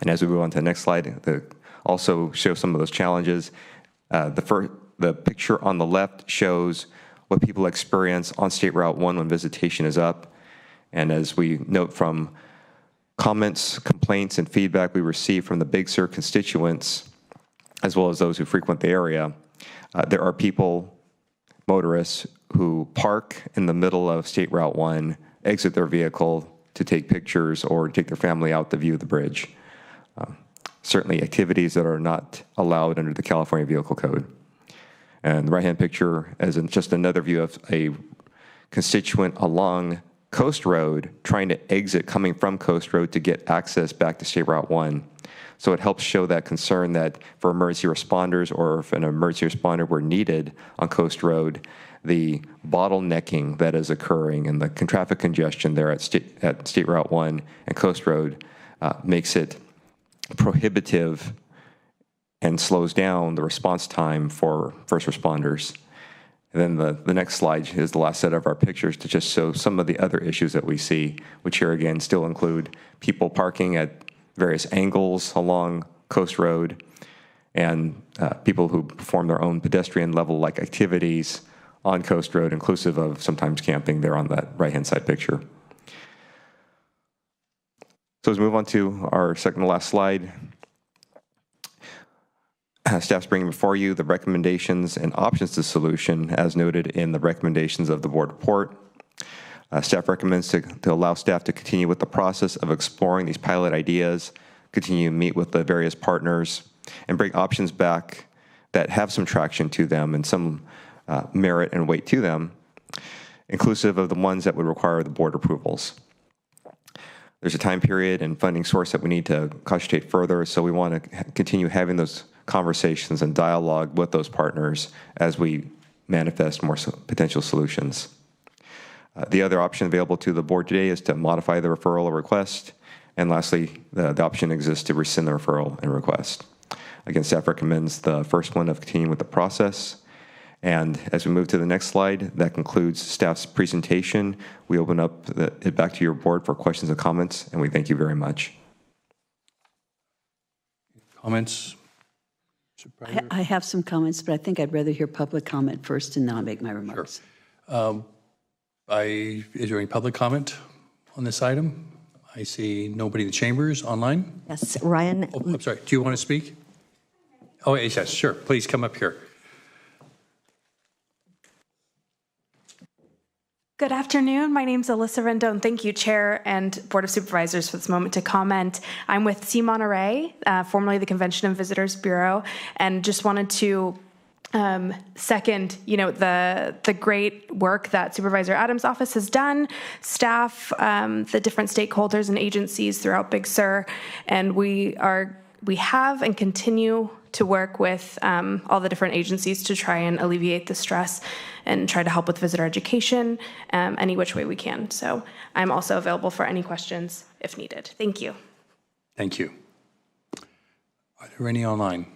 S21: And as we move on to the next slide, also shows some of those challenges. The picture on the left shows what people experience on State Route 1 when visitation is up. And as we note from comments, complaints, and feedback we receive from the Big Sur constituents, as well as those who frequent the area, there are people, motorists, who park in the middle of State Route 1, exit their vehicle to take pictures or take their family out to view the bridge. Certainly activities that are not allowed under the California Vehicle Code. And the right-hand picture is just another view of a constituent along Coast Road trying to exit, coming from Coast Road to get access back to State Route 1. So it helps show that concern that for emergency responders, or if an emergency responder were needed on Coast Road, the bottlenecking that is occurring and the traffic congestion there at State Route 1 and Coast Road makes it prohibitive and slows down the response time for first responders. And then the next slide is the last set of our pictures to just show some of the other issues that we see, which here again still include people parking at various angles along Coast Road, and people who perform their own pedestrian level-like activities on Coast Road, inclusive of sometimes camping there on that right-hand side picture. So let's move on to our second to last slide. Staff's bringing before you the recommendations and options to solution as noted in the recommendations of the board report. Staff recommends to allow staff to continue with the process of exploring these pilot ideas, continue to meet with the various partners, and bring options back that have some traction to them and some merit and weight to them, inclusive of the ones that would require the board approvals. There's a time period and funding source that we need to cogitate further, so we want to continue having those conversations and dialogue with those partners as we manifest more potential solutions. The other option available to the board today is to modify the referral or request. And lastly, the option exists to rescind the referral and request. Again, staff recommends the first one of continuing with the process. And as we move to the next slide, that concludes staff's presentation. We open up it back to your board for questions and comments, and we thank you very much.
S3: Comments?
S12: I have some comments, but I think I'd rather hear public comment first, and then I'll make my remarks.
S3: Sure. Is there any public comment on this item? I see nobody in the chambers online.
S18: Yes, Ryan.
S3: Oh, I'm sorry. Do you want to speak? Oh, yes, sure. Please come up here.
S5: Good afternoon. My name is Alyssa Rendon. Thank you, Chair and Board of Supervisors, for this moment to comment. I'm with C. Monterey, formerly the Convention and Visitors Bureau, and just wanted to second, the great work that Supervisor Adams' office has done, staff, the different stakeholders and agencies throughout Big Sur, and we have and continue to work with all the different agencies to try and alleviate the stress and try to help with visitor education any which way we can. So I'm also available for any questions if needed. Thank you.
S3: Thank you. Are there any online?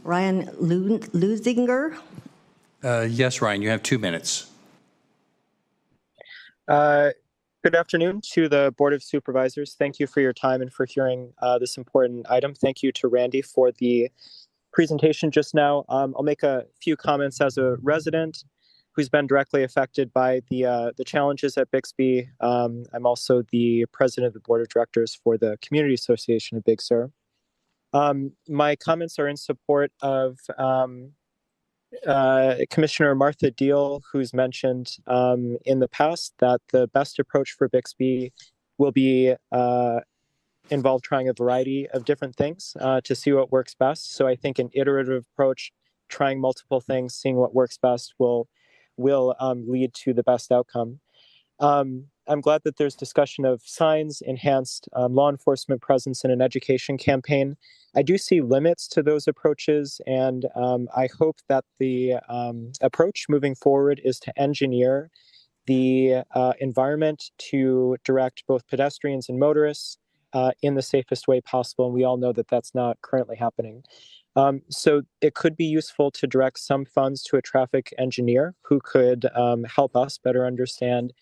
S18: Ryan Lusinger.
S3: Yes, Ryan, you have 2 minutes.
S1: Good afternoon to the Board of Supervisors. Thank you for your time and for hearing this important item. Thank you to Randy for the presentation just now. I'll make a few comments as a resident who's been directly affected by the challenges at Bixby. I'm also the president of the Board of Directors for the Community Association of Big Sur. My comments are in support of Commissioner Martha Deal, who's mentioned in the past that the best approach for Bixby will be involve trying a variety of different things to see what works best. So I think an iterative approach, trying multiple things, seeing what works best will lead to the best outcome. I'm glad that there's discussion of signs, enhanced law enforcement presence, and an education campaign. I do see limits to those approaches, and I hope that the approach moving forward is to engineer the environment to direct both pedestrians and motorists in the safest way possible, and we all know that that's not currently happening. So it could be useful to direct some funds to a traffic engineer who could help us better understand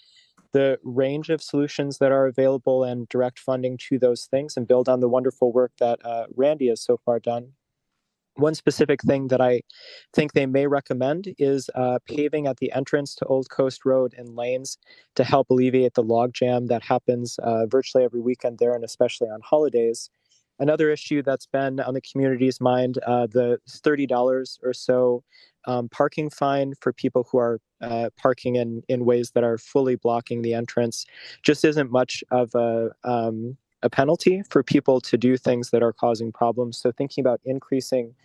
S1: the range of solutions that are available and direct funding to those things and build on the wonderful work that Randy has so far done. One specific thing that I think they may recommend is paving at the entrance to Old Coast Road and lanes to help alleviate the logjam that happens virtually every weekend there, and especially on holidays. Another issue that's been on the community's mind, the $30 or so parking fine for people who are parking in ways that are fully blocking the entrance, just isn't much of a penalty for people to do things that are causing problems. So thinking about increasing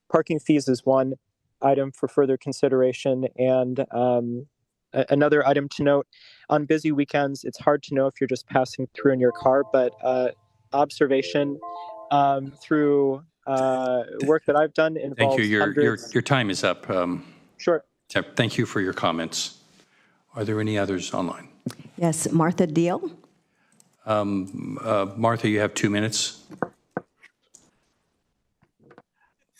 S1: parking fees is one item for further consideration. And another item to note, on busy weekends, it's hard to know if you're just passing through in your car, but observation through work that I've done involves
S3: Thank you. Your time is up.
S1: Sure.
S3: Thank you for your comments. Are there any others online?
S18: Yes, Martha Deal.
S3: Martha, you have 2 minutes.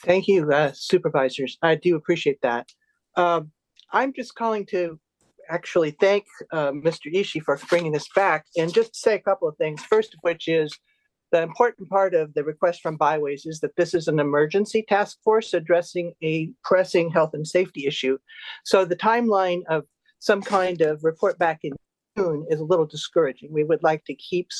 S9: Thank you, supervisors. I do appreciate that. I'm just calling to actually thank Mr. Ishii for bringing this back and just say a couple of things. First of which is the important part of the request from Byways is that this is an emergency task force addressing a pressing health and safety issue. So the timeline of some kind of report back in June is a little discouraging. We would like to keep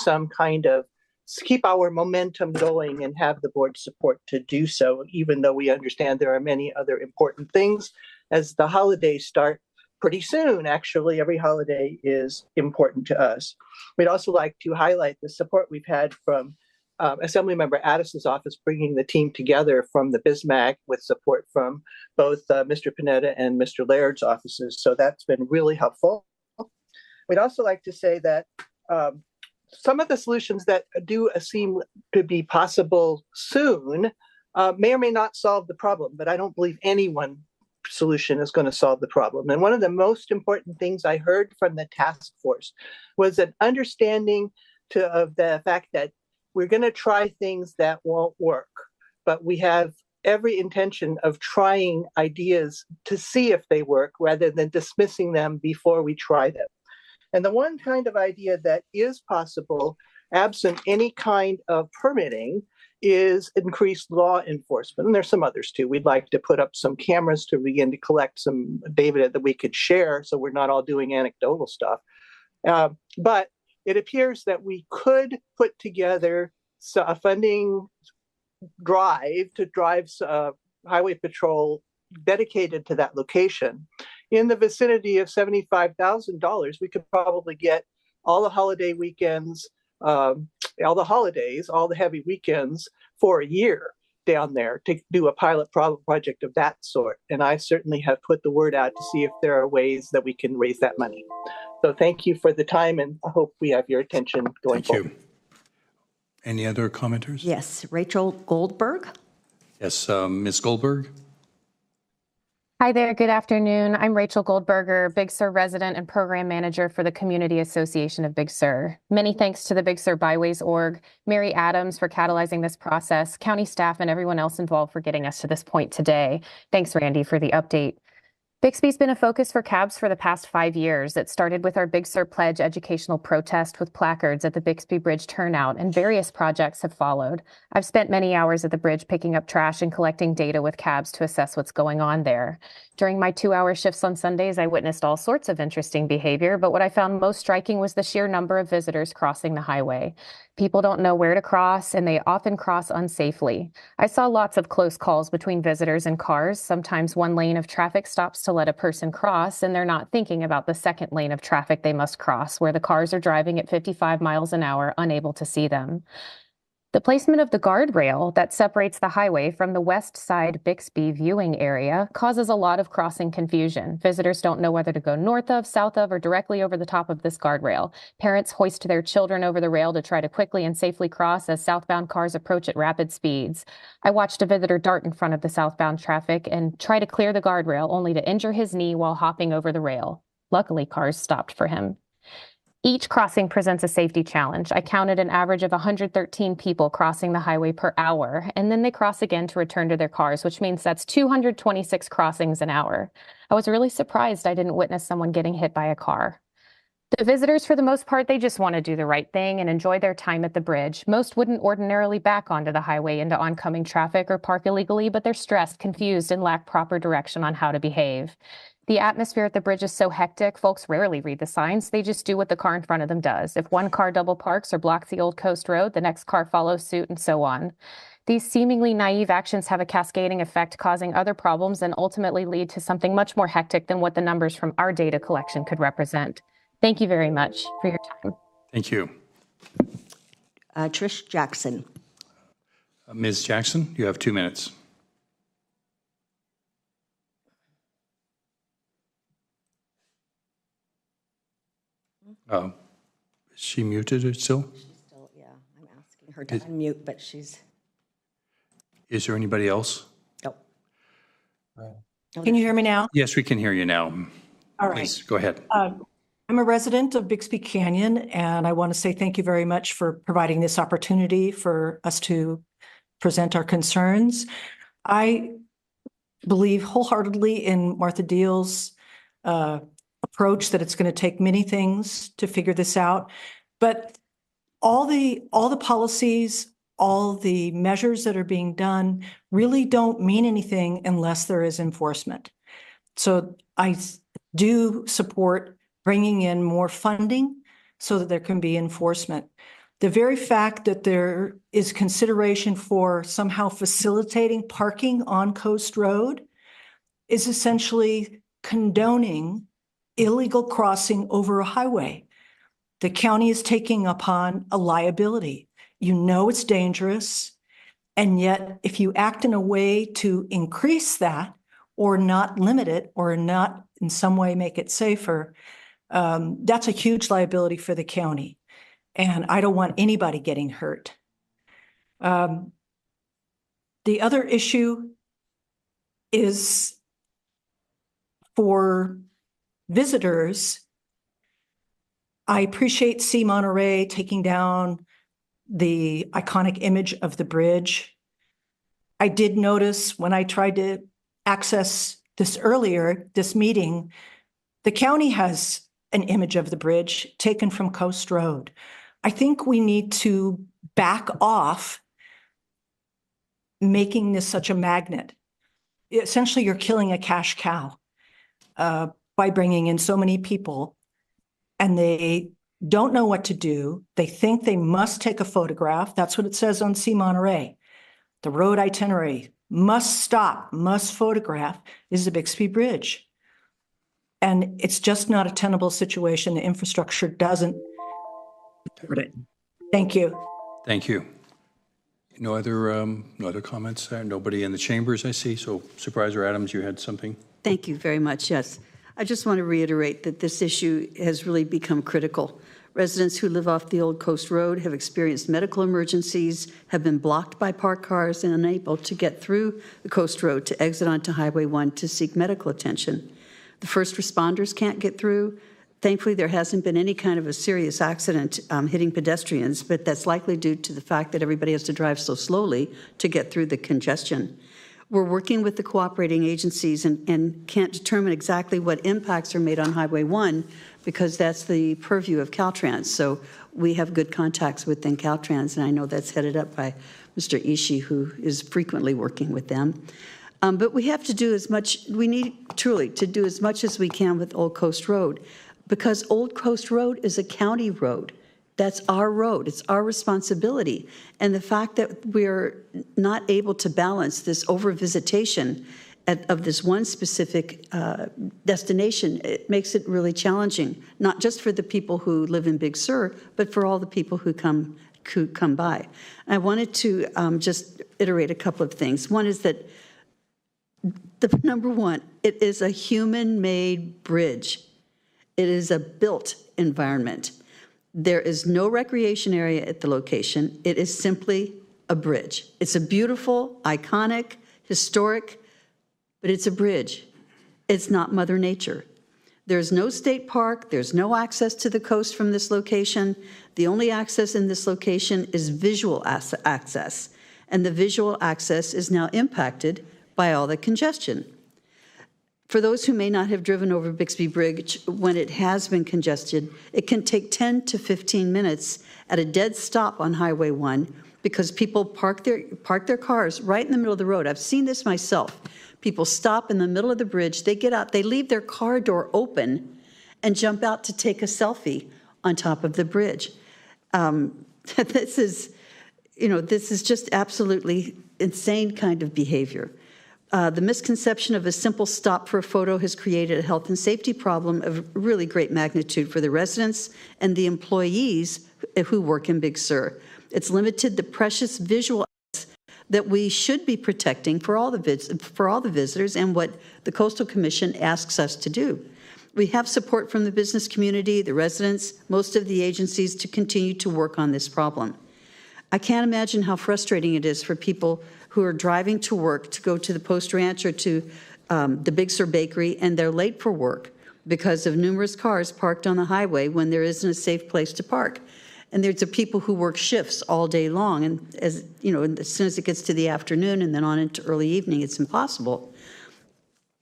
S9: keep our momentum going and have the board support to do so, even though we understand there are many other important things as the holidays start pretty soon. Actually, every holiday is important to us. We'd also like to highlight the support we've had from Assemblymember Addis's office, bringing the team together from the BISMAC with support from both Mr. Panetta and Mr. Laird's offices. So that's been really helpful. We'd also like to say that some of the solutions that do seem to be possible soon may or may not solve the problem, but I don't believe any one solution is going to solve the problem. And one of the most important things I heard from the task force was an understanding of the fact that we're going to try things that won't work, but we have every intention of trying ideas to see if they work rather than dismissing them before we try them. And the one kind of idea that is possible, absent any kind of permitting, is increased law enforcement. And there's some others too. We'd like to put up some cameras to begin to collect some data that we could share so we're not all doing anecdotal stuff. But it appears that we could put together a funding drive to drive highway patrol dedicated to that location. In the vicinity of $75,000, we could probably get all the holiday weekends, all the holidays, all the heavy weekends for a year down there to do a pilot project of that sort. And I certainly have put the word out to see if there are ways that we can raise that money. So thank you for the time, and I hope we have your attention going forward.
S3: Thank you. Any other commenters?
S18: Yes, Rachel Goldberg.
S3: Yes, Ms. Goldberg.
S4: Hi there, good afternoon. I'm Rachel Goldberger, Big Sur resident and program manager for the Community Association of Big Sur. Many thanks to the Big Sur Byways org, Mary Adams for catalyzing this process, county staff, and everyone else involved for getting us to this point today. Thanks, Randy, for the update. Bixby's been a focus for cabs for the past 5 years. It started with our Big Sur Pledge educational protest with placards at the Bixby Bridge turnout, and various projects have followed. I've spent many hours at the bridge picking up trash and collecting data with cabs to assess what's going on there. During my 2-hour shifts on Sundays, I witnessed all sorts of interesting behavior, but what I found most striking was the sheer number of visitors crossing the highway. People don't know where to cross, and they often cross unsafely. I saw lots of close calls between visitors and cars. Sometimes one lane of traffic stops to let a person cross, and they're not thinking about the second lane of traffic they must cross, where the cars are driving at 55 miles an hour, unable to see them. The placement of the guardrail that separates the highway from the west side Bixby viewing area causes a lot of crossing confusion. Visitors don't know whether to go north of, south of, or directly over the top of this guardrail. Parents hoist their children over the rail to try to quickly and safely cross as southbound cars approach at rapid speeds. I watched a visitor dart in front of the southbound traffic and try to clear the guardrail, only to injure his knee while hopping over the rail. Luckily, cars stopped for him. Each crossing presents a safety challenge. I counted an average of 113 people crossing the highway per hour, and then they cross again to return to their cars, which means that's 226 crossings an hour. I was really surprised I didn't witness someone getting hit by a car. The visitors, for the most part, they just want to do the right thing and enjoy their time at the bridge. Most wouldn't ordinarily back onto the highway into oncoming traffic or park illegally, but they're stressed, confused, and lack proper direction on how to behave. The atmosphere at the bridge is so hectic, folks rarely read the signs. They just do what the car in front of them does. If one car double parks or blocks the Old Coast Road, the next car follows suit, and so on. These seemingly naive actions have a cascading effect, causing other problems and ultimately lead to something much more hectic than what the numbers from our data collection could represent. Thank you very much for your time.
S3: Thank you.
S18: Trish Jackson.
S3: Ms. Jackson, you have 2 minutes. Is she muted still?
S18: She's still, yeah, I'm asking her to unmute, but she's.
S3: Is there anybody else?
S18: Nope.
S17: Can you hear me now?
S3: Yes, we can hear you now.
S17: All right.
S3: Please, go ahead.
S17: I'm a resident of Bixby Canyon, and I want to say thank you very much for providing this opportunity for us to present our concerns. I believe wholeheartedly in Martha Deal's approach that it's going to take many things to figure this out, but all the policies, all the measures that are being done really don't mean anything unless there is enforcement. So I do support bringing in more funding so that there can be enforcement. The very fact that there is consideration for somehow facilitating parking on Coast Road is essentially condoning illegal crossing over a highway. The county is taking upon a liability. You know it's dangerous, and yet if you act in a way to increase that or not limit it or not in some way make it safer, that's a huge liability for the county. And I don't want anybody getting hurt. The other issue is for visitors. I appreciate C. Monterey taking down the iconic image of the bridge. I did notice when I tried to access this earlier, this meeting, the county has an image of the bridge taken from Coast Road. I think we need to back off making this such a magnet. Essentially, you're killing a cash cow by bringing in so many people, and they don't know what to do. They think they must take a photograph. That's what it says on C. Monterey. The road itinerary must stop, must photograph. This is a Bixby Bridge. And it's just not a tenable situation. The infrastructure doesn't support it. Thank you.
S3: Thank you. No other comments there? Nobody in the chambers, I see. So Supervisor Adams, you had something?
S12: Thank you very much. Yes. I just want to reiterate that this issue has really become critical Residents who live off the Old Coast Road have experienced medical emergencies, have been blocked by parked cars and unable to get through the Coast Road to exit onto Highway 1 to seek medical attention. The first responders can't get through. Thankfully, there hasn't been any kind of a serious accident hitting pedestrians, but that's likely due to the fact that everybody has to drive so slowly to get through the congestion. We're working with the cooperating agencies and can't determine exactly what impacts are made on Highway 1 because that's the purview of Caltrans. So we have good contacts within Caltrans, and I know that's headed up by Mr. Ishii, who is frequently working with them. But we have to do as much, we need truly to do as much as we can with Old Coast Road, because Old Coast Road is a county road. That's our road. It's our responsibility. And the fact that we're not able to balance this over-visitation of this one specific destination, it makes it really challenging, not just for the people who live in Big Sur, but for all the people who come by. I wanted to just iterate a couple of things. One is that number one, it is a human-made bridge. It is a built environment. There is no recreation area at the location. It is simply a bridge. It's a beautiful, iconic, historic, but it's a bridge. It's not Mother Nature. There's no state park. There's no access to the coast from this location. The only access in this location is visual access, and the visual access is now impacted by all the congestion. For those who may not have driven over Bixby Bridge when it has been congested, it can take 10 to 15 minutes at a dead stop on Highway 1 because people park their cars right in the middle of the road. I've seen this myself. People stop in the middle of the bridge, they get out, they leave their car door open and jump out to take a selfie on top of the bridge. This is just absolutely insane kind of behavior. The misconception of a simple stop for a photo has created a health and safety problem of really great magnitude for the residents and the employees who work in Big Sur. It's limited the precious visual that we should be protecting for all the visitors and what the Coastal Commission asks us to do. We have support from the business community, the residents, most of the agencies to continue to work on this problem. I can't imagine how frustrating it is for people who are driving to work to go to the Post Ranch or to the Big Sur Bakery, and they're late for work because of numerous cars parked on the highway when there isn't a safe place to park. And there's the people who work shifts all day long, and as soon as it gets to the afternoon and then on into early evening, it's impossible.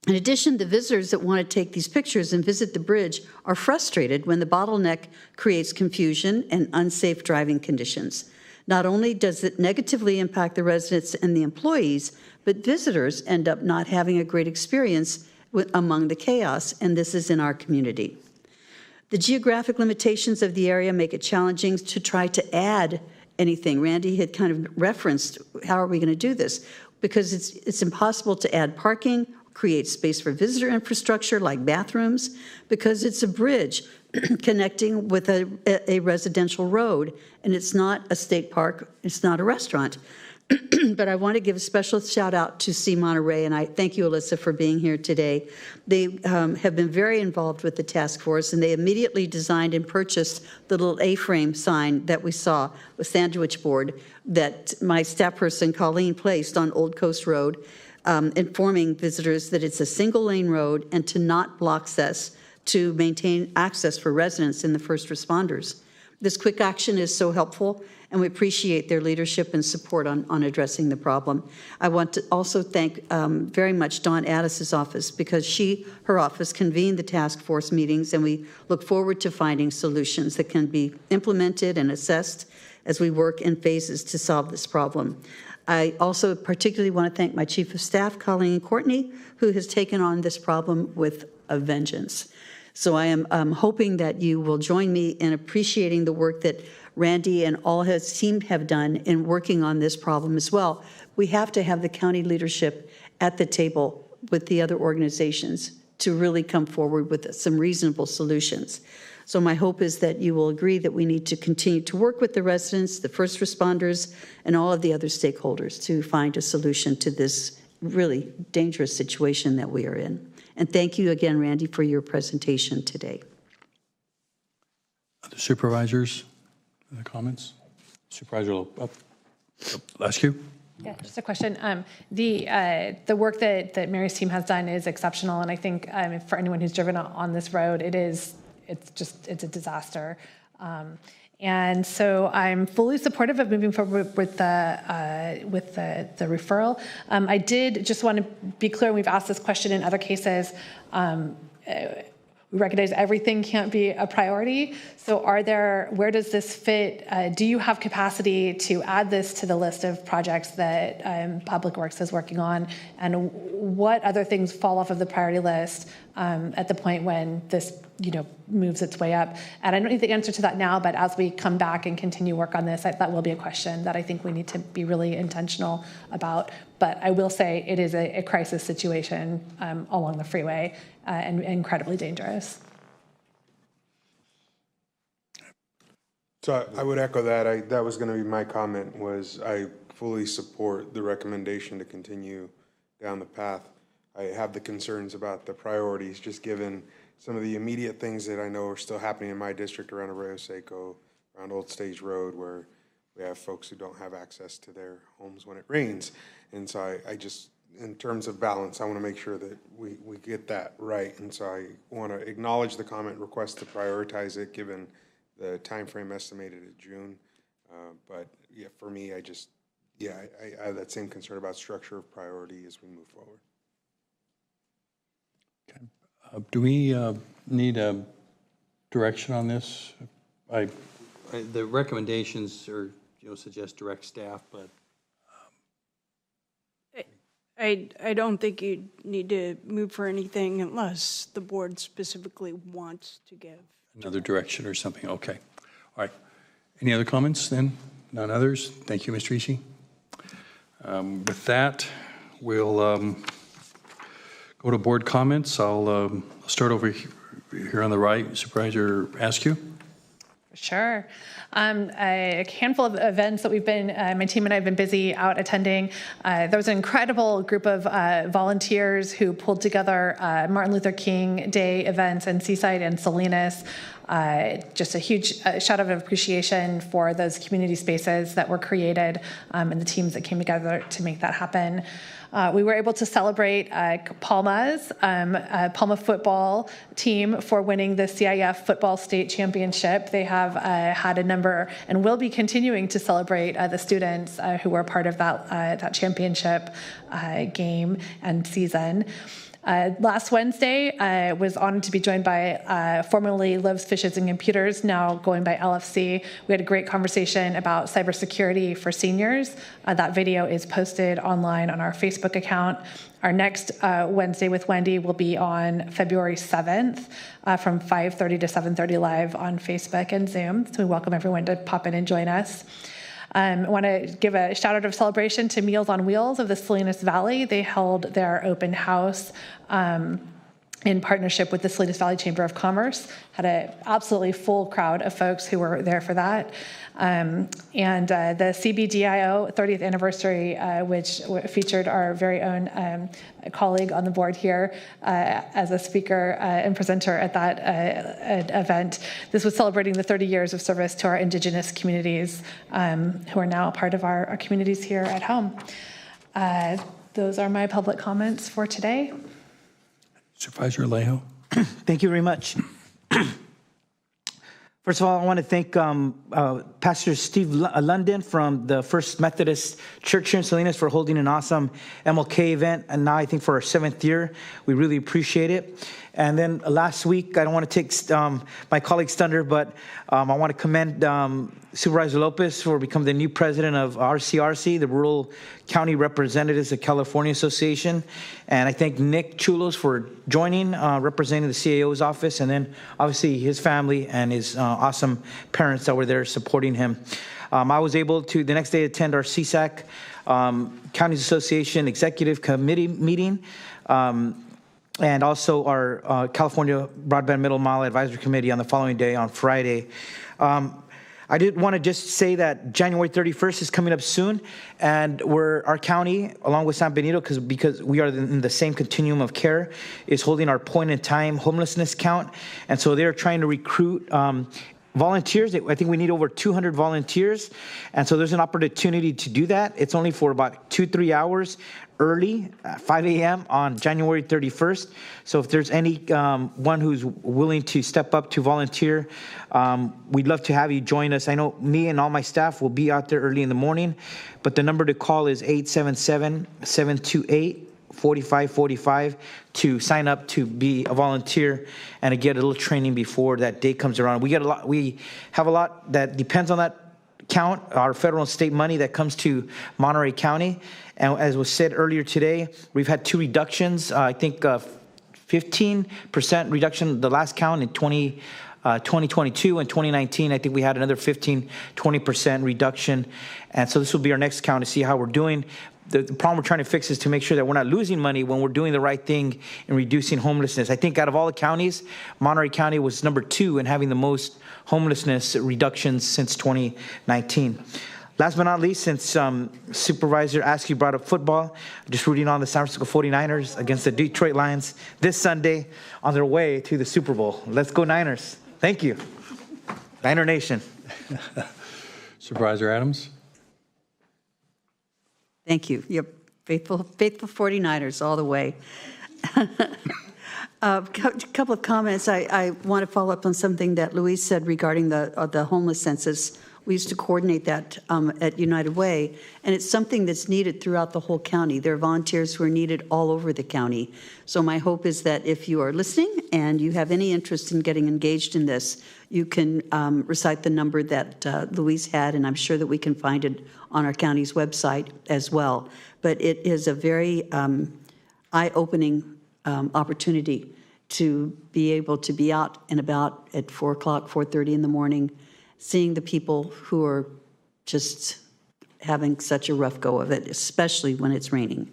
S12: In addition, the visitors that want to take these pictures and visit the bridge are frustrated when the bottleneck creates confusion and unsafe driving conditions. Not only does it negatively impact the residents and the employees, but visitors end up not having a great experience among the chaos, and this is in our community. The geographic limitations of the area make it challenging to try to add anything. Randy had kind of referenced, how are we going to do this? Because it's impossible to add parking, create space for visitor infrastructure like bathrooms, because it's a bridge connecting with a residential road, and it's not a state park, it's not a restaurant. But I want to give a special shout out to C. Monterey, and I thank you, Alyssa, for being here today. They have been very involved with the task force, and they immediately designed and purchased the little A-frame sign that we saw, the sandwich board that my staff person, Colleen, placed on Old Coast Road, informing visitors that it's a single-lane road and to not block access to maintain access for residents and the first responders. This quick action is so helpful, and we appreciate their leadership and support on addressing the problem. I want to also thank very much Dawn Addis's office, because her office convened the task force meetings, and we look forward to finding solutions that can be implemented and assessed as we work in phases to solve this problem. I also particularly want to thank my Chief of Staff, Colleen Courtney, who has taken on this problem with a vengeance. So I am hoping that you will join me in appreciating the work that Randy and all his team have done in working on this problem as well. We have to have the county leadership at the table with the other organizations to really come forward with some reasonable solutions. So my hope is that you will agree that we need to continue to work with the residents, the first responders, and all of the other stakeholders to find a solution to this really dangerous situation that we are in. And thank you again, Randy, for your presentation today.
S3: Other supervisors, other comments? Supervisor Lescu?
S8: Yeah, just a question. The work that Mary's team has done is exceptional, and I think for anyone who's driven on this road, it's a disaster. And so I'm fully supportive of moving forward with the referral. I did just want to be clear, and we've asked this question in other cases. We recognize everything can't be a priority. So where does this fit? Do you have capacity to add this to the list of projects that Public Works is working on? And what other things fall off of the priority list at the point when this moves its way up? And I don't need the answer to that now, but as we come back and continue work on this, that will be a question that I think we need to be really intentional about. But I will say it is a crisis situation along the freeway and incredibly dangerous.
S11: So I would echo that. That was going to be my comment, was I fully support the recommendation to continue down the path. I have the concerns about the priorities, just given some of the immediate things that I know are still happening in my district around Arroyo Seco, around Old Stage Road, where we have folks who don't have access to their homes when it rains. And so I just, in terms of balance, I want to make sure that we get that right. And so I want to acknowledge the comment request to prioritize it, given the time frame estimated at June. But yeah, for me, I have that same concern about structure of priority as we move forward.
S3: Do we need a direction on this? The recommendations are, suggest direct staff, but
S22: I don't think you need to move for anything unless the board specifically wants to give
S3: another direction or something. Okay. All right. Any other comments then? None others? Thank you, Mr. Ishii. With that, we'll go to board comments. I'll start over here on the right. Supervisor Askew.
S8: Sure. A handful of events that my team and I have been busy out attending. There was an incredible group of volunteers who pulled together Martin Luther King Day events in Seaside and Salinas. Just a huge shout out of appreciation for those community spaces that were created and the teams that came together to make that happen. We were able to celebrate Palma's Palma football team for winning the CIF football state championship. They have had a number and will be continuing to celebrate the students who were part of that championship game and season. Last Wednesday, I was honored to be joined by formerly Loves, Fishes, and Computers, now going by LFC. We had a great conversation about cybersecurity for seniors. That video is posted online on our Facebook account. Our next Wednesday with Wendy will be on February 7th from 5:30 to 7:30 live on Facebook and Zoom. So we welcome everyone to pop in and join us. I want to give a shout out of celebration to Meals on Wheels of the Salinas Valley. They held their open house in partnership with the Salinas Valley Chamber of Commerce. Had an absolutely full crowd of folks who were there for that. And the CBDIO 30th anniversary, which featured our very own colleague on the board here as a speaker and presenter at that event. This was celebrating the 30 years of service to our Indigenous communities who are now a part of our communities here at home. Those are my public comments for today.
S3: Supervisor Alejo.
S7: Thank you very much. First of all, I want to thank Pastor Steve London from the First Methodist Church here in Salinas for holding an awesome MLK event, and now I think for our 7th year. We really appreciate it. And then last week, I don't want to take my colleague's thunder, but I want to commend Supervisor Lopez for becoming the new president of RCRC, the Rural County Representatives of California Association. And I thank Nick Chulos for joining, representing the CAO's office, and then obviously his family and his awesome parents that were there supporting him. I was able to, the next day, attend our CSAC Counties Association Executive Committee meeting. And also our California Broadband Middle Mile Advisory Committee on the following day, on Friday. I did want to just say that January 31st is coming up soon, and our county, along with San Benito, because we are in the same continuum of care, is holding our point-in-time homelessness count. And so they're trying to recruit volunteers. I think we need over 200 volunteers. And so there's an opportunity to do that. It's only for about 2-3 hours early, 5 a.m. on January 31st. So if there's any one who's willing to step up to volunteer, we'd love to have you join us. I know me and all my staff will be out there early in the morning, but the number to call is 877-728-4545 to sign up to be a volunteer and to get a little training before that day comes around. We have a lot that depends on that count, our federal and state money that comes to Monterey County. And as was said earlier today, we've had 2 reductions. I think 15% reduction the last count in 2022 and 2019. I think we had another 15-20% reduction. And so this will be our next count to see how we're doing. The problem we're trying to fix is to make sure that we're not losing money when we're doing the right thing in reducing homelessness. I think out of all the counties, Monterey County was number 2 in having the most homelessness reductions since 2019. Last but not least, since Supervisor Askew brought up football, just rooting on the San Francisco 49ers against the Detroit Lions this Sunday on their way to the Super Bowl. Let's go Niners. Thank you. Niner Nation.
S3: Supervisor Adams.
S12: Thank you. You're faithful 49ers all the way. A couple of comments. I want to follow up on something that Luis said regarding the homeless census. We used to coordinate that at United Way, and it's something that's needed throughout the whole county. There are volunteers who are needed all over the county. So my hope is that if you are listening and you have any interest in getting engaged in this, you can recite the number that Luis had, and I'm sure that we can find it on our county's website as well. But it is a very eye-opening opportunity to be able to be out and about at 4 o'clock, 4:30 in the morning, seeing the people who are just having such a rough go of it, especially when it's raining.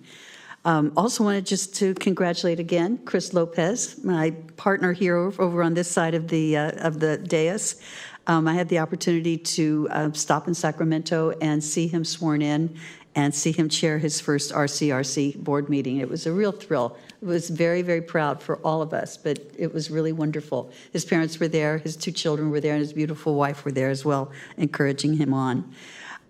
S12: Also wanted just to congratulate again Chris Lopez, my partner here over on this side of the dais. I had the opportunity to stop in Sacramento and see him sworn in and see him chair his first RCRC board meeting. It was a real thrill. It was very, very proud for all of us, but it was really wonderful. His parents were there, his 2 children were there, and his beautiful wife were there as well, encouraging him on.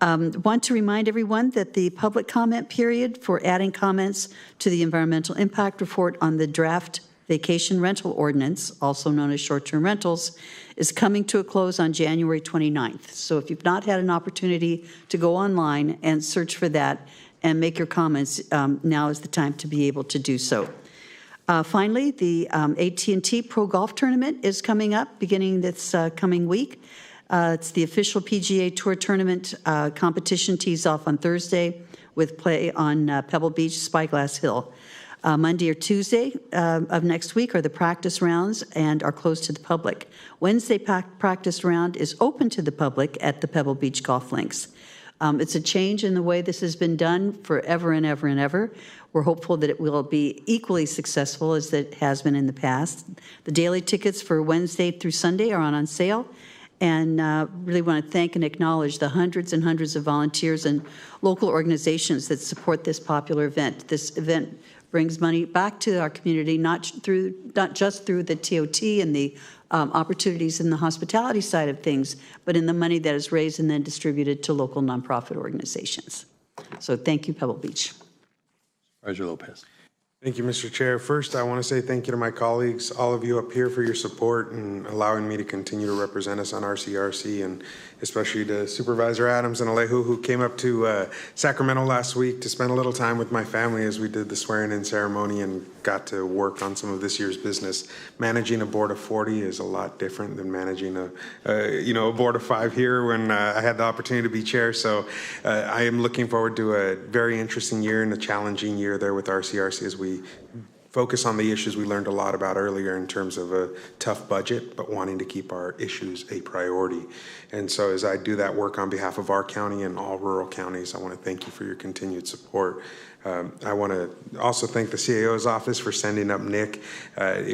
S12: Want to remind everyone that the public comment period for adding comments to the environmental impact report on the draft vacation rental ordinance, also known as short-term rentals, is coming to a close on January 29th. So if you've not had an opportunity to go online and search for that and make your comments, now is the time to be able to do so. Finally, the AT&T Pro Golf Tournament is coming up beginning this coming week. It's the official PGA Tour Tournament competition tees off on Thursday with play on Pebble Beach, Spyglass Hill. Monday or Tuesday of next week are the practice rounds and are closed to the public. Wednesday practice round is open to the public at the Pebble Beach Golf Links. It's a change in the way this has been done forever and ever and ever. We're hopeful that it will be equally successful as it has been in the past. The daily tickets for Wednesday through Sunday are on sale. And really want to thank and acknowledge the hundreds and hundreds of volunteers and local organizations that support this popular event. This event brings money back to our community, not just through the TOT and the opportunities in the hospitality side of things, but in the money that is raised and then distributed to local nonprofit organizations. So thank you, Pebble Beach.
S3: Supervisor Lopez.
S11: Thank you, Mr. Chair. First, I want to say thank you to my colleagues, all of you up here, for your support and allowing me to continue to represent us on RCRC, and especially to Supervisor Adams and Alejo, who came up to Sacramento last week to spend a little time with my family as we did the swearing-in ceremony and got to work on some of this year's business. Managing a board of 40 is a lot different than managing a board of 5 here when I had the opportunity to be chair. So I am looking forward to a very interesting year and a challenging year there with RCRC as we focus on the issues we learned a lot about earlier in terms of a tough budget, but wanting to keep our issues a priority. And so as I do that work on behalf of our county and all rural counties, I want to thank you for your continued support. I want to also thank the CAO's office for sending up Nick.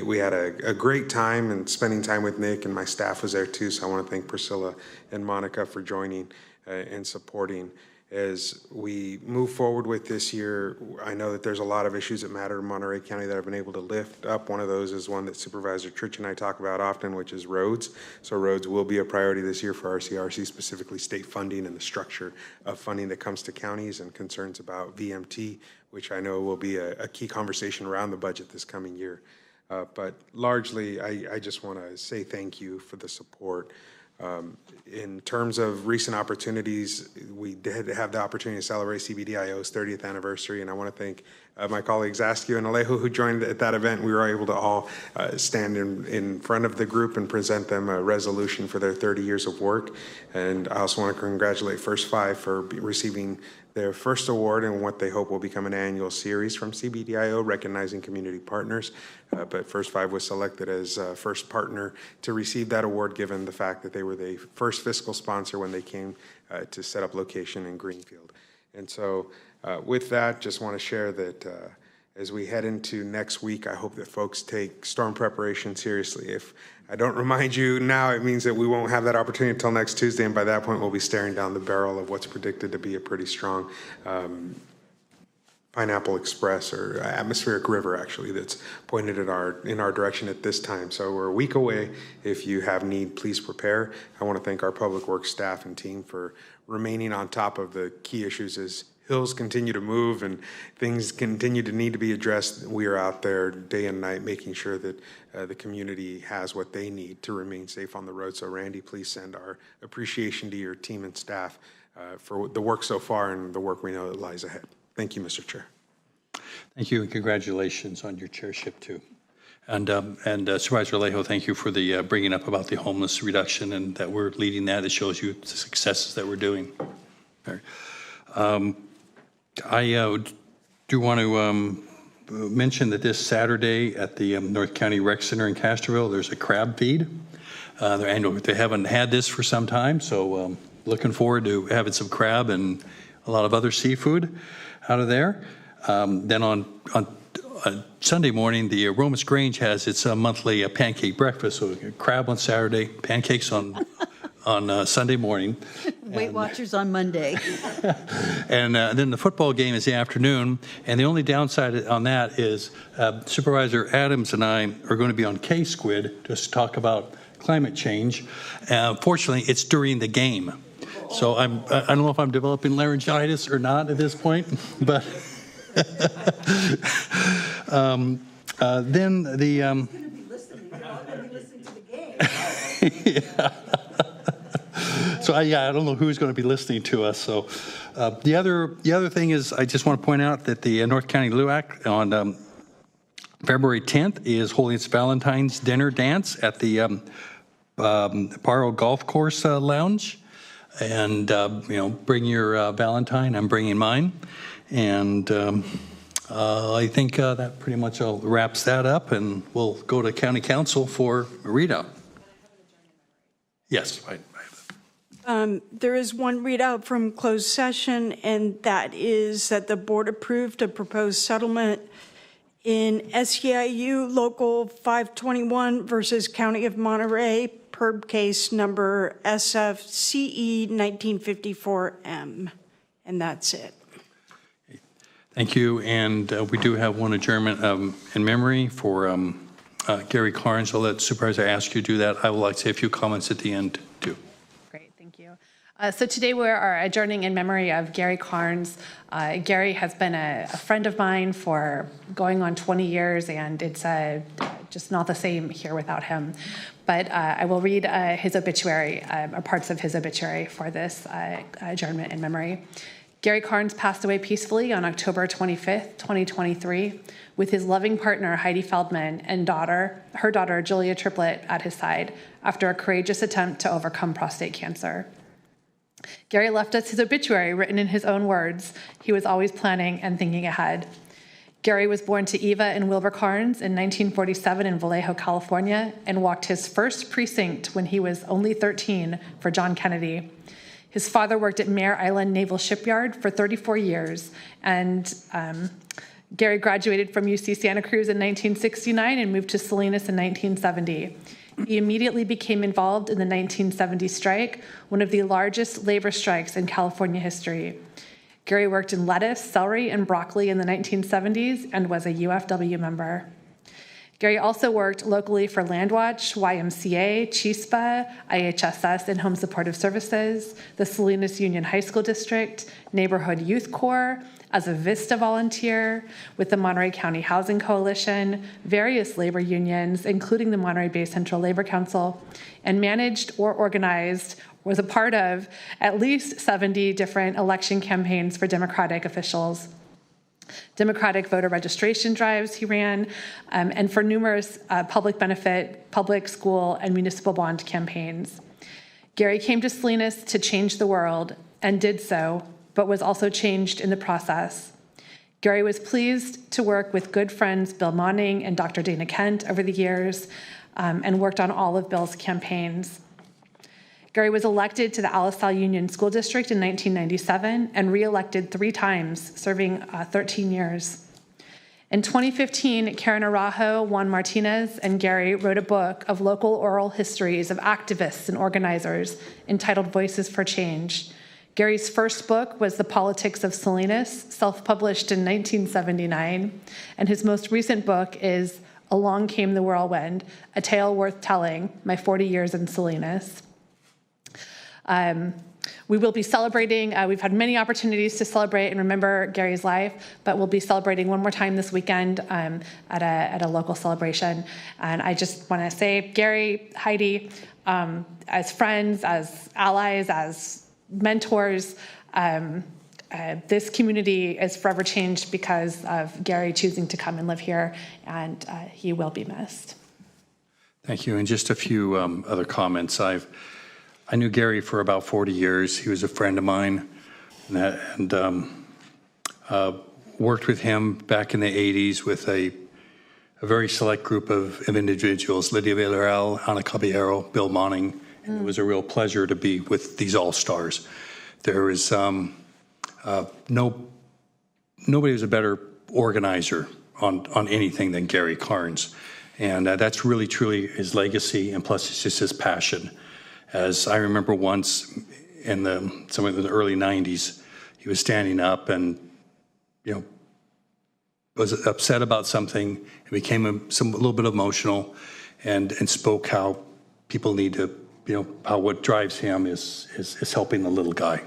S11: We had a great time and spending time with Nick, and my staff was there too. So I want to thank Priscilla and Monica for joining and supporting. as we move forward with this year, I know that there's a lot of issues that matter to Monterey County that I've been able to lift up. One of those is one that Supervisor Church and I talk about often, which is roads. So roads will be a priority this year for RCRC, specifically state funding and the structure of funding that comes to counties, and concerns about VMT, which I know will be a key conversation around the budget this coming year. But largely, I just want to say thank you for the support. In terms of recent opportunities, we did have the opportunity to celebrate CBDIO's 30th anniversary, and I want to thank my colleagues Askew and Alejo who joined at that event. We were able to all stand in front of the group and present them a resolution for their 30 years of work. And I also want to congratulate First Five for receiving their first award in what they hope will become an annual series from CBDIO, recognizing community partners. But First Five was selected as first partner to receive that award, given the fact that they were the first fiscal sponsor when they came to set up location in Greenfield. And so with that, just want to share that as we head into next week, I hope that folks take storm preparation seriously. If I don't remind you now, it means that we won't have that opportunity until next Tuesday, and by that point, we'll be staring down the barrel of what's predicted to be a pretty strong Pineapple Express, or atmospheric river, actually, that's pointed in our direction at this time. So we're a week away. If you have need, please prepare. I want to thank our public works staff and team for remaining on top of the key issues as hills continue to move and things continue to need to be addressed. We are out there day and night making sure that the community has what they need to remain safe on the road. So Randy, please send our appreciation to your team and staff for the work so far and the work we know that lies ahead. Thank you, Mr. Chair.
S3: Thank you, and congratulations on your chairship too. And Supervisor Alejo, thank you for the bringing up about the homeless reduction, and that we're leading that. It shows you the successes that we're doing. I do want to mention that this Saturday at the North County Rec Center in Castroville, there's a crab feed. They haven't had this for some time, so looking forward to having some crab and a lot of other seafood out of there. Then on Sunday morning, the Romas Grange has its monthly pancake breakfast. So crab on Saturday, pancakes on Sunday morning.
S14: Weight Watchers on Monday.
S3: And then the football game is the afternoon. And the only downside on that is Supervisor Adams and I are going to be on K-Squid just to talk about climate change. Fortunately, it's during the game. So I don't know if I'm developing laryngitis or not at this point, but then the yeah. So I don't know who's going to be listening to us. So the other thing is, I just want to point out that the North County LUAC on February 10th is holding its Valentine's dinner dance at the Paro Golf Course Lounge. And, bring your Valentine. I'm bringing mine. And I think that pretty much wraps that up, and we'll go to County Council for a readout. Yes.
S22: There is one readout from closed session, and that is that the board approved a proposed settlement in SEIU Local 521 versus County of Monterey, PERB case number SFCE 1954M. And that's it.
S3: Thank you. And we do have one adjournment in memory for Gary Carnes. I'll let Supervisor ask you to do that. I would like to say a few comments at the end, too.
S5: Great, thank you. So today we are adjourning in memory of Gary Carnes. Gary has been a friend of mine for going on 20 years, and it's just not the same here without him. But I will read his obituary, or parts of his obituary for this adjournment in memory. Gary Carnes passed away peacefully on October 25th, 2023, with his loving partner, Heidi Feldman, and her daughter, Julia Triplett, at his side after a courageous attempt to overcome prostate cancer. Gary left us his obituary written in his own words. He was always planning and thinking ahead. Gary was born to Eva and Wilbur Carnes in 1947 in Vallejo, California, and walked his first precinct when he was only 13 for John Kennedy. His father worked at Mare Island Naval Shipyard for 34 years, and Gary graduated from UC Santa Cruz in 1969 and moved to Salinas in 1970. He immediately became involved in the 1970 strike, one of the largest labor strikes in California history. Gary worked in lettuce, celery, and broccoli in the 1970s and was a UFW member. Gary also worked locally for Landwatch, YMCA, CHISPA, IHSS, and Home Supportive Services, the Salinas Union High School District, Neighborhood Youth Corps, as a VISTA volunteer with the Monterey County Housing Coalition, various labor unions, including the Monterey Bay Central Labor Council, and managed or organized, was a part of at least 70 different election campaigns for Democratic officials. Democratic voter registration drives he ran, and for numerous public benefit, public school, and municipal bond campaigns. Gary came to Salinas to change the world, and did so, but was also changed in the process. Gary was pleased to work with good friends Bill Monning and Dr. Dana Kent over the years, and worked on all of Bill's campaigns. Gary was elected to the Alisal Union School District in 1997 and re-elected 3 times, serving 13 years. In 2015, Karen Araujo, Juan Martinez, and Gary wrote a book of local oral histories of activists and organizers entitled Voices for Change. Gary's first book was The Politics of Salinas, self-published in 1979, and his most recent book is Along Came the Whirlwind, A Tale Worth Telling, My 40 Years in Salinas. We will be celebrating, we've had many opportunities to celebrate and remember Gary's life, but we'll be celebrating one more time this weekend at a local celebration. And I just want to say, Gary, Heidi, as friends, as allies, as mentors, this community is forever changed because of Gary choosing to come and live here, and he will be missed.
S3: Thank you. And just a few other comments. I knew Gary for about 40 years. He was a friend of mine, and worked with him back in the 80s with a very select group of individuals, Lydia Villarreal, Ana Caballero, Bill Monning, and it was a real pleasure to be with these all-stars. There was nobody was a better organizer on anything than Gary Carnes, and that's really, truly his legacy, and plus it's just his passion. As I remember once in some of the early 90s, he was standing up and, was upset about something. It became a little bit emotional and spoke how people need to, how what drives him is helping the little guy.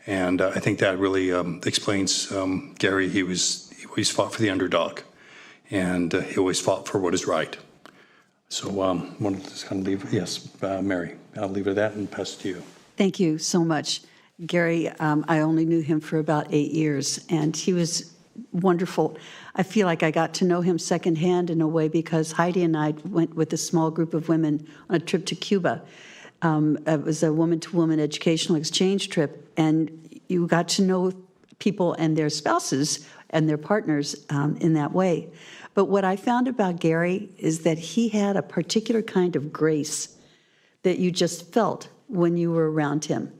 S3: And I think that really explains Gary. He always fought for the underdog, and he always fought for what is right. So wanted to just kind of leave, yes, Mary, I'll leave it at that and pass it to you.
S12: Thank you so much. Gary, I only knew him for about 8 years, and he was wonderful. I feel like I got to know him secondhand in a way because Heidi and I went with a small group of women on a trip to Cuba. It was a woman-to-woman educational exchange trip, and you got to know people and their spouses and their partners in that way. But what I found about Gary is that he had a particular kind of grace that you just felt when you were around him.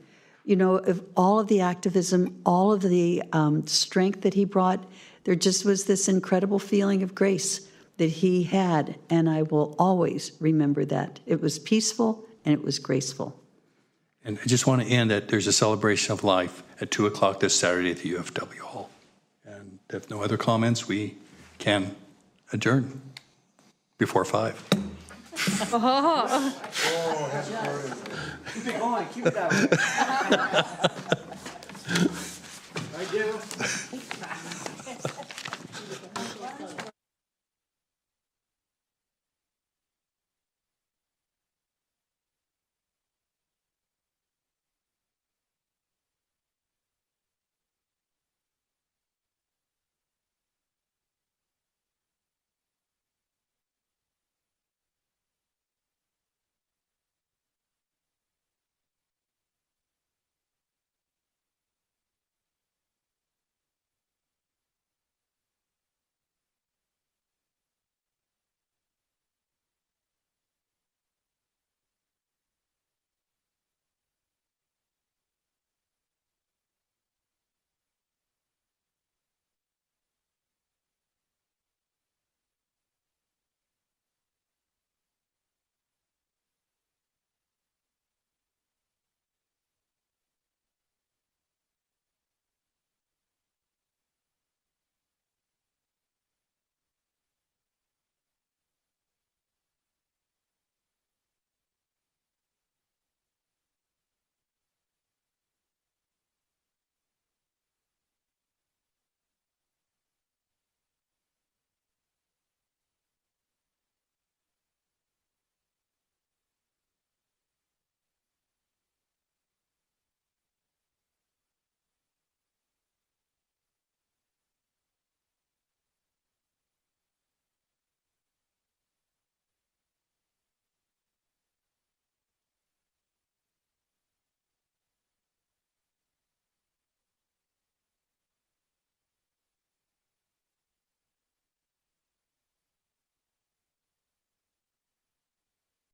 S12: Of all of the activism, all of the strength that he brought, there just was this incredible feeling of grace that he had, and I will always remember that. It was peaceful and it was graceful.
S3: And I just want to end that there's a celebration of life at 2 o'clock this Saturday at the UFW Hall. And if no other comments, we can adjourn before 5.
S12: Keep it going. Keep it that way. Thank you.